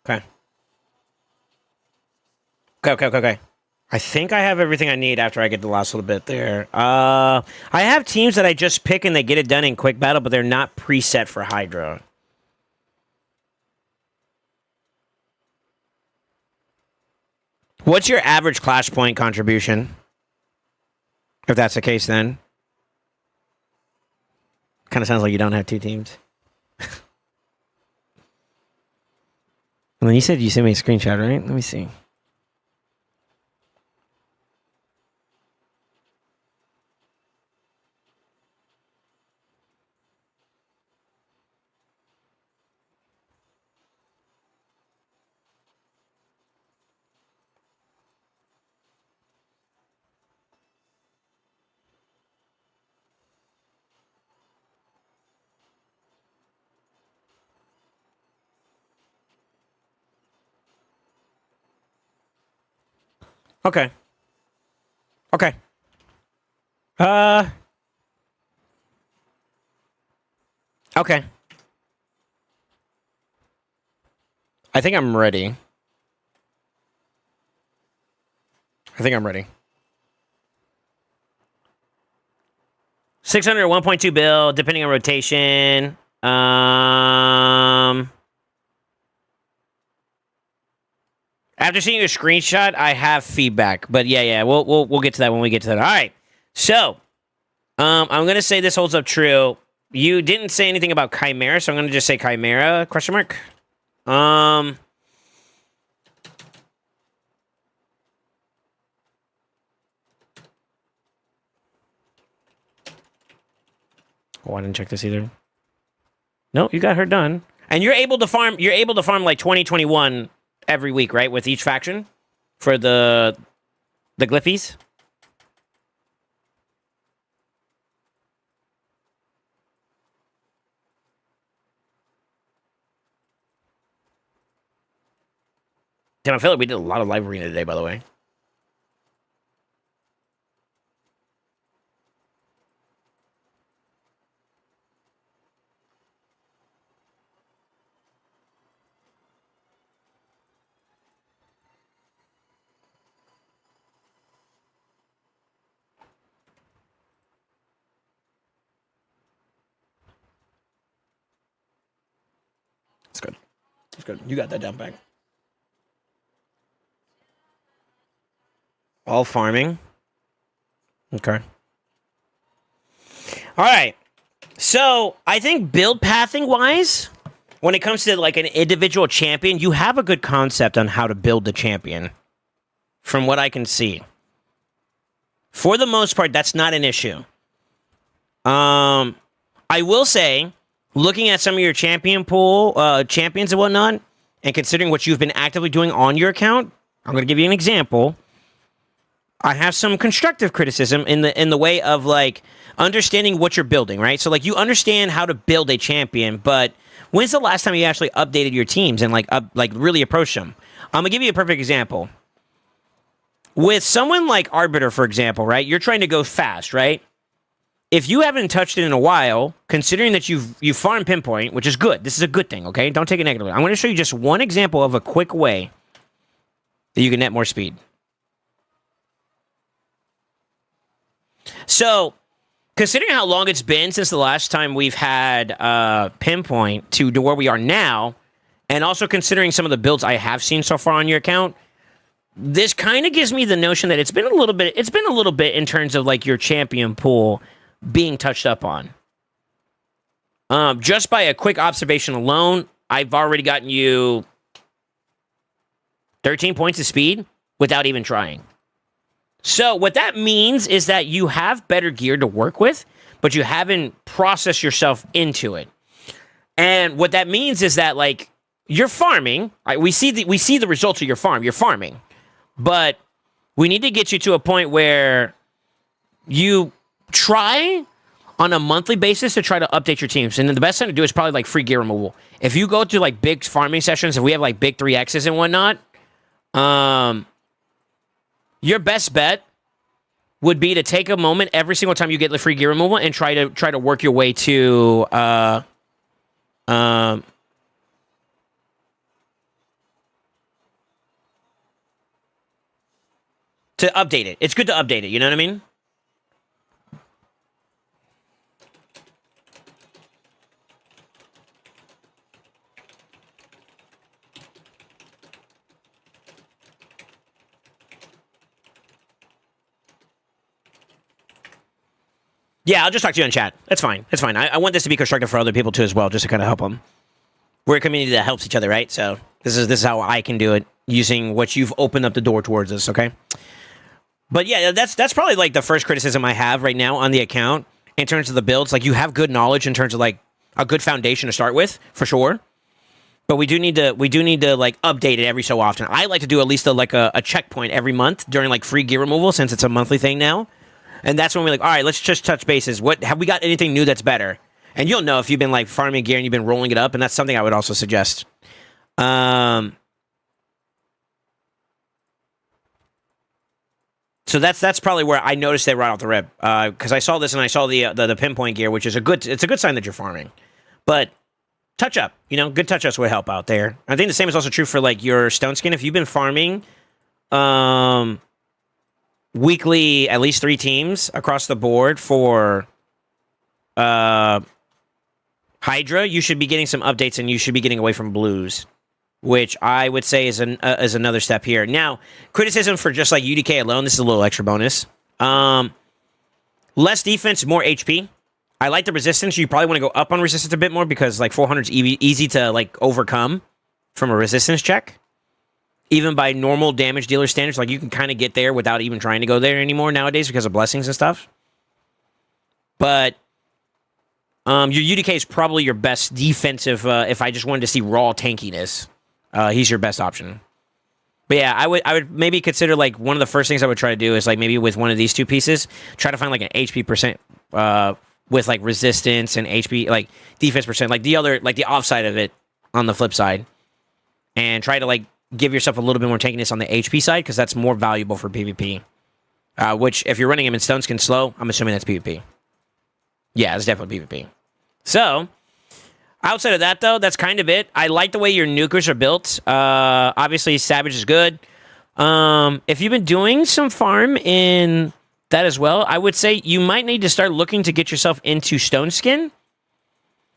Okay. Okay. I think I have everything I need after I get the last little bit there. I have teams that I just pick and they get it done in quick battle, but they're not preset for Hydra. What's your average Clash point contribution? If that's the case, then. Kind of sounds like you don't have two teams. And then you said you sent me a screenshot, right? Let me see. Okay. Okay. Okay. I think I'm ready. I think I'm ready. 600, 1.2 bill, depending on rotation. After seeing your screenshot, I have feedback, but yeah, we'll get to that when we get to that. All right, so I'm gonna say this holds up true. You didn't say anything about Chimera, so I'm gonna just say Chimera ? Oh, I didn't check this either. No, you got her done, and you're able to farm. You're able to farm like 2021 every week, right? With each faction for the Glyphies. Damn, I feel like we did a lot of live arena today, by the way. It's good. It's good. You got that down back. All farming. Okay. All right. So I think build pathing wise, when it comes to like an individual champion, you have a good concept on how to build the champion. From what I can see, for the most part, that's not an issue. I will say, looking at some of your champion pool champions and whatnot, and considering what you've been actively doing on your account, I'm going to give you an example. I have some constructive criticism in the way of like understanding what you're building, right? So like you understand how to build a champion, but when's the last time you actually updated your teams and like really approached them? I'm gonna give you a perfect example. With someone like Arbiter, for example, right? You're trying to go fast, right? If you haven't touched it in a while, considering that you farmed Pinpoint, which is good, this is a good thing, okay? Don't take it negatively. I'm going to show you just one example of a quick way that you can net more speed. So, considering how long it's been since the last time we've had Pinpoint to where we are now, and also considering some of the builds I have seen so far on your account, this kind of gives me the notion that it's been a little bit in terms of like your champion pool being touched up on. Just by a quick observation alone, I've already gotten you 13 points of speed without even trying. So what that means is that you have better gear to work with, but you haven't processed yourself into it. And what that means is that like you're farming. Right? We see the results of your farm. You're farming, but we need to get you to a point where you try on a monthly basis to try to update your teams. And then the best thing to do is probably like free gear removal. If you go to like big farming sessions, if we have like big 3Xs and whatnot, your best bet would be to take a moment every single time you get the free gear removal and try to work your way to to update it. It's good to update it. You know what I mean? Yeah, I'll just talk to you in chat. That's fine. That's fine. I want this to be constructive for other people too as well, just to kind of help them. We're a community that helps each other, right? So this is how I can do it using what you've opened up the door towards us. Okay. But yeah, that's probably like the first criticism I have right now on the account in terms of the builds. Like you have good knowledge in terms of like a good foundation to start with for sure. But we do need to like update it every so often. I like to do at least a checkpoint every month during like free gear removal since it's a monthly thing now. And that's when we're like, all right, let's just touch bases. What have we got anything new that's better? And you'll know if you've been like farming gear and you've been rolling it up, and that's something I would also suggest. So that's probably where I noticed it right off the rip. Because I saw this and I saw the pinpoint gear, which is a good sign that you're farming. But touch up, good touch ups would help out there. I think the same is also true for like your stone skin. If you've been farming, weekly, at least 3 teams across the board for Hydra, you should be getting some updates and you should be getting away from blues, which I would say is another step here. Now, criticism for just like UDK alone, this is a little extra bonus. Less defense, more HP. I like the resistance. You probably want to go up on resistance a bit more because like 400 is easy to like overcome from a resistance check. Even by normal damage dealer standards, like you can kind of get there without even trying to go there anymore nowadays because of blessings and stuff. But your UDK is probably your best defensive. If I just wanted to see raw tankiness, he's your best option. But yeah, I would maybe consider like one of the first things I would try to do is like maybe with one of these 2 pieces, try to find like an HP percent with like resistance and HP like defense percent, like the offside of it on the flip side, and try to like give yourself a little bit more tankiness on the HP side because that's more valuable for PvP. Which, if you're running him in Stone Skin slow, I'm assuming that's PvP. Yeah, it's definitely PvP. So, outside of that, though, that's kind of it. I like the way your nukers are built. Obviously, Savage is good. If you've been doing some farm in that as well, I would say you might need to start looking to get yourself into Stone Skin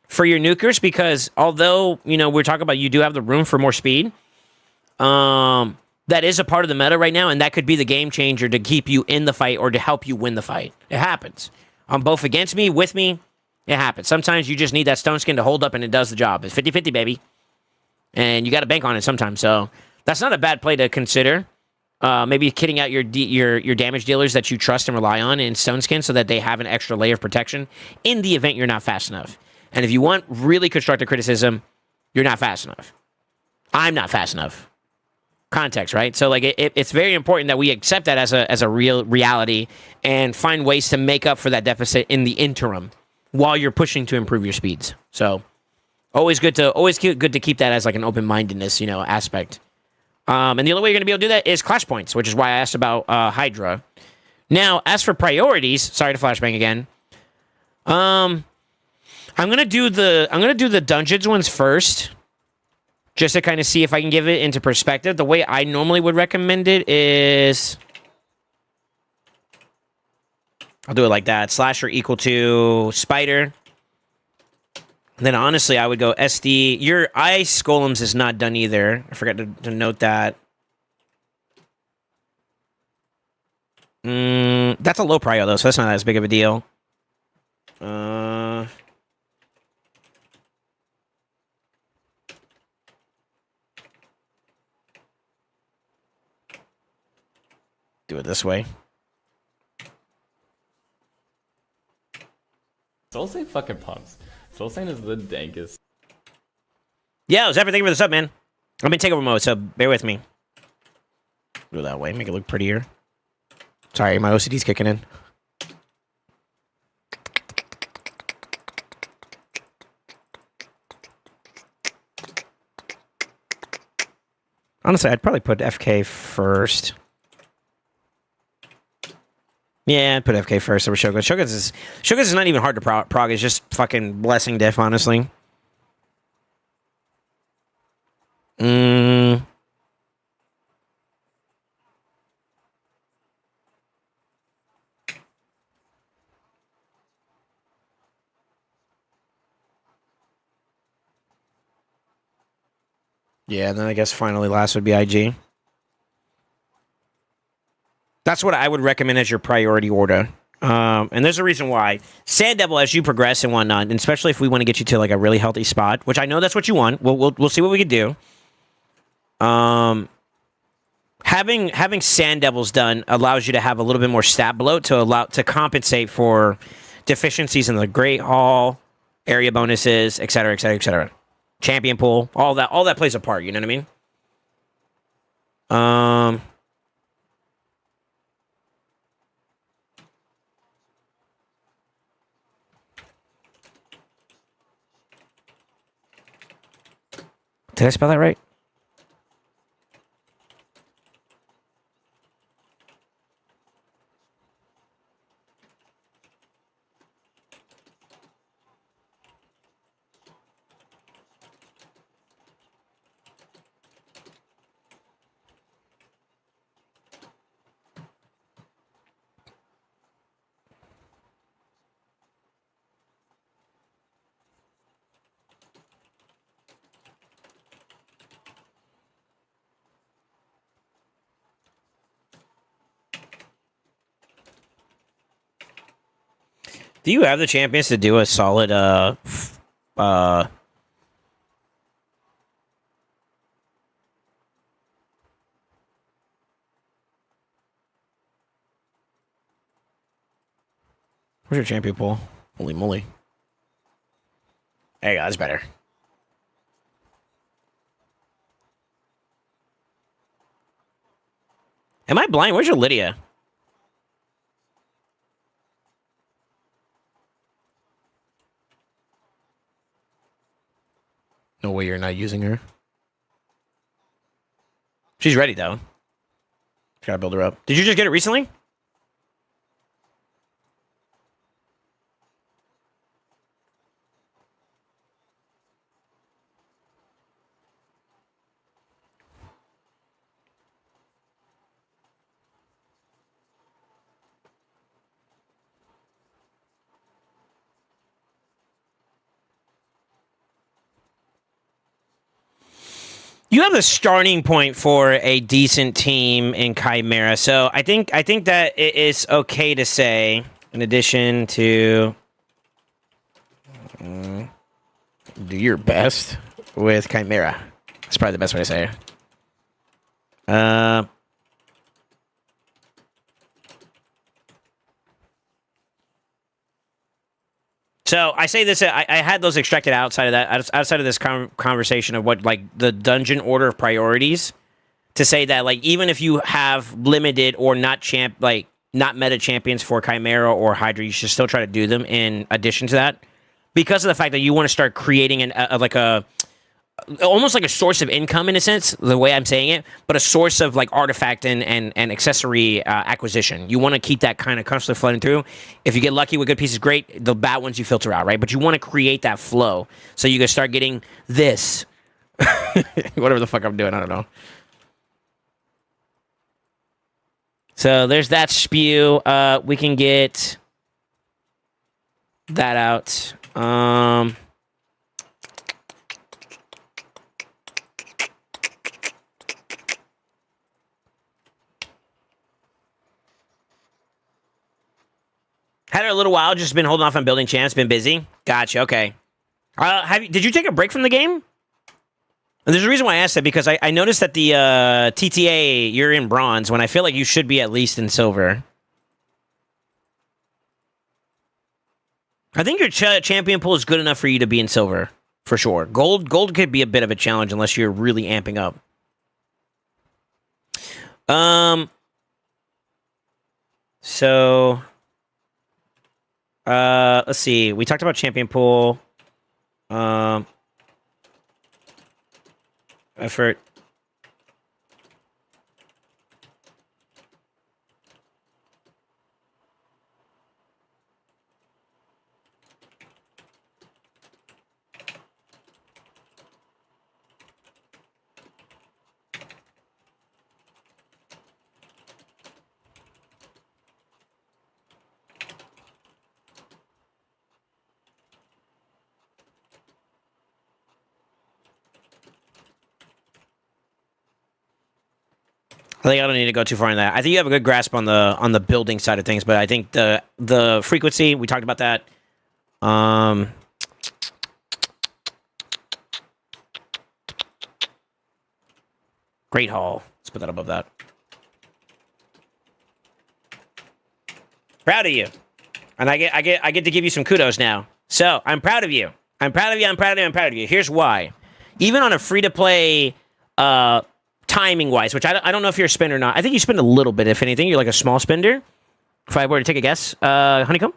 for your nukers because although, we're talking about you do have the room for more speed, that is a part of the meta right now, and that could be the game changer to keep you in the fight or to help you win the fight. It happens. On both against me, with me, it happens. Sometimes you just need that stone skin to hold up, and it does the job. It's 50-50, baby. And you got to bank on it sometimes, so that's not a bad play to consider. Maybe kitting out your damage dealers that you trust and rely on in stone skin so that they have an extra layer of protection in the event you're not fast enough. And if you want really constructive criticism, you're not fast enough. I'm not fast enough. Context, right? So like it's very important that we accept that as a real reality and find ways to make up for that deficit in the interim while you're pushing to improve your speeds. So always good to keep that as like an open-mindedness, aspect. And the only way you're going to be able to do that is clash points, which is why I asked about Hydra. Now, as for priorities, sorry to flashbang again. I'm gonna do the dungeons ones first. Just to kind of see if I can give it into perspective. The way I normally would recommend it is... I'll do it like that. Slasher equal to Spider. And then honestly, I would go SD. Your Ice Golems is not done either. I forgot to note that. That's a low prio though, so that's not as big of a deal. Do it this way. SoulSaint fucking pumps. SoulSaint is the dankest. Yeah, Zephyr, thank you for the sub, man. I'm in takeover mode, so bear with me. Do it that way, make it look prettier. Sorry, my OCD's kicking in. Honestly, I'd probably put FK first. Yeah, I'd put FK first over Shogun. Shogun's is not even hard to prog. It's just fucking blessing diff, honestly. Yeah, and then I guess finally last would be IG. That's what I would recommend as your priority order. And there's a reason why. Sand Devil, as you progress and whatnot, and especially if we want to get you to like a really healthy spot, which I know that's what you want. We'll see what we can do. Having Sand Devils done allows you to have a little bit more stat bloat to compensate for deficiencies in the Great Hall, area bonuses, etc., etc., etc. Champion pool, all that plays a part. You know what I mean? Did I spell that right? Do you have the champions to do a solid where's your champion pool? Holy moly. There you go, that's better. Am I blind? Where's your Lydia? No way you're not using her. She's ready, though. Gotta build her up. Did you just get it recently? You have the starting point for a decent team in Chimera, so I think that it is okay to say, in addition to do your best with Chimera. That's probably the best way to say it. So I say this. I had those extracted outside of that, outside of this conversation of what like the dungeon order of priorities. To say that like even if you have limited or not not meta champions for Chimera or Hydra, you should still try to do them in addition to that, because of the fact that you want to start creating almost like a source of income in a sense, the way I'm saying it, but a source of like artifact and accessory acquisition. You want to keep that kind of constantly flooding through. If you get lucky with good pieces, great. The bad ones you filter out, right? But you want to create that flow so you can start getting this. Whatever the fuck I'm doing, I don't know. So there's that spew. We can get that out. Had it a little while, just been holding off on building champs, been busy. Gotcha, okay. Did you take a break from the game? And there's a reason why I asked that, because I noticed that the TTA, you're in bronze, when I feel like you should be at least in silver. I think your champion pool is good enough for you to be in silver, for sure. Gold could be a bit of a challenge unless you're really amping up. So... let's see. We talked about champion pool. Effort. I think I don't need to go too far in that. I think you have a good grasp on the building side of things, but I think the frequency, we talked about that. Great Hall. Let's put that above that. Proud of you. And I get to give you some kudos now. So, I'm proud of you. I'm proud of you. I'm proud of you. I'm proud of you. Here's why. Even on a free-to-play timing-wise, which I don't know if you're a spender or not. I think you spend a little bit, if anything. You're like a small spender. If I were to take a guess. Honeycomb?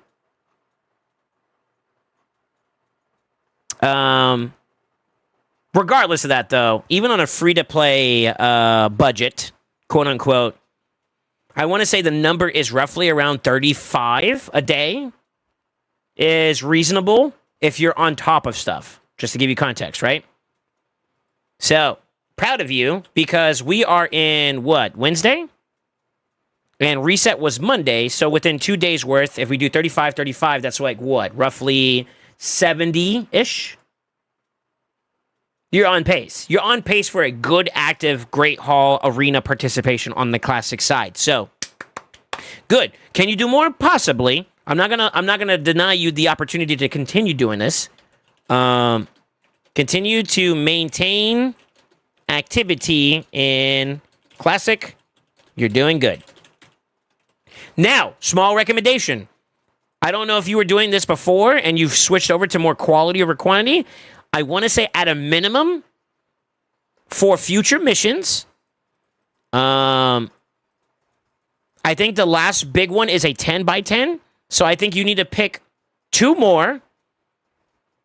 Regardless of that, though, even on a free-to-play budget, quote-unquote, I want to say the number is roughly around 35 a day is reasonable if you're on top of stuff, just to give you context, right? So, proud of you, because we are in, what, Wednesday? And reset was Monday, so within 2 days worth, if we do 35, that's like, what, roughly 70-ish? You're on pace. You're on pace for a good, active, Great Hall Arena participation on the classic side. So, good. Can you do more? Possibly. I'm not gonna deny you the opportunity to continue doing this. Continue to maintain activity in classic. You're doing good. Now, small recommendation. I don't know if you were doing this before and you've switched over to more quality over quantity. I want to say at a minimum for future missions, I think the last big one is a 10 by 10. So I think you need to pick 2 more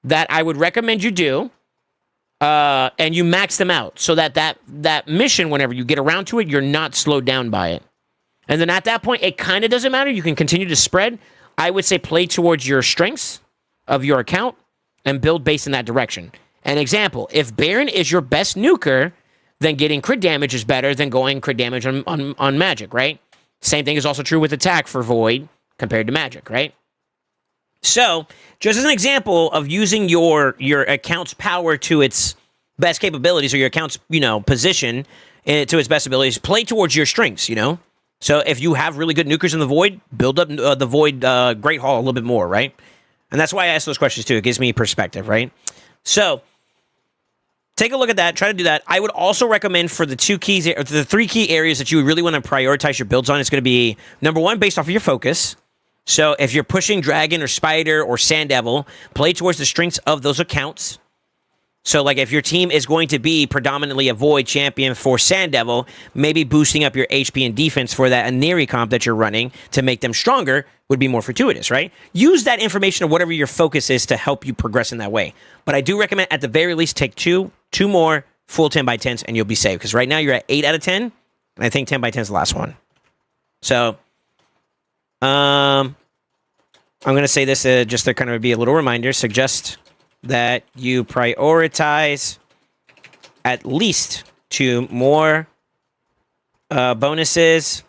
that I would recommend you do, and you max them out so that mission, whenever you get around to it, you're not slowed down by it. And then at that point, it kind of doesn't matter. You can continue to spread. I would say play towards your strengths of your account and build based in that direction. An example, if Baron is your best nuker, then getting crit damage is better than going crit damage on magic, right? Same thing is also true with attack for Void compared to magic, right? So, just as an example of using your account's power to its best capabilities, or your account's, position to its best abilities, play towards your strengths, So if you have really good nukers in the Void, build up the Void Great Hall a little bit more, right? And that's why I ask those questions too. It gives me perspective, right? So, take a look at that. Try to do that. I would also recommend for the 3 key areas that you would really want to prioritize your builds on. It's going to be, number 1, based off of your focus. So, if you're pushing Dragon or Spider or Sand Devil, play towards the strengths of those accounts. So, like, if your team is going to be predominantly a Void champion for Sand Devil, maybe boosting up your HP and defense for that Aneri comp that you're running to make them stronger would be more fortuitous, right? Use that information of whatever your focus is to help you progress in that way. But I do recommend, at the very least, take two more full 10 by 10s and you'll be safe. Because right now you're at 8 out of 10, and I think 10 by 10 is the last one. So, I'm going to say this just to kind of be a little reminder. Suggest that you prioritize at least 2 more bonuses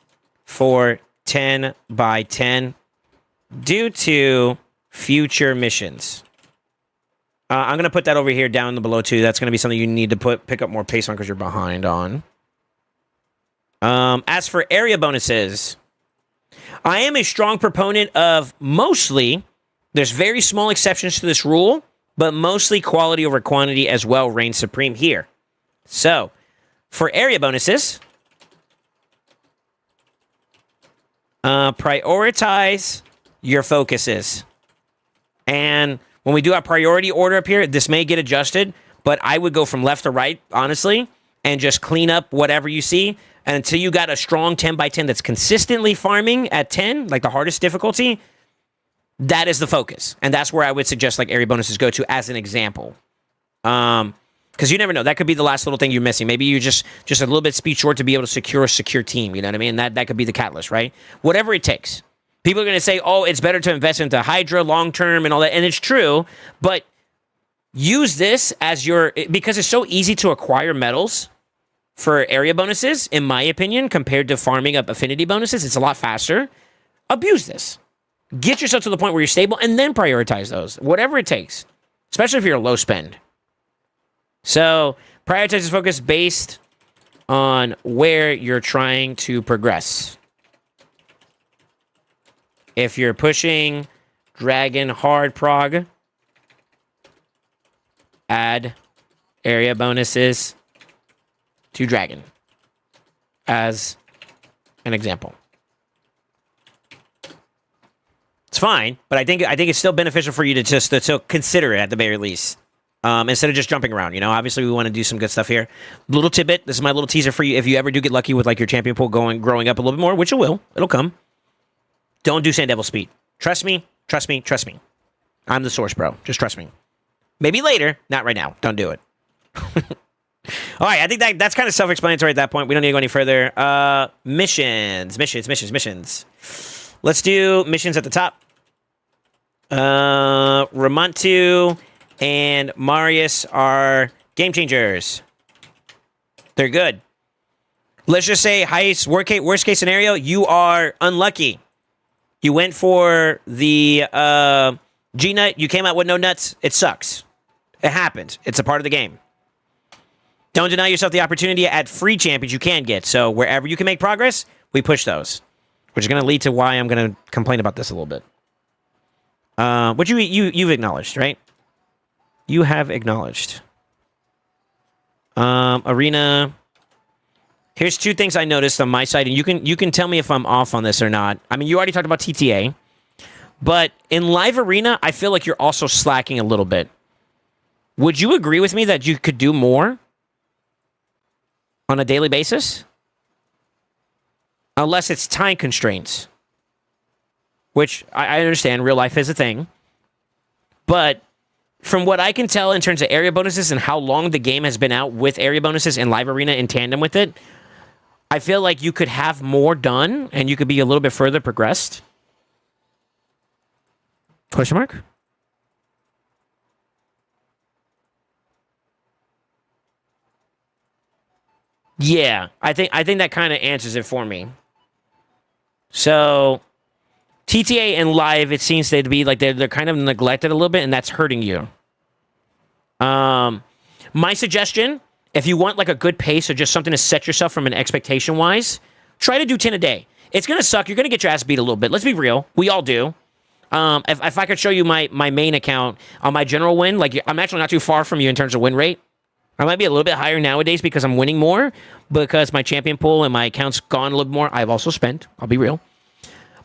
for 10 by 10 due to future missions. I'm going to put that over here down below too. That's going to be something you need to pick up more pace on because you're behind on. As for area bonuses, I am a strong proponent of mostly, there's very small exceptions to this rule, but mostly quality over quantity as well reigns supreme here. So, for area bonuses, prioritize your focuses. And when we do our priority order up here, this may get adjusted, but I would go from left to right, honestly, and just clean up whatever you see. And until you got a strong 10 by 10 that's consistently farming at 10, like the hardest difficulty, that is the focus. And that's where I would suggest like area bonuses go to as an example. Because you never know. That could be the last little thing you're missing. Maybe you're just a little bit speed short to be able to secure a secure team. You know what I mean? That could be the catalyst, right? Whatever it takes. People are going to say, oh, it's better to invest into Hydra long-term and all that. And it's true. But use this as because it's so easy to acquire medals for area bonuses, in my opinion, compared to farming up affinity bonuses. It's a lot faster. Abuse this. Get yourself to the point where you're stable and then prioritize those. Whatever it takes. Especially if you're a low spend. So, prioritize this focus based on where you're trying to progress. If you're pushing Dragon hard prog, add area bonuses to Dragon as an example. It's fine, but I think it's still beneficial for you to just to consider it at the very least. Instead of just jumping around, you know, obviously we want to do some good stuff here. Little tidbit, this is my little teaser for you. If you ever do get lucky with like your champion pool growing up a little bit more, which it will, it'll come. Don't do Sand Devil speed. Trust me, trust me, trust me. I'm the source, bro. Just trust me. Maybe later, not right now. Don't do it. All right, I think that's kind of self-explanatory at that point. We don't need to go any further. Missions. Let's do missions at the top. Ramontu and Marius are game changers. They're good. Let's just say worst case scenario, you are unlucky. You went for the G-Nut, you came out with no nuts. It sucks. It happens. It's a part of the game. Don't deny yourself the opportunity to add free champions you can get. So wherever you can make progress, we push those. Which is going to lead to why I'm going to complain about this a little bit. Which you've acknowledged, right? You have acknowledged. Arena. Here's two things I noticed on my side, and you can tell me if I'm off on this or not. I mean, you already talked about TTA, but in live arena, I feel like you're also slacking a little bit. Would you agree with me that you could do more on a daily basis? Unless it's time constraints, which I understand real life is a thing. But from what I can tell in terms of area bonuses and how long the game has been out with area bonuses and live arena in tandem with it, I feel like you could have more done and you could be a little bit further progressed. Question mark? Yeah, I think that kind of answers it for me. So, TTA and live, it seems to be like they're kind of neglected a little bit, and that's hurting you. My suggestion, if you want like a good pace or just something to set yourself from an expectation-wise, try to do 10 a day. It's going to suck. You're going to get your ass beat a little bit. Let's be real. We all do. If I could show you my main account on my general win, like I'm actually not too far from you in terms of win rate. I might be a little bit higher nowadays because I'm winning more, because my champion pool and my account's gone a little bit more. I've also spent. I'll be real.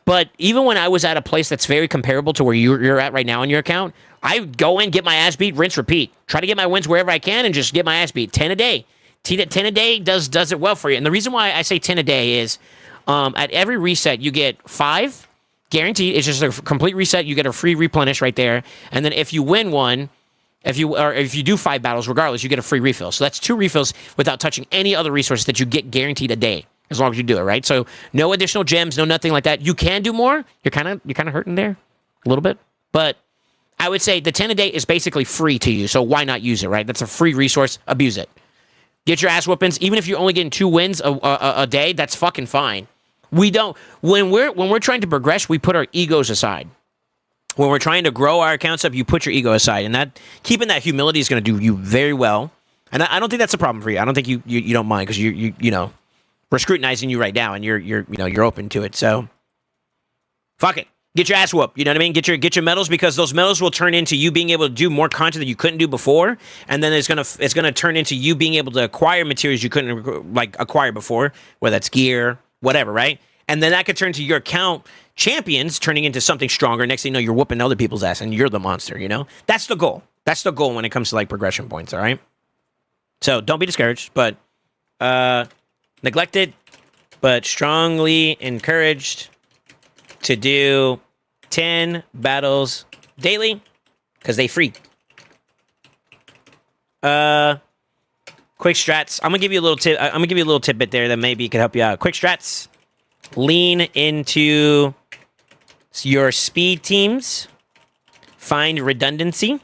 But even when I was at a place that's very comparable to where you're at right now in your account, I go in, get my ass beat, rinse, repeat. Try to get my wins wherever I can and just get my ass beat. 10 a day. 10 a day does it well for you. And the reason why I say 10 a day is at every reset, you get 5 guaranteed. It's just a complete reset. You get a free replenish right there. And then if you win one, if you do 5 battles, regardless, you get a free refill. So that's 2 refills without touching any other resources that you get guaranteed a day, as long as you do it, right? So no additional gems, no nothing like that. You can do more. You're kind of hurting there a little bit. But I would say the 10 a day is basically free to you, so why not use it, right? That's a free resource. Abuse it. Get your ass whoopings. Even if you're only getting 2 wins a day, that's fucking fine. We don't, when we're trying to progress, we put our egos aside. When we're trying to grow our accounts up, you put your ego aside, and that keeping that humility is going to do you very well. And I don't think that's a problem for you. I don't think you don't mind, because you know, we're scrutinizing you right now, and you're open to it. So fuck it, get your ass whooped. You know what I mean? Get your medals, because those medals will turn into you being able to do more content that you couldn't do before, and then it's gonna turn into you being able to acquire materials you couldn't like acquire before, whether that's gear, whatever, right? And then that could turn to your account champions turning into something stronger. Next thing you know, you're whooping other people's ass, and you're the monster. You know, that's the goal. That's the goal when it comes to like progression points. All right. So don't be discouraged, but neglected, but strongly encouraged to do 10 battles daily, because they free. Quick strats. I'm gonna give you a little tip. I'm gonna give you a little tidbit there that maybe could help you out. Quick strats. Lean into your speed teams. Find redundancy.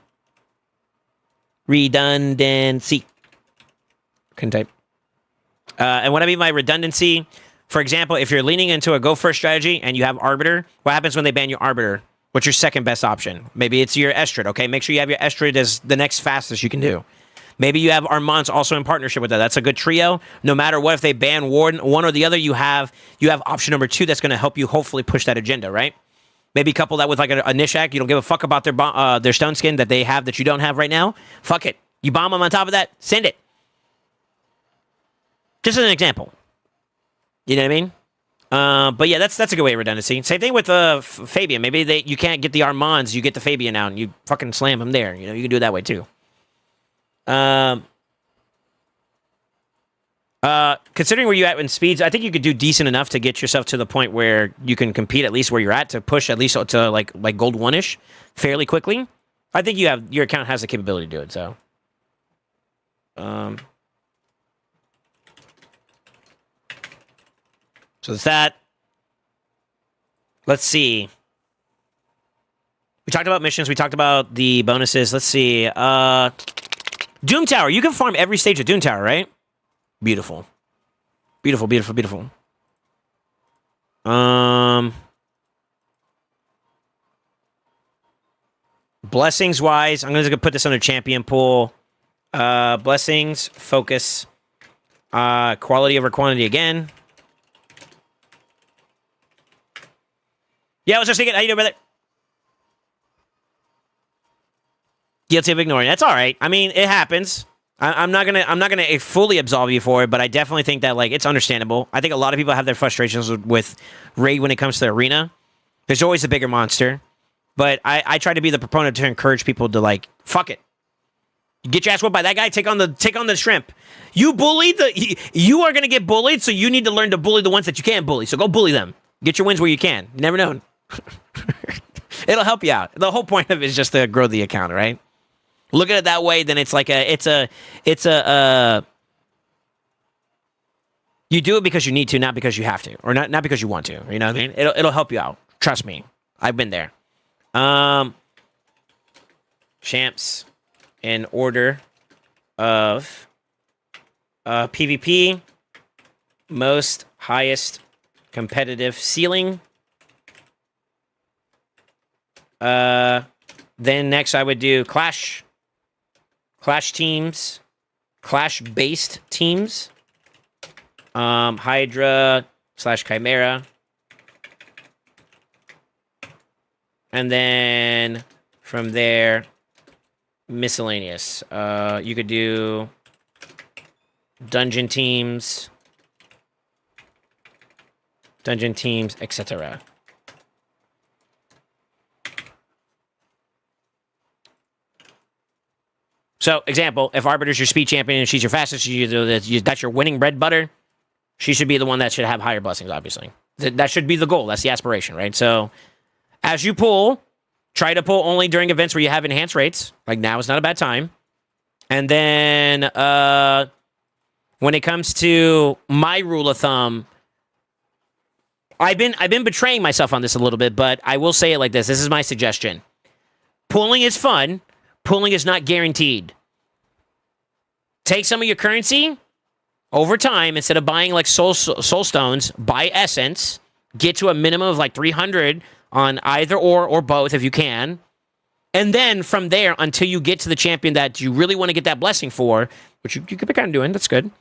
Redundancy. Couldn't type. And what I mean by redundancy, for example, if you're leaning into a go first strategy and you have Arbiter, what happens when they ban your Arbiter? What's your second best option? Maybe it's your Estrid, okay? Make sure you have your Estrid as the next fastest you can do. Maybe you have Armand's also in partnership with that. That's a good trio. No matter what, if they ban one or the other, you have option number 2 that's going to help you hopefully push that agenda, right? Maybe couple that with like a Nishak. You don't give a fuck about their stone skin that they have that you don't have right now. Fuck it. You bomb them on top of that, send it. Just as an example. You know what I mean? But yeah, that's a good way of redundancy. Same thing with Fabian. Maybe you can't get the Armands, you get the Fabian out, and you fucking slam them there. You know, you can do it that way too. Considering where you at in speeds, I think you could do decent enough to get yourself to the point where you can compete at least where you're at to push at least to like gold 1-ish fairly quickly. I think your account has the capability to do it. So, so it's that. Let's see. We talked about missions. We talked about the bonuses. Let's see. Doom Tower. You can farm every stage of Doom Tower, right? Beautiful. Beautiful, beautiful, beautiful. Blessings wise, I'm going to put this under champion pool. Blessings, focus, quality over quantity again. Yeah, I was just thinking, how you doing, brother? Guilty of ignoring. That's all right. I mean, it happens. I'm not gonna fully absolve you for it, but I definitely think that like it's understandable. I think a lot of people have their frustrations with raid when it comes to the arena. There's always a bigger monster, but I try to be the proponent to encourage people to like fuck it. Get your ass whooped by that guy. Take on the shrimp. You bullied you are gonna get bullied, so you need to learn to bully the ones that you can't bully. So go bully them. Get your wins where you can. You never know. It'll help you out. The whole point of it is just to grow the account, right? Look at it that way, then it's like you do it because you need to, not because you have to, or not because you want to. You know what I mean? It'll help you out. Trust me, I've been there. Champs in order of PvP, most highest competitive ceiling. Then next I would do Clash teams, Clash-based teams, Hydra / Chimera, and then from there, miscellaneous. You could do dungeon teams, etc. So, example, if Arbiter's your speed champion and she's your fastest, that's your winning bread butter, she should be the one that should have higher blessings, obviously. That should be the goal. That's the aspiration, right? So, as you pull, try to pull only during events where you have enhanced rates. Like, now is not a bad time. And then, when it comes to my rule of thumb, I've been betraying myself on this a little bit, but I will say it like this. This is my suggestion. Pulling is fun. Pulling is not guaranteed. Take some of your currency over time. Instead of buying like soul stones, buy essence. Get to a minimum of like 300 on either or both if you can. And then from there, until you get to the champion that you really want to get that blessing for, which you could be kind of doing, that's good.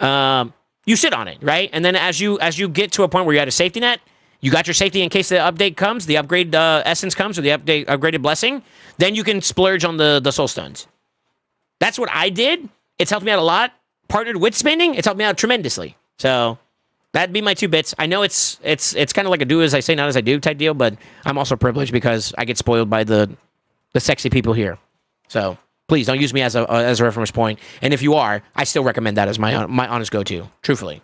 You sit on it, right? And then as you get to a point where you're at a safety net, you got your safety in case the update comes, the upgrade essence comes, or the upgraded blessing, then you can splurge on the soul stones. That's what I did. It's helped me out a lot. Partnered with spending, it's helped me out tremendously. So that'd be my 2 bits. I know it's kind of like a do as I say, not as I do type deal, but I'm also privileged because I get spoiled by the sexy people here. So please don't use me as a reference point. And if you are, I still recommend that as my honest go-to. Truthfully.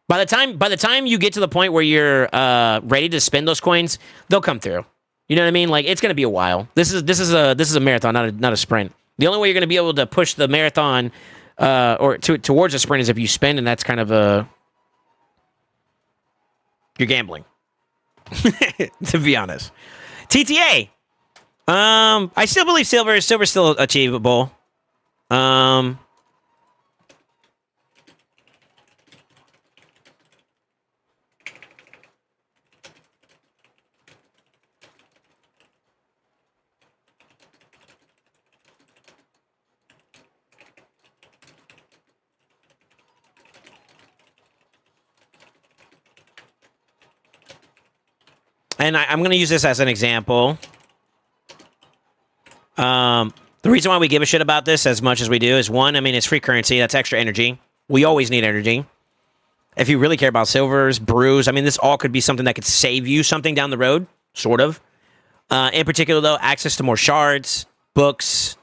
By the time you get to the point where you're ready to spend those coins, they'll come through. You know what I mean? Like it's gonna be a while. This is a marathon, not a sprint. The only way you're gonna be able to push the marathon towards a sprint is if you spend, and that's kind of you're gambling. To be honest, TTA. I still believe silver's still achievable. And I'm going to use this as an example. The reason why we give a shit about this as much as we do is, one, I mean, it's free currency. That's extra energy. We always need energy. If you really care about silvers, brews, I mean, this all could be something that could save you something down the road, sort of. In particular, though, access to more shards, books.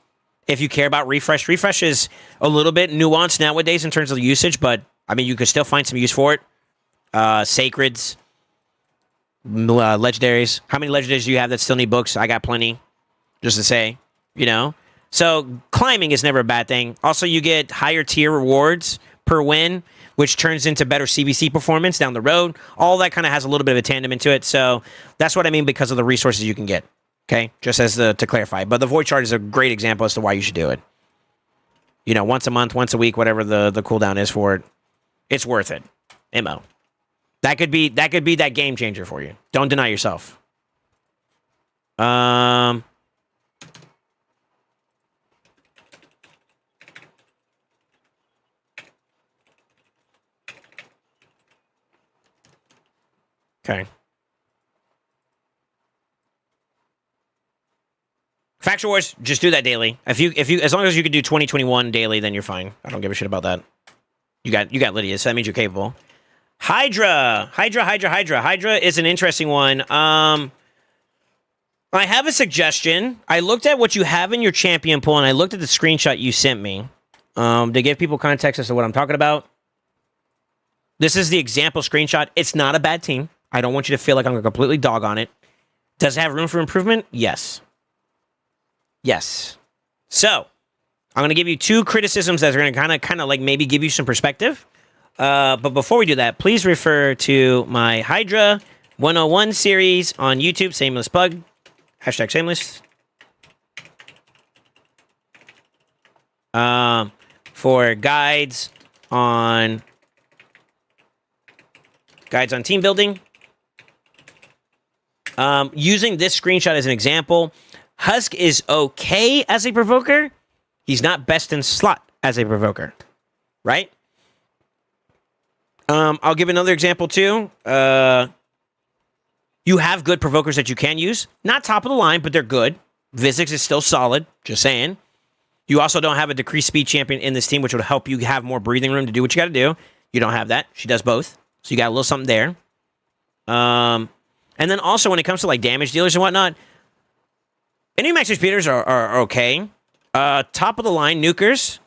If you care about refresh, refresh is a little bit nuanced nowadays in terms of the usage, but, I mean, you could still find some use for it. Sacreds, legendaries. How many legendaries do you have that still need books? I got plenty, just to say, you know? So climbing is never a bad thing. Also, you get higher tier rewards per win, which turns into better CVC performance down the road. All that kind of has a little bit of a tandem into it. So that's what I mean because of the resources you can get. Okay, just as to clarify. But the Void Shard is a great example as to why you should do it. You know, once a month, once a week, whatever the cooldown is for it, it's worth it. MO. That could be that game changer for you. Don't deny yourself. Okay. Factual Wars, just do that daily. If you, as long as you can do 2021 daily, then you're fine. I don't give a shit about that. You got Lydia, so that means you're capable. Hydra is an interesting one. I have a suggestion. I looked at what you have in your champion pool, and I looked at the screenshot you sent me to give people context as to what I'm talking about. This is the example screenshot. It's not a bad team. I don't want you to feel like I'm going to completely dog on it. Does it have room for improvement? Yes. Yes. So, I'm going to give you two criticisms that are going to kind of like maybe give you some perspective. But before we do that, please refer to my Hydra 101 series on YouTube, Shameless Plug, #Shameless. For guides on team building. Using this screenshot as an example, Husk is okay as a provoker. He's not best in slot as a provoker, right? I'll give another example too. You have good provokers that you can use. Not top of the line, but they're good. Vizix is still solid, just saying. You also don't have a decreased speed champion in this team, which would help you have more breathing room to do what you got to do. You don't have that. She does both. So you got a little something there. And then also when it comes to like damage dealers and whatnot, any max speeders are okay. Top of the line nukers,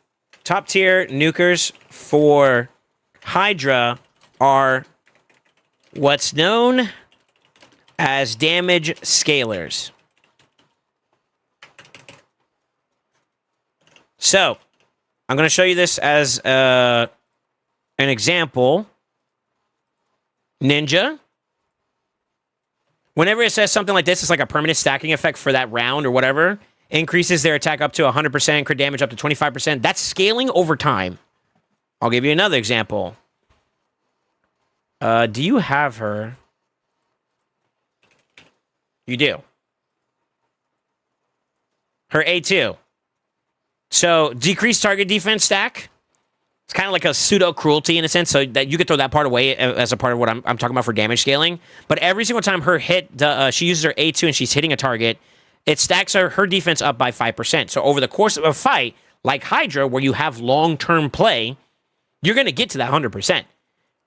top tier nukers for Hydra are what's known as damage scalers. So, I'm going to show you this as an example. Ninja. Whenever it says something like this, it's like a permanent stacking effect for that round or whatever. Increases their attack up to 100%, crit damage up to 25%. That's scaling over time. I'll give you another example. Do you have her? You do. Her A2. So, decreased target defense stack. It's kind of like a pseudo-cruelty in a sense, so that you could throw that part away as a part of what I'm talking about for damage scaling. But every single time her hit, she uses her A2 and she's hitting a target, it stacks her defense up by 5%. So over the course of a fight, like Hydra, where you have long-term play, you're going to get to that 100%.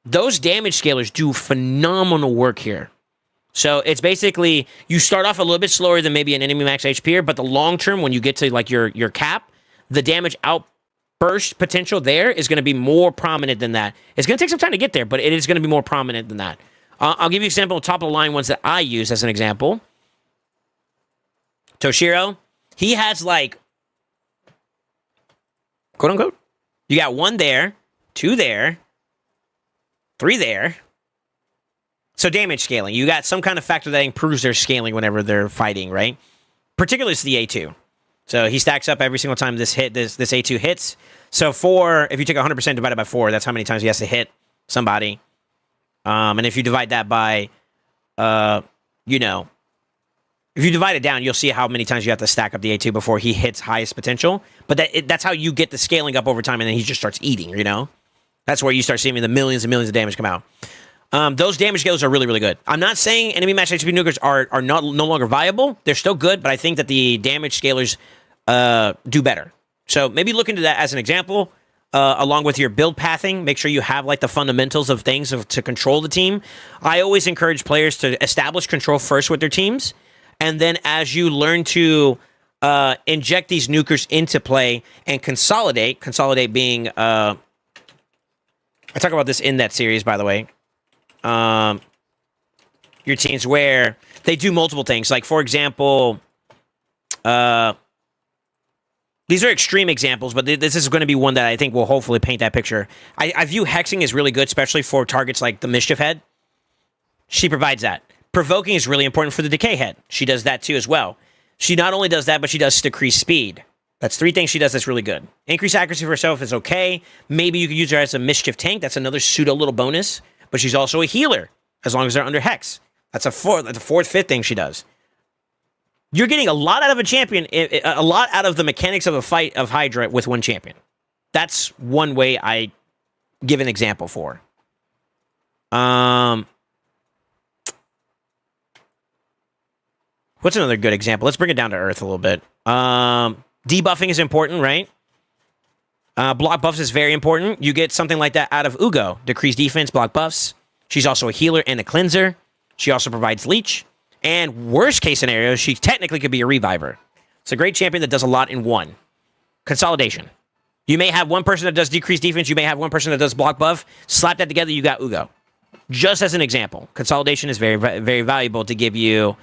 Those damage scalers do phenomenal work here. So it's basically, you start off a little bit slower than maybe an enemy max HP, but the long-term, when you get to like your cap, the damage outburst potential there is going to be more prominent than that. It's going to take some time to get there, but it is going to be more prominent than that. I'll give you an example of top-of-the-line ones that I use as an example. Toshiro, he has like, quote-unquote, you got 1 there, 2 there, 3 there. So damage scaling. You got some kind of factor that improves their scaling whenever they're fighting, right? Particularly it's the A2. So he stacks up every single time this A2 hits. So 4, if you take 100% divided by 4, that's how many times he has to hit somebody. And if you divide that by, if you divide it down, you'll see how many times you have to stack up the A2 before he hits highest potential. But that's how you get the scaling up over time, and then he just starts eating, you know? That's where you start seeing the millions and millions of damage come out. Those damage scales are really, really good. I'm not saying enemy match HP nukers are no longer viable. They're still good, but I think that the damage scalers do better. So maybe look into that as an example, along with your build pathing. Make sure you have like the fundamentals of things to control the team. I always encourage players to establish control first with their teams, and then as you learn to inject these nukers into play and consolidate being... I talk about this in that series, by the way. Your teams where they do multiple things. Like, for example, these are extreme examples, but this is going to be one that I think will hopefully paint that picture. I view hexing as really good, especially for targets like the Mischief Head. She provides that. Provoking is really important for the Decay Head. She does that too as well. She not only does that, but she does decrease speed. That's 3 things she does that's really good. Increase accuracy for herself is okay. Maybe you could use her as a Mischief Tank. That's another pseudo little bonus. But she's also a healer, as long as they're under Hex. That's a fourth, fifth thing she does. You're getting a lot out of a champion, a lot out of the mechanics of a fight of Hydra with one champion. That's one way I give an example for. What's another good example? Let's bring it down to earth a little bit. Debuffing is important, right? Block buffs is very important. You get something like that out of Ugo. Decreased defense, block buffs. She's also a healer and a cleanser. She also provides leech. And worst case scenario, she technically could be a reviver. It's a great champion that does a lot in one. Consolidation. You may have one person that does decreased defense. You may have one person that does block buff. Slap that together, you got Ugo. Just as an example. Consolidation is very, very valuable to give you...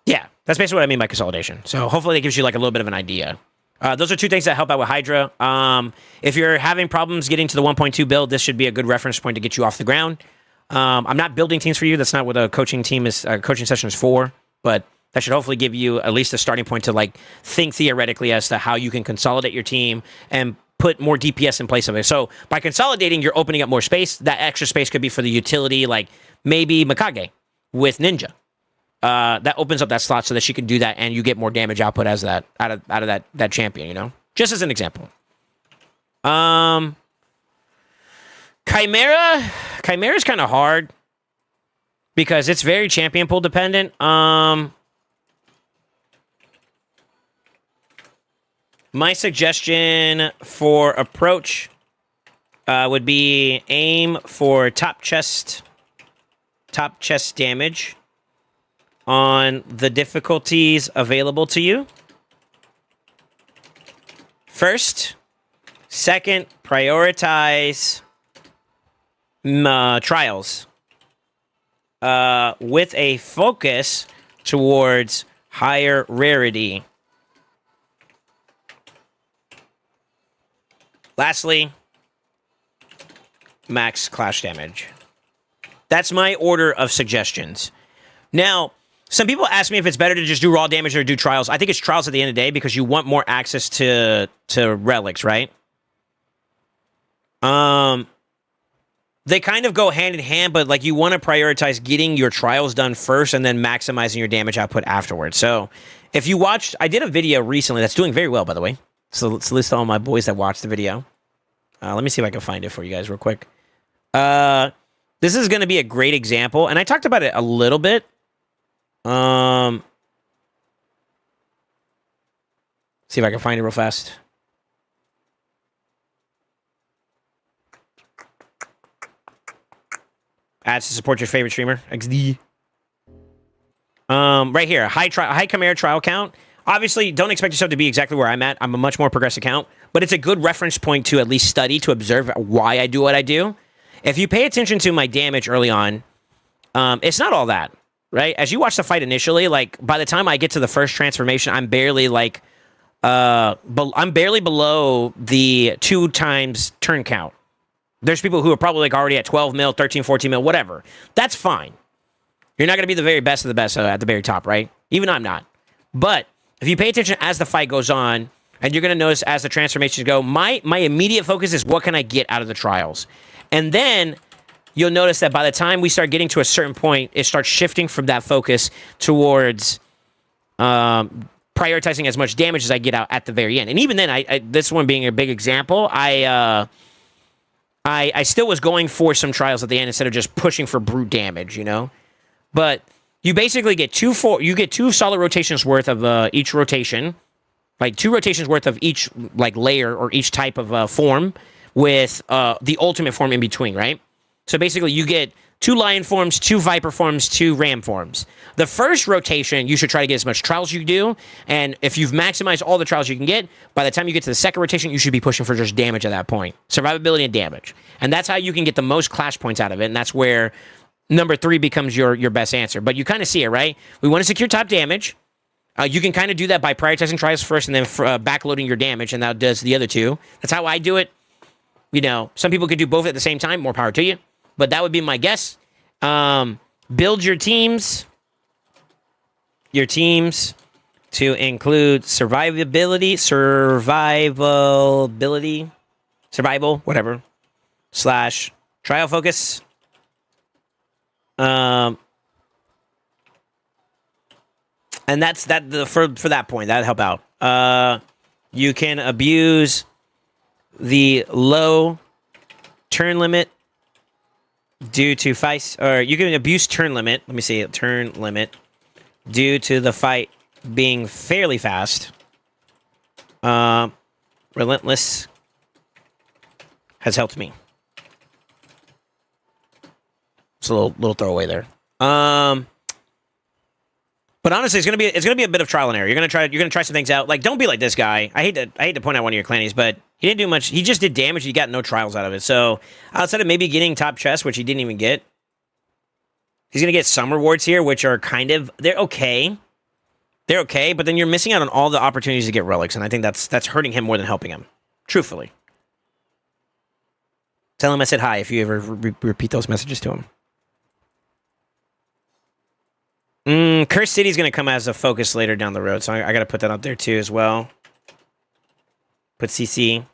Yeah, that's basically what I mean by consolidation. So hopefully that gives you like a little bit of an idea. Those are 2 things that help out with Hydra. If you're having problems getting to the 1.2 build, this should be a good reference point to get you off the ground. I'm not building teams for you. That's not what a coaching team is. Coaching session is for. But that should hopefully give you at least a starting point to like think theoretically as to how you can consolidate your team and put more DPS in place of it. So by consolidating, you're opening up more space. That extra space could be for the utility, like maybe Mikage with Ninja. That opens up that slot so that she can do that, and you get more damage output as that out of that champion. You know, just as an example. Chimera is kind of hard because it's very champion pool dependent. My suggestion for approach would be aim for top chest damage on the difficulties available to you. First. Second, prioritize trials with a focus towards higher rarity. Lastly, max clash damage. That's my order of suggestions. Now, some people ask me if it's better to just do raw damage or do trials. I think it's trials at the end of the day because you want more access to relics, right? They kind of go hand in hand, but like you want to prioritize getting your trials done first and then maximizing your damage output afterwards. So if you watched, I did a video recently that's doing very well, by the way. So let's list all my boys that watched the video. Let me see if I can find it for you guys real quick. This is going to be a great example, and I talked about it a little bit. See if I can find it real fast. Ads to support your favorite streamer. XD. Right here, high Chimera trial count. Obviously, don't expect yourself to be exactly where I'm at. I'm a much more progressive count, but it's a good reference point to at least study, to observe why I do what I do. If you pay attention to my damage early on, it's not all that, right? As you watch the fight initially, like by the time I get to the first transformation, I'm barely like, I'm barely below the 2 times turn count. There's people who are probably like already at 12 mil, 13, 14 mil, whatever. That's fine. You're not going to be the very best of the best at the very top, right? Even I'm not. But if you pay attention as the fight goes on, and you're going to notice as the transformations go, my immediate focus is what can I get out of the trials? And then you'll notice that by the time we start getting to a certain point, it starts shifting from that focus towards prioritizing as much damage as I get out at the very end. And even then, I this one being a big example, I still was going for some trials at the end instead of just pushing for brute damage, you know? But you basically get two solid rotations worth of each rotation, like 2 rotations worth of each like layer or each type of form with the ultimate form in between, right? So basically you get 2 lion forms, 2 viper forms, 2 ram forms. The first rotation, you should try to get as much trials you do, and if you've maximized all the trials you can get, by the time you get to the second rotation, you should be pushing for just damage at that point. Survivability and damage. And that's how you can get the most clash points out of it, and that's where number 3 becomes your best answer. But you kind of see it, right? We want to secure top damage. You can kind of do that by prioritizing trials first and then backloading your damage, and that does the other 2. That's how I do it. You know, some people could do both at the same time. More power to you. But that would be my guess. Build your teams to include survival, whatever, / trial focus. And that's for that point. That'd help out. You can abuse the low turn limit due to fights, or you can abuse turn limit. Let me see, turn limit due to the fight being fairly fast. Relentless has helped me. It's a little throwaway there. But honestly, it's gonna be a bit of trial and error. You're gonna try some things out. Like, don't be like this guy. I hate to point out one of your clannies, but he didn't do much. He just did damage. He got no trials out of it. So outside of maybe getting top chest, which he didn't even get, he's gonna get some rewards here, which are they're okay. They're okay, but then you're missing out on all the opportunities to get relics, and I think that's hurting him more than helping him. Truthfully, tell him I said hi if you ever repeat those messages to him. Curse City's going to come as a focus later down the road, so I got to put that up there too as well. Put CC,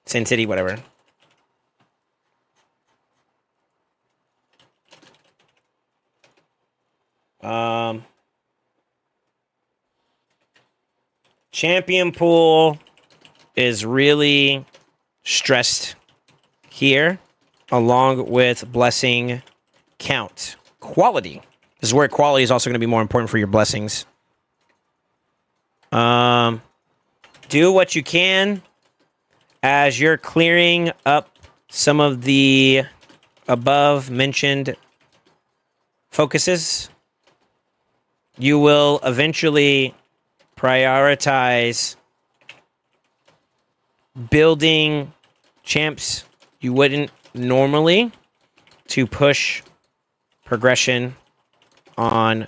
Sin City, whatever. Champion pool is really stressed here, along with blessing count. Quality. This is where quality is also going to be more important for your blessings. Do what you can as you're clearing up some of the above mentioned focuses. You will eventually prioritize building champs you wouldn't normally to push progression on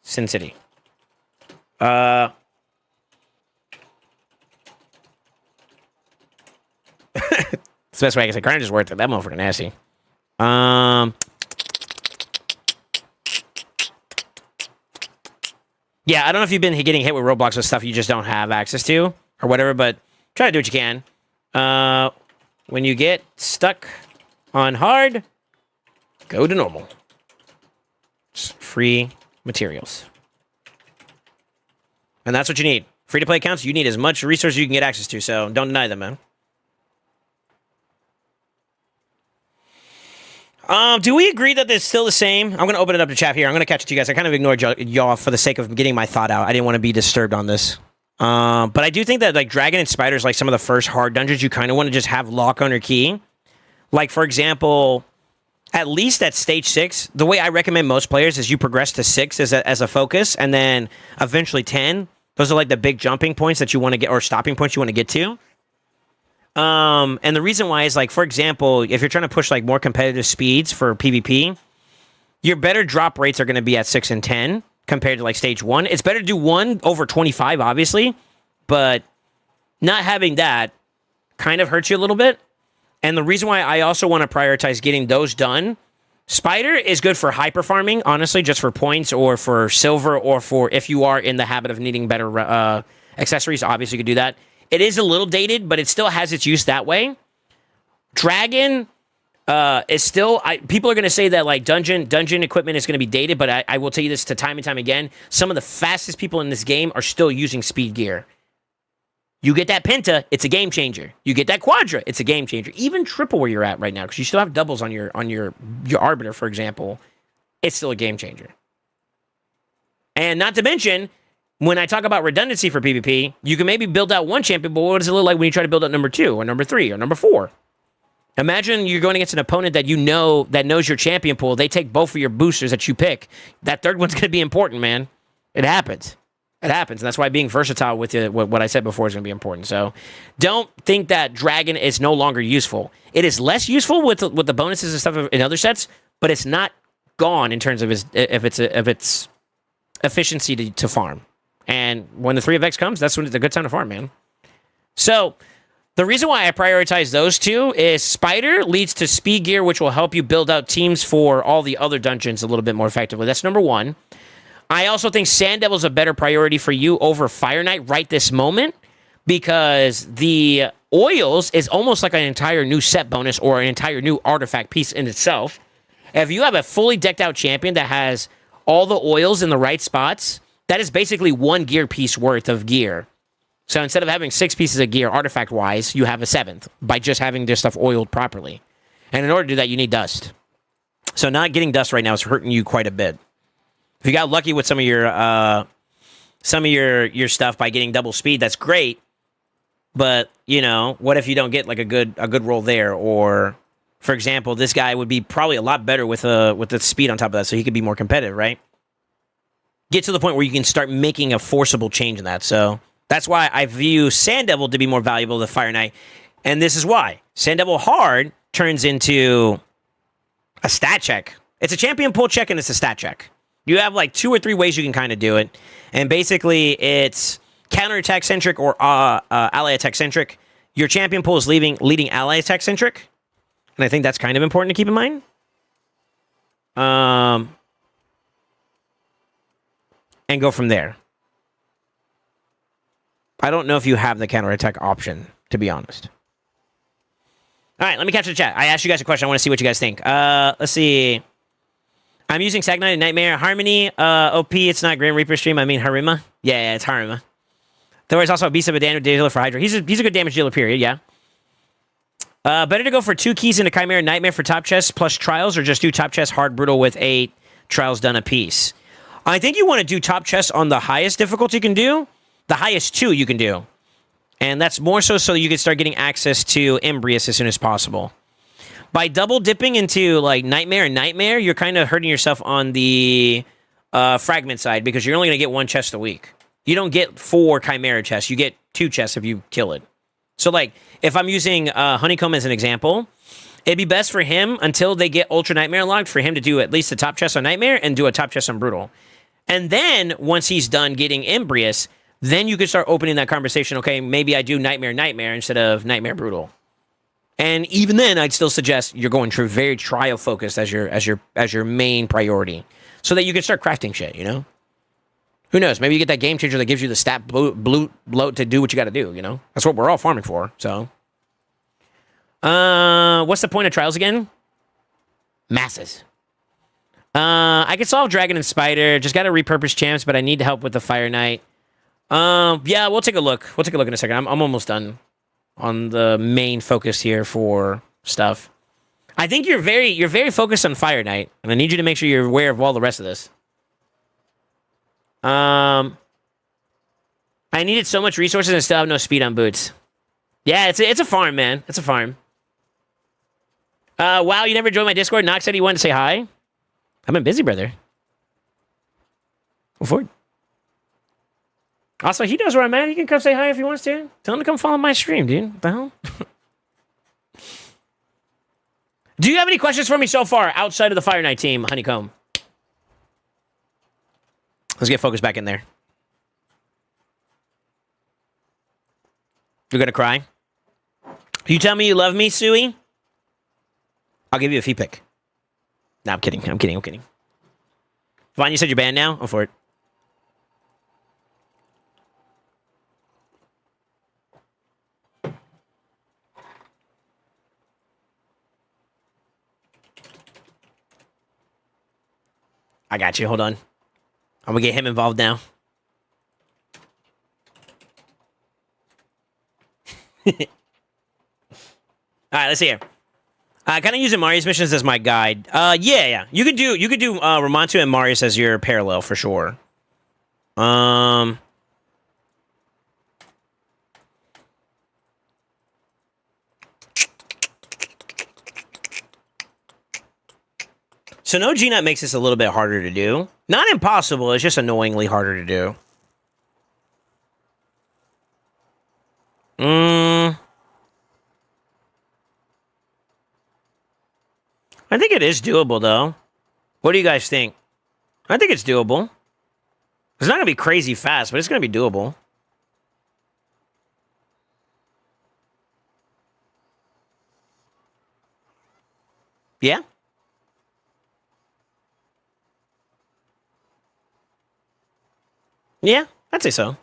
Sin City. It's the best way I can say. Grind is worth it. That motherfucker nasty. Yeah, I don't know if you've been getting hit with roadblocks with stuff you just don't have access to or whatever, but try to do what you can. When you get stuck on hard, go to normal. Free materials. And that's what you need. Free-to-play accounts, you need as much resources you can get access to, so don't deny them, man. Do we agree that it's still the same? I'm going to open it up to chat here. I'm going to catch it to you guys. I kind of ignored y'all for the sake of getting my thought out. I didn't want to be disturbed on this. But I do think that like Dragon and Spiders, like some of the first hard dungeons, you kind of want to just have lock on your key. Like, for example, at least at stage 6, the way I recommend most players is you progress to 6 as a focus, and then eventually 10. Those are like the big jumping points that you want to get, or stopping points you want to get to. And the reason why is, like, for example, if you're trying to push like more competitive speeds for PvP, your better drop rates are going to be at 6 and 10 compared to like stage 1. It's better to do 1 over 25, obviously, but not having that kind of hurts you a little bit. And the reason why I also want to prioritize getting those done, Spider is good for hyper farming, honestly, just for points or for silver, or for if you are in the habit of needing better accessories, obviously you could do that. It is a little dated, but it still has its use that way. Dragon, It's still people are going to say that like dungeon equipment is going to be dated, but I will tell you this to time and time again. Some of the fastest people in this game are still using speed gear. You get that penta, it's a game changer. You get that quadra, it's a game changer. Even triple where you're at right now, because you still have doubles on your arbiter, for example, it's still a game changer. And not to mention, when I talk about redundancy for PvP, you can maybe build out one champion, but what does it look like when you try to build out number 2 or number 3 or number 4? Imagine you're going against an opponent that you know that knows your champion pool. They take both of your boosters that you pick. That third one's going to be important, man. It happens. It happens, and that's why being versatile with what I said before is going to be important. So don't think that Dragon is no longer useful. It is less useful with the bonuses and stuff in other sets, but it's not gone in terms of its efficiency to farm. And when the 3 of X comes, that's when it's a good time to farm, man. So the reason why I prioritize those 2 is Spider leads to speed gear, which will help you build out teams for all the other dungeons a little bit more effectively. That's number 1. I also think Sand Devil is a better priority for you over Fire Knight right this moment, because the oils is almost like an entire new set bonus or an entire new artifact piece in itself. If you have a fully decked out champion that has all the oils in the right spots, that is basically 1 gear piece worth of gear. So instead of having 6 pieces of gear artifact-wise, you have a 7th by just having their stuff oiled properly. And in order to do that, you need dust. So not getting dust right now is hurting you quite a bit. If you got lucky with some of your stuff by getting double speed, that's great. But, you know, what if you don't get like a good roll there? Or, for example, this guy would be probably a lot better with the speed on top of that, so he could be more competitive, right? Get to the point where you can start making a forcible change in that. So that's why I view Sand Devil to be more valuable than Fire Knight. And this is why. Sand Devil Hard turns into a stat check. It's a champion pull check and it's a stat check. You have like 2 or 3 ways you can kind of do it. And basically it's counterattack centric or ally attack centric. Your champion pull is leading ally attack centric. And I think that's kind of important to keep in mind. And go from there. I don't know if you have the counterattack option, to be honest. All right, let me capture the chat. I asked you guys a question. I want to see what you guys think. Let's see. I'm using Sagnite and Nightmare. Harmony, OP, it's not Grim Reaper stream. I mean Harima. Yeah, it's Harima. There was also a beast of a damage dealer for Hydra. He's a good damage dealer, period, yeah. Better to go for 2 keys into Chimera Nightmare for top chest plus trials, or just do top chest hard brutal with 8 trials done a piece. I think you want to do top chest on the highest difficulty you can do. The highest 2 you can do. And that's more so you can start getting access to Embrius as soon as possible. By double dipping into like Nightmare and Nightmare, you're kind of hurting yourself on the fragment side, because you're only going to get 1 chest a week. You don't get 4 Chimera chests. You get 2 chests if you kill it. So like, if I'm using Honeycomb as an example, it'd be best for him until they get Ultra Nightmare locked for him to do at least the top chest on Nightmare and do a top chest on Brutal. And then once he's done getting Embrius, then you can start opening that conversation. Okay, maybe I do Nightmare instead of Nightmare Brutal. And even then, I'd still suggest you're going to very trial focused as your main priority, so that you can start crafting shit. You know, who knows? Maybe you get that game changer that gives you the stat bloat to do what you got to do. You know, that's what we're all farming for. So, what's the point of trials again? Masses. I could solve Dragon and Spider. Just got to repurpose champs, but I need help with the Fire Knight. Yeah, we'll take a look. We'll take a look in a second. I'm almost done on the main focus here for stuff. I think you're very focused on Fire Knight, and I need you to make sure you're aware of all the rest of this. I needed so much resources and still have no speed on boots. Yeah, it's a farm, man. It's a farm. Wow, you never joined my Discord. Knox said he wanted to say hi. I've been busy, brother. Go forward. Also, he knows where I'm at. He can come say hi if he wants to. Tell him to come follow my stream, dude. What the hell? Do you have any questions for me so far outside of the Fire Knight team, Honeycomb? Let's get focused back in there. You're gonna cry? You tell me you love me, Suey? I'll give you a fee pick. No, I'm kidding. I'm kidding. Vaughn, you said you're banned now? I'm for it. I got you. Hold on. I'm gonna get him involved now. All right, let's see here. Kind of using Marius missions as my guide. Yeah. You could do Ramonto and Marius as your parallel for sure. So no GNAT makes this a little bit harder to do. Not impossible, it's just annoyingly harder to do. I think it is doable, though. What do you guys think? I think it's doable. It's not going to be crazy fast, but it's going to be doable. Yeah? Yeah, I'd say so.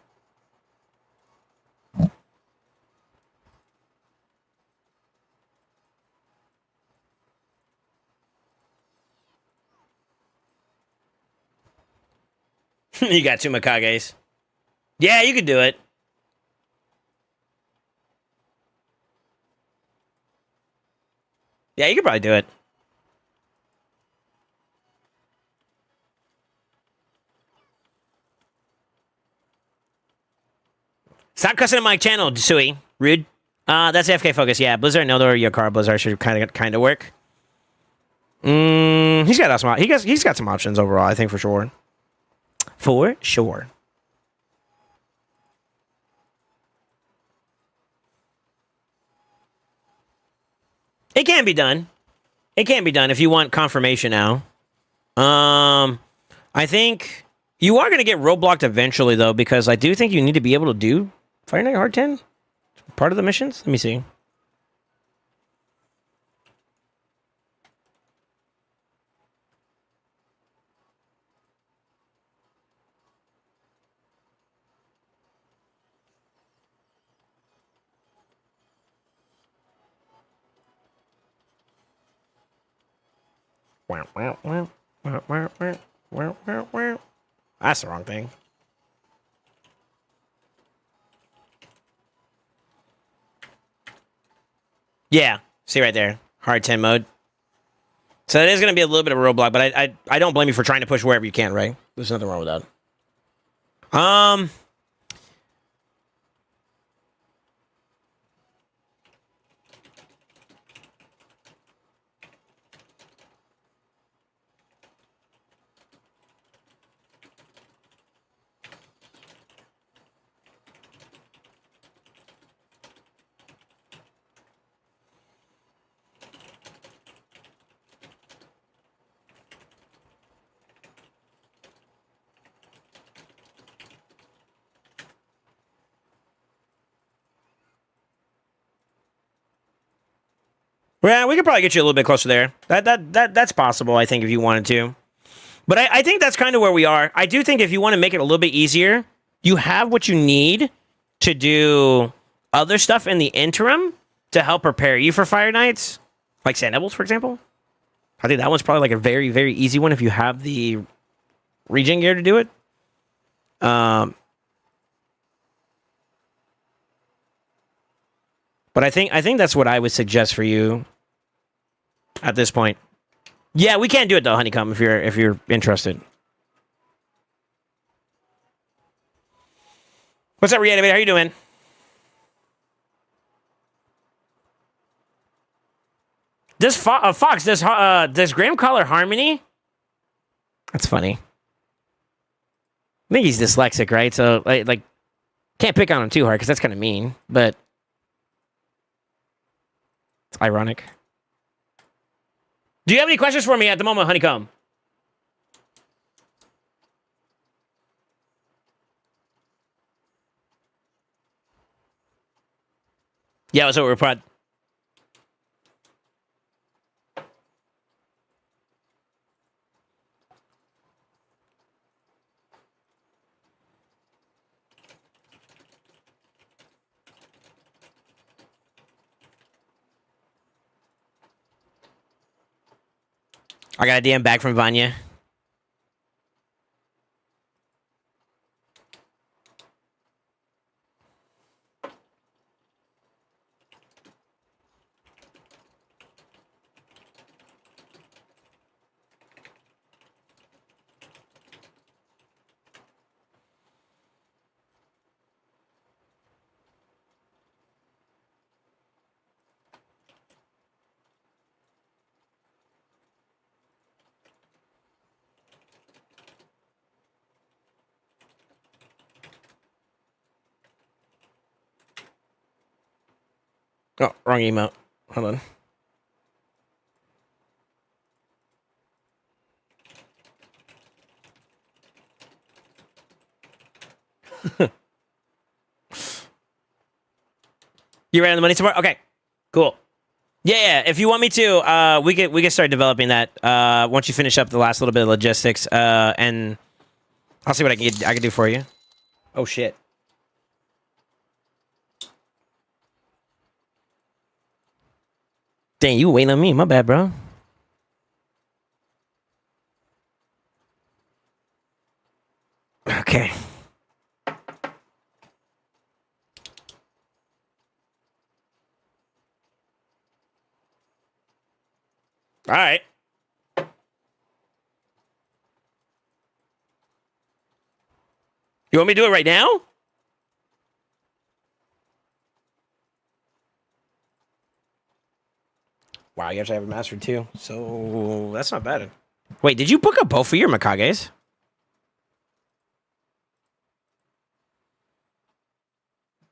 You got two Mikages. Yeah, you could do it. Yeah, you could probably do it. Stop cussing at my channel, Sui. Rude. That's FK focus. Yeah, Blizzard. No, your car Blizzard should kind of work. He's got some. He's got some options overall. I think for sure. For sure. It can be done. It can be done if you want confirmation now. I think you are going to get roadblocked eventually, though, because I do think you need to be able to do Fire Knight Hard 10. Part of the missions? Let me see. That's the wrong thing. Yeah, see right there. Hard 10 mode. So it is going to be a little bit of a roadblock, but I don't blame you for trying to push wherever you can, right? There's nothing wrong with that. Yeah, we could probably get you a little bit closer there. That's possible, I think, if you wanted to. But I think that's kind of where we are. I do think if you want to make it a little bit easier, you have what you need to do other stuff in the interim to help prepare you for Fire Knights. Like Sand Devils, for example. I think that one's probably like a very, very easy one if you have the regen gear to do it. But I think that's what I would suggest for you at this point. Yeah, we can't do it though, Honeycomb, if you're interested. What's up, Reanimator? How you doing? Does Fox does Graham call her Harmony? That's funny. I think he's dyslexic, right? So like can't pick on him too hard because that's kind of mean, but it's ironic. Do you have any questions for me at the moment, Honeycomb? Yeah, what's up, Repod? I got a DM back from Vanya. Oh, wrong emote. Hold on. You ran the money support? Okay, cool. Yeah, if you want me to, we can start developing that once you finish up the last little bit of logistics, and I'll see what I can do for you. Oh shit. Dang, you waiting on me? My bad, bro. Okay. All right. You want me to do it right now? Wow, you actually have a master too, so that's not bad. Wait, did you book up both of your Mikages?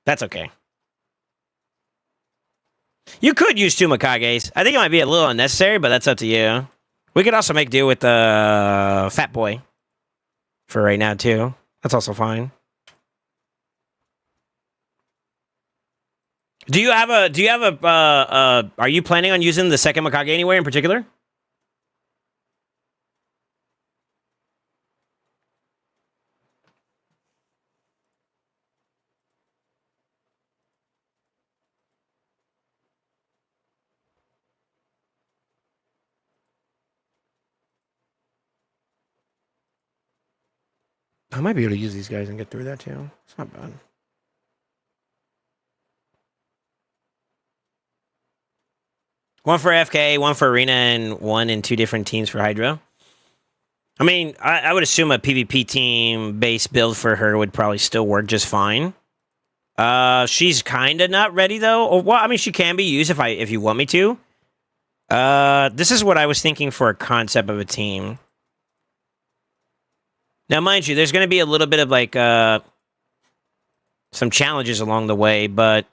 That's okay. You could use 2 Mikages. I think it might be a little unnecessary, but that's up to you. We could also make do with the Fat Boy for right now too. That's also fine. Do you have a are you planning on using the second Mikage anywhere in particular? I might be able to use these guys and get through that too. It's not bad. One for FK, one for Arena, and one in 2 different teams for Hydro. I mean, I would assume a PvP team base build for her would probably still work just fine. She's kind of not ready though. Or well, I mean, she can be used if you want me to. This is what I was thinking for a concept of a team. Now, mind you, there's going to be a little bit of like some challenges along the way, but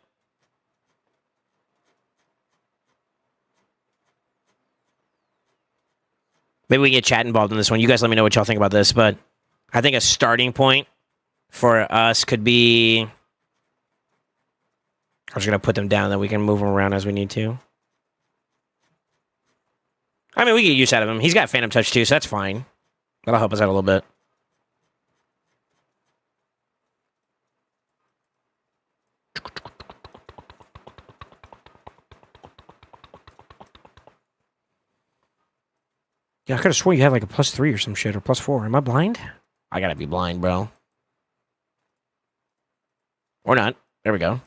maybe we get chat involved in this one. You guys let me know what y'all think about this, but I think a starting point for us could be... I'm just going to put them down, that we can move them around as we need to. I mean, we get use out of him. He's got Phantom Touch too, so that's fine. That'll help us out a little bit. Yeah, I could have sworn you had like a +3 or some shit, or +4. Am I blind? I gotta be blind, bro. Or not. There we go.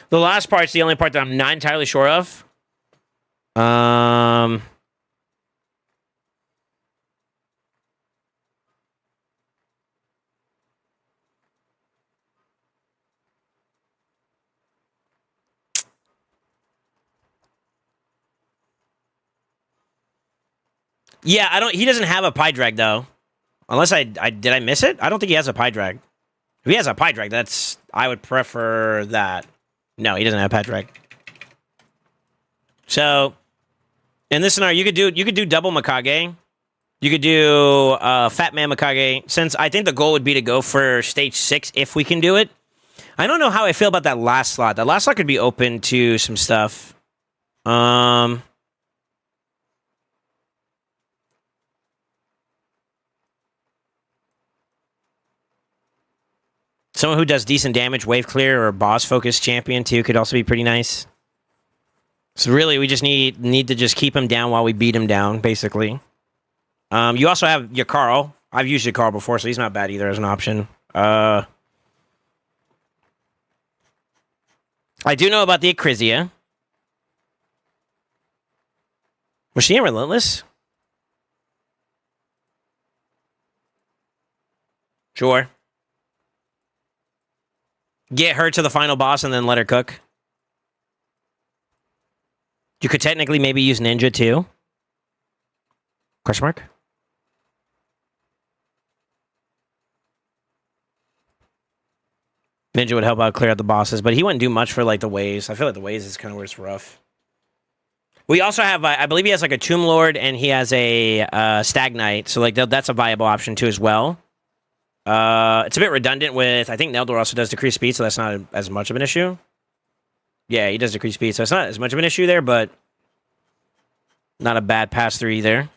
The last part's the only part that I'm not entirely sure of. Yeah, I don't. He doesn't have a pie drag though. Unless did I miss it? I don't think he has a pie drag. If he has a pie drag, I would prefer that. No, he doesn't have a pie drag. So, in this scenario, you could do double Mikage. You could do Fat Man Mikage. Since I think the goal would be to go for stage 6 if we can do it. I don't know how I feel about that last slot. That last slot could be open to some stuff. Someone who does decent damage, wave clear, or boss focused champion too could also be pretty nice. So really, we just need to just keep him down while we beat him down, basically. You also have your Carl. I've used your Carl before, so he's not bad either as an option. I do know about the Acrizia. Was she in Relentless? Sure. Get her to the final boss and then let her cook. You could technically maybe use Ninja too. Question mark? Ninja would help out clear out the bosses, but he wouldn't do much for like the waves. I feel like the waves is kind of where it's rough. We also have, I believe he has like a Tomb Lord and he has a Stag Knight, so like that's a viable option too as well. It's a bit redundant with, I think Neldor also does decrease speed, so that's not as much of an issue. Yeah, he does decrease speed, so it's not as much of an issue there, but not a bad pass through either.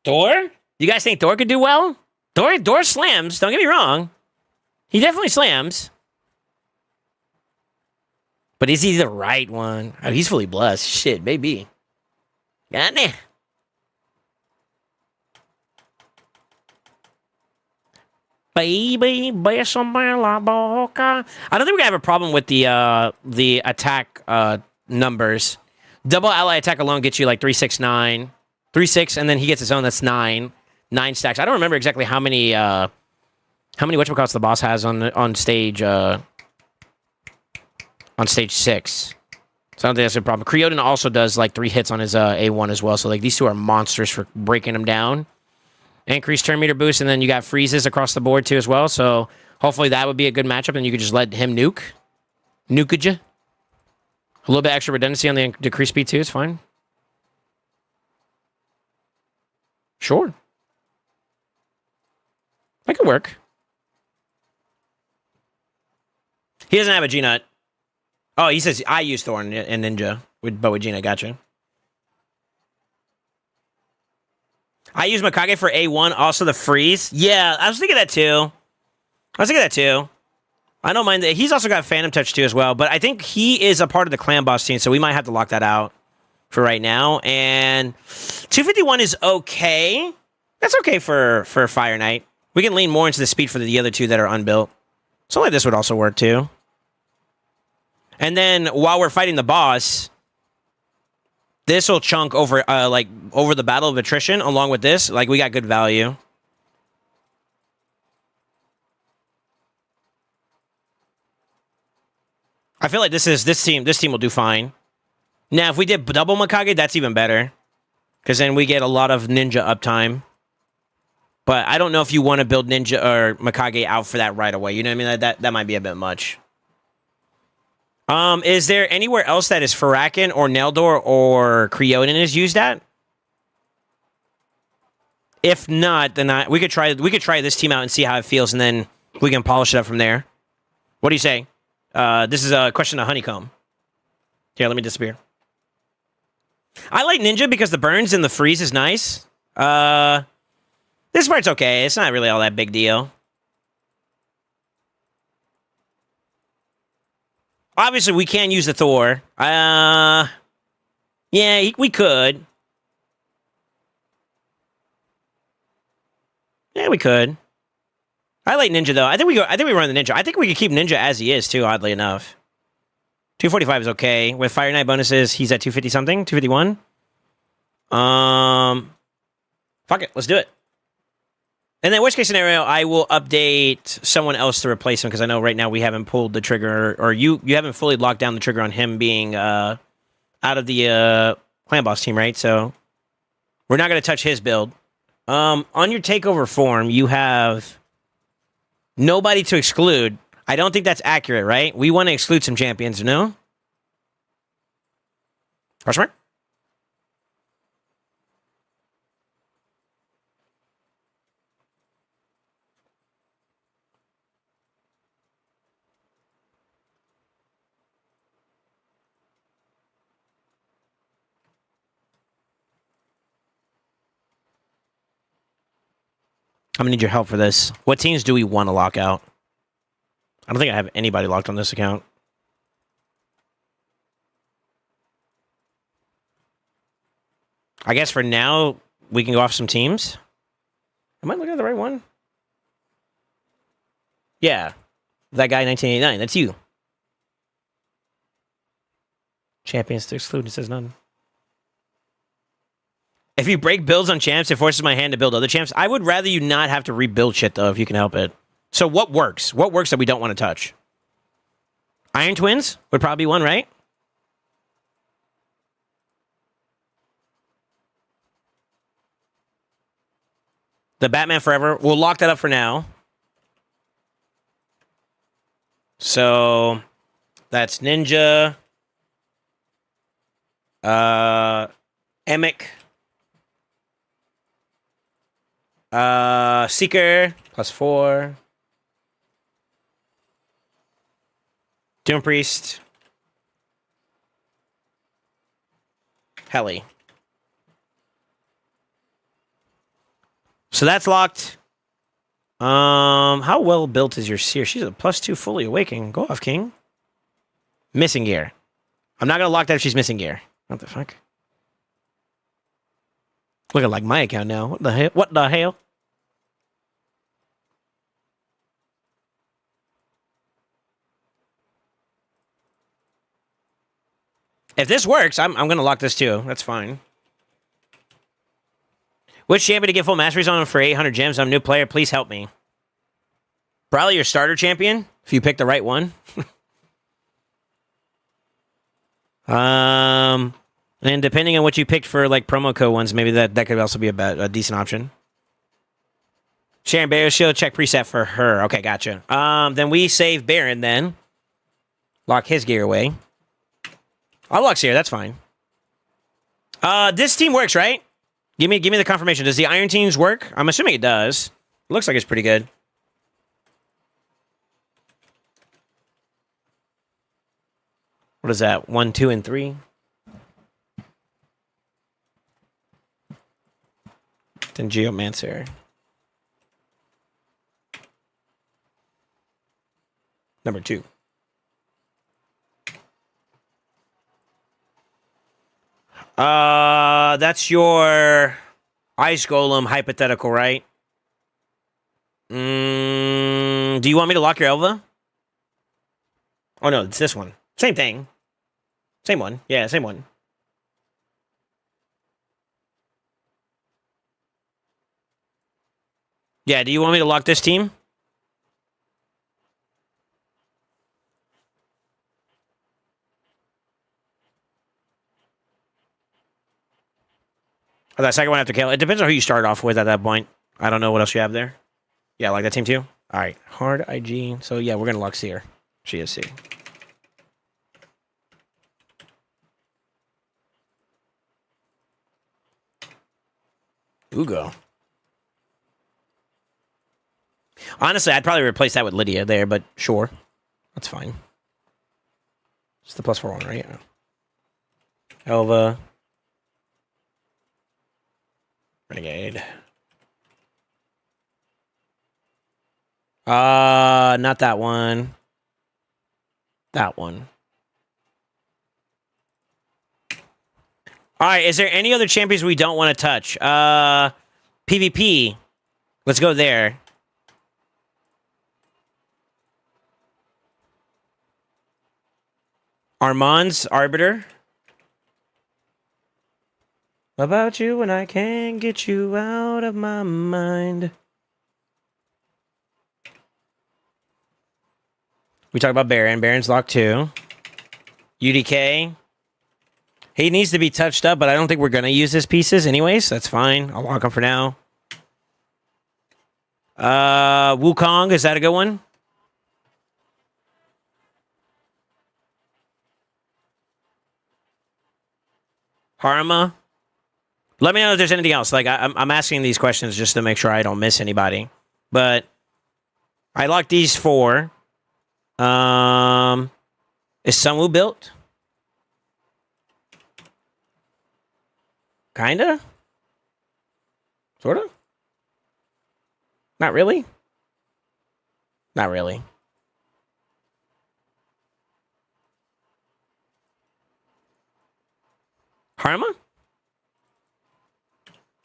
Thor? You guys think Thor could do well? Thor slams, don't get me wrong. He definitely slams. But is he the right one? Oh, he's fully blessed. Shit, maybe. Got me. Baby, besame la boca. I don't think we're gonna have a problem with the attack numbers. Double ally attack alone gets you like 369, 3-6, and then he gets his own. That's 9 stacks. I don't remember exactly how many whatchamacallits the boss has on stage 6. So I don't think that's a problem. Creodin also does like 3 hits on his A1 as well. So like these two are monsters for breaking him down. Increased turn meter boost, and then you got freezes across the board too as well. So hopefully that would be a good matchup, and you could just let him nuke. Nuke ya. A little bit extra redundancy on the decreased speed too. It's fine. Sure. That could work. He doesn't have a G-Nut. Oh, he says, I use Thorn and Ninja, but with Gina, gotcha. I use Mikage for A1, also the freeze. Yeah, I was thinking that too. I don't mind that. He's also got Phantom Touch too as well, but I think he is a part of the Clan Boss team, so we might have to lock that out for right now. And 251 is okay. That's okay for Fire Knight. We can lean more into the speed for the other two that are unbuilt. So like this would also work too. And then while we're fighting the boss, this will chunk over over the Battle of Attrition along with this. Like we got good value. I feel like this team will do fine. Now if we did double Mikage, that's even better. Because then we get a lot of Ninja uptime. But I don't know if you want to build Ninja or Mikage out for that right away. You know what I mean? That might be a bit much. Is there anywhere else that is Farakin or Neldor or Creodin is used at? If not, then we could try this team out and see how it feels, and then we can polish it up from there. What do you say? This is a question of Honeycomb. Here, let me disappear. I like Ninja because the burns and the freeze is nice. This part's okay. It's not really all that big deal. Obviously, we can use the Thor. Yeah, we could. Yeah, we could. I like Ninja though. I think we run the Ninja. I think we could keep Ninja as he is too. Oddly enough, 245 is okay with Fire Knight bonuses. He's at 250 something, 251. Fuck it, let's do it. And then worst case scenario, I will update someone else to replace him because I know right now we haven't pulled the trigger, or you haven't fully locked down the trigger on him being out of the Clan Boss team, right? So we're not going to touch his build. On your takeover form, you have nobody to exclude. I don't think that's accurate, right? We want to exclude some champions, no? Rushmark? I'm going to need your help for this. What teams do we want to lock out? I don't think I have anybody locked on this account. I guess for now, we can go off some teams. Am I looking at the right one? Yeah. That guy, 1989. That's you. Champions to exclude. It says none. If you break builds on champs, it forces my hand to build other champs. I would rather you not have to rebuild shit, though, if you can help it. So what works? What works that we don't want to touch? Iron Twins would probably be one, right? The Batman Forever. We'll lock that up for now. So that's Ninja. Emic. Seeker. +4. Doom Priest. Heli. So that's locked. How well built is your Seer? She's a +2 fully awakening. Go off, King. Missing gear. I'm not gonna lock that if she's missing gear. What the fuck? Looking like my account now. What the hell? What the hell? If this works, I'm gonna lock this too. That's fine. Which champion to get full masteries on for 800 gems? I'm a new player. Please help me. Probably your starter champion, if you pick the right one. And depending on what you picked for like promo code ones, maybe that could also be a decent option. Sharon Barrow Shield, check preset for her. Okay, gotcha. Then we save Baron then. Lock his gear away. I'll lock Seer, that's fine. This team works, right? Give me the confirmation. Does the Iron Teams work? I'm assuming it does. Looks like it's pretty good. What is that? 1, 2, and 3. Then Geomancer. Number 2. That's your Ice Golem hypothetical, right? Do you want me to lock your Elva? Oh no, it's this one. Same thing. Same one. Yeah, same one. Yeah, do you want me to lock this team? Oh, that second one after Kale. It depends on who you start off with at that point. I don't know what else you have there. Yeah, like that team too? All right. Hard IG. So, yeah, we're going to lock Seer. She is C. Ugo. Honestly, I'd probably replace that with Lydia there, but sure. That's fine. It's the +4 one, right? Yeah. Elva. Renegade. Not that one. That one. All right, is there any other champions we don't want to touch? PvP. Let's go there. Armand's Arbiter. About you and I can't get you out of my mind. We talk about Baron. Baron's locked too. UDK. He needs to be touched up, but I don't think we're going to use his pieces anyways. That's fine. I'll lock him for now. Wukong, is that a good one? Harma. Let me know if there's anything else. Like, I'm asking these questions just to make sure I don't miss anybody. But I like these 4. Is Sunwoo built? Kinda? Sorta? Not really? Not really. Harma?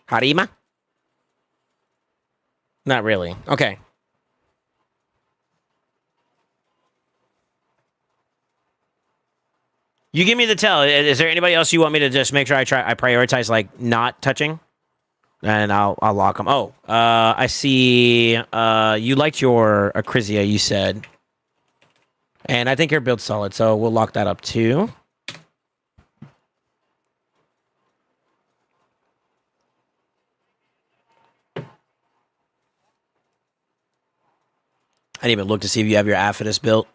Harima? Not really. Okay. You give me the tell. Is there anybody else you want me to just make sure I prioritize, like, not touching? And I'll lock them. Oh, I see you liked your Acrisia, you said. And I think your build's solid, so we'll lock that up too. I didn't even look to see if you have your Affidus built.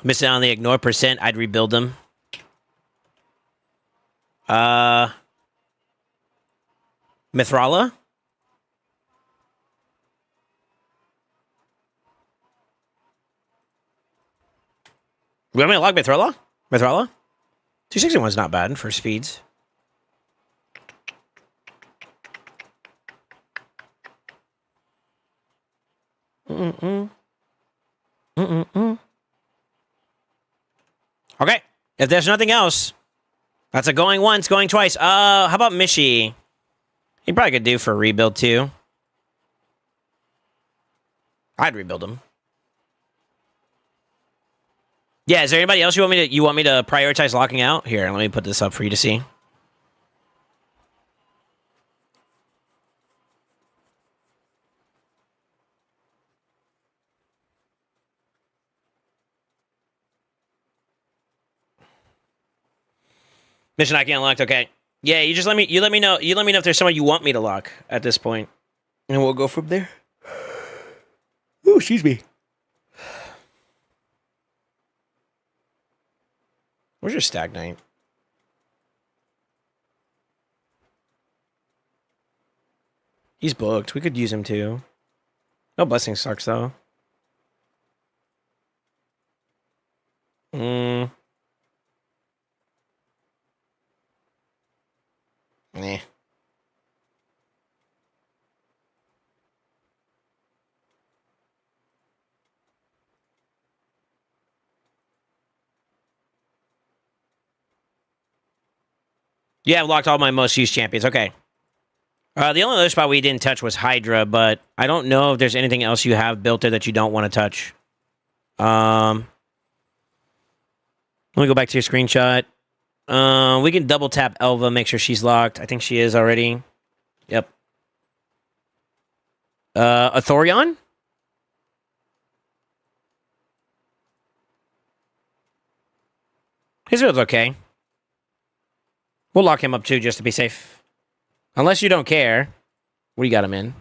Missing on the ignore percent, I'd rebuild them. Mithrala? We want me to lock Mithrala? Mithrala? 261's not bad for speeds. Okay. If there's nothing else, that's a going once, going twice. How about Mishi? He probably could do for a rebuild too. I'd rebuild him. Yeah, is there anybody else you want me to prioritize locking out? Here, let me put this up for you to see. Mission I can't locked. Okay. Yeah, you let me know if there's someone you want me to lock at this point, and we'll go from there. Ooh, excuse me. Where's your stagnate? He's booked. We could use him too. No blessing sucks though. Nah. Yeah, I've locked all my most used champions. Okay. The only other spot we didn't touch was Hydra, but I don't know if there's anything else you have built there that you don't want to touch. Let me go back to your screenshot. We can double tap Elva, make sure she's locked. I think she is already. Yep. Athorion? His build's okay. We'll lock him up too, just to be safe. Unless you don't care. We got him in.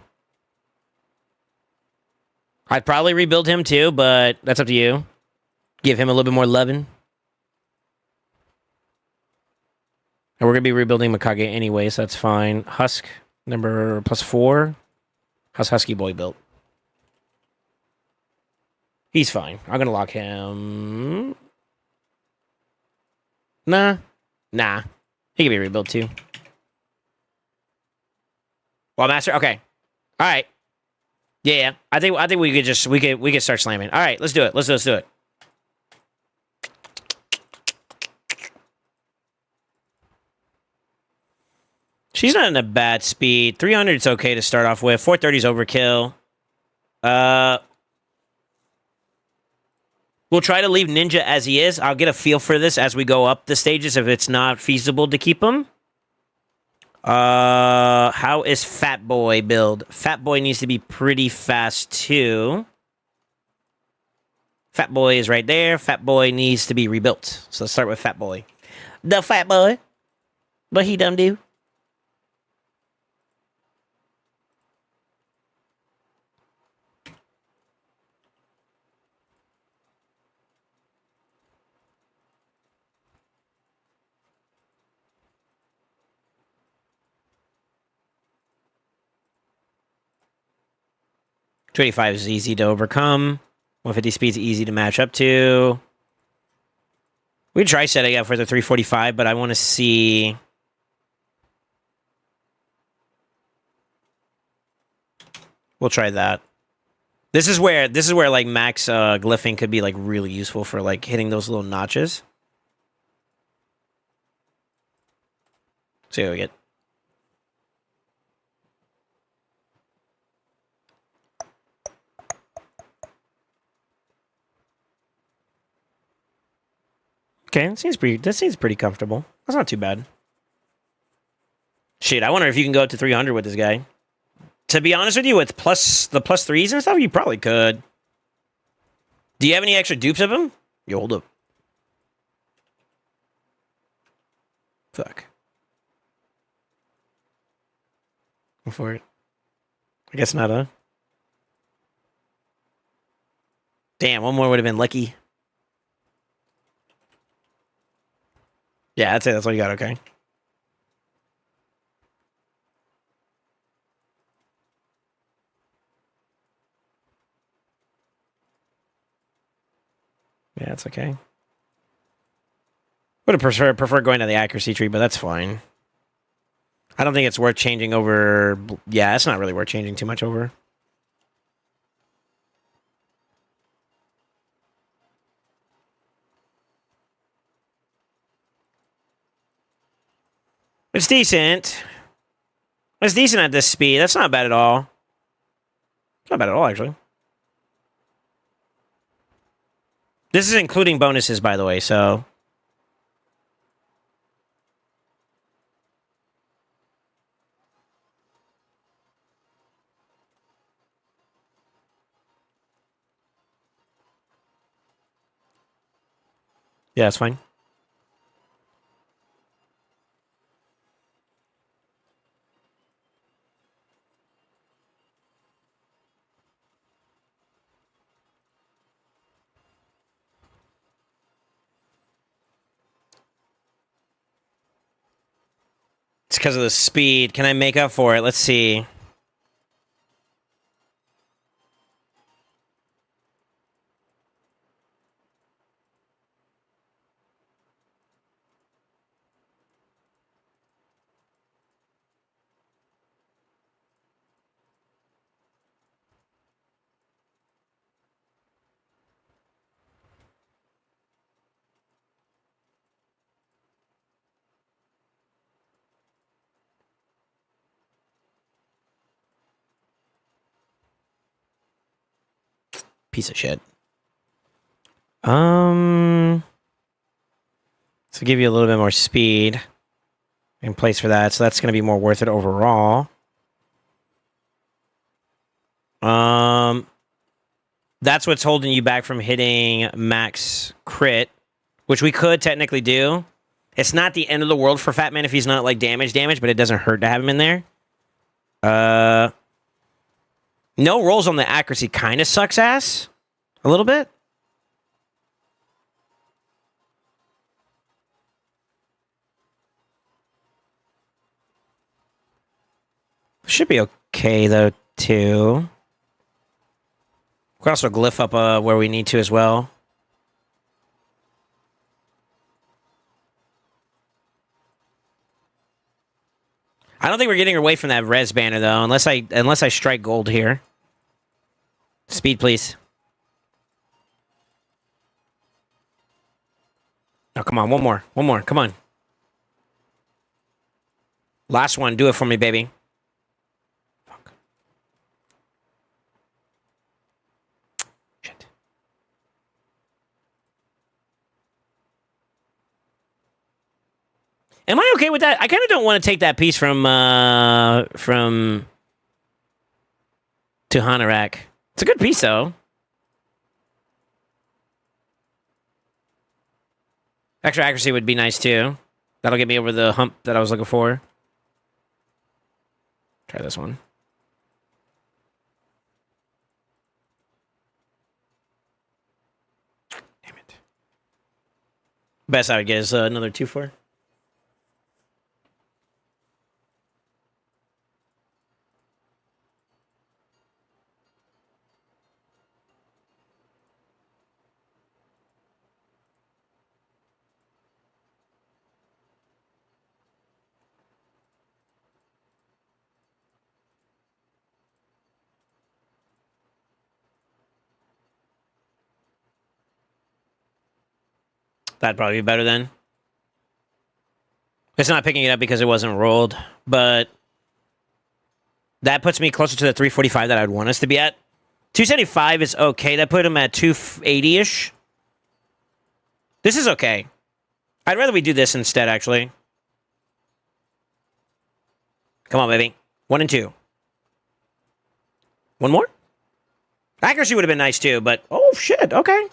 I'd probably rebuild him too, but that's up to you. Give him a little bit more loving. And we're going to be rebuilding Mikage anyway, so that's fine. Husk, number +4. How's Husky Boy built? He's fine. I'm going to lock him. Nah. He can be rebuilt too. Well, Master, okay. All right. Yeah. I think we could start slamming. All right, let's do it. Let's do it. She's not in a bad speed. 300 is okay to start off with. 430 is overkill. We'll try to leave Ninja as he is. I'll get a feel for this as we go up the stages if it's not feasible to keep him. How is Fat Boy build? Fat Boy needs to be pretty fast too. Fat Boy is right there. Fat Boy needs to be rebuilt. So let's start with Fat Boy. The Fat Boy. What he done do? $25 is easy to overcome. 150 speed is easy to match up to. We try setting up for the 345, but I want to see. We'll try that. This is where like max glyphing could be like really useful for like hitting those little notches. See what we get. Okay, that seems pretty comfortable. That's not too bad. Shit, I wonder if you can go up to 300 with this guy. To be honest with you, with the +3s and stuff, you probably could. Do you have any extra dupes of him? Yo, hold up. Fuck. Go for it. I guess not, huh? Damn, one more would have been lucky. Yeah, I'd say that's all you got, okay. Yeah, that's okay. Would have preferred going to the accuracy tree, but that's fine. I don't think it's worth changing over. Yeah, it's not really worth changing too much over. It's decent. It's decent at this speed. That's not bad at all. It's not bad at all, actually. This is including bonuses, by the way, so... Yeah, that's fine. It's because of the speed. Can I make up for it? Let's see. Piece of shit. To give you a little bit more speed in place for that, so that's going to be more worth it overall. That's what's holding you back from hitting max crit, which we could technically do. It's not the end of the world for Fat Man if he's not like damage, but it doesn't hurt to have him in there. No rolls on the accuracy kind of sucks ass. A little bit. Should be okay, though, too. We can also glyph up where we need to as well. I don't think we're getting away from that res banner, though, unless I strike gold here. Speed, please. Oh, come on. One more. One more. Come on. Last one. Do it for me, baby. Fuck. Shit. Am I okay with that? I kind of don't want to take that piece from Tuhanarak. It's a good piece, though. Extra accuracy would be nice, too. That'll get me over the hump that I was looking for. Try this one. Damn it. Best I would get is another 2-4. That'd probably be better then. It's not picking it up because it wasn't rolled, but that puts me closer to the 345 that I'd want us to be at. 275 is okay. That put him at 280-ish. This is okay. I'd rather we do this instead, actually. Come on, baby. 1 and 2. One more? Accuracy would have been nice too, but oh shit, okay.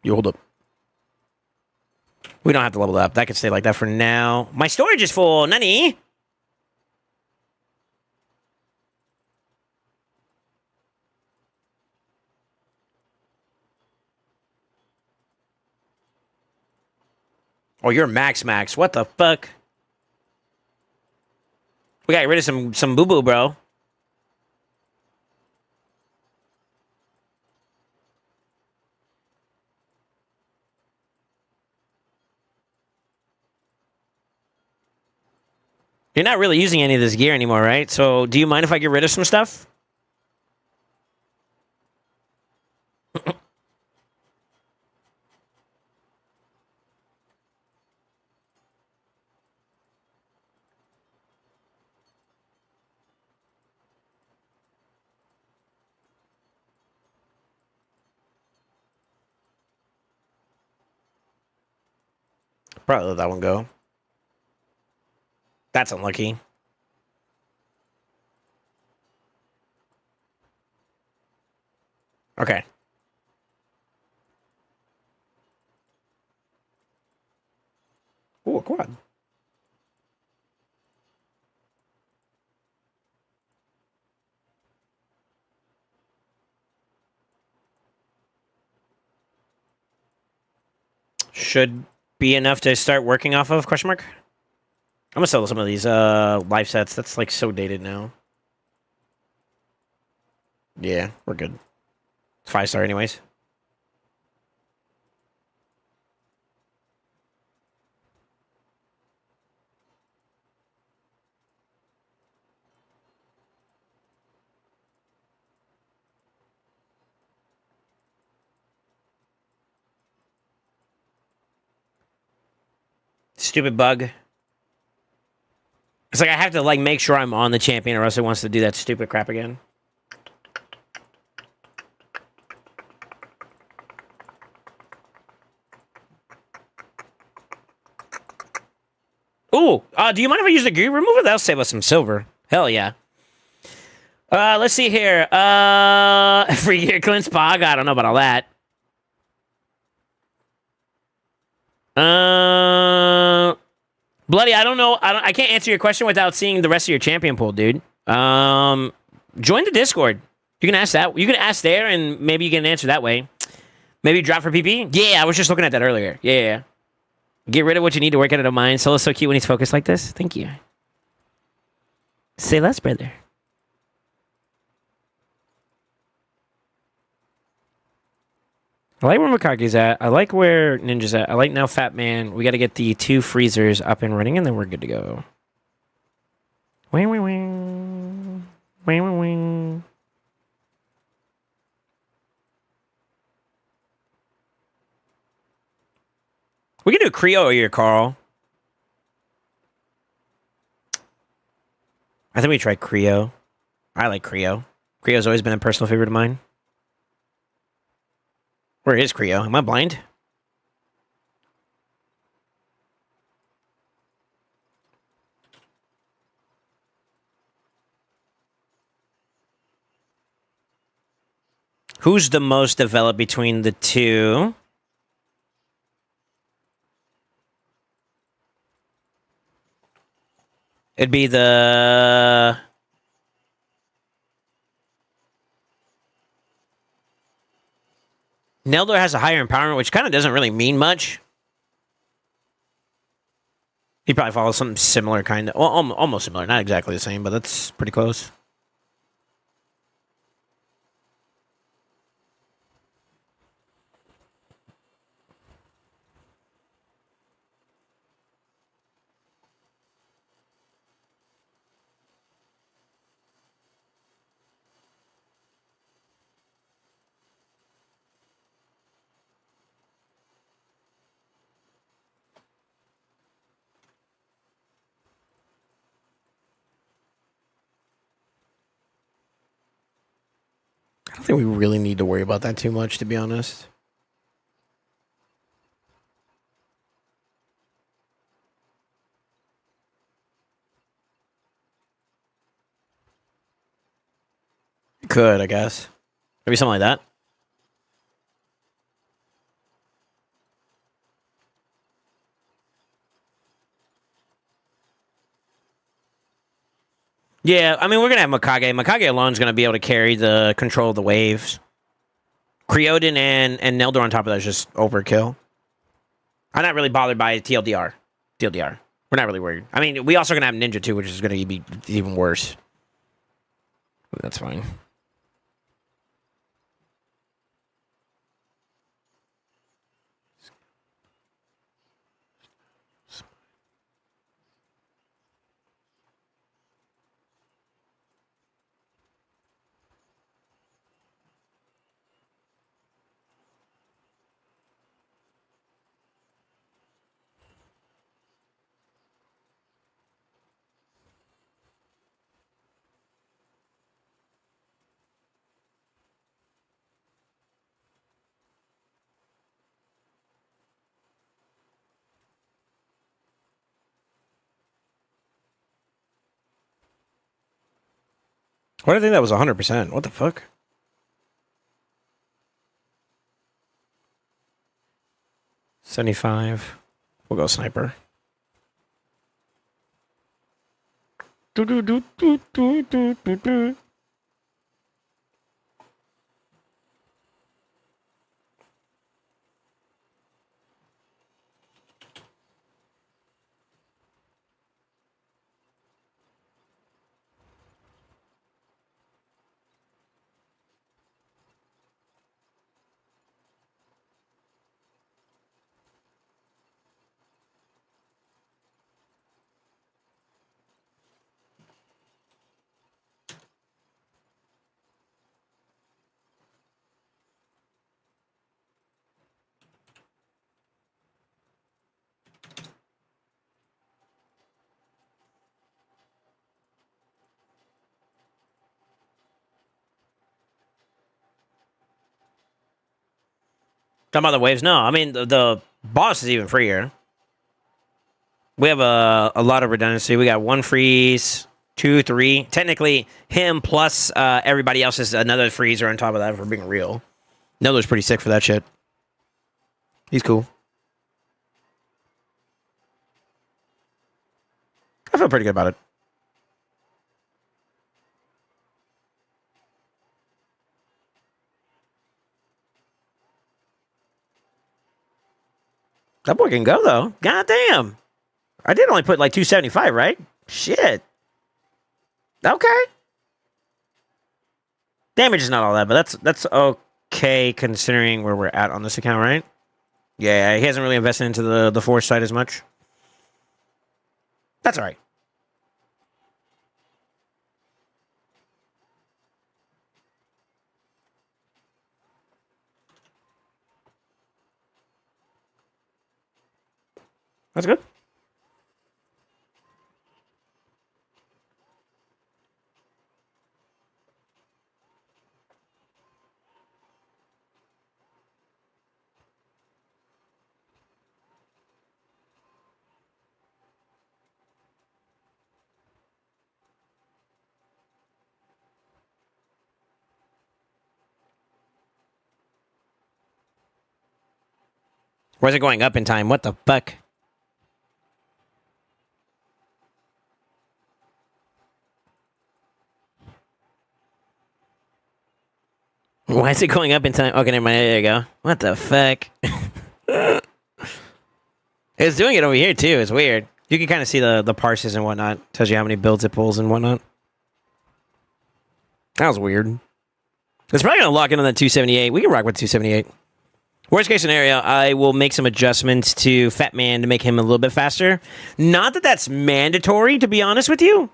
You hold up. We don't have to level up. That could stay like that for now. My storage is full. Nani? Oh, you're max. What the fuck? We got rid of some boo-boo, bro. You're not really using any of this gear anymore, right? So do you mind if I get rid of some stuff? Probably let that one go. That's unlucky. Okay. Ooh, a quad. Should be enough to start working off of, question mark? I'm gonna sell some of these life sets. That's like so dated now. Yeah, we're good. It's 5-star anyways. Stupid bug. It's like I have to like make sure I'm on the champion or else it wants to do that stupid crap again. Ooh, do you mind if I use the gear remover? That'll save us some silver. Hell yeah. Let's see here. Free gear cleanse pog. I don't know about all that. Bloody, I don't know. I can't answer your question without seeing the rest of your champion pool, dude. Join the Discord. You can ask that. You can ask there, and maybe you can answer that way. Maybe drop for PP. Yeah, I was just looking at that earlier. Yeah. Get rid of what you need to work out of mind. Solo's so cute when he's focused like this. Thank you. Say less, brother. I like where Makagi's at. I like where Ninja's at. I like now Fat Man. We got to get the 2 freezers up and running, and then we're good to go. Wing, wing, wing. Wing, wing, wing. We can do Creo here, Carl. I think we try Creo. I like Creo. Creo's always been a personal favorite of mine. Where is Creo? Am I blind? Who's the most developed between the two? It'd be the... Neldor has a higher empowerment, which kind of doesn't really mean much. He probably follows something similar, kind of. Well, almost similar. Not exactly the same, but that's pretty close. I don't think we really need to worry about that too much, to be honest. could, I guess. Maybe something like that. Yeah, I mean, we're going to have Mikage. Mikage alone is going to be able to carry the control of the waves. Creodin and Neldor on top of that is just overkill. I'm not really bothered by TLDR. TLDR. We're not really worried. I mean, we also going to have Ninja too, which is going to be even worse. That's fine. Why do I think that was 100%? What the fuck? $75. We'll go sniper. Talking about the waves? No, I mean, the boss is even freer. We have a lot of redundancy. We got 1 freeze, 2, 3. Technically, him plus everybody else is another freezer on top of that, if we're being real. Neller's pretty sick for that shit. He's cool. I feel pretty good about it. That boy can go, though. God damn. I did only put like 275, right? Shit. Okay. Damage is not all that, but that's okay considering where we're at on this account, right? Yeah, he hasn't really invested into the force side as much. That's all right. That's good. Where's it going up in time? What the fuck? Why is it going up in time? Okay, never mind. There you go. What the fuck? It's doing it over here, too. It's weird. You can kind of see the parses and whatnot. Tells you how many builds it pulls and whatnot. That was weird. It's probably going to lock into that 278. We can rock with 278. Worst case scenario, I will make some adjustments to Fat Man to make him a little bit faster. Not that that's mandatory, to be honest with you.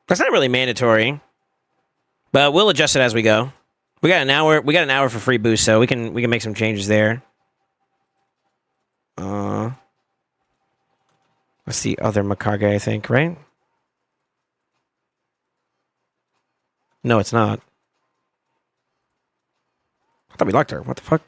That's not really mandatory. But we'll adjust it as we go. We got an hour. We got an hour for free boost, so we can make some changes there. That's the other Mikage, I think, right? No, it's not. I thought we liked her. What the fuck?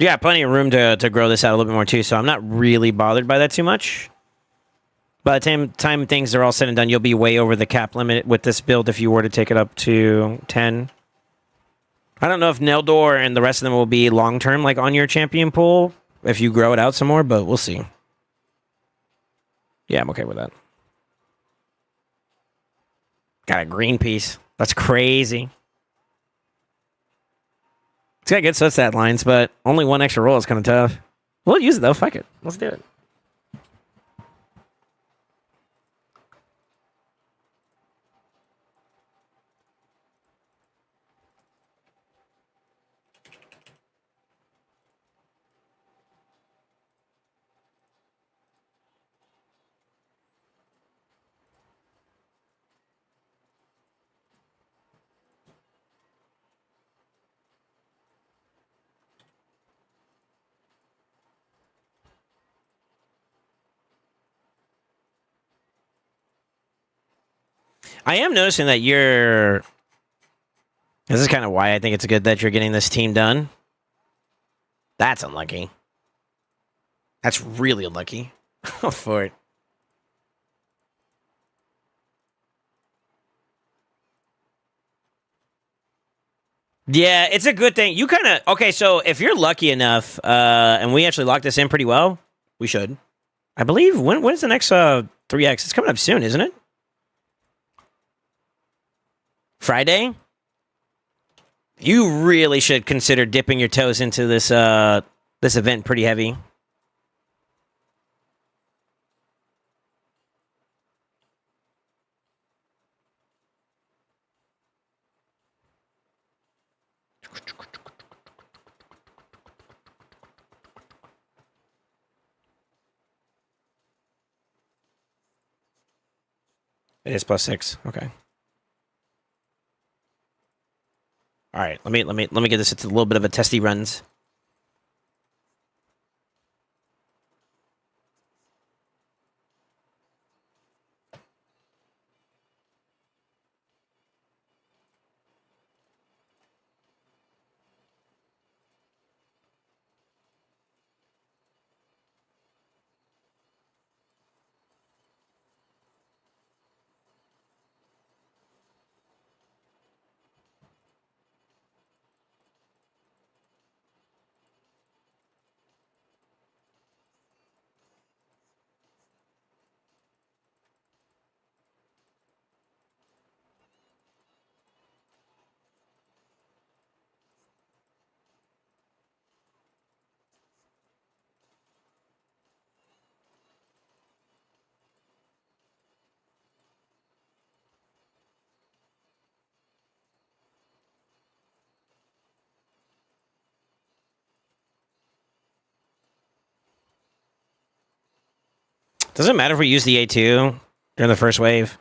You got plenty of room to grow this out a little bit more too, so I'm not really bothered by that too much. By the time things are all said and done, you'll be way over the cap limit with this build if you were to take it up to 10. I don't know if Neldor and the rest of them will be long-term, like, on your champion pool, if you grow it out some more, but we'll see. Yeah, I'm okay with that. Got a green piece. That's crazy. It's got good stat lines, but only one extra roll is kind of tough. We'll use it, though. Fuck it. Let's do it. I am noticing that you're... This is kind of why I think it's good that you're getting this team done. That's unlucky. That's really unlucky. For it. Yeah, it's a good thing. You kind of... Okay, so if you're lucky enough, and we actually locked this in pretty well, we should. I believe, when's the next 3X? It's coming up soon, isn't it? Friday? You really should consider dipping your toes into this this event pretty heavy. It is +6. Okay. All right. Let me get this. It's a little bit of a testy runs. Doesn't matter if we use the A2 during the first wave.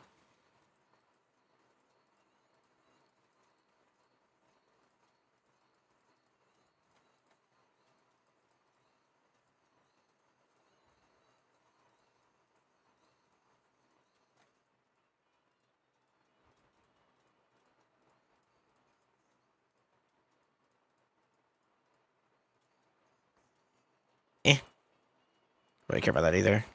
Don't really care about that either.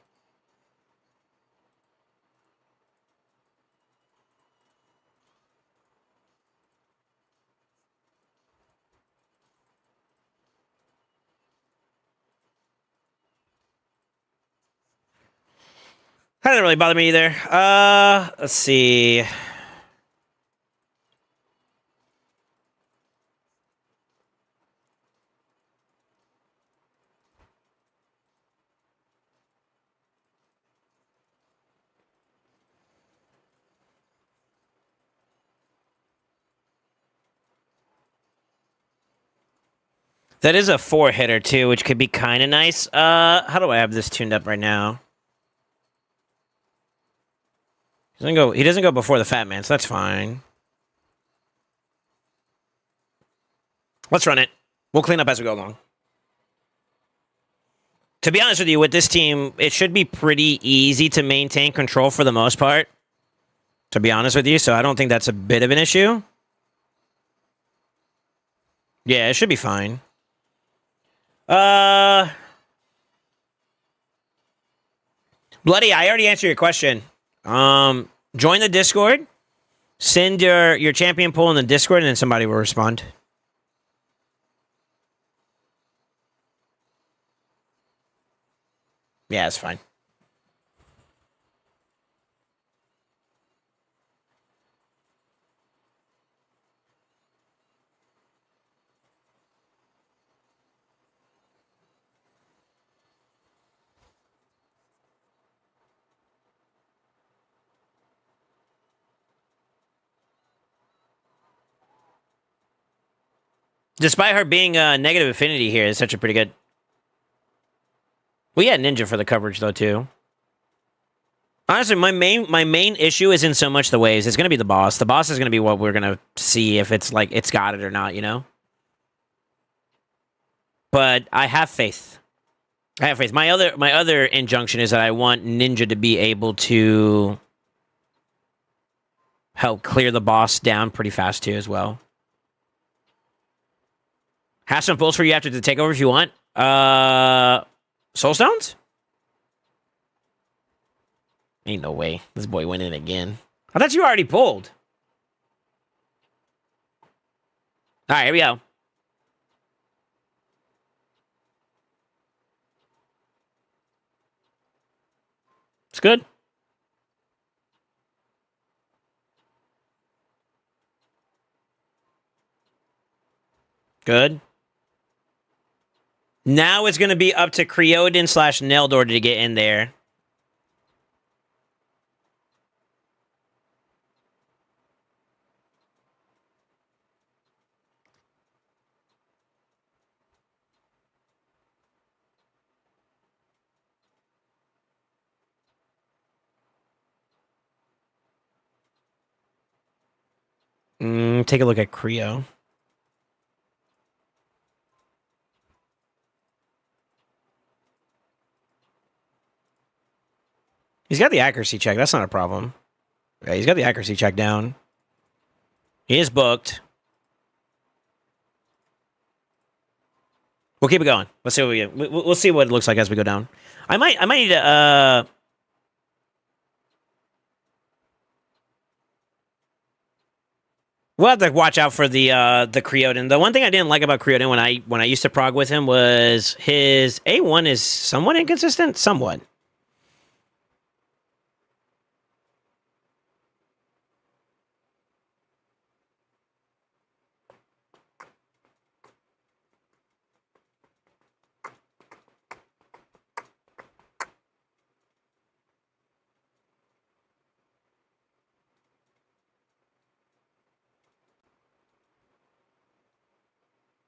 That doesn't really bother me either. Let's see. That is a 4-hitter too, which could be kind of nice. How do I have this tuned up right now? He doesn't go before the Fat Man, so that's fine. Let's run it. We'll clean up as we go along. To be honest with you, with this team, it should be pretty easy to maintain control for the most part. To be honest with you, so I don't think that's a bit of an issue. Yeah, it should be fine. Bloody, I already answered your question. Join the Discord. Send your champion pool in the Discord, and then somebody will respond. Yeah, it's fine. Despite her being a negative affinity here, it's such a pretty good. We had Ninja for the coverage though too. Honestly, my main issue isn't so much the waves. It's gonna be the boss. The boss is gonna be what we're gonna see if it's like it's got it or not, you know. But I have faith. I have faith. My other injunction is that I want Ninja to be able to help clear the boss down pretty fast too, as well. Have some pulls for you after the takeover if you want. Soul Stones? Ain't no way. This boy went in again. I thought you already pulled. All right, here we go. It's good. Good. Now it's going to be up to Creodin / Neldor to get in there. Take a look at Creo. He's got the accuracy check. That's not a problem. Yeah, he's got the accuracy check down. He is booked. We'll keep it going. Let's see what we'll see what it looks like as we go down. I might need to we'll have to watch out for the Creodin. The one thing I didn't like about Creodin when I used to prog with him was his A1 is somewhat inconsistent, somewhat.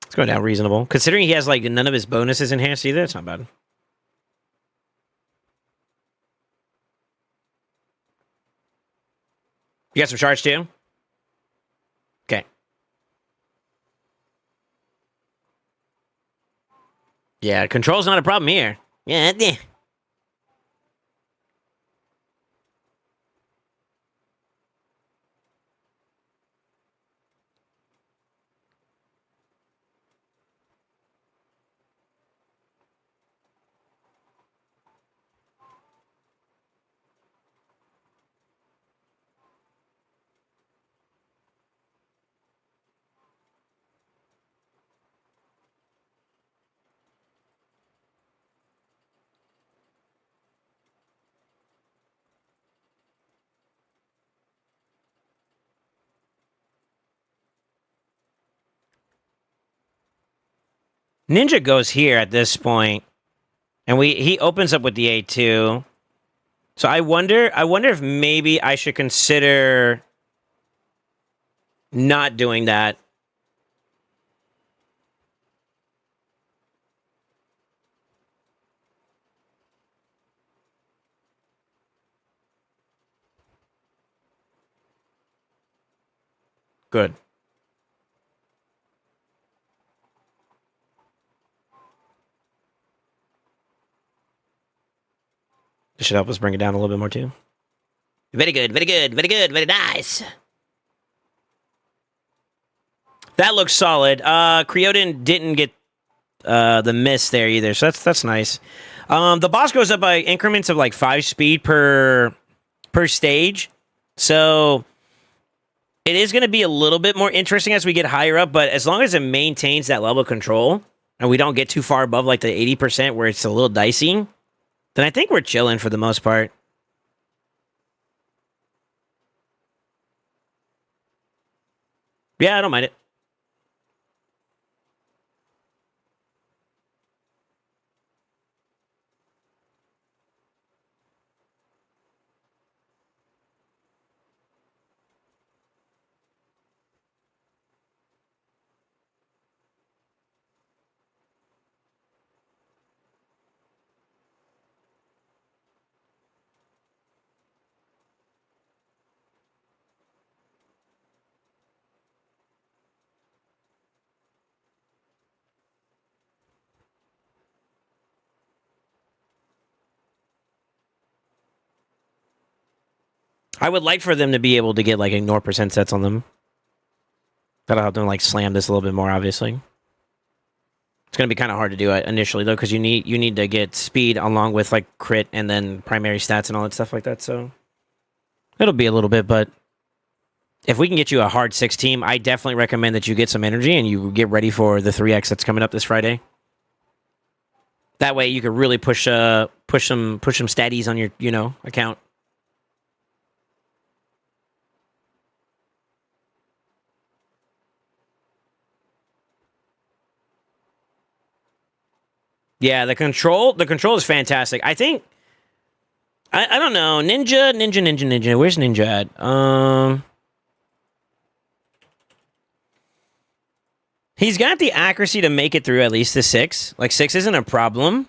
It's going down reasonable. Considering he has like none of his bonuses enhanced either, it's not bad. You got some shards too? Okay. Yeah, control's not a problem here. Yeah. Ninja goes here at this point, and he opens up with the A2. So I wonder if maybe I should consider not doing that. Good. This should help us bring it down a little bit more too. Very good, very good, very good, very nice. That looks solid. Creodin didn't get the miss there either. So that's nice. The boss goes up by increments of like 5 speed per stage. So it is going to be a little bit more interesting as we get higher up, but as long as it maintains that level of control and we don't get too far above like the 80% where it's a little dicey, then I think we're chilling for the most part. Yeah, I don't mind it. I would like for them to be able to get like ignore percent sets on them. That'll help them like slam this a little bit more, obviously. It's gonna be kind of hard to do it initially though, because you need to get speed along with like crit and then primary stats and all that stuff like that. So it'll be a little bit, but if we can get you a hard 6 team, I definitely recommend that you get some energy and you get ready for the 3x that's coming up this Friday. That way you could really push some statties on your account. Yeah, the control is fantastic. I think I don't know. Ninja. Where's Ninja at? He's got the accuracy to make it through at least the 6. Like 6 isn't a problem.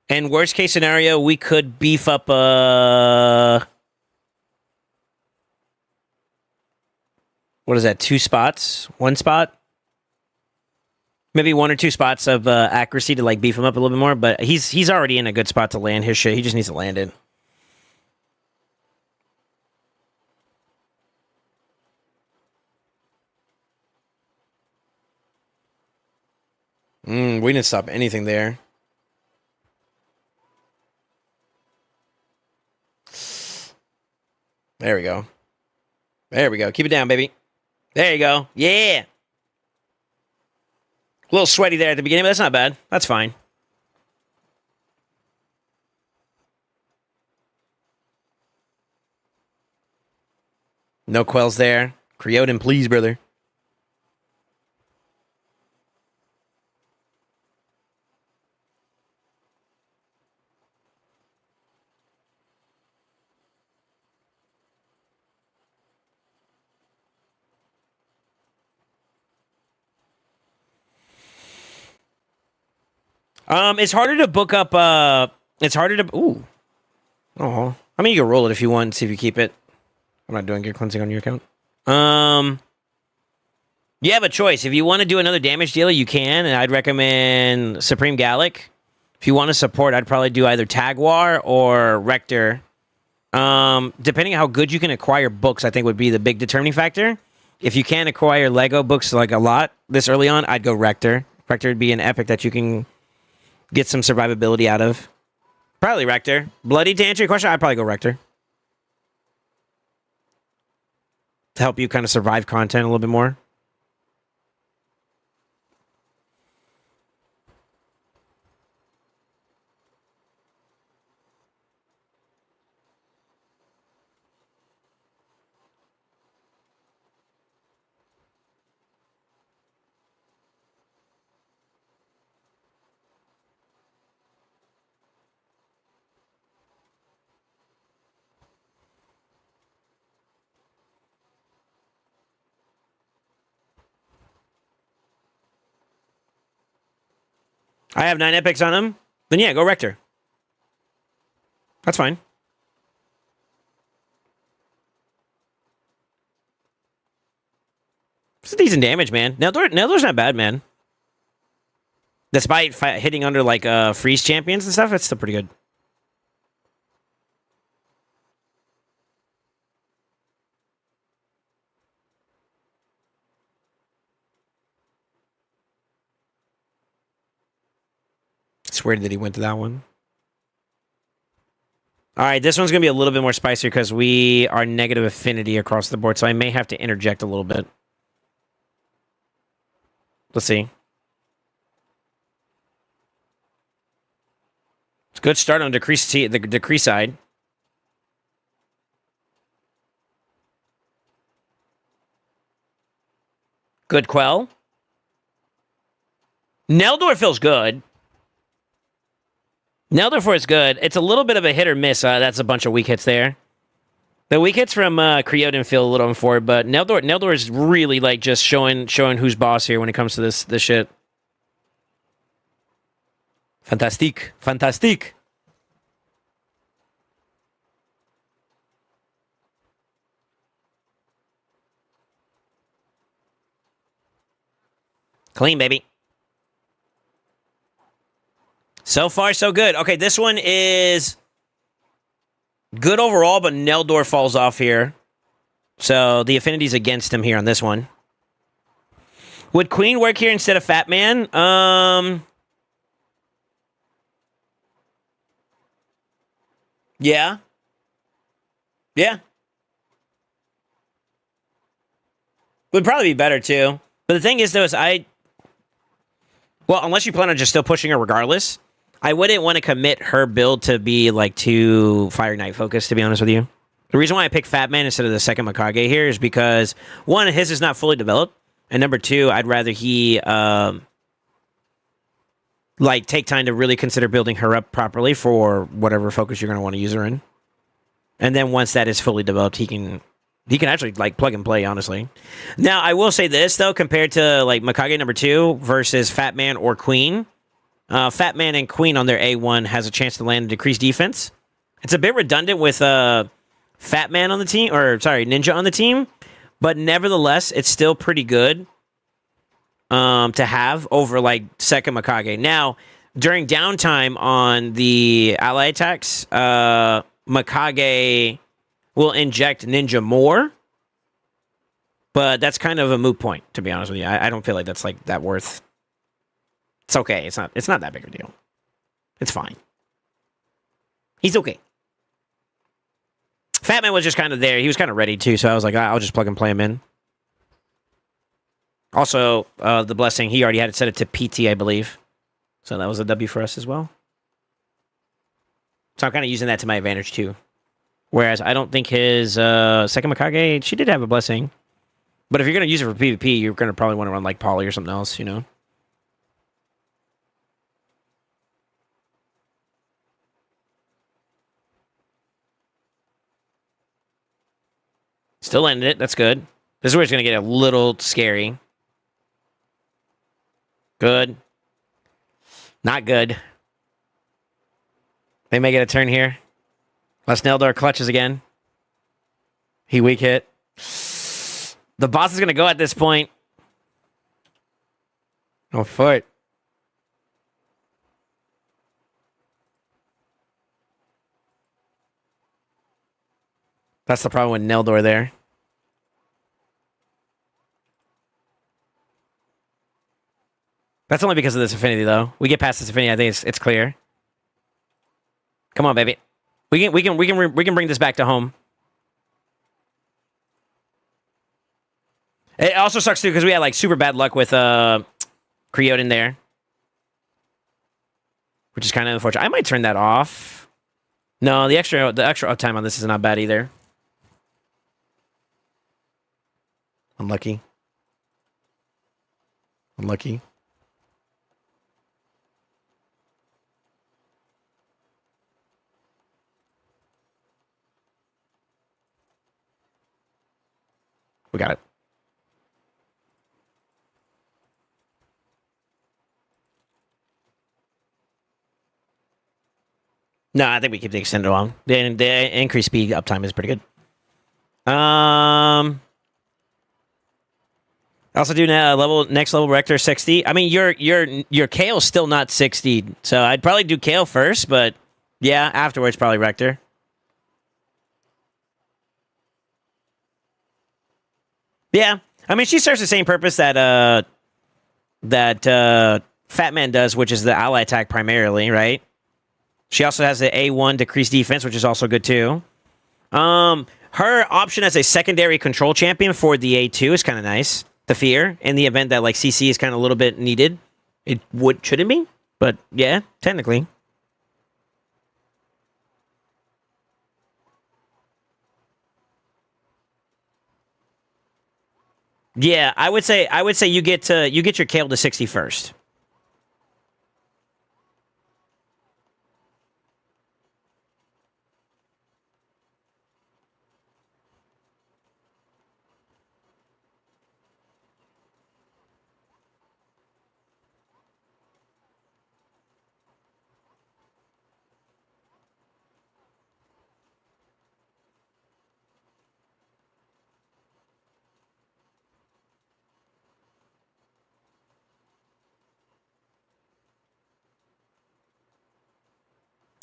And worst case scenario, we could beef up what is that? 2 spots? 1 spot? Maybe 1 or 2 spots of accuracy to like beef him up a little bit more, but he's already in a good spot to land his shit. He just needs to land it. We didn't stop anything there. There we go. There we go. Keep it down, baby. There you go. Yeah. A little sweaty there at the beginning, but that's not bad. That's fine. No quells there. Creotin, please, brother. It's harder to book up. It's harder to. Ooh. Oh. I mean, you can roll it if you want. See if you keep it. I'm not doing gear cleansing on your account. You have a choice. If you want to do another damage dealer, you can, and I'd recommend Supreme Gallic. If you want to support, I'd probably do either Tagwar or Rector. Depending on how good you can acquire books, I think would be the big determining factor. If you can acquire Lego books like a lot this early on, I'd go Rector. Rector would be an epic that you can get some survivability out of. Probably Rector. Bloody, to answer your question, I'd probably go Rector. To help you kind of survive content a little bit more. I have 9 epics on him. Then yeah, go Rector. That's fine. It's a decent damage, man. Neldor's not bad, man. Despite hitting under like freeze champions and stuff, it's still pretty good. It's weird that he went to that one. All right, this one's going to be a little bit more spicier because we are negative affinity across the board, so I may have to interject a little bit. Let's see. It's a good start on the decrease side. Good quell. Neldor feels good. Neldor is good. It's a little bit of a hit or miss. That's a bunch of weak hits there. The weak hits from Creoden feel a little unfortunate, but Neldor is really like just showing who's boss here when it comes to this shit. Fantastique. Fantastique. Clean, baby. So far, so good. Okay, this one is good overall, but Neldor falls off here. So the affinity's against him here on this one. Would Queen work here instead of Fat Man? Yeah. Yeah. Would probably be better, too. But the thing is, though, is well, unless you plan on just still pushing her regardless, I wouldn't want to commit her build to be, like, too Fire Knight focused, to be honest with you. The reason why I picked Fat Man instead of the second Mikage here is because, one, his is not fully developed, and number two, I'd rather he, like, take time to really consider building her up properly for whatever focus you're going to want to use her in. And then once that is fully developed, he can actually, like, plug and play, honestly. Now, I will say this, though, compared to, like, Mikage number 2 versus Fat Man or Queen, Fat Man and Queen on their A1 has a chance to land a decreased defense. It's a bit redundant with Fat Man on the team, or, sorry, Ninja on the team, but nevertheless, it's still pretty good to have over, like, second Mikage. Now, during downtime on the ally attacks, Mikage will inject Ninja more, but that's kind of a moot point, to be honest with you. I don't feel like that's like that worth. It's okay. It's not that big of a deal. It's fine. He's okay. Fat Man was just kind of there. He was kind of ready too, so I was like, I'll just plug and play him in. Also, the blessing, he already had it set it to PT, I believe. So that was a W for us as well. So I'm kind of using that to my advantage too. Whereas I don't think his second Mikage, she did have a blessing. But if you're going to use it for PvP, you're going to probably want to run like Poly or something else, you know? Still landed it. That's good. This is where it's going to get a little scary. Good. Not good. They may get a turn here. Les Neldor clutches again. He weak hit. The boss is going to go at this point. Oh, foot. That's the problem with Neldor there. That's only because of this affinity, though. We get past this affinity, I think it's clear. Come on, baby. We can bring this back to home. It also sucks too because we had like super bad luck with Creoden there, which is kind of unfortunate. I might turn that off. No, the extra uptime on this is not bad either. Unlucky. Unlucky. We got it. No, I think we keep the extended on. The increased speed uptime is pretty good. I also do next level Rector 60. I mean, your Kale's still not 60, so I'd probably do Kale first, but yeah, afterwards probably Rector. Yeah, I mean, she serves the same purpose that Fat Man does, which is the ally attack primarily, right? She also has the A1 decreased defense, which is also good too. Her option as a secondary control champion for the A2 is kind of nice. The fear in the event that like CC is kind of a little bit needed. It shouldn't be, but yeah, technically. Yeah, I would say you get your Kale to 60 first.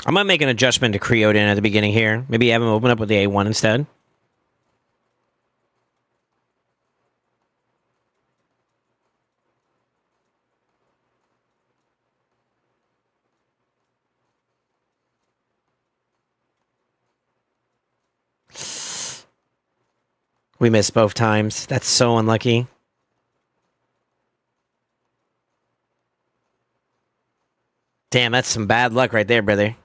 I might make an adjustment to Creoden at the beginning here. Maybe have him open up with the A1 instead. We missed both times. That's so unlucky. Damn, that's some bad luck right there, brother.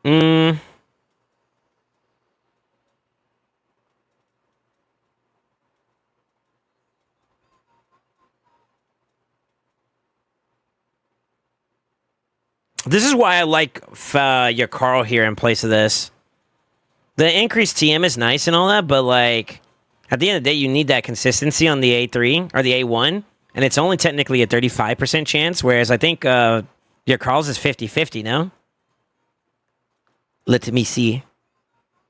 Mm. This is why I like your Carl here in place of this. The increased TM is nice and all that, but like at the end of the day, you need that consistency on the A3 or the A1, and it's only technically a 35% chance, whereas I think your Carl's is 50-50, no? Let me see.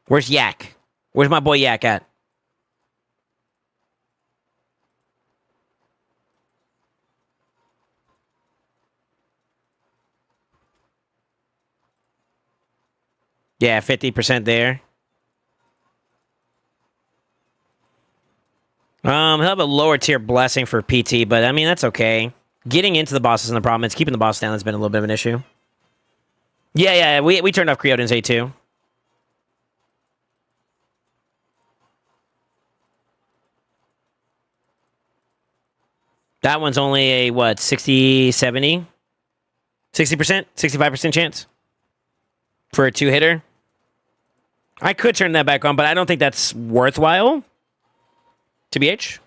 Where's Yak? Where's my boy Yak at? Yeah, 50% there. He'll have a lower tier blessing for PT, but I mean that's okay. Getting into the boss isn't the problem. It's keeping the boss down that's been a little bit of an issue. Yeah, we turned off Creoden's A2. That one's only a what, 60, 70? 60%? 65% chance? For a two-hitter? I could turn that back on, but I don't think that's worthwhile. TBH?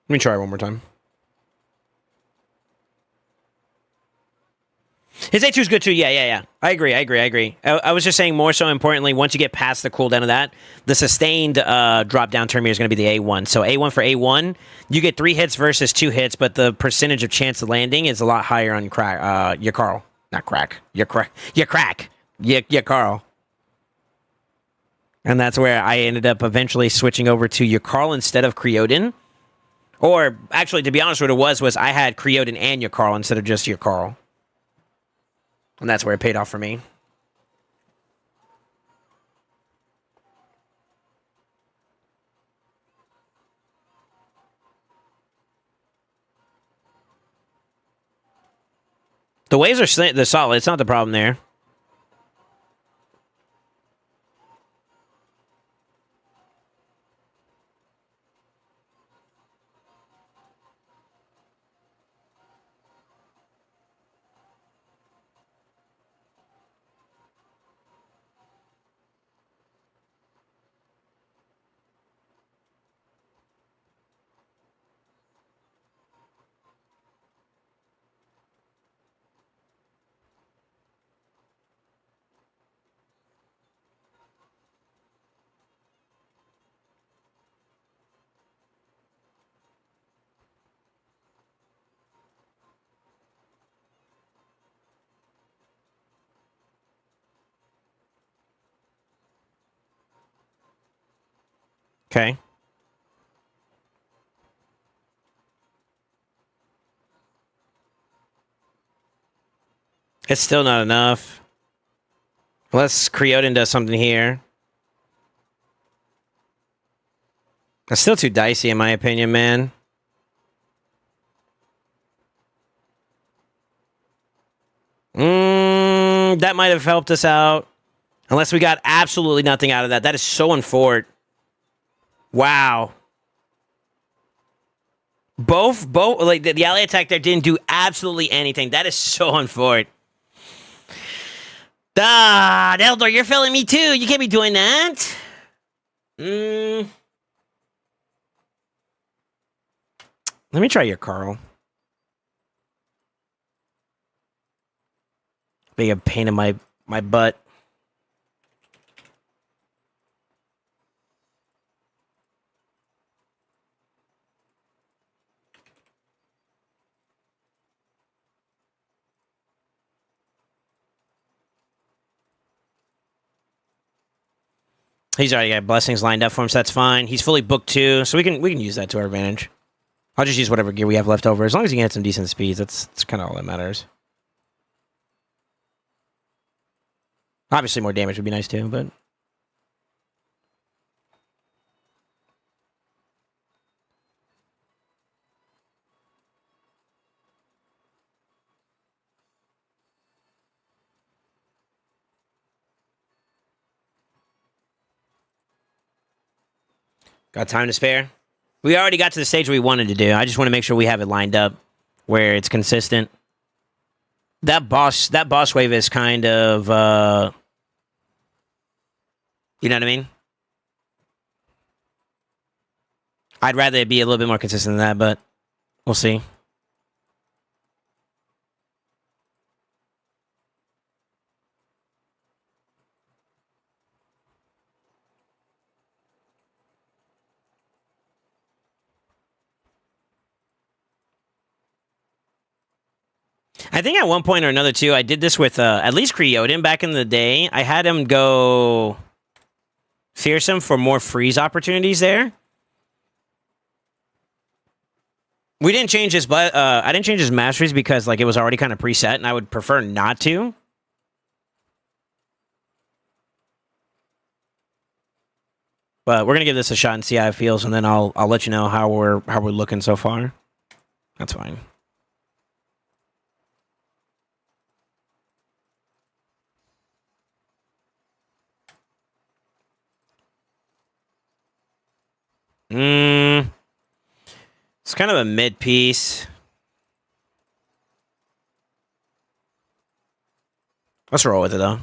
Let me try one more time. His A2 is good too. Yeah. I agree. I was just saying more so importantly, once you get past the cooldown of that, the sustained drop down term here is going to be the A1. So A1 for A1, you get 3 hits versus 2 hits, but the percentage of chance of landing is a lot higher on your Carl. Not crack. Your crack. Your Carl. And that's where I ended up eventually switching over to your Carl instead of Creoden. Or actually, to be honest, what it was I had Creoden and your Carl instead of just your Carl. And that's where it paid off for me. The waves are they're solid. It's not the problem there. Okay. It's still not enough. Unless Creoden does something here. That's still too dicey in my opinion, man. That might have helped us out. Unless we got absolutely nothing out of that. That is so unfort. Wow. Both, like, the ally attack there didn't do absolutely anything. That is so unfort. Eldor, you're failing me too. You can't be doing that. Let me try your Carl. Being a pain in my butt. He's already got blessings lined up for him, so that's fine. He's fully booked too, so we can use that to our advantage. I'll just use whatever gear we have left over. As long as he can hit some decent speeds, that's kind of all that matters. Obviously, more damage would be nice too, but... Got time to spare? We already got to the stage we wanted to do. I just want to make sure we have it lined up where it's consistent. That boss wave is kind of, you know what I mean? I'd rather it be a little bit more consistent than that, but we'll see. I think at one point or another, too, I did this with at least Creoden back in the day. I had him go Fearsome for more freeze opportunities there. We didn't change his, but I didn't change his masteries because like it was already kind of preset, and I would prefer not to. But we're gonna give this a shot and see how it feels, and then I'll let you know how we're looking so far. That's fine. It's kind of a mid piece. Let's roll with it though.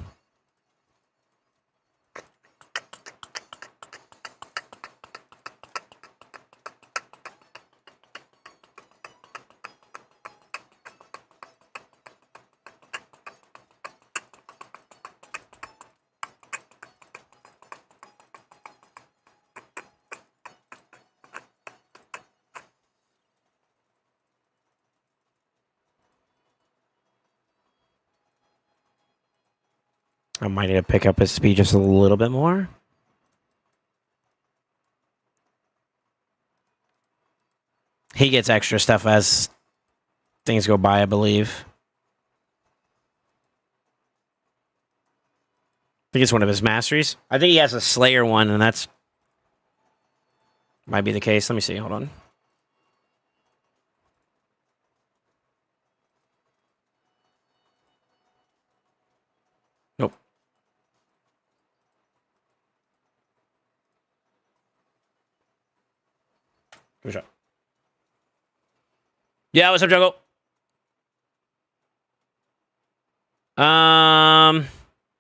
I might need to pick up his speed just a little bit more. He gets extra stuff as things go by, I believe. I think it's one of his masteries. I think he has a Slayer one, and that's... might be the case. Let me see. Hold on. Nope. Give it a shot. Yeah, what's up, Juggle?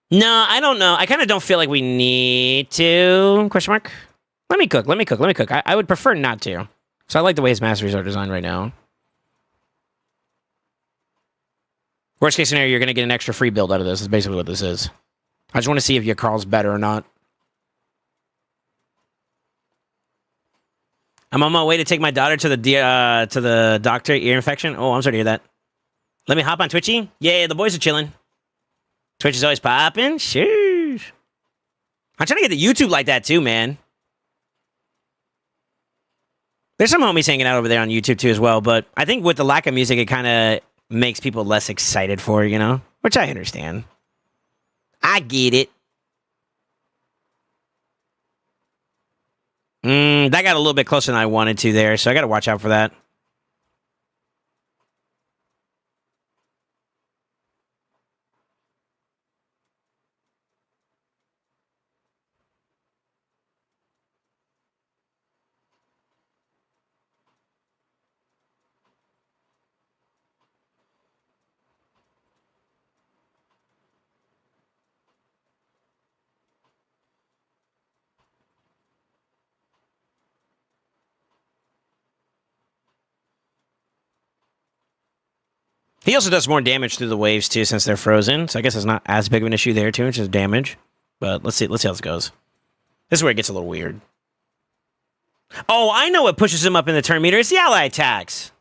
No, I don't know. I kind of don't feel like we need to. Question mark? Let me cook. I would prefer not to. So I like the way his masteries are designed right now. Worst case scenario, you're going to get an extra free build out of this. Is basically what this is. I just want to see if your Carl's better or not. I'm on my way to take my daughter to the doctor. Ear infection. Oh, I'm sorry to hear that. Let me hop on Twitchy. Yeah, the boys are chilling. Twitch is always popping. Sheesh. I'm trying to get the YouTube like that too, man. There's some homies hanging out over there on YouTube too as well, but I think with the lack of music, it kind of makes people less excited for it, you know? which I understand. I get it. That got a little bit closer than I wanted to there, so I got to watch out for that. He also does more damage through the waves too, since they're frozen. So I guess it's not as big of an issue there too, which is damage. But let's see how this goes. This is where it gets a little weird. Oh, I know what pushes him up in the turn meter. It's the ally attacks.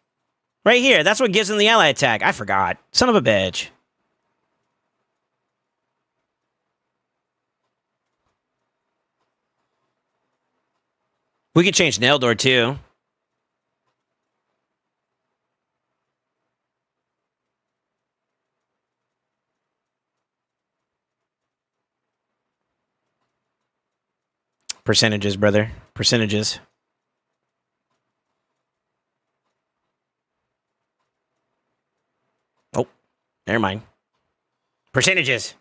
Right here. That's what gives him the ally attack. I forgot. Son of a bitch. We could change Neldor too. Percentages, brother. Percentages. Oh, never mind. Percentages.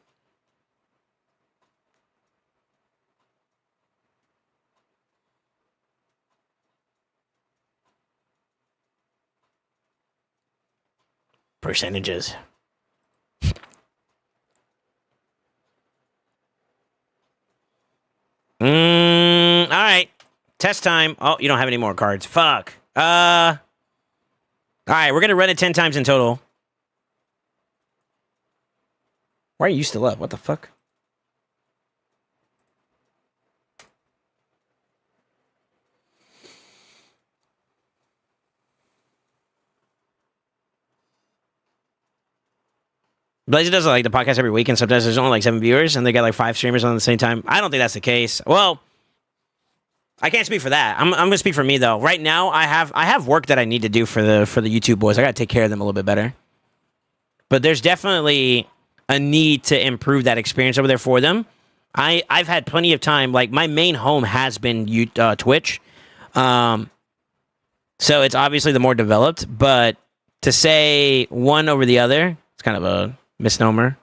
Percentages. All right. Test time. Oh, you don't have any more cards. Fuck. All right, we're gonna run it 10 times in total. Why are you still up? What the fuck? Blazer does like the podcast every week, and sometimes there's only like 7 viewers, and they got like 5 streamers on at the same time. I don't think that's the case. Well, I can't speak for that. I'm gonna speak for me though. Right now, I have work that I need to do for the YouTube boys. I gotta take care of them a little bit better. But there's definitely a need to improve that experience over there for them. I've had plenty of time. Like my main home has been Twitch, so it's obviously the more developed. But to say one over the other, it's kind of a misnomer.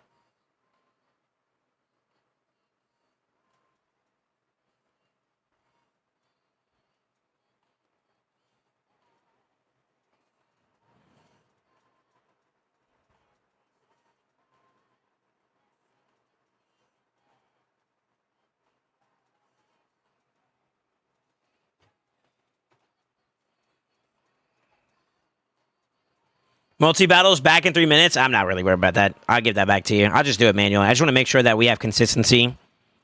Multi-battles back in 3 minutes. I'm not really worried about that. I'll give that back to you. I'll just do it manually. I just want to make sure that we have consistency.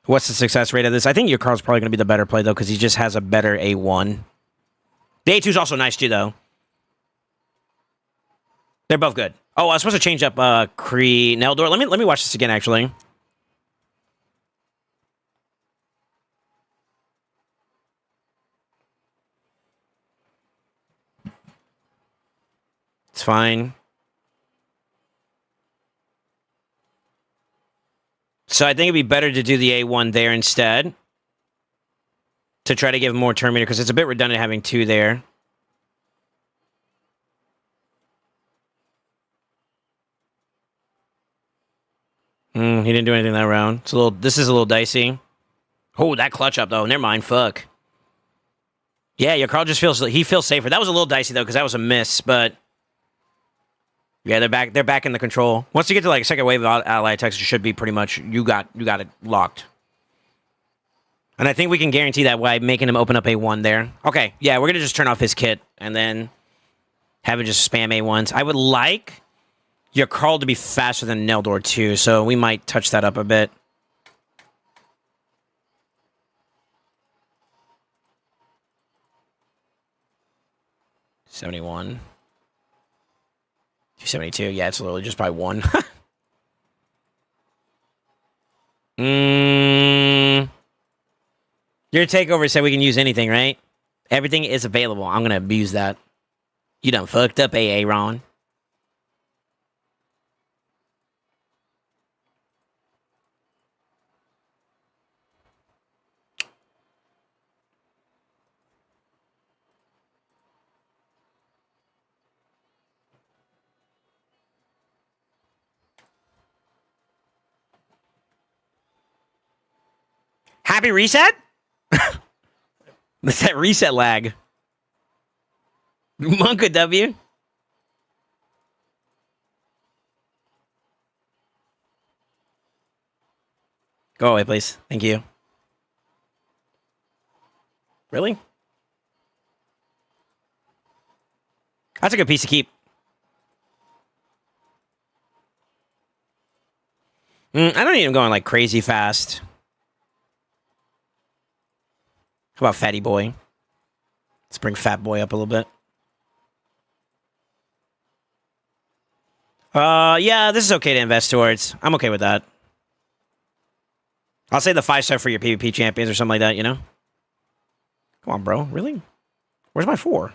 What's the success rate of this? I think your Carl's probably going to be the better play, though, because he just has a better A1. The A2 is also nice, too, though. They're both good. Oh, I was supposed to change up Kree Neldor. Let me watch this again, actually. It's fine. So I think it'd be better to do the A1 there instead. To try to give more turn meter, because it's a bit redundant having 2 there. He didn't do anything that round. This is a little dicey. Oh, that clutch up, though. Never mind. Fuck. Yeah, your Carl just feels safer. That was a little dicey, though, because that was a miss, but... Yeah, they're back in the control. Once you get to like second wave of ally attacks, it should be pretty much you got it locked. And I think we can guarantee that by making him open up A1 there. Okay, yeah, we're gonna just turn off his kit and then have it just spam A1s. I would like your Carl to be faster than Neldor too, so we might touch that up a bit. $71. 272, yeah, it's literally just by 1. Your takeover said we can use anything, right? Everything is available. I'm going to abuse that. You done fucked up, AA Ron. Happy reset? That's that reset lag. Monka W. Go away, please. Thank you. Really? That's a good piece to keep. I don't need him going like crazy fast. How about Fatty Boy? Let's bring Fat Boy up a little bit. Yeah, this is okay to invest towards. I'm okay with that. I'll say the 5-star for your PvP champions or something like that, you know? Come on, bro. Really? Where's my 4?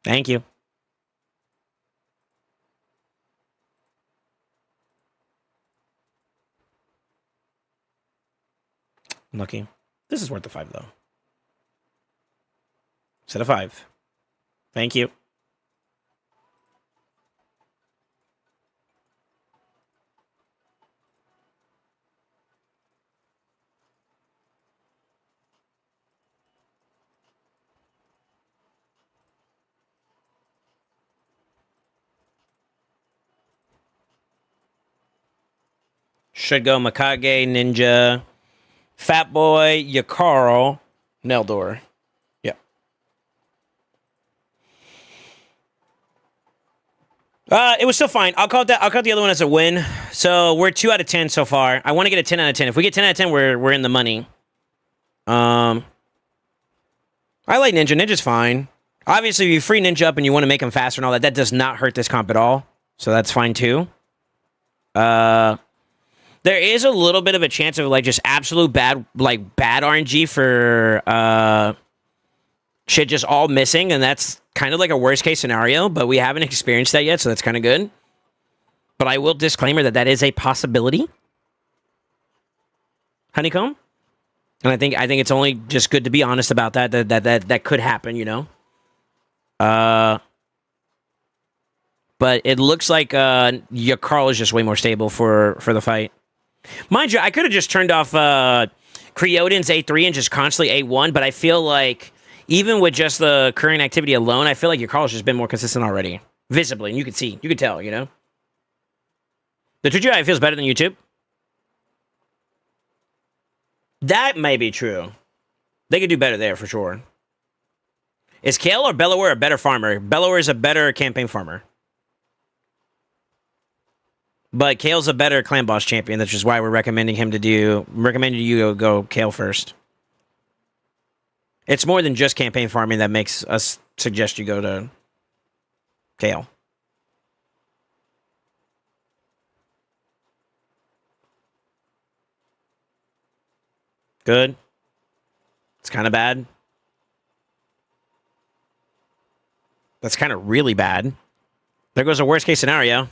Thank you. Lucky. This is worth the 5, though. Set of 5. Thank you. Should go Mikage, Ninja, Fat Boy, Yakarl, Neldor. Yeah. It was still fine. I'll count that. I'll count the other one as a win. So we're 2 out of 10 so far. I want to get a 10 out of 10. If we get 10 out of 10, we're in the money. I like Ninja. Ninja's fine. Obviously, if you free Ninja up and you want to make him faster and all that, that does not hurt this comp at all. So that's fine too. There is a little bit of a chance of like just absolute bad RNG for shit just all missing, and that's kind of like a worst case scenario, but we haven't experienced that yet, so that's kind of good. But I will disclaimer that is a possibility. Honeycomb? And I think it's only just good to be honest about that could happen, you know. But it looks like Yakarl is just way more stable for the fight. Mind you, I could have just turned off Creodin's A3 and just constantly A1, but I feel like even with just the current activity alone, I feel like Yakarl's just been more consistent already. Visibly, and you can tell, you know? The Twitch UI feels better than YouTube. That may be true. They could do better there for sure. Is Kale or Bellower a better farmer? Bellower is a better campaign farmer. But Kale's a better clan boss champion. That's just why we're recommending you to go Kale first. It's more than just campaign farming that makes us suggest you go to Kale. Good. It's kind of bad. That's kind of really bad. There goes a worst case scenario.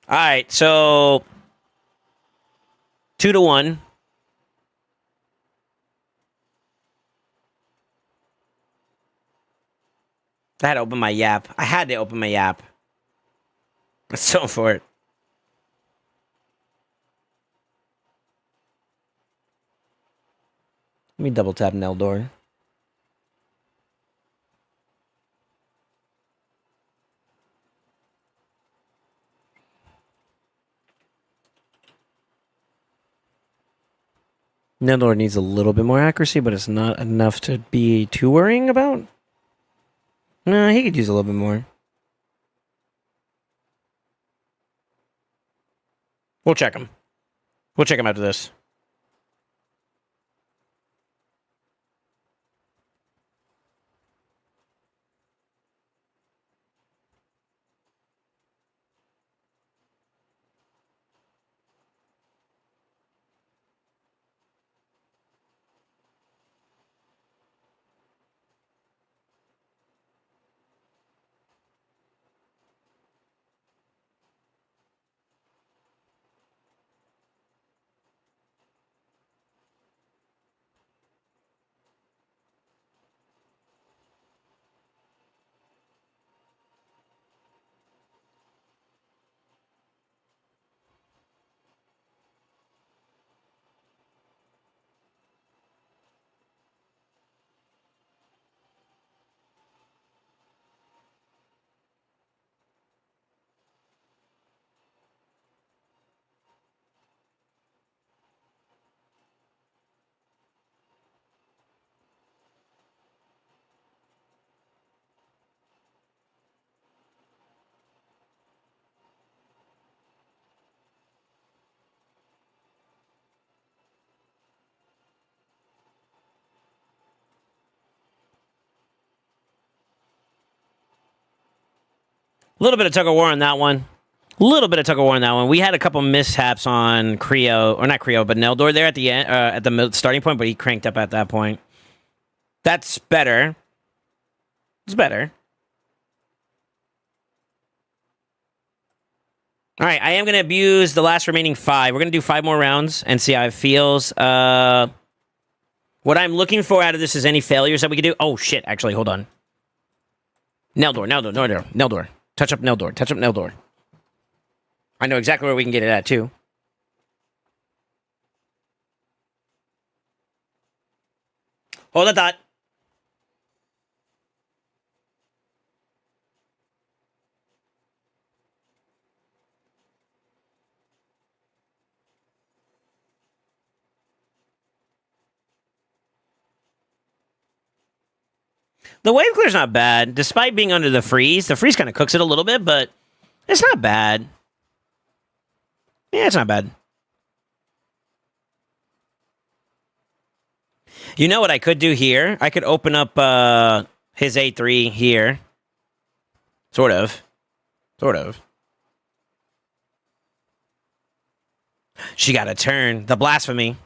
All right, so 2-1. I had to open my Yap. I had to open my Yap. Let's go for it. Let me double tap Neldor. Neldor needs a little bit more accuracy, but it's not enough to be too worrying about. No, he could use a little bit more. We'll check him. We'll check him after this. A little bit of tug of war on that one. A little bit of tug of war on that one. We had a couple mishaps on Creo, or not Creo, but Neldor there at the end, at the starting point, but he cranked up at that point. That's better. It's better. All right, I am going to abuse the last remaining 5. We're going to do 5 more rounds and see how it feels. What I'm looking for out of this is any failures that we can do. Oh, shit. Actually, hold on. Neldor. Touch up Neldor. I know exactly where we can get it at, too. Hold a thought. The wave clear's not bad. Despite being under the freeze kind of cooks it a little bit, but it's not bad. Yeah, it's not bad. You know what I could do here? I could open up his A3 here. Sort of. She got a turn. The blasphemy.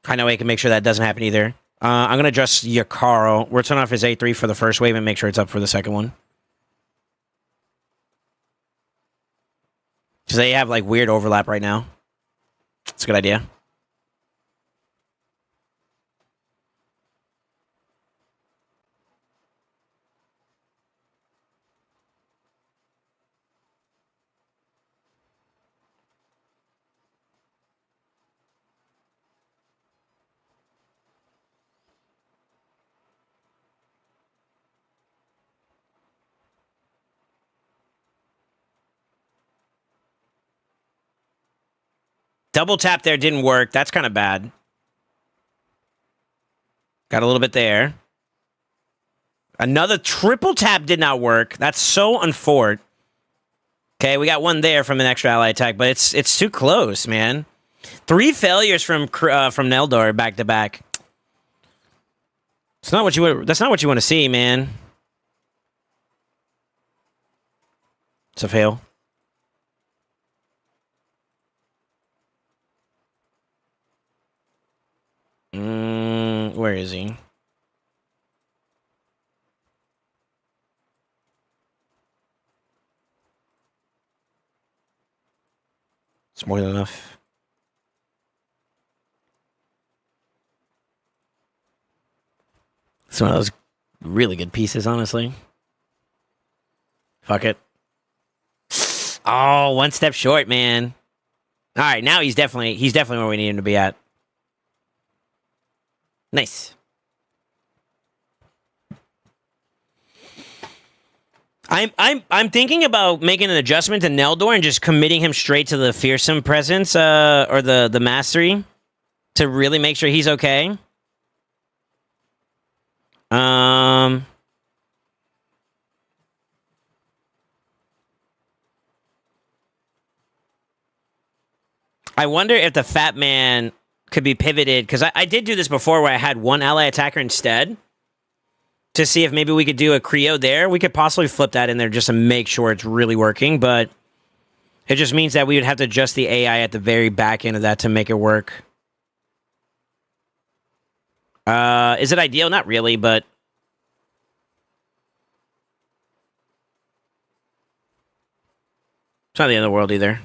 I know I can make sure that doesn't happen either. I'm going to address Yakaro. We're turning off his A3 for the first wave and make sure it's up for the second one. Because they have, like, weird overlap right now. It's a good idea. Double tap there didn't work. That's kind of bad. Got a little bit there. Another triple tap did not work. That's so unfortunate. Okay, we got one there from an extra ally attack, but it's too close, man. 3 failures from Neldor back to back. It's not what you. That's not what you want to see, man. It's a fail. Where is he? It's more than enough. It's one of those really good pieces, honestly. Fuck it. Oh, one step short, man. All right, now he's definitely where we need him to be at. Nice. I'm thinking about making an adjustment to Neldor and just committing him straight to the fearsome presence, or the mastery, to really make sure he's okay. I wonder if the Fat Man could be pivoted, because I did do this before where I had one ally attacker instead, to see if maybe we could do a Creo there. We could possibly flip that in there just to make sure it's really working, but it just means that we would have to adjust the AI at the very back end of that to make it work. Is it ideal? Not really, but it's not the end of the world either.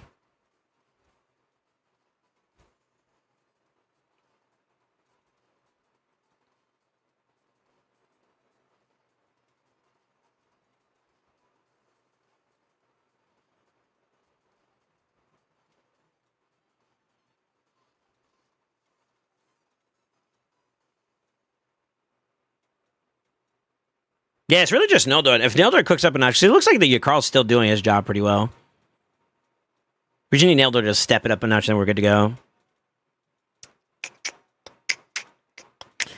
Yeah, it's really just Neldor. If Neldor cooks up a notch, it looks like the Yakarl's still doing his job pretty well. We just need Neldor to step it up a notch, and we're good to go.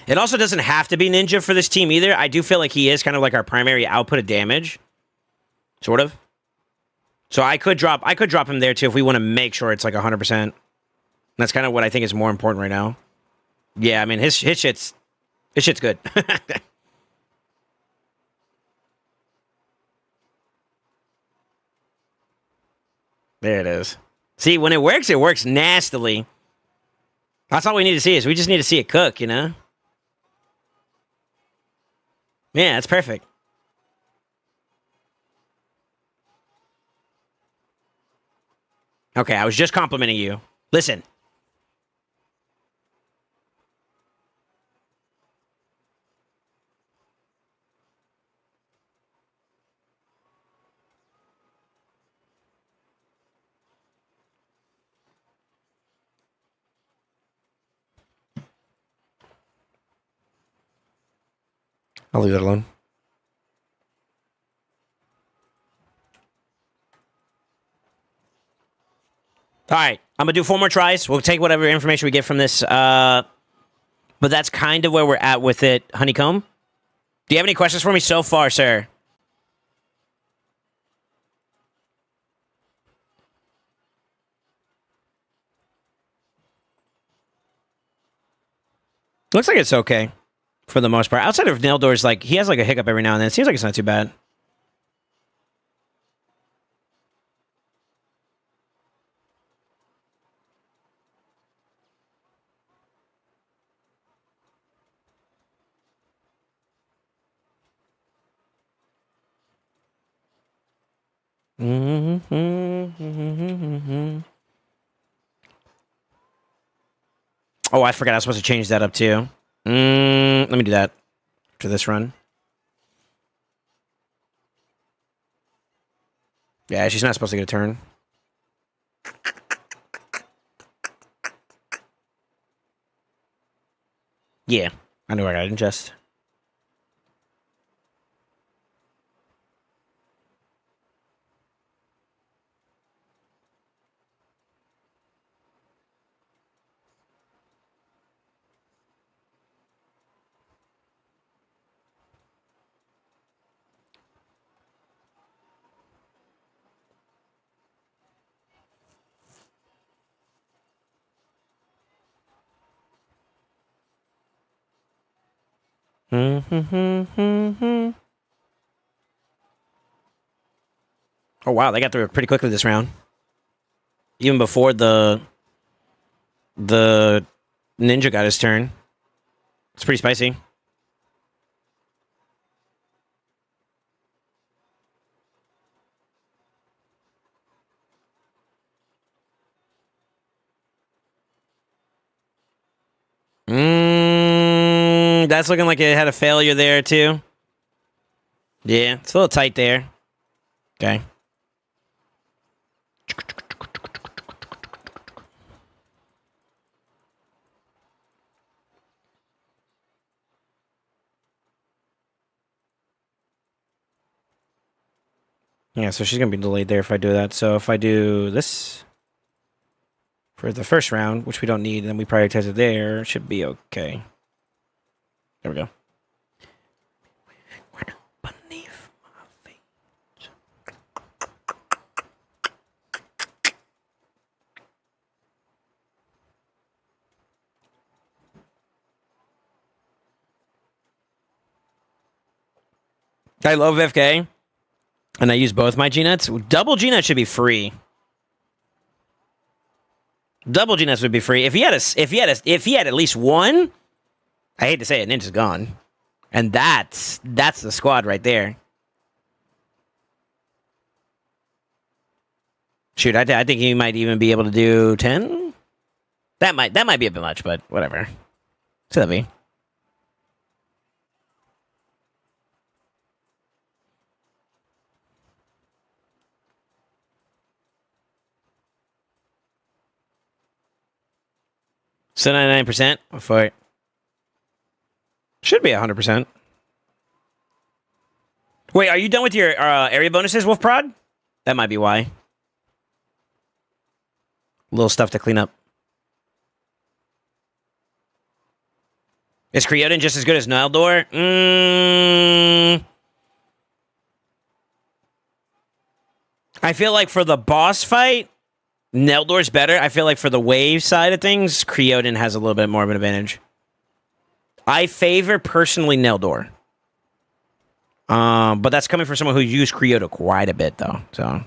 It also doesn't have to be Ninja for this team either. I do feel like he is kind of like our primary output of damage. Sort of. So I could drop him there too if we want to make sure it's like 100%. That's kind of what I think is more important right now. Yeah, I mean his shit's good. There it is. See, when it works nastily. That's all we need to see is we just need to see it cook, you know? Yeah, that's perfect. Okay, I was just complimenting you. Listen. I'll leave that alone. All right, I'm gonna do 4 more tries. We'll take whatever information we get from this. But that's kind of where we're at with it, Honeycomb. Do you have any questions for me so far, sir? Looks like it's okay for the most part. Outside of Naildor's, like he has like a hiccup every now and then. It seems like it's not too bad. Oh, I forgot I was supposed to change that up too. Let me do that after this run. Yeah, she's not supposed to get a turn. Yeah, I knew I got to ingest. Oh wow, they got through it pretty quickly this round. Even before the ninja got his turn. It's pretty spicy. That's looking like it had a failure there too. Yeah, it's a little tight there. Okay. Yeah, so she's going to be delayed there if I do that. So if I do this for the first round, which we don't need, then we prioritize it there, should be okay. There we go. Beneath my feet. I love FK. And I use both my G-Nuts. Double G-Nut should be free. Double G-Nuts would be free. If he had at least one, I hate to say it, Ninja's gone. And that's the squad right there. Shoot, I think he might even be able to do 10. That might be a bit much, but whatever. So that'd be. So 99% for it. Should be 100%. Wait, are you done with your area bonuses, Wolf Prod? That might be why. Little stuff to clean up. Is Creoden just as good as Nildor? I feel like for the boss fight, Neldor's better. I feel like for the wave side of things, Creodin has a little bit more of an advantage. I favor personally Neldor. But that's coming from someone who used Creoda quite a bit, though. So,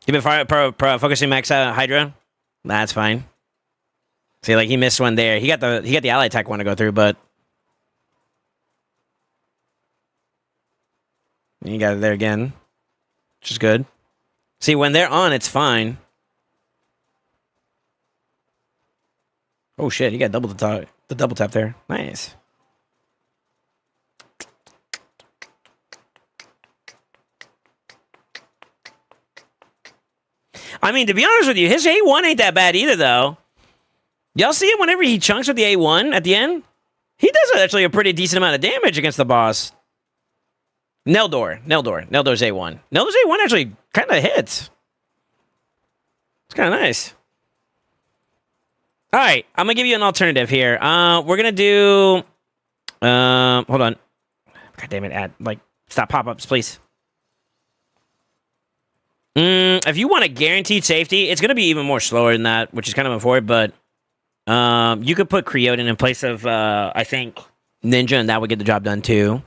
you've been focusing max out Hydra. That's fine. See, like he missed one there. He got the ally attack one to go through, but he got it there again, which is good. See, when they're on, it's fine. Oh shit, he got double the double tap there. Nice. I mean, to be honest with you, his A1 ain't that bad either, though. Y'all see it whenever he chunks with the A1 at the end? He does actually a pretty decent amount of damage against the boss. Neldor's A1. Neldor's A1 actually kind of hits. It's kind of nice. All right, I'm going to give you an alternative here. We're going to do... hold on. God damn it, stop pop-ups, please. If you want a guaranteed safety, it's going to be even more slower than that, which is kind of unfortunate, but you could put Creodin in place of, I think, Ninja, and that would get the job done, too.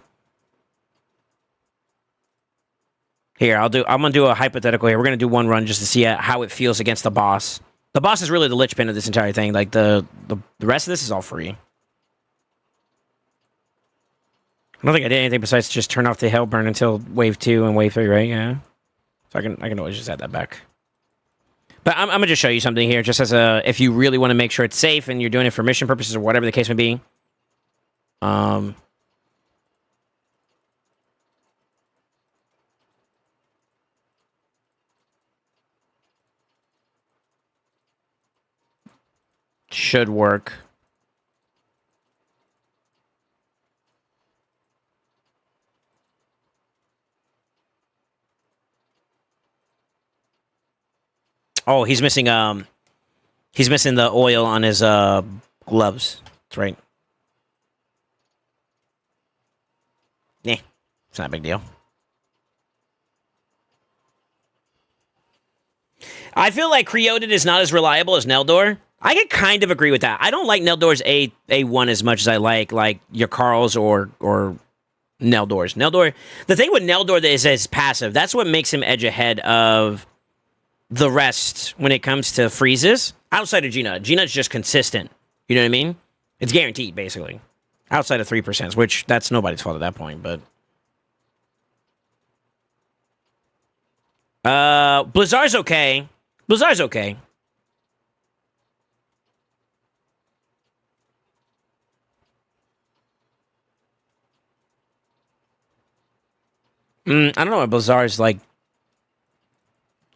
Here, I'm going to do a hypothetical here. We're going to do one run just to see how it feels against the boss. The boss is really the linchpin of this entire thing. Like, the rest of this is all free. I don't think I did anything besides just turn off the Hellburn until Wave 2 and Wave 3, right? Yeah. So I can always just add that back. But I'm going to just show you something here, just as if you really want to make sure it's safe and you're doing it for mission purposes or whatever the case may be. Should work. Oh, he's missing the oil on his gloves. That's right. Yeah, it's not a big deal. I feel like Creodin is not as reliable as Neldor. I can kind of agree with that. I don't like Neldor's A1 as much as I like your Carl's or Neldor's. Neldor, the thing with Neldor is his passive. That's what makes him edge ahead of the rest when it comes to freezes. Outside of Gina. Gina's just consistent. You know what I mean? It's guaranteed, basically. Outside of 3%, which that's nobody's fault at that point, but... Blizzard's okay. Blizzard's okay. I don't know what Blizzard's like.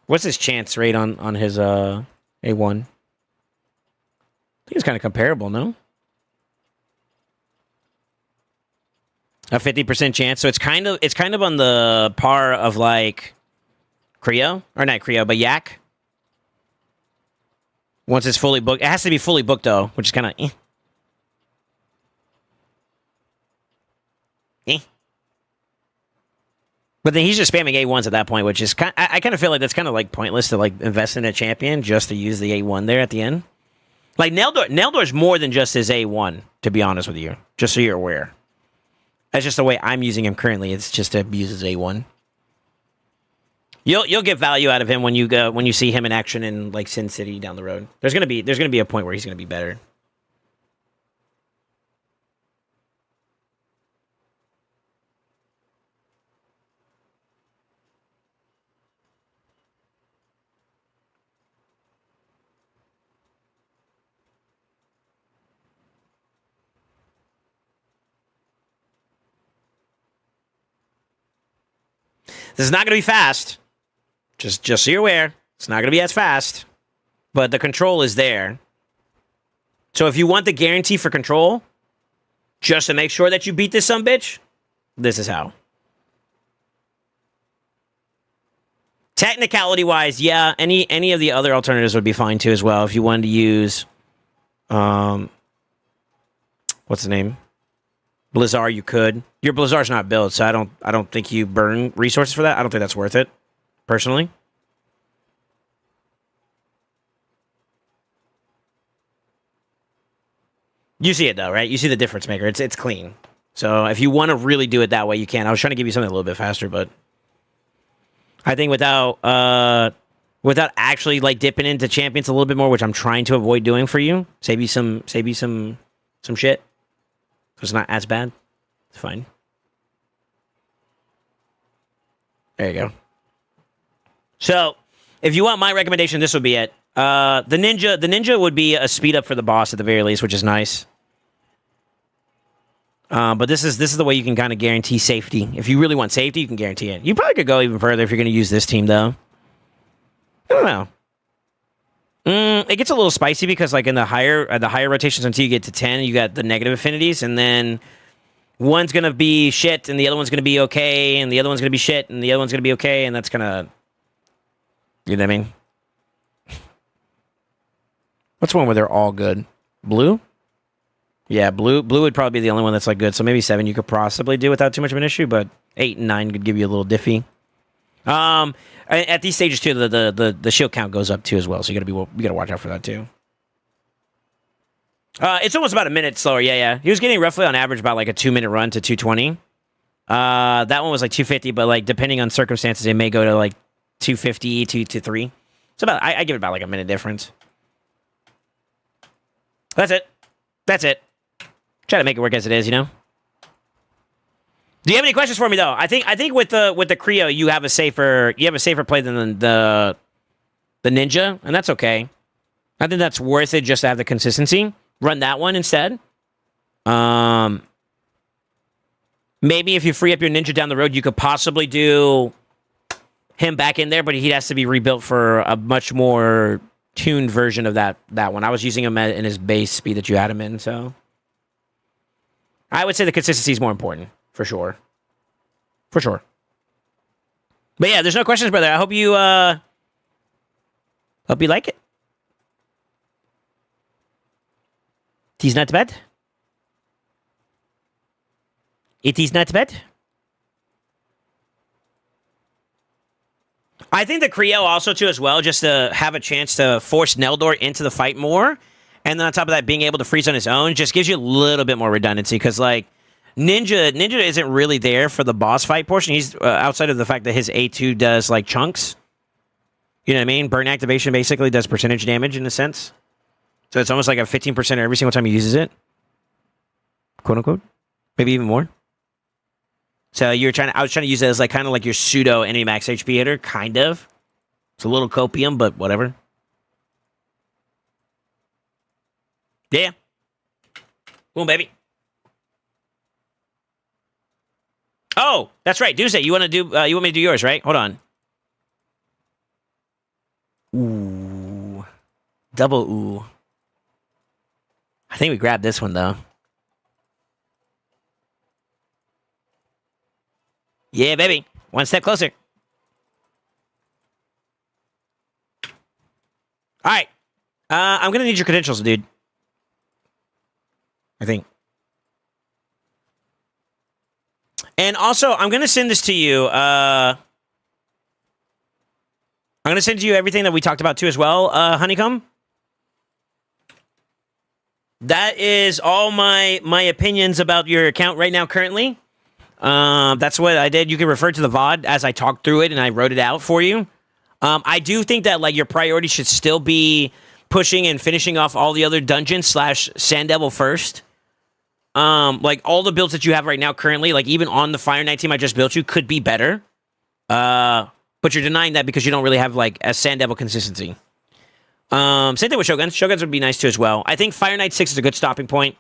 What's his chance rate on his A1? I think it's kind of comparable, no? A 50% chance. So it's kind of on the par of like Creo, or not Creo, but Yak. Once it's fully booked, it has to be fully booked though, which is kind of But then he's just spamming A1s at that point, which is I kind of feel like that's kind of like pointless to like invest in a champion just to use the A1 there at the end. Like Neldor's more than just his A1, to be honest with you, just so you're aware. That's just the way I'm using him currently. It's just to use his A1. You'll get value out of him when you see him in action in like Sin City down the road. There's gonna be a point where he's gonna be better. This is not gonna be fast. Just so you're aware, it's not going to be as fast, but the control is there. So if you want the guarantee for control, just to make sure that you beat this sumbitch, this is how. Technicality-wise, yeah, any of the other alternatives would be fine too as well. If you wanted to use, what's the name? Blizzard, you could. Your Blizzard's not built, so I don't think you burn resources for that. I don't think that's worth it, personally. You see it though, right? You see the difference maker. It's clean. So if you want to really do it that way, you can. I was trying to give you something a little bit faster, but I think without actually like dipping into champions a little bit more, which I'm trying to avoid doing for you, save you some shit. So it's not as bad. It's fine. There you go. So if you want my recommendation, this would be it. The ninja would be a speed up for the boss at the very least, which is nice. But this is the way you can kind of guarantee safety. If you really want safety, you can guarantee it. You probably could go even further if you're going to use this team, though. I don't know. It gets a little spicy because, like, in the higher rotations until you get to 10, you got the negative affinities, and then one's going to be shit, and the other one's going to be okay, and the other one's going to be shit, and the other one's going to be okay, and that's going to... You know what I mean? What's one where they're all good? Blue? Yeah, blue would probably be the only one that's like good. So maybe 7 you could possibly do without too much of an issue, but 8 and 9 could give you a little diffy. At these stages too, the shield count goes up too as well. So you gotta watch out for that too. It's almost about a minute slower. Yeah. He was getting roughly on average about like a 2-minute run to 220. That one was like 250, but like depending on circumstances, it may go to like 250, 2 3. So about I give it about like a minute difference. That's it. Try to make it work as it is, you know. Do you have any questions for me though? I think with the Creo you have a safer play than the Ninja, and that's okay. I think that's worth it just to have the consistency. Run that one instead. Maybe if you free up your Ninja down the road, you could possibly do him back in there, but he has to be rebuilt for a much more tuned version of that one. I was using him in his base speed that you had him in, so I would say the consistency is more important, for sure. For sure. But yeah, there's no questions, brother. I hope you like it. It is not bad. It is not bad. I think the Creo also, too, as well, just to have a chance to force Neldor into the fight more. And then on top of that, being able to freeze on his own just gives you a little bit more redundancy. Because, like, Ninja isn't really there for the boss fight portion. He's outside of the fact that his A2 does, like, chunks. You know what I mean? Burn activation basically does percentage damage in a sense. So it's almost like a 15% every single time he uses it. Quote unquote. Maybe even more. So I was trying to use it as like kind of like your pseudo enemy max HP hitter, kind of. It's a little copium, but whatever. Yeah. Boom, baby. Oh, that's right. Doomsday, you want me to do yours, right? Hold on. Ooh. Double ooh. I think we grabbed this one, though. Yeah, baby. One step closer. All right. I'm going to need your credentials, dude. I think. And also, I'm going to send this to you. I'm going to send you everything that we talked about, too, as well, Honeycomb. That is all my opinions about your account right now, currently. That's what I did. You can refer to the VOD as I talked through it and I wrote it out for you. I do think that like your priority should still be pushing and finishing off all the other dungeons / Sand Devil first. Like all the builds that you have right now currently, like even on the Fire Knight team I just built you, could be better. But you're denying that because you don't really have like a Sand Devil consistency. Same thing with Shoguns. Shoguns would be nice too as well. I think Fire Knight 6 is a good stopping point.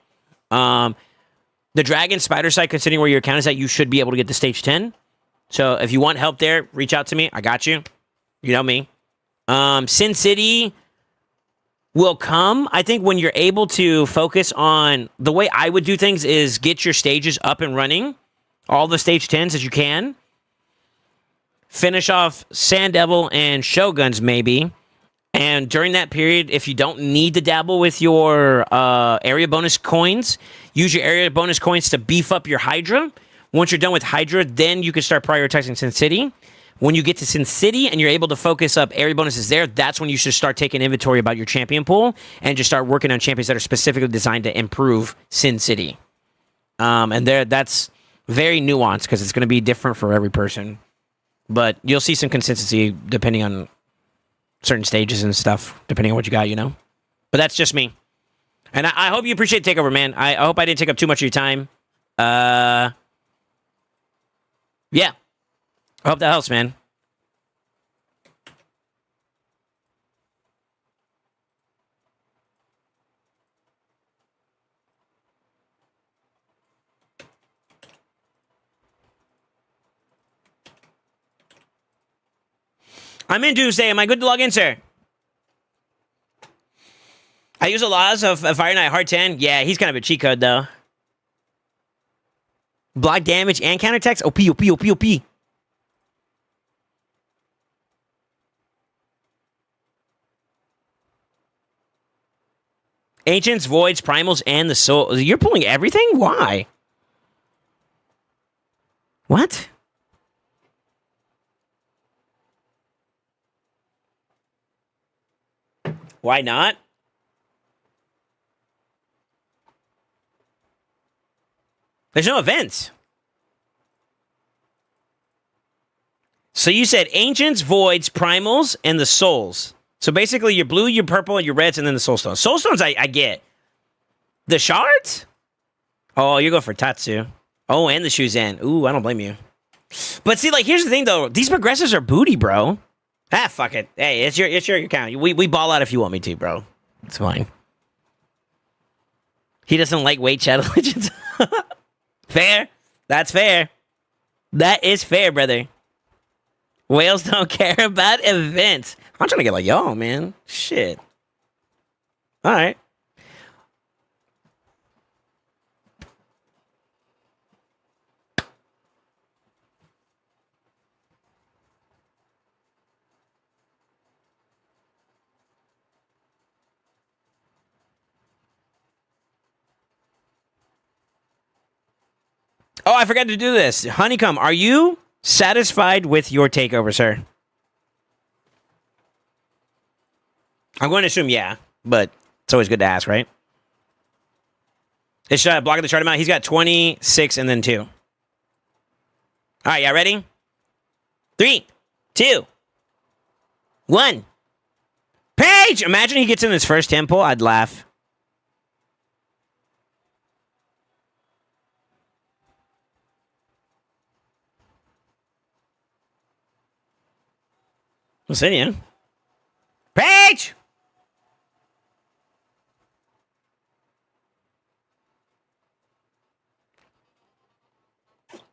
The Dragon Spider side, considering where your account is at, you should be able to get to stage 10. So if you want help there, reach out to me. I got you. You know me. Sin City will come. I think when you're able to focus on... The way I would do things is get your stages up and running. All the stage 10s as you can. Finish off Sand Devil and Shoguns maybe. And during that period, if you don't need to dabble with your area bonus coins, use your area bonus coins to beef up your Hydra. Once you're done with Hydra, then you can start prioritizing Sin City. When you get to Sin City and you're able to focus up area bonuses there, that's when you should start taking inventory about your champion pool and just start working on champions that are specifically designed to improve Sin City. And that's very nuanced because it's going to be different for every person. But you'll see some consistency depending on certain stages and stuff, depending on what you got, you know? But that's just me. And I hope you appreciate Takeover, man. I hope I didn't take up too much of your time. Yeah. I hope that helps, man. I'm in Doomsday. Am I good to log in, sir? I use the laws of Fire Knight Hard 10. Yeah, he's kind of a cheat code, though. Block damage and counterattacks? OP, OP, OP, OP. Ancients, Voids, Primals, and the Soul. You're pulling everything? Why? What? Why not? There's no events. So you said Ancients, Voids, Primals, and the Souls. So basically your blue, your purple, and your reds, and then the Soulstones. Soulstones I get. The shards? Oh, you're going for Tatsu. Oh, and the Shuzan. Ooh, I don't blame you. But see, like, here's the thing, though. These progressives are booty, bro. Ah, fuck it. Hey, it's your account. We ball out if you want me to, bro. It's fine. He doesn't like weight Shadow Legends. Fair. That's fair. That is fair, brother. Whales don't care about events. I'm trying to get like y'all, man. Shit. All right. Oh, I forgot to do this. Honeycomb, are you satisfied with your takeover, sir? I'm going to assume yeah, but it's always good to ask, right? It's blocking the chart amount. He's got 26 and then 2. All right, y'all ready? 3, 2, 1. Page! Imagine he gets in his first temple. I'd laugh. What's in you? Page!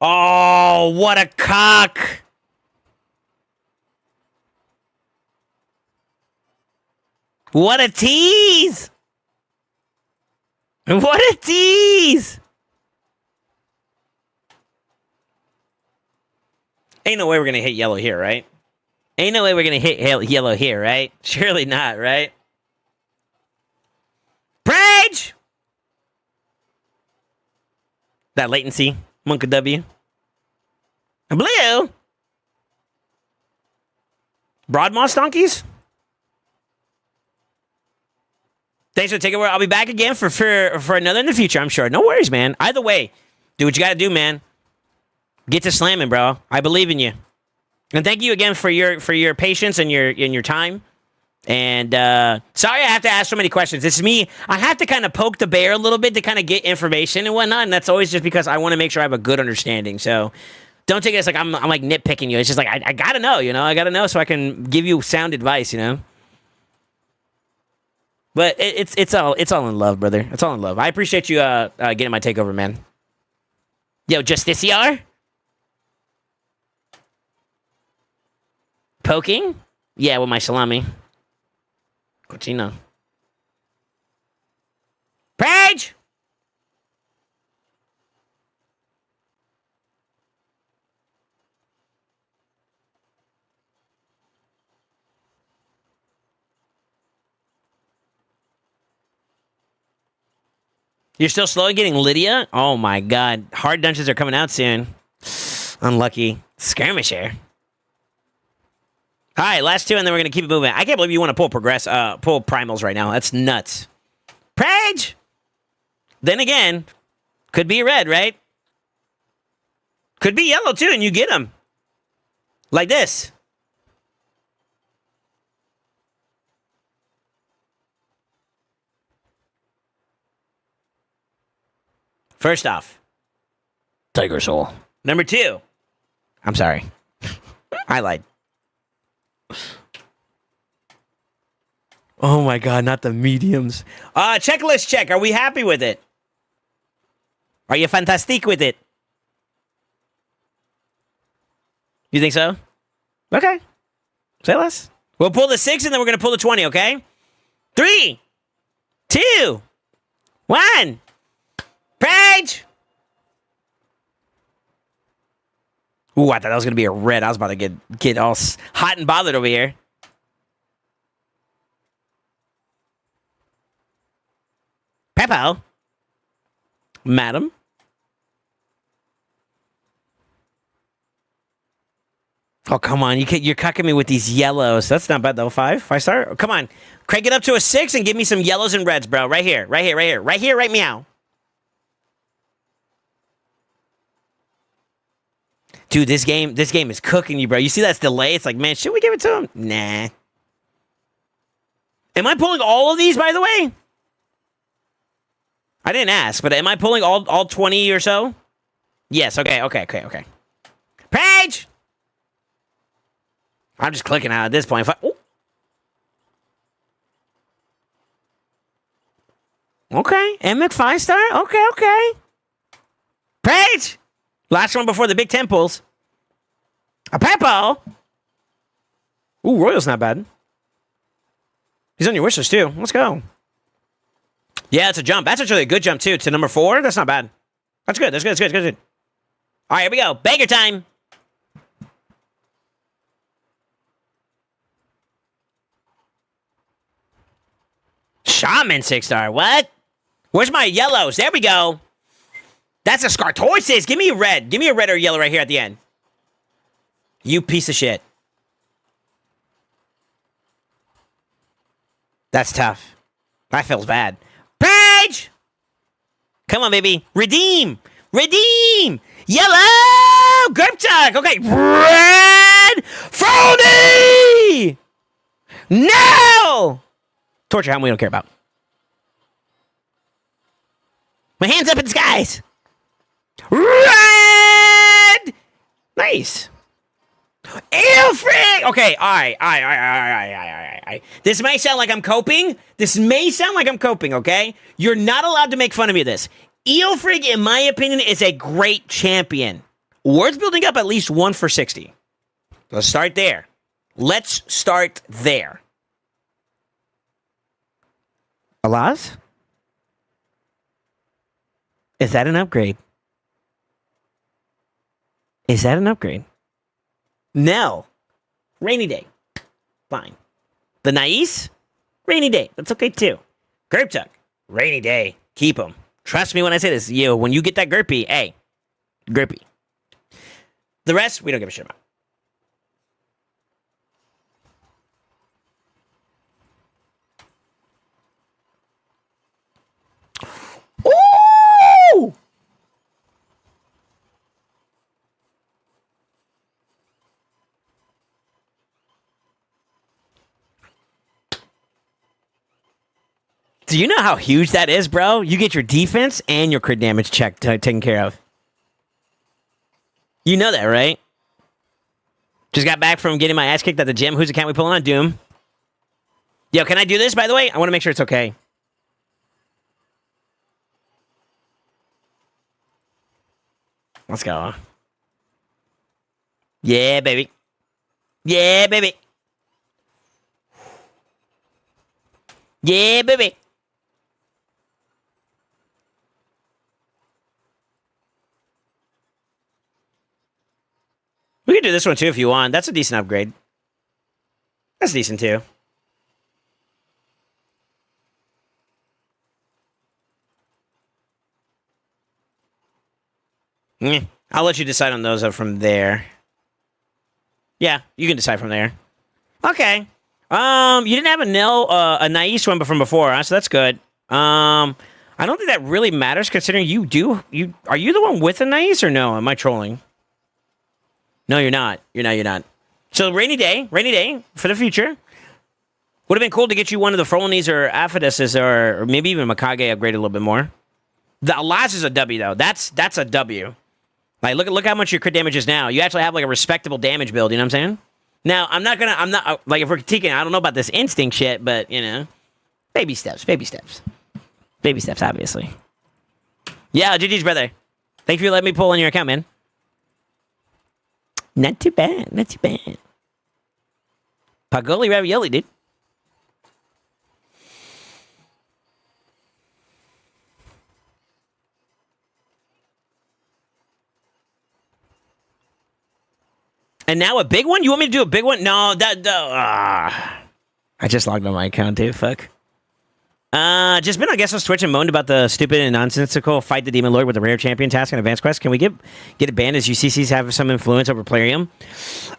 Oh, what a cock! What a tease! What a tease! Ain't no way we're gonna hit yellow here, right? Ain't no way we're gonna hit yellow here, right? Surely not, right? Prage! That latency. Monka W. Blue! Broadmoss donkeys? Thanks for taking it. I'll be back again for another in the future, I'm sure. No worries, man. Either way, do what you gotta do, man. Get to slamming, bro. I believe in you. And thank you again for your patience and your time. And sorry I have to ask so many questions. This is me. I have to kind of poke the bear a little bit to kind of get information and whatnot. And that's always just because I want to make sure I have a good understanding. So don't take it as like I'm like nitpicking you. It's just like I gotta know, you know. I gotta know so I can give you sound advice, you know. But it's all in love, brother. It's all in love. I appreciate you getting my takeover, man. Yo, Justiciar? Poking? Yeah, with my salami. Cochino. Page! You're still slowly getting Lydia? Oh my god. Hard dungeons are coming out soon. Unlucky. Skirmisher. Alright, last two, and then we're gonna keep it moving. I can't believe you want to pull pull primals right now. That's nuts. Prage! Then again, could be red, right? Could be yellow too, and you get them. Like this. First off, Tiger Soul. Number two. I'm sorry. I lied. Oh my god, not the mediums. Checklist check. Are we happy with it? Are you fantastic with it? You think so? Okay. Say less. We'll pull the 6 and then we're going to pull the 20, okay? 3, 2, 1. Page! Ooh, I thought that was going to be a red. I was about to get all hot and bothered over here. Peppo. Madam. Oh, come on. You're cucking me with these yellows. That's not bad, though. 5 star? Come on. Crank it up to a 6 and give me some yellows and reds, bro. Right here. Right here. Right here. Right here. Right meow. Dude, this game is cooking you, bro. You see that's delay? It's like, man, should we give it to him? Nah. Am I pulling all of these, by the way? I didn't ask, but am I pulling all 20 or so? Yes. Okay. Page! I'm just clicking out at this point. Okay. Emic 5 star? Okay. Page! Last one before the big temples. A Peppo! Ooh, Royal's not bad. He's on your wish list, too. Let's go. Yeah, it's a jump. That's actually a good jump, too. To number 4? That's not bad. That's good. That's good. All right, here we go. Banger time. Shaman 6 star. What? Where's my yellows? There we go. That's a Scartoises. Give me a red. Give me a red or yellow right here at the end. You piece of shit. That's tough. That feels bad. Page! Come on, baby. Redeem! Yellow! Grip tuck! Okay. Red! Frody! No! Torture helm we don't care about. My hands up in the skies! Red! Nice. Ew, frig! Okay, all right. This may sound like I'm coping. Okay? You're not allowed to make fun of me of this. Eofrig, in my opinion, is a great champion. Worth building up at least 1 for 60. Let's start there. Alaz? Is that an upgrade? No. Rainy day. Fine. The Nais? Rainy day. That's okay too. Gerptuck. Rainy day. Keep them. Trust me when I say this. Yo, when you get that Gerpy, hey. Gerpy. The rest, we don't give a shit about. Ooh! Do you know how huge that is, bro? You get your defense and your crit damage check taken care of. You know that, right? Just got back from getting my ass kicked at the gym. Whose account we pulling on? Doom. Yo, can I do this, by the way? I want to make sure it's okay. Let's go. Yeah, baby. Yeah, baby. Yeah, baby. We can do this one too if you want. That's a decent upgrade. That's decent too. I'll let you decide on those from there. Yeah, you can decide from there. Okay. You didn't have a nice one from before, huh? So that's good. I don't think that really matters considering you are you the one with a nice or no? Am I trolling? No, you're not. You're not. So rainy day for the future. Would have been cool to get you one of the Frolonies or Aphoduses or maybe even Mikage upgraded a little bit more. The Alas is a W though. That's a W. Like look how much your crit damage is now. You actually have like a respectable damage build, you know what I'm saying? Now, I'm not like if we're critiquing, I don't know about this instinct shit, but baby steps, obviously. Yeah, GG's brother. Thanks for letting me pull on your account, man. Not too bad. Pagoli ravioli, dude. And now a big one? You want me to do a big one? No, I just logged on my account, dude. Fuck. Just been, I guess, on Twitch and moaned about the stupid and nonsensical fight the Demon Lord with the rare champion task in Advanced Quest. Can we get it banned as UCCs have some influence over Plarium?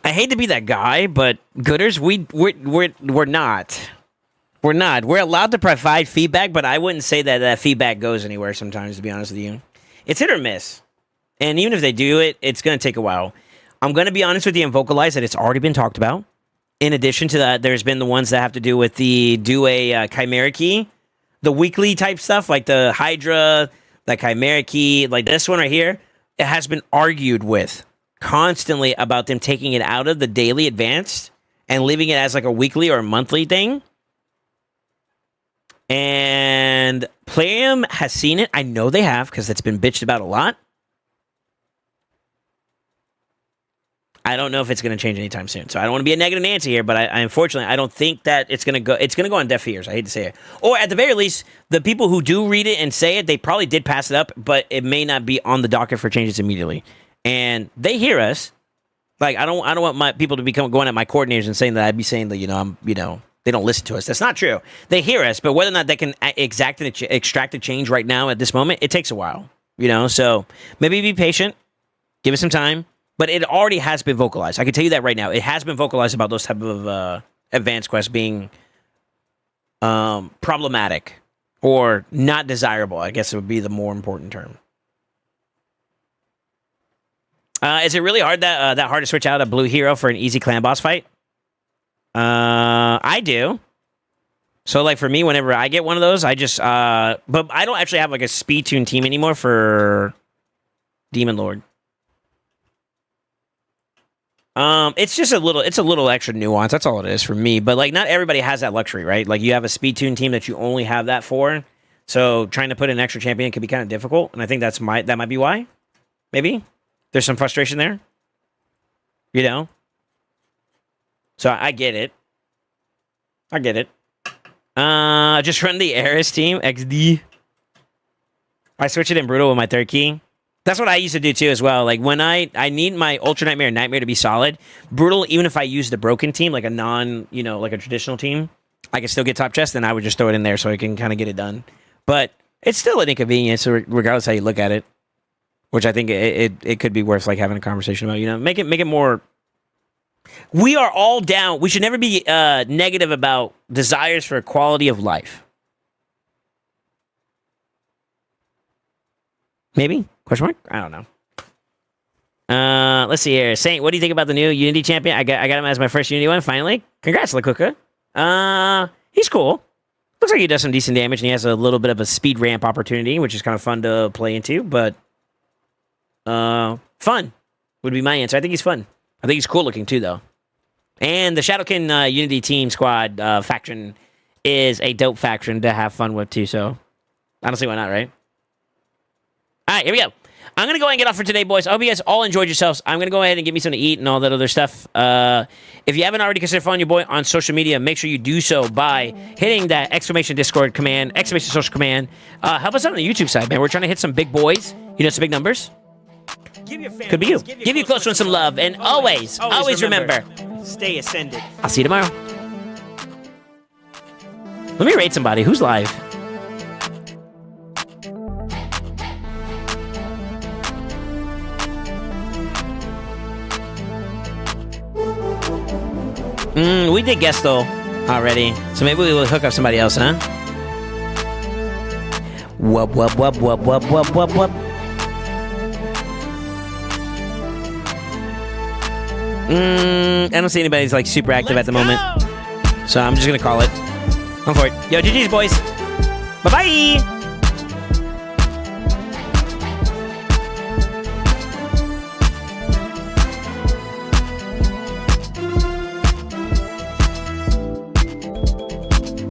I hate to be that guy, but Gooders, we're not. We're not. We're allowed to provide feedback, but I wouldn't say that feedback goes anywhere sometimes, to be honest with you. It's hit or miss. And even if they do it, it's going to take a while. I'm going to be honest with you and vocalize that it's already been talked about. In addition to that, there's been the ones that have to do with the Chimera Key, the weekly type stuff, like the Hydra, the Chimera Key, like this one right here. It has been argued with constantly about them taking it out of the daily advanced and leaving it as like a weekly or a monthly thing. And Plarium has seen it. I know they have because it's been bitched about a lot. I don't know if it's going to change anytime soon. So I don't want to be a negative Nancy here, but I unfortunately, I don't think that it's going to go. It's going to go on deaf ears. I hate to say it. Or at the very least, the people who do read it and say it, they probably did pass it up, but it may not be on the docket for changes immediately. And they hear us. Like I don't want my people to become going at my coordinators and saying that I'd be saying that they don't listen to us. That's not true. They hear us, but whether or not they can extract a change right now at this moment, it takes a while. So maybe be patient. Give it some time. But it already has been vocalized. I can tell you that right now. It has been vocalized about those type of advanced quests being problematic or not desirable. I guess it would be the more important term. Is it really hard that hard to switch out a blue hero for an easy clan boss fight? I do. So like for me, whenever I get one of those, I just but I don't actually have like a speed tune team anymore for Demon Lord. It's just a little extra nuance. That's all it is for me. But like, not everybody has that luxury, right? Like, you have a speed tune team that you only have that for. So trying to put an extra champion can be kind of difficult. And I think that might be why. Maybe there's some frustration there. So I get it. Just run the Eris team XD. I switch it in brutal with my third key. That's what I used to do too as well. Like when I need my Ultra Nightmare and Nightmare to be solid, brutal, even if I use the broken team, like a like a traditional team, I can still get top chest, then I would just throw it in there so I can kind of get it done. But it's still an inconvenience, regardless how you look at it, which I think it could be worth like having a conversation about, make it more. We are all down. We should never be negative about desires for quality of life. Maybe? Question mark? I don't know. Let's see here. Saint, what do you think about the new Unity champion? I got him as my first Unity one, finally. Congrats, Lakuka. He's cool. Looks like he does some decent damage, and he has a little bit of a speed ramp opportunity, which is kind of fun to play into, but fun would be my answer. I think he's fun. I think he's cool looking, too, though. And the Shadowkin Unity Team Squad faction is a dope faction to have fun with, too, so I don't see why not, right? All right, here we go. I'm going to go ahead and get off for today, boys. I hope you guys all enjoyed yourselves. I'm going to go ahead and get me something to eat and all that other stuff. If you haven't already considered following your boy on social media, make sure you do so by hitting that exclamation Discord command, exclamation social command. Help us out on the YouTube side, man. We're trying to hit some big boys, some big numbers. Could be you. Give your close ones some love. And always remember, stay ascended. I'll see you tomorrow. Let me rate somebody. Who's live? We did Gesto already, so maybe we will hook up somebody else, huh? Wub. I don't see anybody who's like super active at the moment, so I'm just gonna call it. I'm for it. Yo, GG's, boys. Bye-bye.